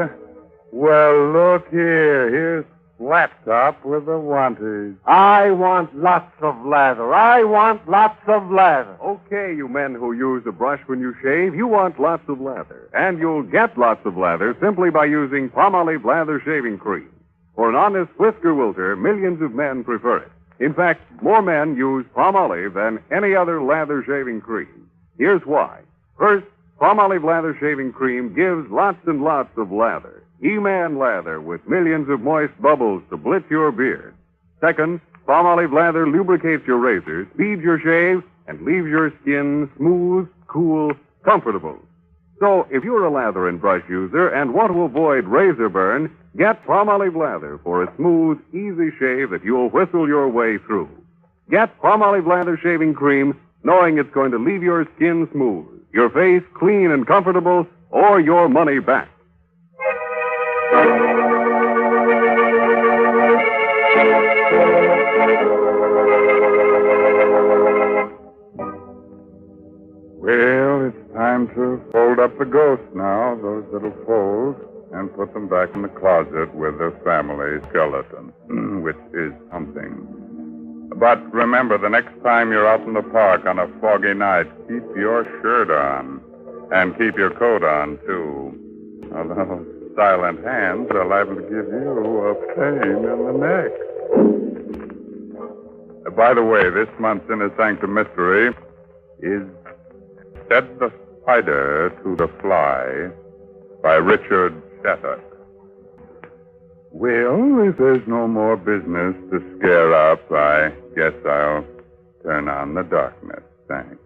Well, look here. Here's Laptop with the wanties. I want lots of lather. I want lots of lather. Okay, you men who use a brush when you shave, you want lots of lather. And you'll get lots of lather simply by using Palmolive Lather Shaving Cream. For an honest whisker wilter, millions of men prefer it. In fact, more men use Palmolive than any other lather shaving cream. Here's why. First, Palmolive Lather Shaving Cream gives lots and lots of lather. He-Man lather with millions of moist bubbles to blitz your beard. Second, Palmolive Lather lubricates your razor, speeds your shave, and leaves your skin smooth, cool, comfortable. So, if you're a lather and brush user and want to avoid razor burn, get Palmolive Lather for a smooth, easy shave that you'll whistle your way through. Get Palmolive Lather Shaving Cream, knowing it's going to leave your skin smooth, your face clean and comfortable, or your money back. Well, it's time to fold up the ghosts now, those little folds, and put them back in the closet with the family skeleton, which is something. But remember, the next time you're out in the park on a foggy night, keep your shirt on. And keep your coat on, too. Although silent hands are liable to give you a pain in the neck. By the way, this month's Inner Sanctum mystery is Said the Spider to the Fly by Richard Shattuck. Well, if there's no more business to scare up, I guess I'll turn on the darkness. Thanks.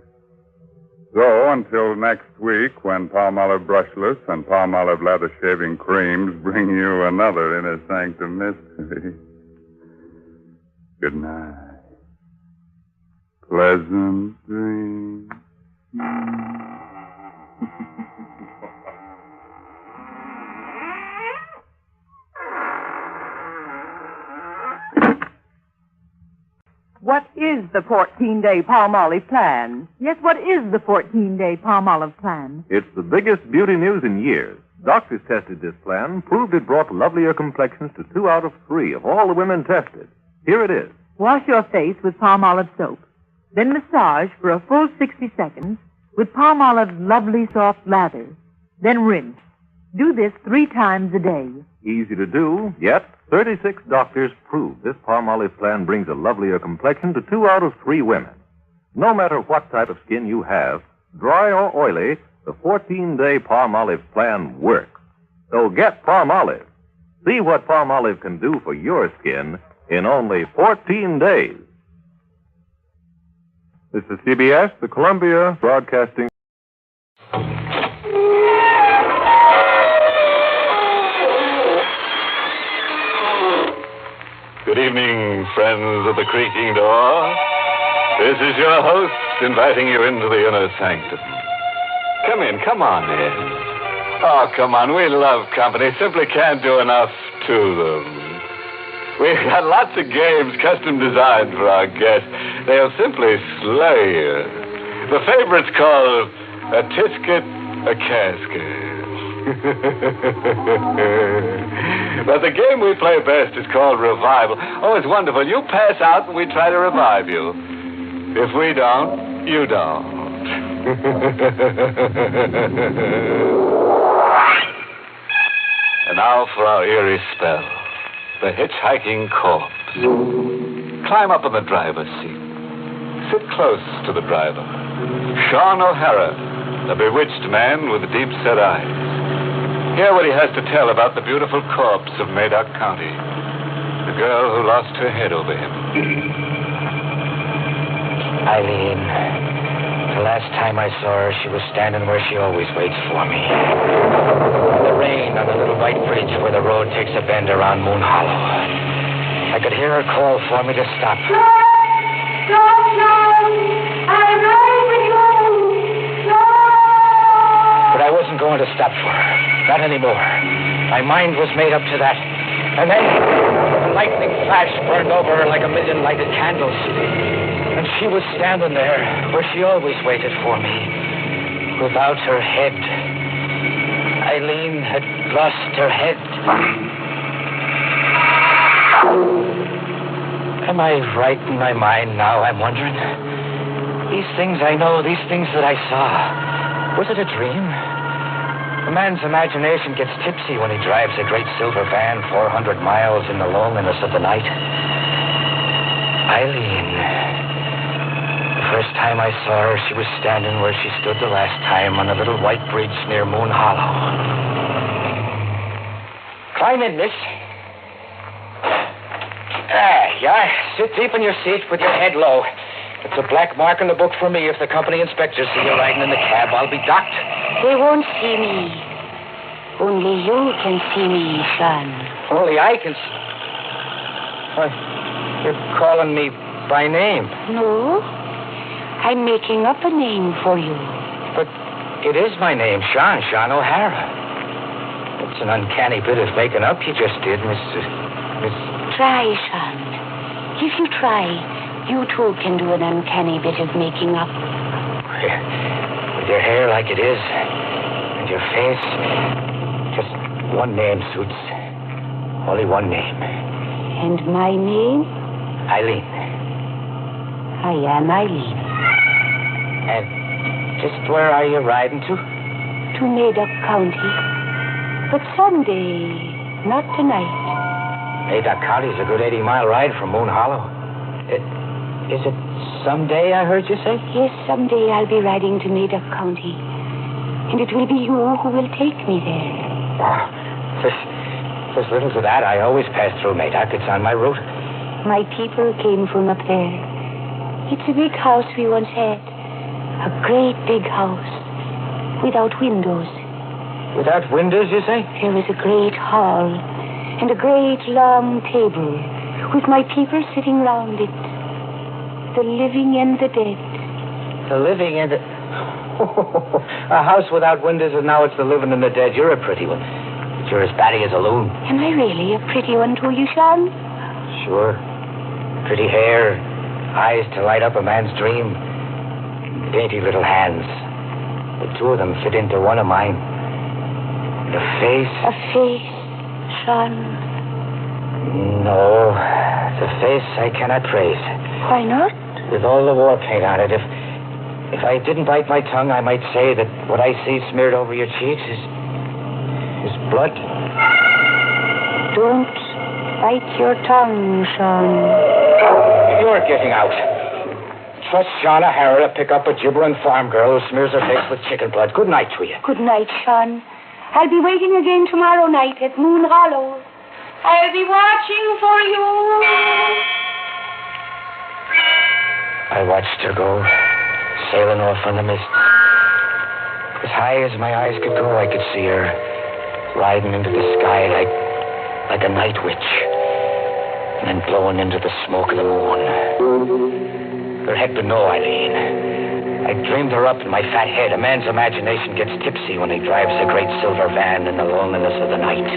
So, until next week, when Palmolive Brushless and Palmolive Lather Shaving Creams bring you another Inner Sanctum mystery. Good night. Pleasant dreams. What is the 14-day Palmolive plan? Yes, what is the 14-day Palmolive plan? It's the biggest beauty news in years. Doctors tested this plan, proved it brought lovelier complexions to 2 out of 3 of all the women tested. Here it is. Wash your face with Palmolive soap. Then massage for a full 60 seconds with Palmolive's lovely soft lather. Then rinse. Do this 3 times a day. Easy to do, yet 36 doctors prove this Palmolive plan brings a lovelier complexion to 2 out of 3 women. No matter what type of skin you have, dry or oily, the 14-day Palmolive plan works. So get Palmolive. See what Palmolive can do for your skin in only 14 days. This is CBS, the Columbia Broadcasting. Good evening, friends of the creaking door. This is your host inviting you into the inner sanctum. Come in, come on in. Oh, come on, we love company. Simply can't do enough to them. We've got lots of games custom designed for our guests. They'll simply slay you. The favorite's called a tisket, a casket. But the game we play best is called Revival. Oh, it's wonderful. You pass out and we try to revive you. If we don't, you don't. And now for our eerie spell. The hitchhiking corpse. Climb up on the driver's seat. Sit close to the driver. Sean O'Hara, the bewitched man with the deep-set eyes. Hear what he has to tell about the beautiful corpse of Madoc County. The girl who lost her head over him. Eileen. The last time I saw her, she was standing where she always waits for me. In the rain on the little white bridge where the road takes a bend around Moon Hollow. I could hear her call for me to stop. Stop now! I'm ready for you! But I wasn't going to stop for her. Not anymore. My mind was made up to that. And then the lightning flash burned over her like a million lighted candles. And she was standing there where she always waited for me, without her head. Eileen had lost her head. Am I right in my mind now, I'm wondering? These things I know, these things that I saw, was it a dream? A man's imagination gets tipsy when he drives a great silver van 400 miles in the loneliness of the night. Eileen. The first time I saw her, she was standing where she stood the last time on a little white bridge near Moon Hollow. Climb in, miss. Yeah. Sit deep in your seat with your head low. It's a black mark in the book for me. If the company inspectors see you riding in the cab, I'll be docked. They won't see me. Only you can see me, son. Only I can see... Why, you're calling me by name. No. I'm making up a name for you. But it is my name, Sean O'Hara. It's an uncanny bit of making up you just did, Miss... Try, son. If you try, you too can do an uncanny bit of making up. With your hair like it is, and your face, just one name suits. Only one name. And my name? Eileen. I am Eileen. And just where are you riding to? To Madoc County. But someday, not tonight. Madoc County's a good 80-mile ride from Moon Hollow. Is it someday, I heard you say? Yes, someday I'll be riding to Madoc County. And it will be you who will take me there. Oh, there's little to that. I always pass through Madoc. It's on my route. My people came from up there. It's a big house we once had. A great big house. Without windows. Without windows, you say? There was a great hall. And a great long table. With my people sitting round it. The living and the dead. The living and the... A house without windows, and now it's the living and the dead. You're a pretty one. But you're as batty as a loon. Am I really a pretty one to you, Sean? Sure. Pretty hair. Eyes to light up a man's dream. Dainty little hands. The two of them fit into one of mine. The face... A face, Sean. No. The face I cannot praise. Why not? With all the war paint on it, if I didn't bite my tongue, I might say that what I see smeared over your cheeks is blood. Don't bite your tongue, Sean. You're getting out. Trust Sean O'Hara to pick up a gibbering farm girl who smears her face with chicken blood. Good night to you. Good night, Sean. I'll be waiting again tomorrow night at Moon Hollow. I'll be watching for you. I watched her go, sailing off in the mist. As high as my eyes could go, I could see her riding into the sky like a night witch, and then blowing into the smoke of the moon. There had been no Eileen. I dreamed her up in my fat head. A man's imagination gets tipsy when he drives a great silver van in the loneliness of the night.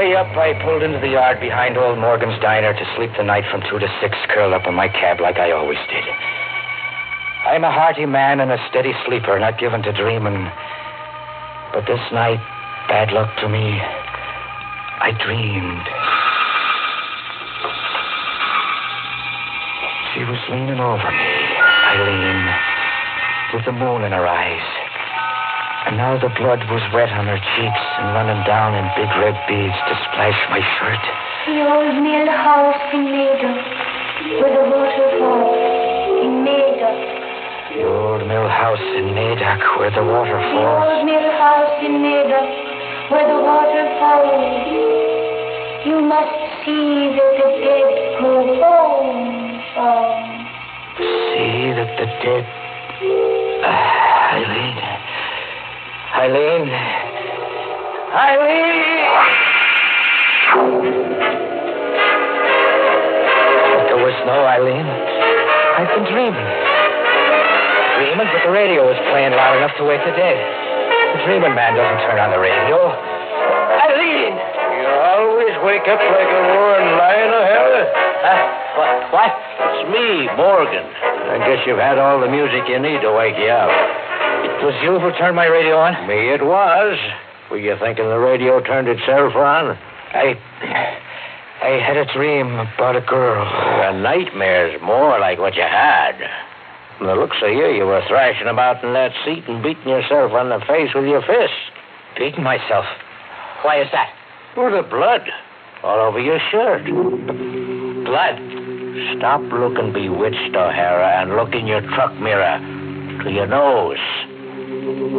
Way up, I pulled into the yard behind old Morgan's diner to sleep the night from 2 to 6, curled up in my cab like I always did. I'm a hearty man and a steady sleeper, not given to dreaming. But this night, bad luck to me, I dreamed. She was leaning over me, Eileen, with the moon in her eyes. And now the blood was wet on her cheeks and running down in big red beads to splash my shirt. The old mill house in Madoc, where the water falls, in Madoc. The old mill house in Madoc, where the water The falls. old mill house in Madoc, where the water falls. You must see that the dead go home, Sean. See that the dead... Eileen... Eileen. But there was no Eileen. I'd been dreaming. Dreaming, but the radio was playing loud enough to wake the dead. The dreaming man doesn't turn on the radio. Eileen! wake up like a roaring lion, O'Hara? What? It's me, Morgan. I guess you've had all the music you need to wake you up. It was you who turned my radio on? Me it was. Were you thinking the radio turned itself on? I had a dream about a girl. A nightmare's more like what you had. From the looks of you were thrashing about in that seat and beating yourself on the face with your fists. Beating myself? Why is that? For the blood all over your shirt. Blood? Stop looking bewitched, O'Hara, and look in your truck mirror to your nose.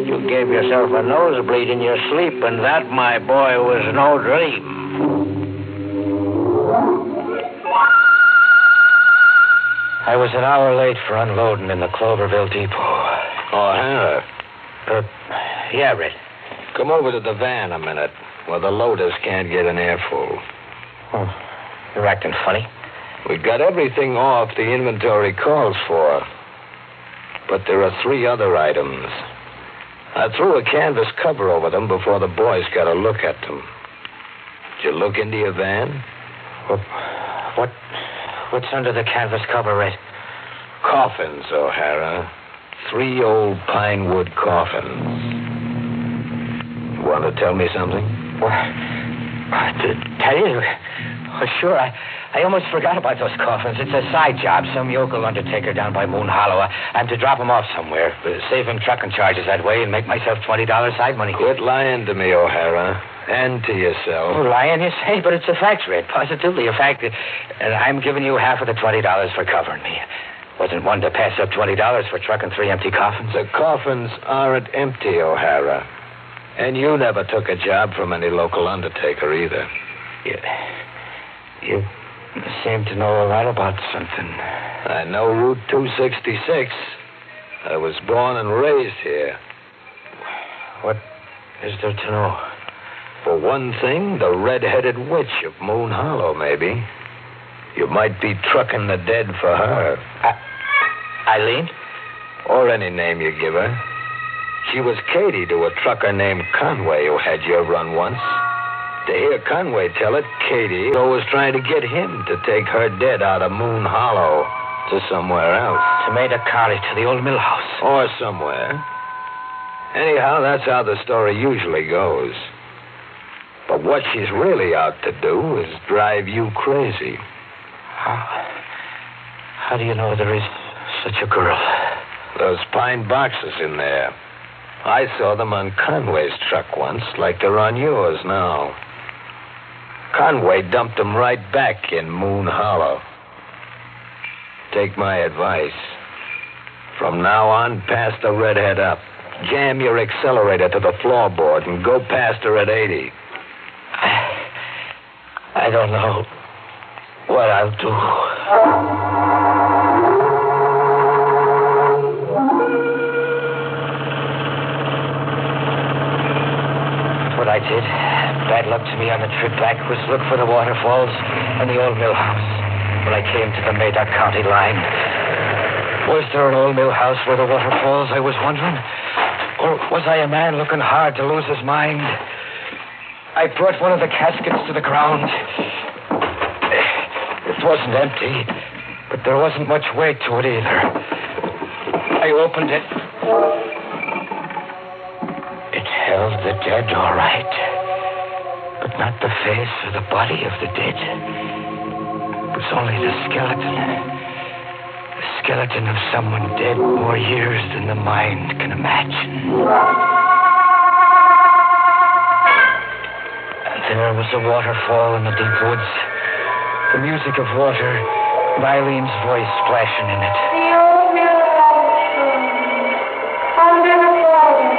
You gave yourself a nosebleed in your sleep, and that, my boy, was no dream. I was an hour late for unloading in the Cloverville depot. O'Hara? Yeah, Red. Come over to the van a minute, where the loaders can't get an airful. Oh, you're acting funny. We got everything off the inventory calls for. But there are 3 other items. I threw a canvas cover over them before the boys got a look at them. Did you look into your van? What's under the canvas cover, Red? Coffins, O'Hara. 3 old pine wood coffins. Want to tell me something? To tell you? Oh, sure. I almost forgot about those coffins. It's a side job. Some yokel undertaker down by Moon Hollow. I'm to drop him off somewhere. Save him trucking charges that way and make myself $20 side money. Quit lying to me, O'Hara. And to yourself. Oh, lying, you say? But it's a fact, Red. Positively a fact. And I'm giving you half of the $20 for covering me. Wasn't one to pass up $20 for trucking 3 empty coffins. The coffins aren't empty, O'Hara. And you never took a job from any local undertaker either. You seem to know a lot about something. I know Route 266. I was born and raised here. What is there to know? For one thing, the red-headed witch of Moon Hollow, maybe. You might be trucking the dead for her. Eileen? Or any name you give her. She was Katie to a trucker named Conway who had your run once. To hear Conway tell it, Katie was trying to get him to take her dead out of Moon Hollow to somewhere else. To Maida Carey, to the old mill house. Or somewhere. Anyhow, that's how the story usually goes. But what she's really out to do is drive you crazy. How do you know there is such a girl? Those pine boxes in there. I saw them on Conway's truck once, like they're on yours now. Conway dumped them right back in Moon Hollow. Take my advice. From now on, pass the redhead up. Jam your accelerator to the floorboard and go past her at 80. I don't know what I'll do. What I did, bad luck to me on the trip back, was look for the waterfalls and the old mill house. When I came to the Maida County line, was there an old mill house where the waterfalls, I was wondering? Or was I a man looking hard to lose his mind? I brought one of the caskets to the ground. It wasn't empty, but there wasn't much weight to it either. I opened it. It held the dead, all right, but not the face or the body of the dead. It was only the skeleton. The skeleton of someone dead more years than the mind can imagine. And there was a waterfall in the deep woods. The music of water, and Eileen's voice splashing in it. The old mill house, under the water.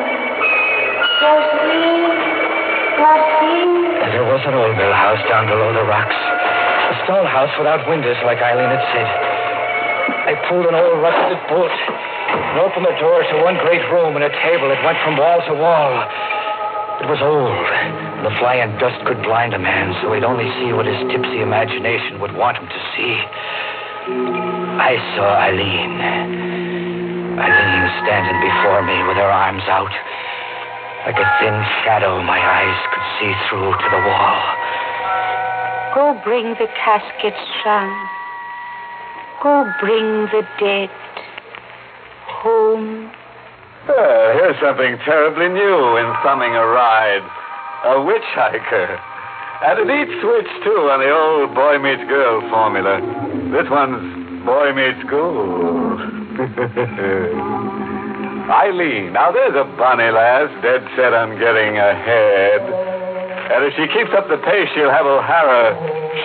And there was an old mill house down below the rocks. A stone house without windows, like Eileen had said. I pulled an old rusted bolt and opened the door to one great room and a table that went from wall to wall. It was old, and the flying dust could blind a man, so he'd only see what his tipsy imagination would want him to see. I saw Eileen. Eileen standing before me with her arms out. Like a thin shadow my eyes could see through to the wall. Go bring the caskets, son. Go bring the dead home. Here's something terribly new in thumbing a ride. A witch hiker. And a neat switch, too, on the old boy meets girl formula. This one's boy meets school. Eileen, now there's a bonny lass dead set on getting ahead. And if she keeps up the pace, she'll have O'Hara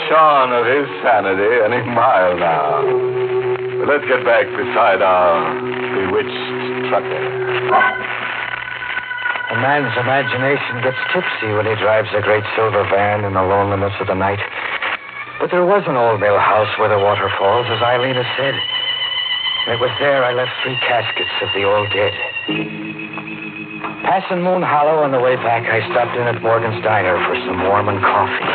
shorn of his sanity any mile now. But let's get back beside our bewitched trucker. A man's imagination gets tipsy when he drives a great silver van in the loneliness of the night. But there was an old mill house where the water falls, as Eileen has said. And it was there I left 3 caskets of the old dead. Passing Moon Hollow on the way back, I stopped in at Morgan's Diner for some Mormon coffee.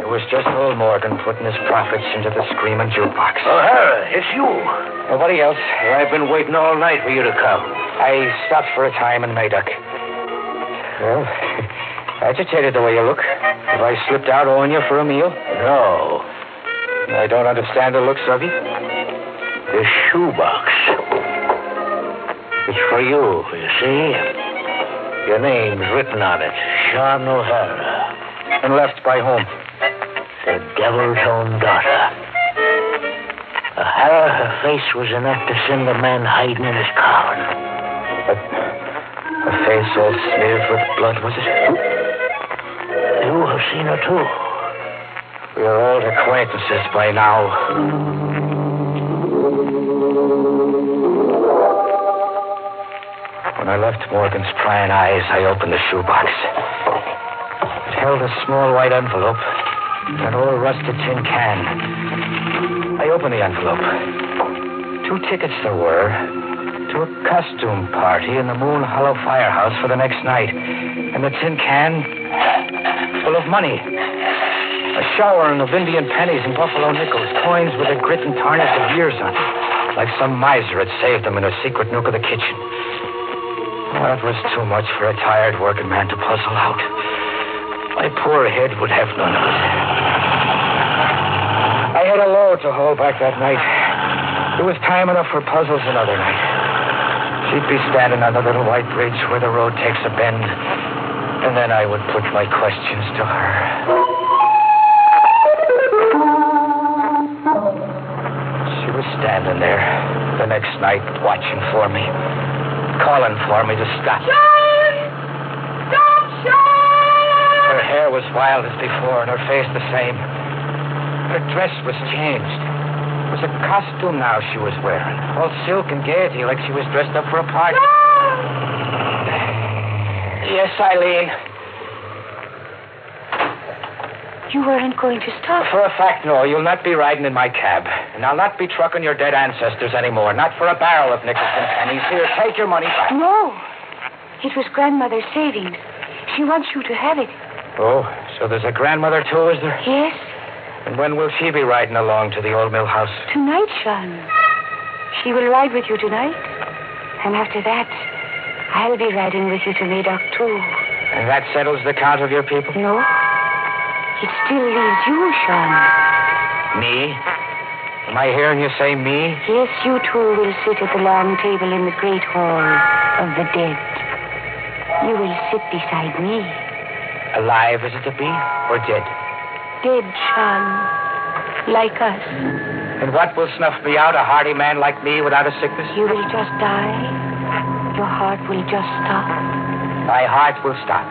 It was just old Morgan putting his profits into the screaming jukebox. O'Hara, it's you. Nobody else. I've been waiting all night for you to come. I stopped for a time in Mayduck. Well, agitated the way you look. Have I slipped out owing you for a meal? No. I don't understand the looks of you. The shoebox. It's for you see? Your name's written on it. Sean O'Hara. And left by whom? The devil's own daughter. O'Hara, her face was enough to send a man hiding in his coffin. But a face all smeared with blood, was it? You have seen her, too. We are old acquaintances by now. When I left Morgan's prying eyes, I opened the shoebox. It held a small white envelope and an old rusted tin can. I opened the envelope. 2 tickets there were to a costume party in the Moon Hollow firehouse for the next night. And the tin can full of money. A showering of Indian pennies and buffalo nickels, coins with the grit and tarnish of years on them. Like some miser had saved them in a secret nook of the kitchen. That was too much for a tired working man to puzzle out. My poor head would have none of it. I had a load to hold back that night. There was time enough for puzzles another night. She'd be standing on the little white bridge where the road takes a bend, and then I would put my questions to her. She was standing there the next night watching for me, calling for me to stop. Sean! Stop, Sean! Her hair was wild as before, and her face the same. Her dress was changed. It was a costume now she was wearing, all silk and gaiety, like she was dressed up for a party. Yes, Eileen. You weren't going to stop. For a fact, no. You'll not be riding in my cab. And I'll not be trucking your dead ancestors anymore. Not for a barrel of nickels and pennies. Here, take your money back. No. It was grandmother's savings. She wants you to have it. Oh, so there's a grandmother, too, is there? Yes. And when will she be riding along to the old mill house? Tonight, Sean. She will ride with you tonight. And after that, I'll be riding with you to Mayduck, too. And that settles the count of your people? No. It still leaves you, Sean. Me? Am I hearing you say me? Yes, you two will sit at the long table in the great hall of the dead. You will sit beside me. Alive, is it to be, or dead? Dead, Sean. Like us. And what will snuff me out, a hardy man like me without a sickness? You will just die. Your heart will just stop. My heart will stop.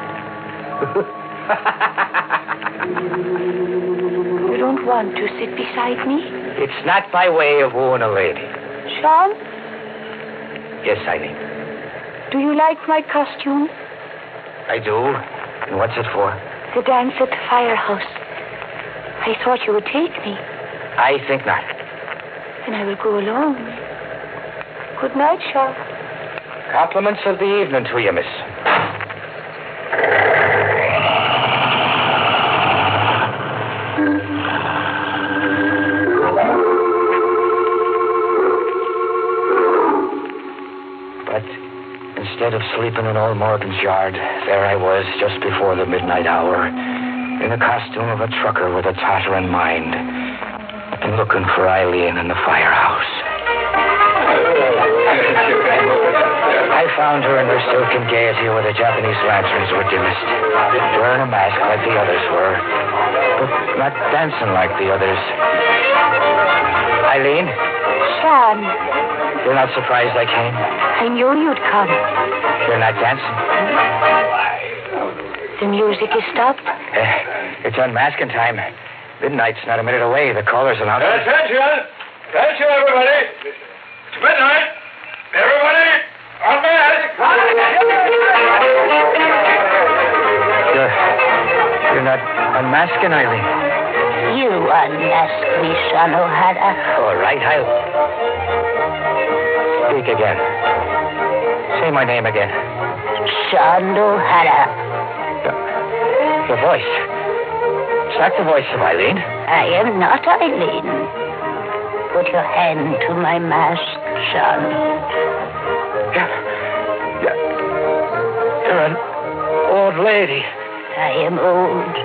You don't want to sit beside me? It's not my way of wooing a lady. Sean? Yes, Eileen. Do you like my costume? I do. And what's it for? The dance at the firehouse. I thought you would take me. I think not. Then I will go alone. Good night, Sean. Compliments of the evening to you, miss. But instead of sleeping in old Morgan's yard, there I was just before the midnight hour, in the costume of a trucker with a tottering mind, and looking for Eileen in the firehouse. I found her in her silken gaiety where the Japanese lanterns were dimmest, wearing a mask like the others were, but not dancing like the others. Eileen? Sean, You're not surprised I came? I knew you'd come. You're not dancing? The music is stopped. It's unmasking time. Midnight's not a minute away. The callers announced. Attention! Attention, everybody! It's midnight! Everybody, unmask! You're not unmasking, Eileen. You unmask me, Sean O'Hara. All right, I'll... Speak again. Say my name again. Sean O'Hara. Your voice. It's not the voice of Eileen. I am not Eileen. Put your hand to my mask, Sean. You're an old lady. I am old,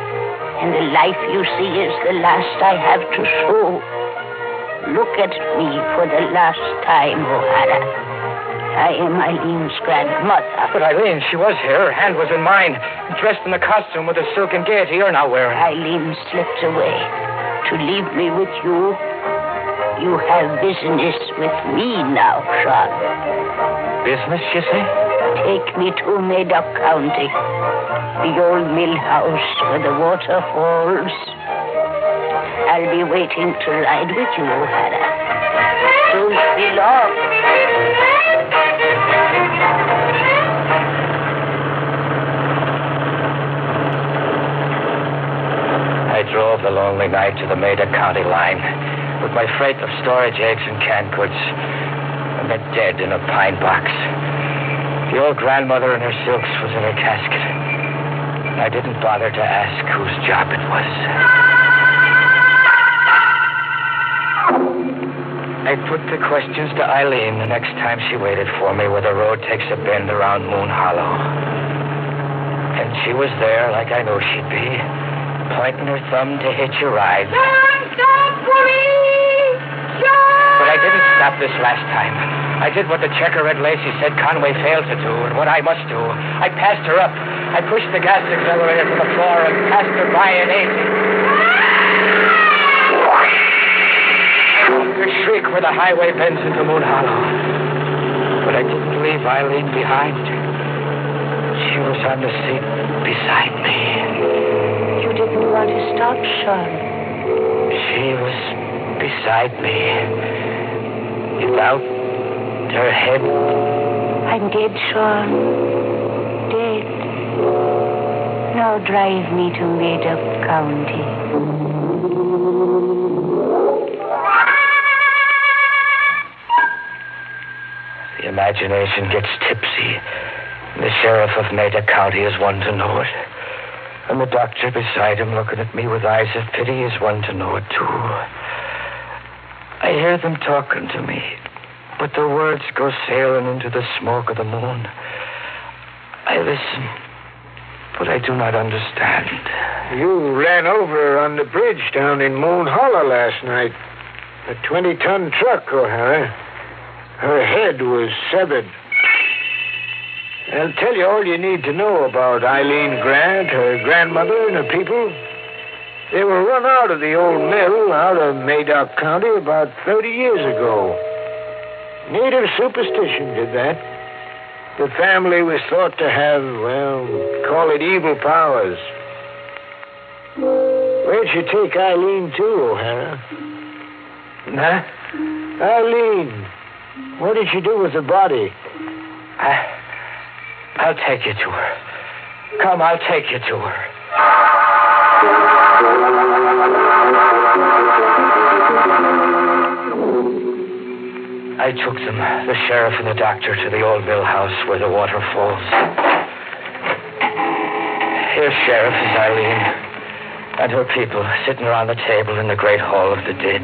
and the life you see is the last I have to show. Look at me for the last time, O'Hara. I am Eileen's grandmother. But Eileen, she was here. Her hand was in mine. Dressed in the costume with the silken gaiety you're now wearing. Eileen slipped away to leave me with you. You have business with me now, Sean. Business, you say? Take me to Madoc County. The old mill house where the water falls. I'll be waiting to ride with you, O'Hara. Don't be long. I drove the lonely night to the Madoc County line with my freight of storage eggs and canned goods, and the dead in a pine box. The old grandmother in her silks was in her casket. I didn't bother to ask whose job it was. I put the questions to Eileen the next time she waited for me where the road takes a bend around Moon Hollow. And she was there like I know she'd be, pointing her thumb to hitch a ride. Stop, police! But I didn't stop this last time. I did what the checker-red Lacey said Conway failed to do, and what I must do. I passed her up. I pushed the gas accelerator to the floor and passed her by in 80. The shriek where the highway bends into Moon Hollow. But I didn't leave Eileen behind. She was on the seat beside me. You didn't want to stop, Sean. She was beside me. Without her head. I'm dead, Sean. Dead. Now drive me to Madoc County. The imagination gets tipsy. The sheriff of Madoc County is one to know it. And the doctor beside him looking at me with eyes of pity is one to know it, too. I hear them talking to me, but the words go sailing into the smoke of the moon. I listen, but I do not understand. You ran over her on the bridge down in Moon Hollow last night. A 20-ton truck, O'Hara. Her head was severed. I'll tell you all you need to know about Eileen Grant, her grandmother, and her people. They were run out of the old mill out of Madoc County about 30 years ago. Native superstition did that. The family was thought to have, well, call it evil powers. Where'd you take Eileen to, O'Hara? Huh? Eileen, what did you do with the body? I'll take you to her. Come, I'll take you to her. I took them, the sheriff and the doctor, to the old mill house where the water falls. Here, Sheriff, is Eileen and her people sitting around the table in the great hall of the dead.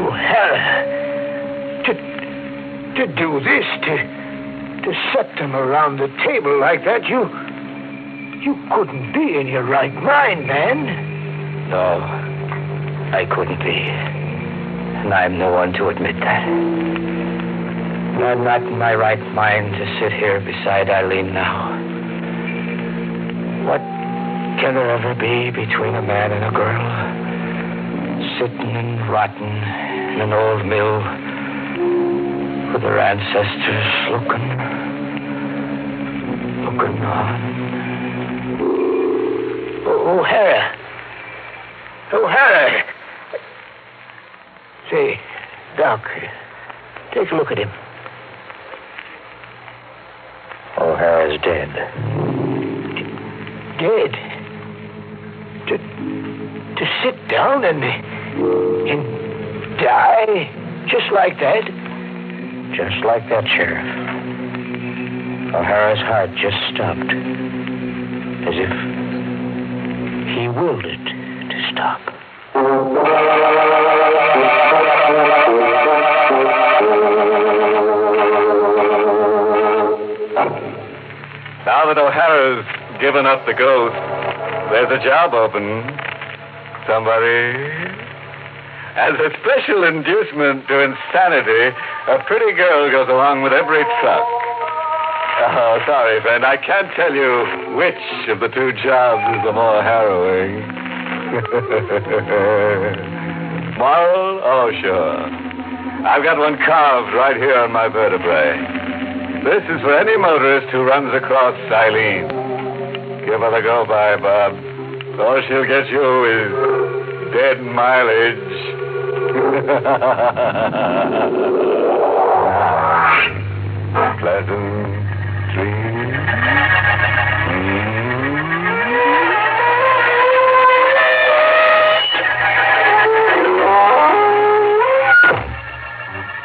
O'Hara, to do this, to set them around the table like that, you You couldn't be in your right mind, man. No, I couldn't be. And I'm the one to admit that. And I'm not in my right mind to sit here beside Eileen now. What can there ever be between a man and a girl? Sitting and rotting in an old mill with their ancestors looking on. O'Hara. Say, Doc, take a look at him. O'Hara's dead. Dead? To sit down and die? Just like that? Just like that, Sheriff. O'Hara's heart just stopped. As if he willed it to stop. Now that O'Hara's given up the ghost, there's a job open. Somebody? As a special inducement to insanity, a pretty girl goes along with every truck. Oh, sorry, friend. I can't tell you which of the two jobs is the more harrowing. Moral? Oh, sure. I've got one carved right here on my vertebrae. This is for any motorist who runs across Eileen. Give her the go-by, Bob. All she'll get you is dead mileage. Pleasant dreams.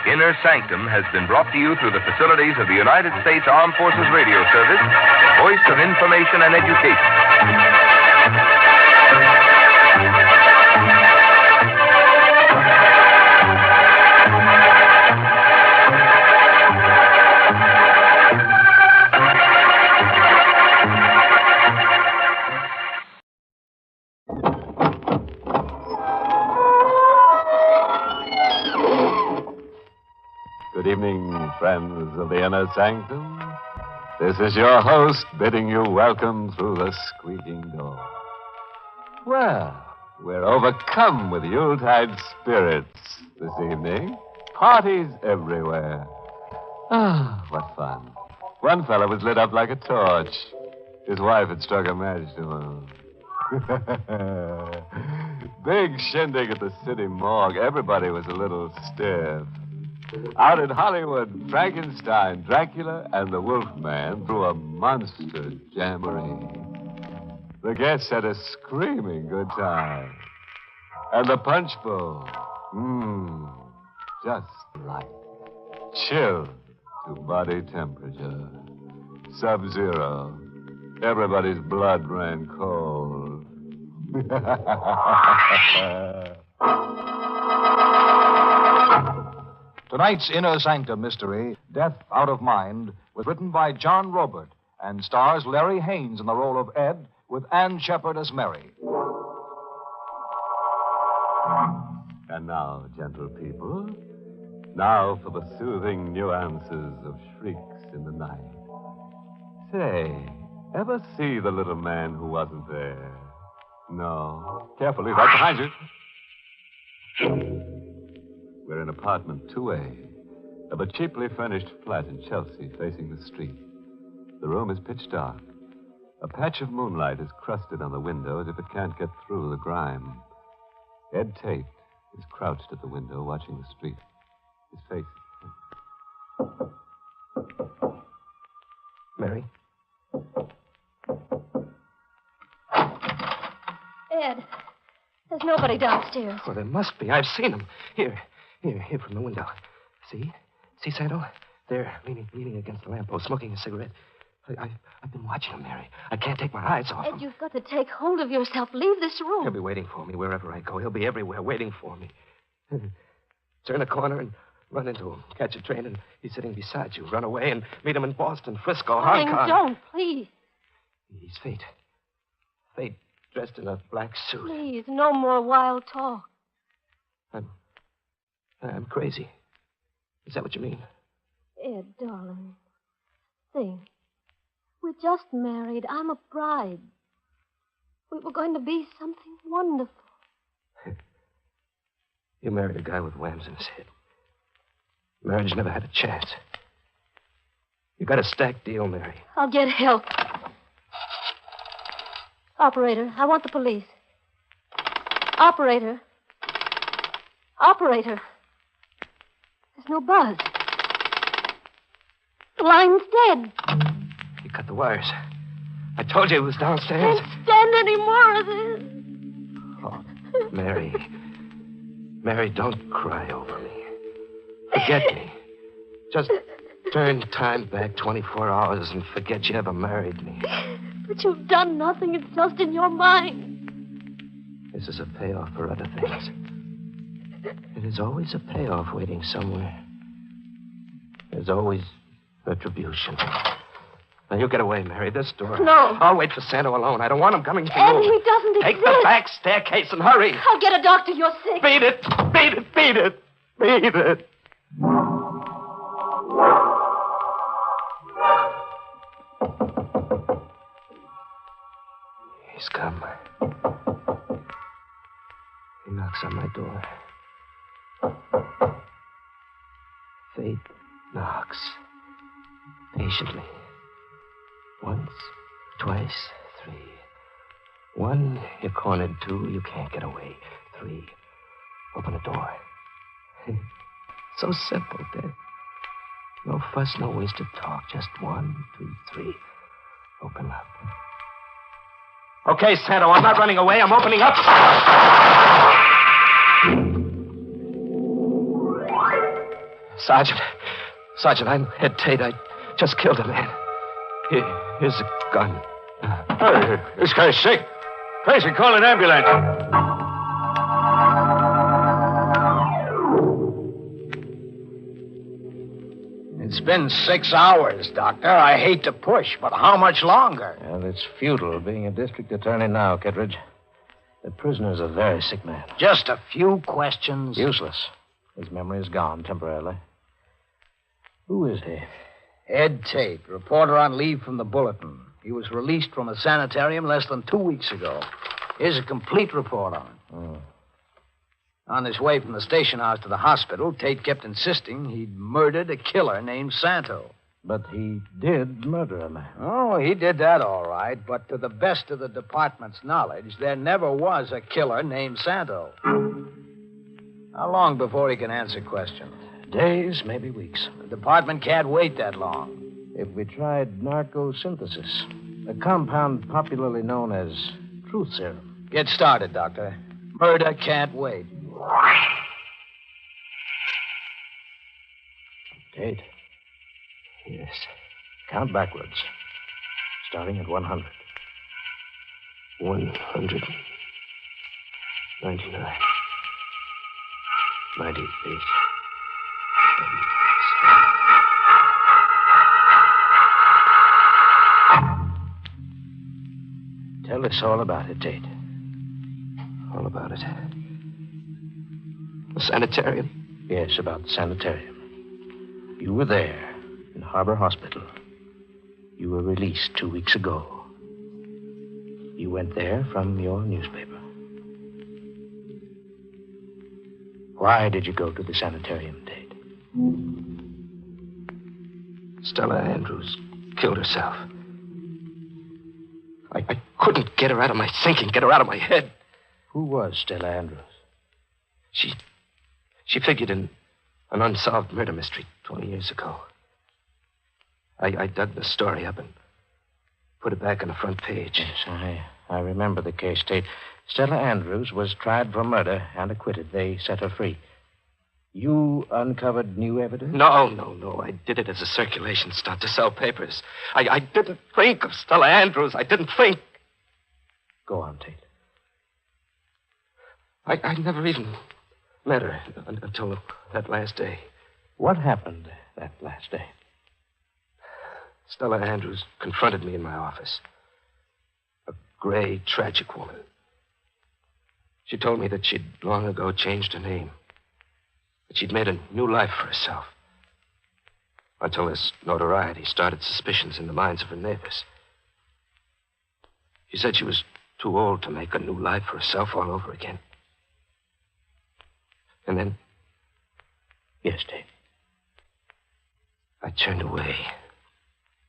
Inner Sanctum has been brought to you through the facilities of the United States Armed Forces Radio Service, the voice of information and education. Good evening, friends of the Inner Sanctum. This is your host bidding you welcome through the squeaking door. Well, we're overcome with Yuletide spirits this evening. Parties everywhere. Ah, what fun. One fellow was lit up like a torch. His wife had struck a match to him. Big shindig at the city morgue. Everybody was a little stiff. Out in Hollywood, Frankenstein, Dracula, and the Wolfman threw a monster jamboree. The guests had a screaming good time. And the punch bowl, just right. Chilled to body temperature. Sub-zero. Everybody's blood ran cold. Tonight's Inner Sanctum mystery, Death Out of Mind, was written by John Robert and stars Larry Haynes in the role of Ed with Ann Shepard as Mary. And now, gentle people, now for the soothing nuances of shrieks in the night. Say, ever see the little man who wasn't there? No. Careful, he's right behind you. We're in apartment 2A of a cheaply furnished flat in Chelsea facing the street. The room is pitch dark. A patch of moonlight is crusted on the window as if it can't get through the grime. Ed Tate is crouched at the window watching the street. His face is tense. Mary? Ed, there's nobody downstairs. Oh, there must be. I've seen him. Here from the window. See? See, Santo? There, leaning against the lamppost, smoking a cigarette. I've been watching him, Mary. I can't take my eyes off him. Ed, you've got to take hold of yourself. Leave this room. He'll be waiting for me wherever I go. He'll be everywhere waiting for me. Turn a corner and run into him. Catch a train and he's sitting beside you. Run away and meet him in Boston, Frisco, Hong Kong. Don't, please. He's fate. Fate dressed in a black suit. Please, no more wild talk. I'm crazy. Is that what you mean? Ed, darling, think. We're just married. I'm a bride. We were going to be something wonderful. You married a guy with whams in his head. Marriage never had a chance. You got a stacked deal, Mary. I'll get help. Operator, I want the police. Operator. Operator. There's no buzz. The line's dead. You cut the wires. I told you it was downstairs. Can't stand any more of this. Oh, Mary. Mary, don't cry over me. Forget me. Just turn time back 24 hours and forget you ever married me. But you've done nothing. It's just in your mind. This is a payoff for other things. It is always a payoff waiting somewhere. There's always retribution. Now, you get away, Mary. This door. No. I'll wait for Santo alone. I don't want him coming to Ed, you. he doesn't Take exist. the back staircase and hurry. I'll get a doctor. You're sick. Beat it. Beat it. Beat it. Beat it. He's come. He knocks on my door. Fate knocks. Patiently. Once, twice, three. One, you're cornered. Two, you can't get away. Three, open the door. So simple, Dad. No fuss, no wasted talk. Just 1, 2, 3. Open up. Okay, Santo, I'm not running away. I'm opening up. Sergeant, I'm Ed Tate. I just killed a man. Here's a gun. Hey, this guy's sick. Crazy, call an ambulance. It's been 6 hours, Doctor. I hate to push, but how much longer? Well, it's futile being a district attorney now, Kittredge. The prisoner's a very sick man. Just a few questions. Useless. His memory is gone temporarily. Who is he? Ed Tate, reporter on leave from the Bulletin. He was released from a sanitarium less than 2 weeks ago. Here's a complete report on him. Oh. On his way from the station house to the hospital, Tate kept insisting he'd murdered a killer named Santo. But he did murder a man. Oh, he did that all right, but to the best of the department's knowledge, there never was a killer named Santo. How long before he can answer questions? Days, maybe weeks. The department can't wait that long. If we tried narcosynthesis, a compound popularly known as truth serum. Get started, Doctor. Murder can't wait. Tate. Yes. Count backwards. Starting at 100. 100. 99. 98. Tell us all about it, Tate. All about it. The sanitarium? Yes, about the sanitarium. You were there in Harbor Hospital. You were released 2 weeks ago. You went there from your newspaper. Why did you go to the sanitarium, Tate? Stella Andrews killed herself. I couldn't get her out of my thinking, get her out of my head. Who was Stella Andrews? She figured in an unsolved murder mystery 20 years ago. I dug the story up and put it back on the front page. Yes, I remember the case, Tate. Stella Andrews was tried for murder and acquitted. They set her free. You uncovered new evidence? No. I did it as a circulation stunt to sell papers. I didn't think of Stella Andrews. I didn't think. Go on, Tate. I never even met her until that last day. What happened that last day? Stella Andrews confronted me in my office. A gray, tragic woman. She told me that she'd long ago changed her name. That she'd made a new life for herself. Until this notoriety started suspicions in the minds of her neighbors. She said she was too old to make a new life for herself all over again. And then, yes, Dave, I turned away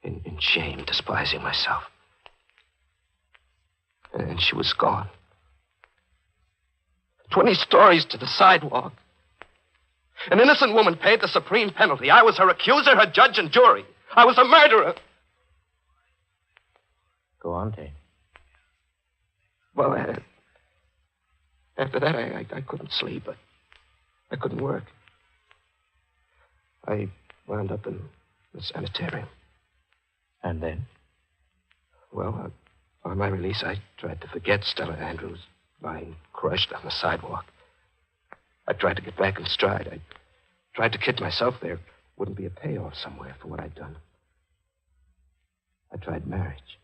in shame, despising myself. And she was gone. 20 stories to the sidewalk. An innocent woman paid the supreme penalty. I was her accuser, her judge, and jury. I was a murderer. Go on, Dave. Well, after that, I couldn't sleep. I couldn't work. I wound up in the sanitarium. And then? Well, on my release, I tried to forget Stella Andrews lying crushed on the sidewalk. I tried to get back in stride. I tried to kid myself there wouldn't be a payoff somewhere for what I'd done. I tried marriage.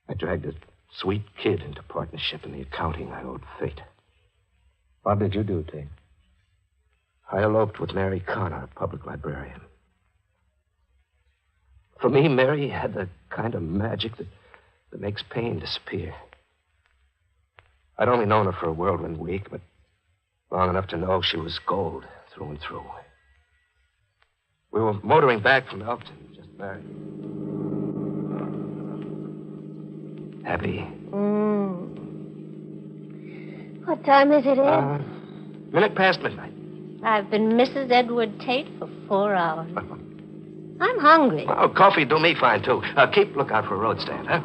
I dragged a sweet kid into partnership in the accounting I owed fate. What did you do, Dave? I eloped with Mary Connor, a public librarian. For me, Mary had the kind of magic that makes pain disappear. I'd only known her for a whirlwind week, but long enough to know she was gold through and through. We were motoring back from Elkton, just married. Happy? What time is it, Ed? Minute past midnight. I've been Mrs. Edward Tate for 4 hours. I'm hungry. Oh, coffee do me fine, too. Keep lookout for a road stand, huh?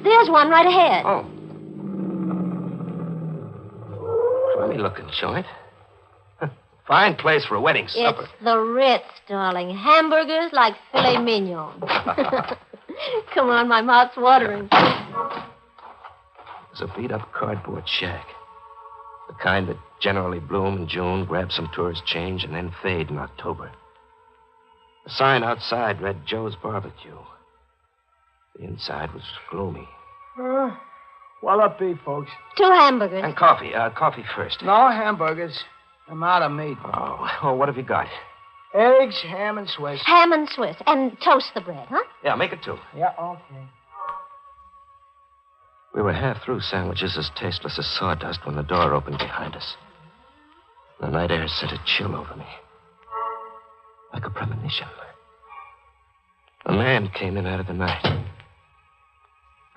There's one right ahead. Oh. Funny looking joint. Fine place for a wedding supper. It's the Ritz, darling. Hamburgers like filet mignon. Come on, my mouth's watering. It's a beat-up cardboard shack. The kind that generally bloom in June, grab some tourist change, and then fade in October. The sign outside read Joe's Barbecue. The inside was gloomy. What'll it be, folks? 2 hamburgers. And coffee. Coffee first. No hamburgers. I'm out of meat. Oh, what have you got? Eggs, ham, and Swiss. Ham and Swiss. And toast the bread, huh? Yeah, make it 2. Yeah, okay. We were half through sandwiches as tasteless as sawdust when the door opened behind us. The night air sent a chill over me. Like a premonition. A man came in out of the night.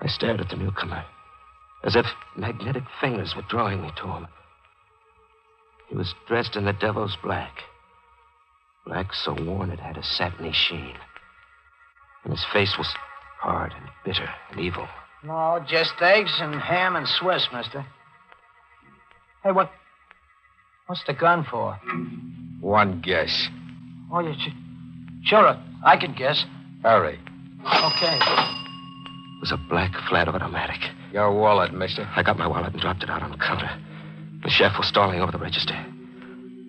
I stared at the newcomer, as if magnetic fingers were drawing me to him. He was dressed in the devil's black. Black so worn it had a satiny sheen. And his face was hard and bitter and evil. No, just eggs and ham and Swiss, mister. Hey, what's the gun for? One guess. Oh, sure, I can guess. Hurry. Okay. It was a black flat automatic. Your wallet, mister. I got my wallet and dropped it out on the counter. The chef was stalling over the register.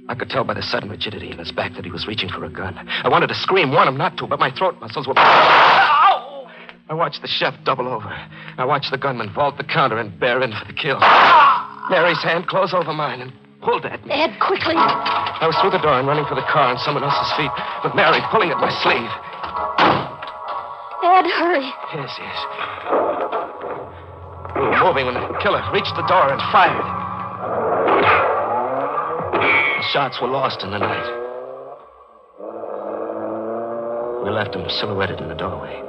I could tell by the sudden rigidity in his back that he was reaching for a gun. I wanted to scream, warn him not to, but my throat muscles were... Ow! I watched the chef double over. I watched the gunman vault the counter and bear in for the kill. Mary's hand closed over mine and pulled at me. Ed, quickly. I was through the door and running for the car on someone else's feet, with Mary pulling at my sleeve. Ed, hurry. Yes. We were moving when the killer reached the door and fired. The shots were lost in the night. We left him silhouetted in the doorway.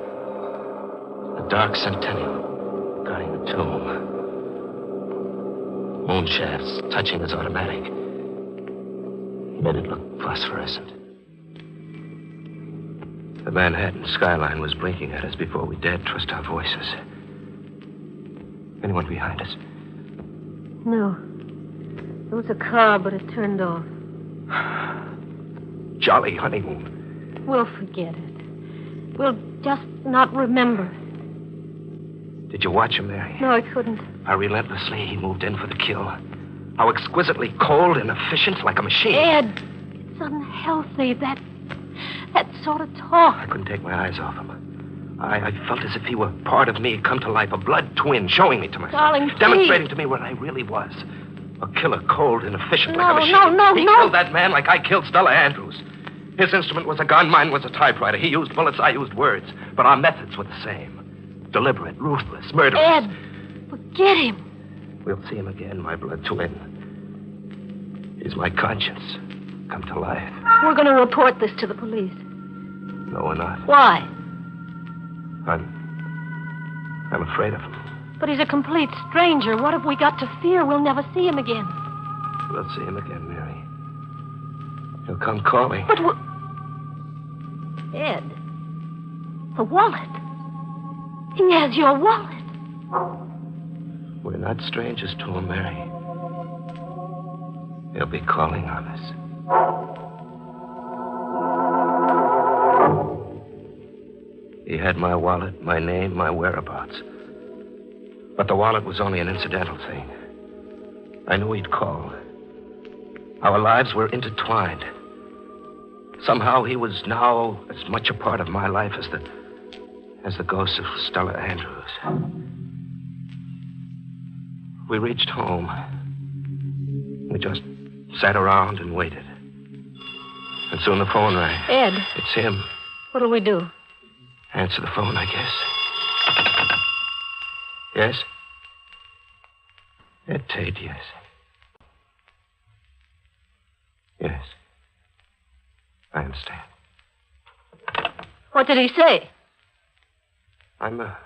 A dark centennial guarding the tomb. Moon shafts touching his automatic. He made it look phosphorescent. The Manhattan skyline was blinking at us before we dared trust our voices. Anyone behind us? No. There was a car, but it turned off. Jolly honeymoon. We'll forget it. We'll just not remember. Did you watch him, Mary? No, I couldn't. How relentlessly he moved in for the kill. How exquisitely cold and efficient, like a machine. Ed, it's unhealthy, that sort of talk. I couldn't take my eyes off him. I felt as if he were part of me, come to life, a blood twin, showing me to myself. Darling, demonstrating to me what I really was. A killer, cold and efficient like a machine. No. He killed that man like I killed Stella Andrews. His instrument was a gun, mine was a typewriter. He used bullets, I used words. But our methods were the same. Deliberate, ruthless, murderous. Ed, forget him. We'll see him again, my blood twin. He's my conscience, come to life. We're going to report this to the police. No, we're not. Why? I'm afraid of him. But he's a complete stranger. What have we got to fear? We'll never see him again. We'll see him again, Mary. He'll come calling. But Ed, the wallet. He has your wallet. We're not strangers to him, Mary. He'll be calling on us. He had my wallet, my name, my whereabouts. But the wallet was only an incidental thing. I knew he'd call. Our lives were intertwined. Somehow he was now as much a part of my life as the ghost of Stella Andrews. We reached home. We just sat around and waited. And soon the phone rang. Ed. It's him. What'll we do? Answer the phone, I guess. Yes? Ed Tate, yes. Yes. I understand. What did he say? I'm to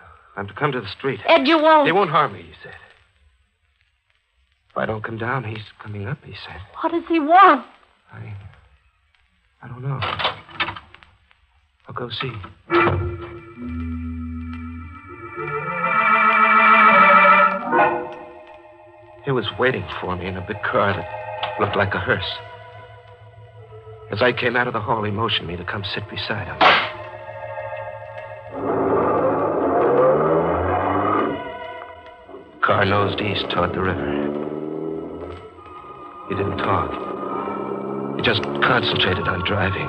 come to the street. Ed, you won't. He won't harm me, he said. If I don't come down, he's coming up, he said. What does he want? I don't know. I'll go see. He was waiting for me in a big car that looked like a hearse. As I came out of the hall, he motioned me to come sit beside him. The car nosed east toward the river. He didn't talk. He just concentrated on driving.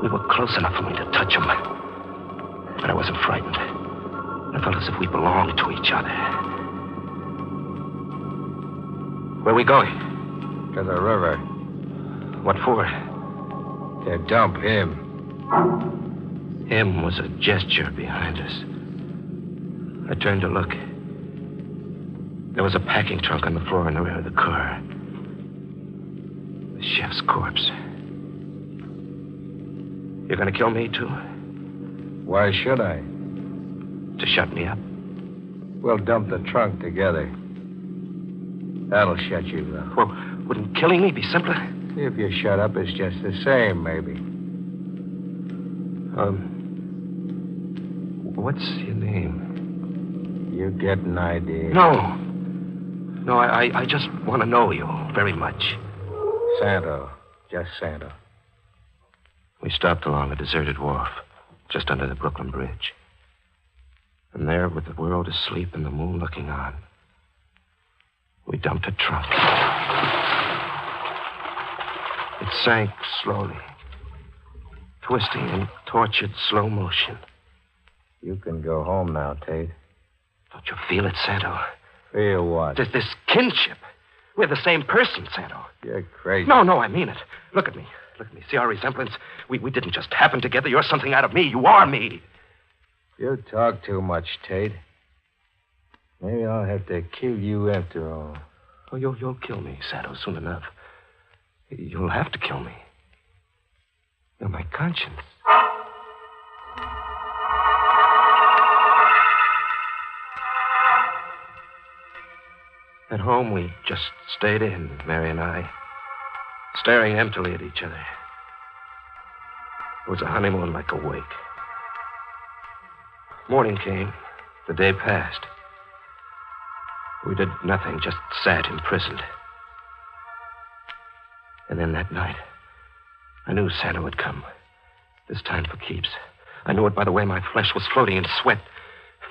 We were close enough for me to touch him. But I wasn't frightened. I felt as if we belonged to each other. Where are we going? To the river. What for? To dump him. Him was a gesture behind us. I turned to look. There was a packing trunk on the floor in the rear of the car. The chef's corpse. You're going to kill me, too? Why should I? To shut me up? We'll dump the trunk together. That'll shut you up. Well, wouldn't killing me be simpler? If you shut up, it's just the same, maybe. What's your name? You get an idea. No, I just want to know you very much. Santo. Just Santo. We stopped along a deserted wharf, just under the Brooklyn Bridge. And there, with the world asleep and the moon looking on, we dumped a trunk. It sank slowly, twisting in tortured slow motion. You can go home now, Tate. Don't you feel it, Santo? Feel what? This kinship. We're the same person, Santo. You're crazy. No, I mean it. Look at me. See our resemblance? We didn't just happen together. You're something out of me. You are me. You talk too much, Tate. Maybe I'll have to kill you after all. Oh, you'll kill me, Santo, soon enough. You'll have to kill me. You're my conscience. At home, we just stayed in, Mary and I, staring emptily at each other. It was a honeymoon like a wake. Morning came. The day passed. We did nothing, just sat imprisoned. And then that night, I knew Santa would come. This time for keeps. I knew it by the way my flesh was floating in sweat.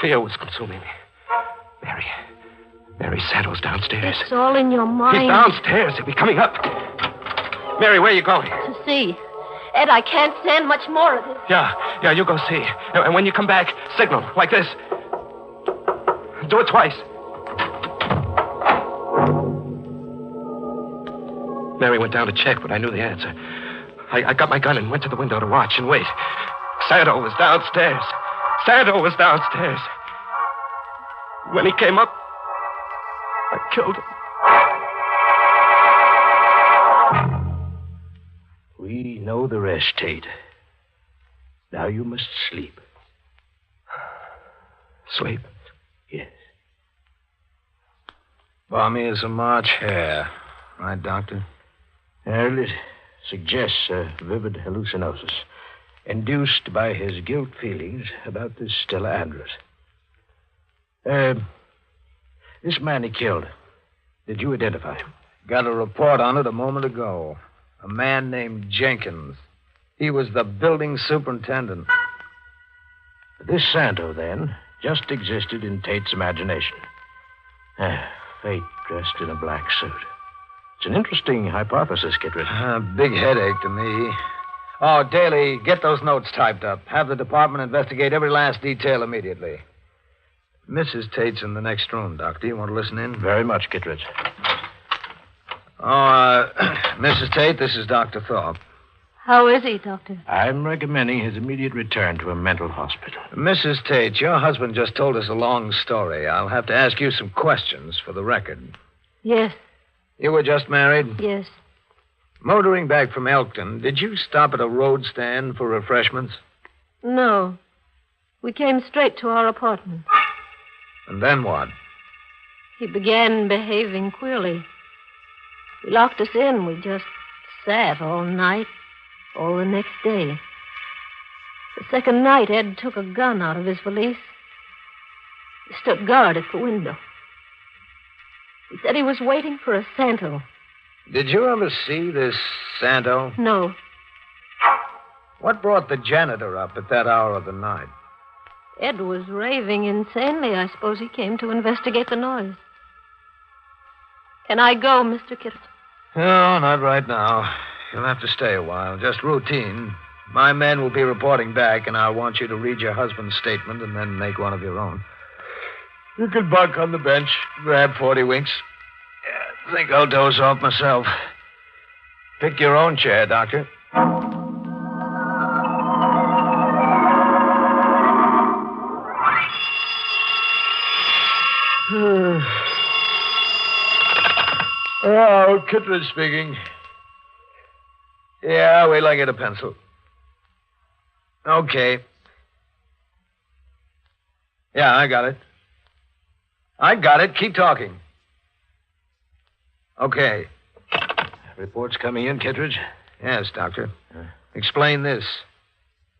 Fear was consuming me. Mary, Santo's downstairs. It's all in your mind. He's downstairs. He'll be coming up. Mary, where are you going? To see. Ed, I can't stand much more of this. Yeah, you go see. And when you come back, signal, like this. Do it twice. Mary went down to check, but I knew the answer. I got my gun and went to the window to watch and wait. Santo was downstairs. When he came up, I killed him. We know the rest, Tate. Now you must sleep. Sleep? Yes. Balmy as a March hare. Right, Doctor? It suggests a vivid hallucinosis induced by his guilt feelings about this Stella Andrews. This man he killed, did you identify him? Got a report on it a moment ago. A man named Jenkins. He was the building superintendent. This Santo, then, just existed in Tate's imagination. Fate dressed in a black suit. It's an interesting hypothesis, Kittredge. Big headache to me. Oh, Daly, get those notes typed up. Have the department investigate every last detail immediately. Mrs. Tate's in the next room, Doctor. You want to listen in? Very much, Kittredge. Mrs. Tate, this is Dr. Thorpe. How is he, Doctor? I'm recommending his immediate return to a mental hospital. Mrs. Tate, your husband just told us a long story. I'll have to ask you some questions for the record. Yes. You were just married? Yes. Motoring back from Elkton, did you stop at a road stand for refreshments? No. We came straight to our apartment. And then what? He began behaving queerly. He locked us in. We just sat all night, all the next day. The second night, Ed took a gun out of his valise. He stood guard at the window. He said he was waiting for a Santo. Did you ever see this Santo? No. What brought the janitor up at that hour of the night? Ed was raving insanely. I suppose he came to investigate the noise. Can I go, Mr. Kittredge? No, not right now. You'll have to stay a while. Just routine. My men will be reporting back, and I want you to read your husband's statement and then make one of your own. You can bunk on the bench, grab 40 winks. I think I'll doze off myself. Pick your own chair, Doctor. Oh, Kittredge speaking. Yeah, wait till I get a pencil. Okay. Yeah, I got it. Keep talking. Okay. Reports coming in, Kittredge? Yes, Doctor. Explain this.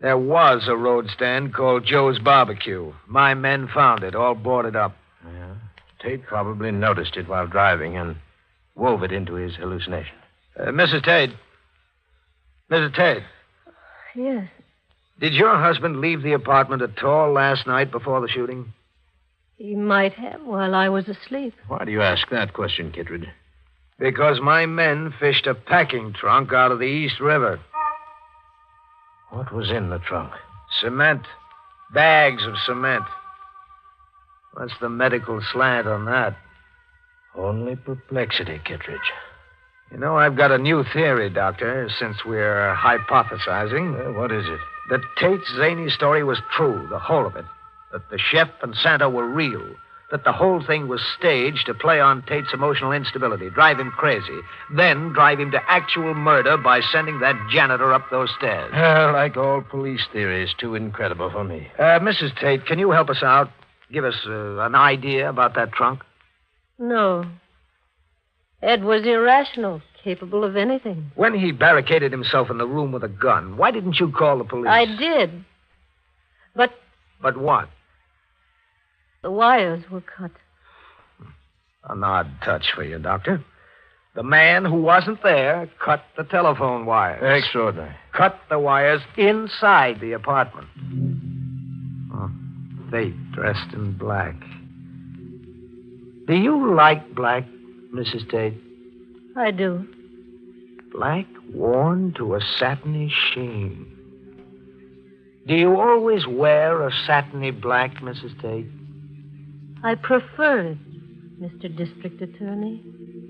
There was a road stand called Joe's Barbecue. My men found it, all boarded up. Yeah. Tate probably noticed it while driving and wove it into his hallucination. Mrs. Tate. Mrs. Tate. Yes. Did your husband leave the apartment at all last night before the shooting? He might have while I was asleep. Why do you ask that question, Kittredge? Because my men fished a packing trunk out of the East River. What was in the trunk? Cement. Bags of cement. What's the medical slant on that? Only perplexity, Kittredge. You know, I've got a new theory, Doctor, since we're hypothesizing. What is it? That Tate's zany story was true, the whole of it. That the chef and Santa were real. That the whole thing was staged to play on Tate's emotional instability, drive him crazy, then drive him to actual murder by sending that janitor up those stairs. Like all police theories, too incredible for me. Mrs. Tate, can you help us out? Give us an idea about that trunk? No. Ed was irrational, capable of anything. When he barricaded himself in the room with a gun, why didn't you call the police? I did. But what? The wires were cut. An odd touch for you, Doctor. The man who wasn't there cut the telephone wires. Extraordinary. Cut the wires inside the apartment. Oh, Fate dressed in black. Do you like black, Mrs. Tate? I do. Black worn to a satiny sheen. Do you always wear a satiny black, Mrs. Tate? I prefer it, Mr. District Attorney.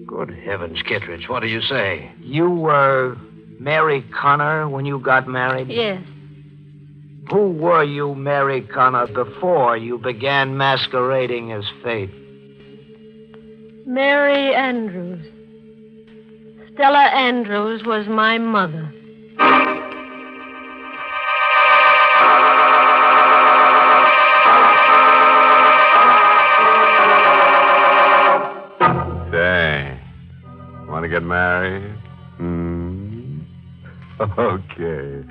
Good heavens, Kittredge, what do you say? You were Mary Connor when you got married? Yes. Who were you, Mary Connor, before you began masquerading as Fate? Mary Andrews. Stella Andrews was my mother. Say, want to get married? Okay.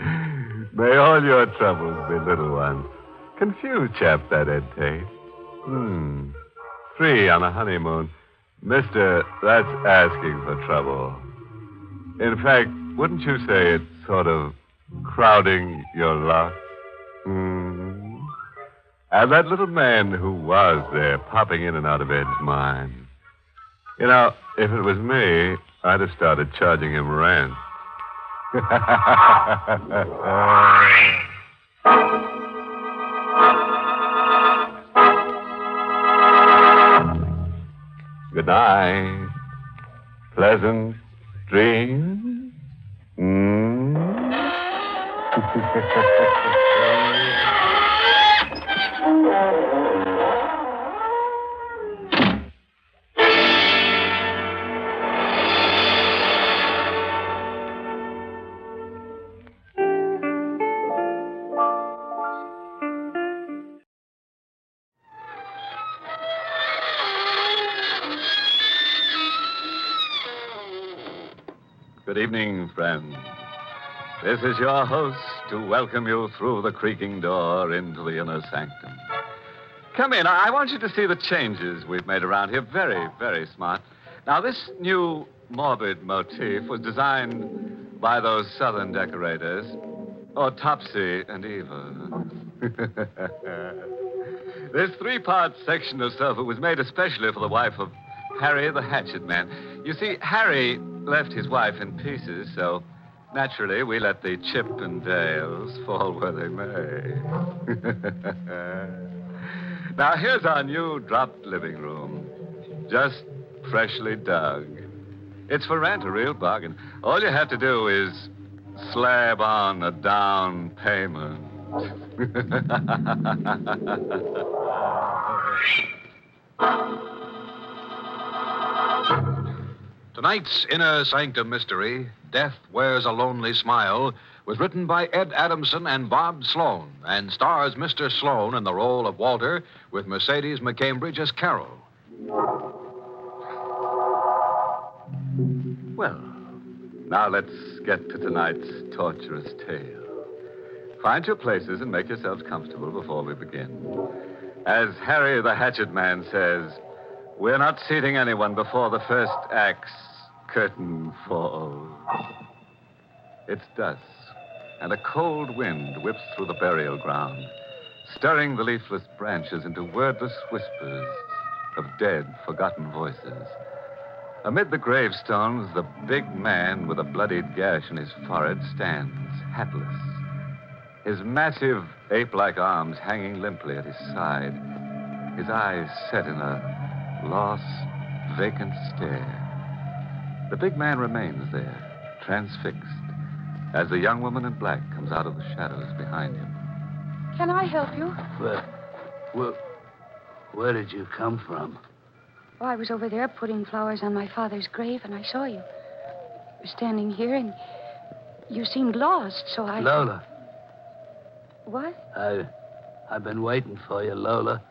May all your troubles be little ones. Confused chap, that Ed Tate. 3 on a honeymoon. Mister, that's asking for trouble. In fact, wouldn't you say it's sort of crowding your luck? And that little man who was there, popping in and out of Ed's mind. You know, if it was me, I'd have started charging him rent. Good night. Pleasant dreams. Good evening, friends. This is your host to welcome you through the creaking door into the inner sanctum. Come in. I want you to see the changes we've made around here. Very, very smart. Now, this new morbid motif was designed by those southern decorators. Oh, Topsy and Eva. This 3-part section of sofa was made especially for the wife of Harry the Hatchet Man. You see, Harry left his wife in pieces, so naturally we let the chip and dales fall where they may. Now, here's our new dropped living room. Just freshly dug. It's for rent, a real bargain. All you have to do is slab on a down payment. Tonight's Inner Sanctum mystery, Death Wears a Lonely Smile, was written by Ed Adamson and Bob Sloan and stars Mr. Sloan in the role of Walter with Mercedes McCambridge as Carol. Well, now let's get to tonight's torturous tale. Find your places and make yourselves comfortable before we begin. As Harry the Hatchet Man says, we're not seating anyone before the first act's curtain falls. It's dusk, and a cold wind whips through the burial ground, stirring the leafless branches into wordless whispers of dead, forgotten voices. Amid the gravestones, the big man with a bloodied gash in his forehead stands, hatless, his massive ape-like arms hanging limply at his side, his eyes set in a lost, vacant stare. The big man remains there, transfixed, as the young woman in black comes out of the shadows behind him. Can I help you? Where did you come from? Oh, I was over there putting flowers on my father's grave, and I saw you. You were standing here, and you seemed lost, so I... Lola. What? I've been waiting for you, Lola.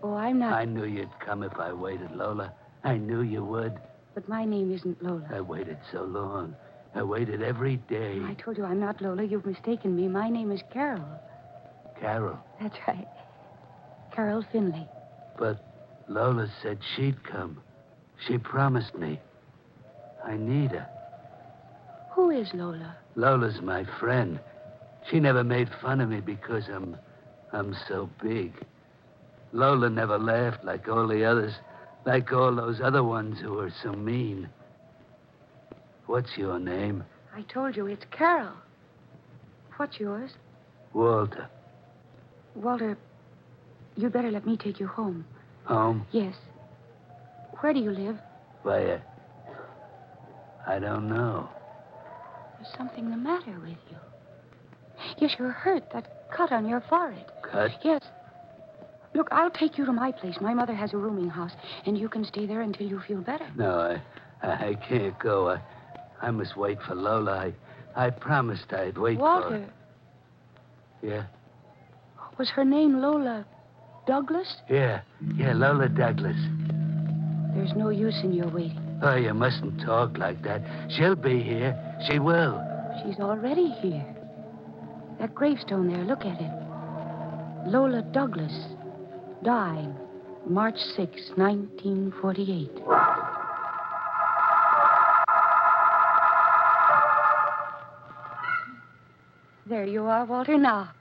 Oh, I'm not... I knew you'd come if I waited, Lola. I knew you would. But my name isn't Lola. I waited so long. I waited every day. I told you I'm not Lola. You've mistaken me. My name is Carol. Carol. That's right. Carol Finley. But Lola said she'd come. She promised me. I need her. Who is Lola? Lola's my friend. She never made fun of me because I'm so big. Lola never laughed like all the others, like all those other ones who were so mean. What's your name? I told you it's Carol. What's yours? Walter. Walter, you'd better let me take you home. Home? Yes. Where do you live? Why, I don't know. There's something the matter with you. Yes, you're hurt. That cut on your forehead. Cut? Yes. Look, I'll take you to my place. My mother has a rooming house, and you can stay there until you feel better. No, I can't go. I must wait for Lola. I promised I'd wait Walter. for her. Yeah? Was her name Lola Douglas? Yeah, Lola Douglas. There's no use in your waiting. Oh, you mustn't talk like that. She'll be here. She will. She's already here. That gravestone there, look at it. Lola Douglas died March 6, 1948. There you are, Walter. Now,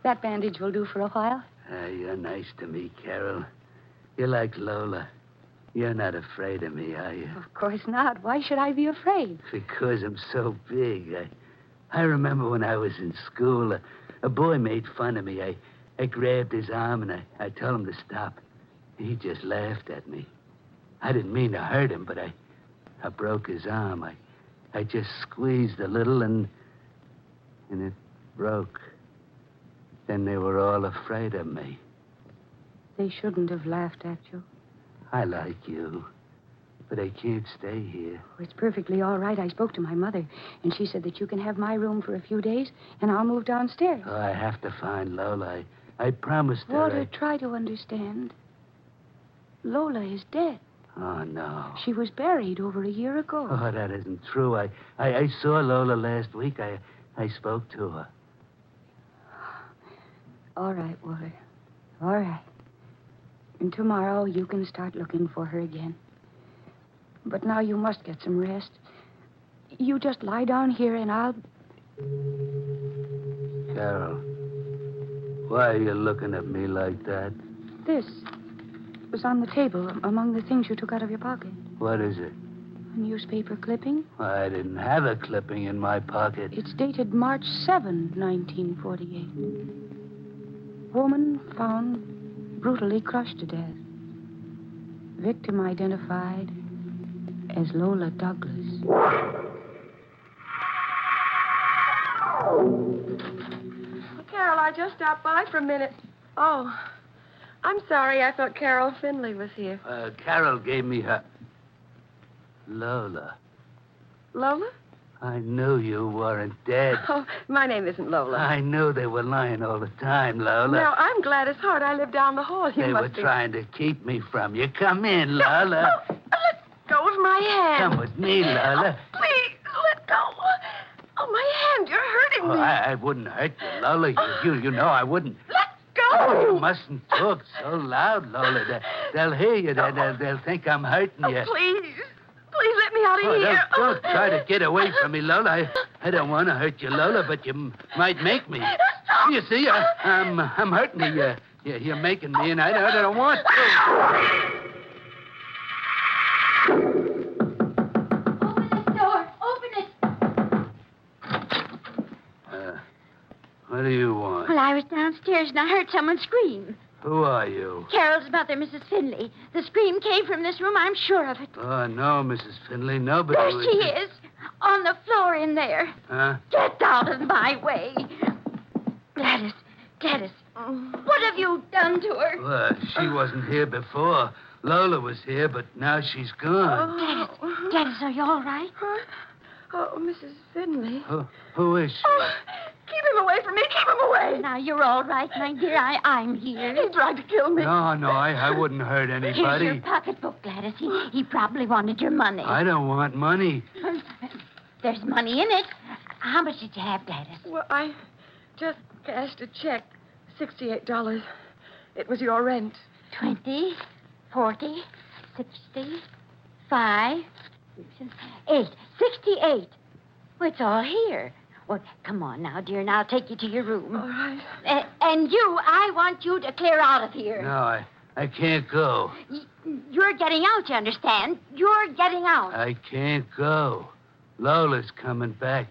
that bandage will do for a while. You're nice to me, Carol. You're like Lola. You're not afraid of me, are you? Of course not. Why should I be afraid? Because I'm so big. I remember when I was in school, a boy made fun of me. I grabbed his arm and I told him to stop. He just laughed at me. I didn't mean to hurt him, but I broke his arm. I just squeezed a little and it broke. Then they were all afraid of me. They shouldn't have laughed at you. I like you, but I can't stay here. Oh, it's perfectly all right. I spoke to my mother, and she said that you can have my room for a few days, and I'll move downstairs. Oh, I have to find Lola. I promised her. Walter, try to understand. Lola is dead. Oh, no. She was buried over a year ago. Oh, that isn't true. I saw Lola last week. I spoke to her. All right, Walter. All right. And tomorrow you can start looking for her again. But now you must get some rest. You just lie down here and I'll... Carol, why are you looking at me like that? This was on the table among the things you took out of your pocket. What is it? A newspaper clipping. I didn't have a clipping in my pocket. It's dated March 7, 1948. Woman found brutally crushed to death. Victim identified as Lola Douglas. Carol, I just stopped by for a minute. Oh, I'm sorry. I thought Carol Finley was here. Carol gave me her... Lola. Lola? I knew you weren't dead. Oh, my name isn't Lola. I knew they were lying all the time, Lola. Now, I'm glad as heart. I live down the hall. They were trying to keep me from you. Come in, Lola. No, let go of my hand. Come with me, Lola. Oh, please, let go. Oh, my hand. You're hurting me. I wouldn't hurt you, Lola. You know I wouldn't. Let go. Oh, you mustn't talk so loud, Lola. They'll hear you. They'll think I'm hurting you. Please. Please let me out of here. Don't try to get away from me, Lola. I don't want to hurt you, Lola, but you might make me. You see, I'm hurting you. You're making me, and I don't want to. Open this door. Open it. What do you want? Well, I was downstairs and I heard someone scream. Who are you? Carol's mother, Mrs. Finley. The scream came from this room, I'm sure of it. Oh, no, Mrs. Finley. Nobody There was... she is, on the floor in there. Huh? Get out of my way. Gladys, what have you done to her? Well, she wasn't here before. Lola was here, but now she's gone. Gladys, are you all right? Oh, Mrs. Finley. Who is she? Oh, keep him away from me. Keep him away. Now, you're all right, my dear. I'm here. He tried to kill me. No, I wouldn't hurt anybody. Here's your pocketbook, Gladys. He probably wanted your money. I don't want money. There's money in it. How much did you have, Gladys? Well, I just cashed a check. $68. It was your rent. 20, 40, 60, 5, 8. 68. Well, it's all here. Well, come on now, dear, and I'll take you to your room. All right. And you, I want you to clear out of here. No, I can't go. You're getting out, you understand? You're getting out. I can't go. Lola's coming back.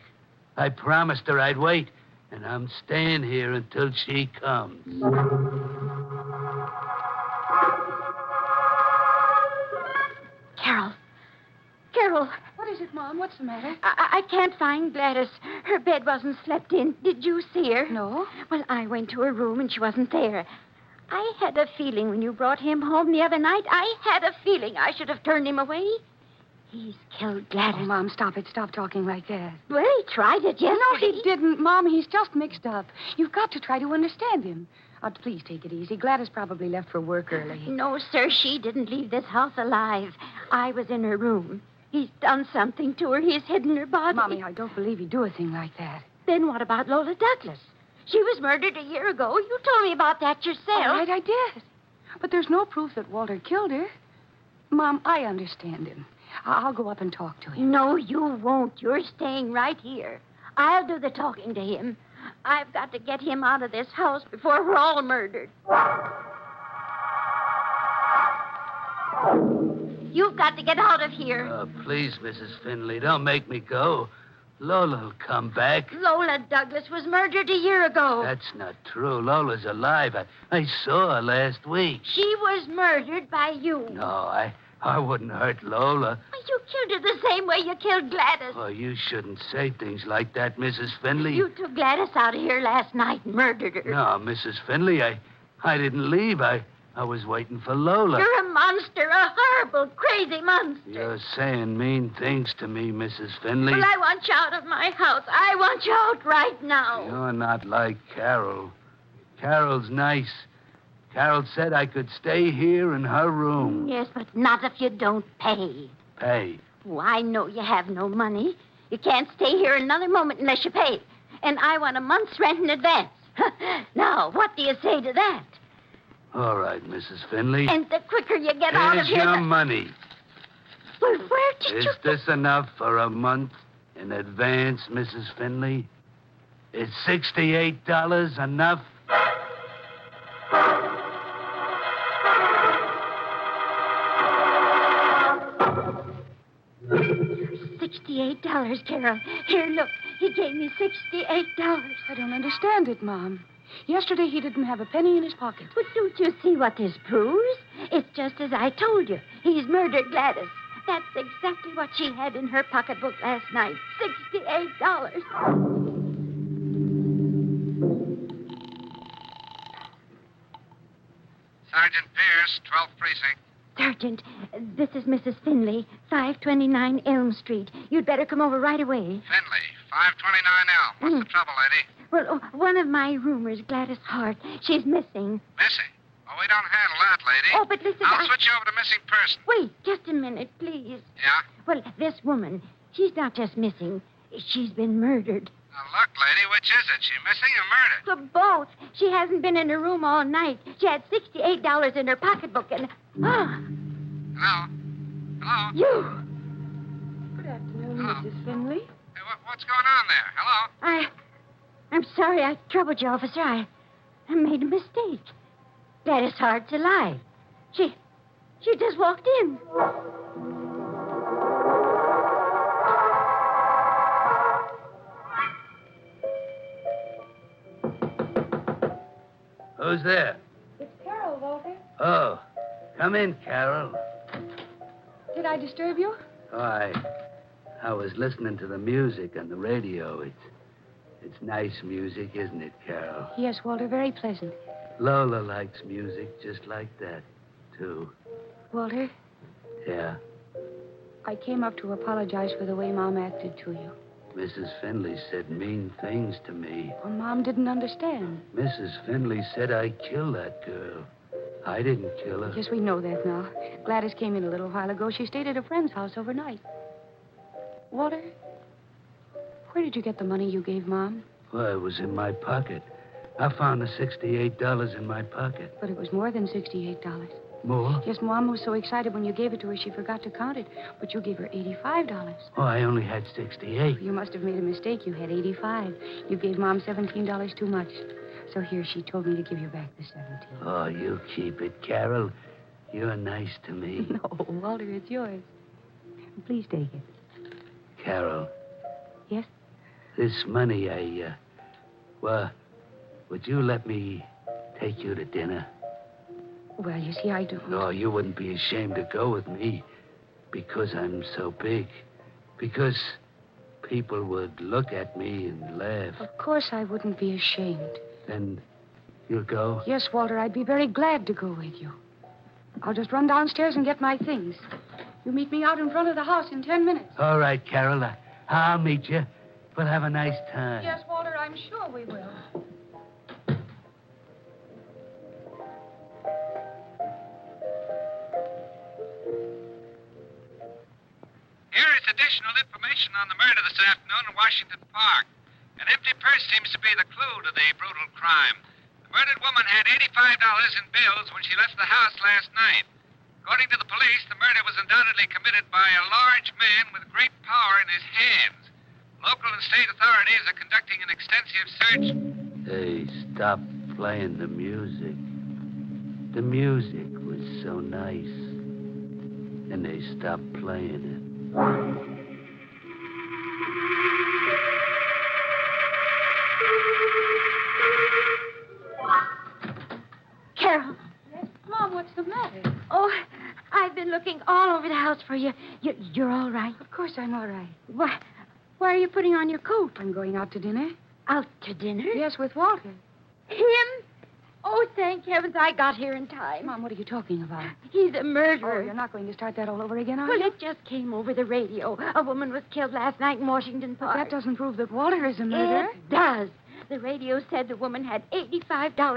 I promised her I'd wait, and I'm staying here until she comes. Carol. Carol. What is it, Mom? What's the matter? I can't find Gladys. Her bed wasn't slept in. Did you see her? No. Well, I went to her room and she wasn't there. I had a feeling when you brought him home the other night, I had a feeling I should have turned him away. He's killed Gladys. Oh, Mom, stop it. Stop talking like that. Well, he tried it yesterday. No, he didn't, Mom. He's just mixed up. You've got to try to understand him. Please take it easy. Gladys probably left for work early. No, sir, she didn't leave this house alive. I was in her room. He's done something to her. He's hidden her body. Mommy, I don't believe he'd do a thing like that. Then what about Lola Douglas? She was murdered a year ago. You told me about that yourself. All right, I did. But there's no proof that Walter killed her. Mom, I understand him. I'll go up and talk to him. No, you won't. You're staying right here. I'll do the talking to him. I've got to get him out of this house before we're all murdered. You've got to get out of here. Oh, please, Mrs. Finley, don't make me go. Lola'll come back. Lola Douglas was murdered a year ago. That's not true. Lola's alive. I saw her last week. She was murdered by you. No, I wouldn't hurt Lola. You killed her the same way you killed Gladys. Oh, you shouldn't say things like that, Mrs. Finley. You took Gladys out of here last night and murdered her. No, Mrs. Finley, I didn't leave. I was waiting for Lola. You're a monster, a horrible, crazy monster. You're saying mean things to me, Mrs. Finley. Well, I want you out of my house. I want you out right now. You're not like Carol. Carol's nice. Carol said I could stay here in her room. Yes, but not if you don't pay. Pay? Oh, I know you have no money. You can't stay here another moment unless you pay. And I want a month's rent in advance. Now, what do you say to that? All right, Mrs. Finley. And the quicker you get out of Here's here... your money. Well, where did Is this enough for a month in advance, Mrs. Finley? Is $68 enough? $68, Carol. Here, look. He gave me $68. I don't understand it, Mom. Yesterday he didn't have a penny in his pocket. But don't you see what this proves? It's just as I told you. He's murdered Gladys. That's exactly what she had in her pocketbook last night. $68. Sergeant Pierce, 12th Precinct. Sergeant, this is Mrs. Finley, 529 Elm Street. You'd better come over right away. Finley, 529 Elm. What's the trouble, lady? Well, one of my roomers, Gladys Hart, she's missing. Missing? Oh, we don't handle that, lady. Oh, but listen, I'll switch you over to missing person. Wait, just a minute, please. Yeah? Well, this woman, she's not just missing. She's been murdered. Now, look, lady, which is it? She missing or murdered? For both. She hasn't been in her room all night. She had $68 in her pocketbook and... Hello? Hello? You! Good afternoon, Hello? Mrs. Finley. Hey, what's going on there? Hello? I'm sorry I troubled you, officer. I made a mistake. Gladys Hart's alive. She just walked in. Who's there? It's Carol, Walter. Oh, come in, Carol. Did I disturb you? Oh, I was listening to the music on the radio. It's nice music, isn't it, Carol? Yes, Walter, very pleasant. Lola likes music just like that, too. Walter, Yeah? I came up to apologize for the way Mom acted to you. Mrs. Finley said mean things to me. Well, Mom didn't understand. Mrs. Finley said I killed that girl. I didn't kill her. Yes, we know that now. Gladys came in a little while ago. She stayed at a friend's house overnight. Walter, where did you get the money you gave Mom? Well, it was in my pocket. I found the $68 in my pocket. But it was more than $68. More? Yes, Mom was so excited when you gave it to her, she forgot to count it. But you gave her $85. Oh, I only had 68. You must have made a mistake. You had 85. You gave Mom $17 too much. So here, she told me to give you back the 17. Oh, you keep it, Carol. You're nice to me. No, Walter, it's yours. Please take it. Carol. Yes? This money, would you let me take you to dinner? Well, you see, I do. No, you wouldn't be ashamed to go with me because I'm so big. Because people would look at me and laugh. Of course I wouldn't be ashamed. Then you'll go? Yes, Walter, I'd be very glad to go with you. I'll just run downstairs and get my things. You meet me out in front of the house in 10 minutes. All right, Carol. I'll meet you. We'll have a nice time. Yes, Walter, I'm sure we will. Here is additional information on the murder this afternoon in Washington Park. An empty purse seems to be the clue to the brutal crime. The murdered woman had $85 in bills when she left the house last night. According to the police, the murder was undoubtedly committed by a large man with great power in his hands. Local and state authorities are conducting an extensive search. Hey, stop playing the music. The music was so nice. And they stopped playing it. Carol. Yes? Mom, what's the matter? Oh, I've been looking all over the house for you. You're all right? Of course I'm all right. Why are you putting on your coat? I'm going out to dinner. Out to dinner? Yes, with Walter. Him? Oh, thank heavens I got here in time. Mom, what are you talking about? He's a murderer. Oh, you're not going to start that all over again, are Well, you? it just came over the radio. A woman was killed last night in Washington Park. That doesn't prove that Walter is a murderer. It does. The radio said the woman had $85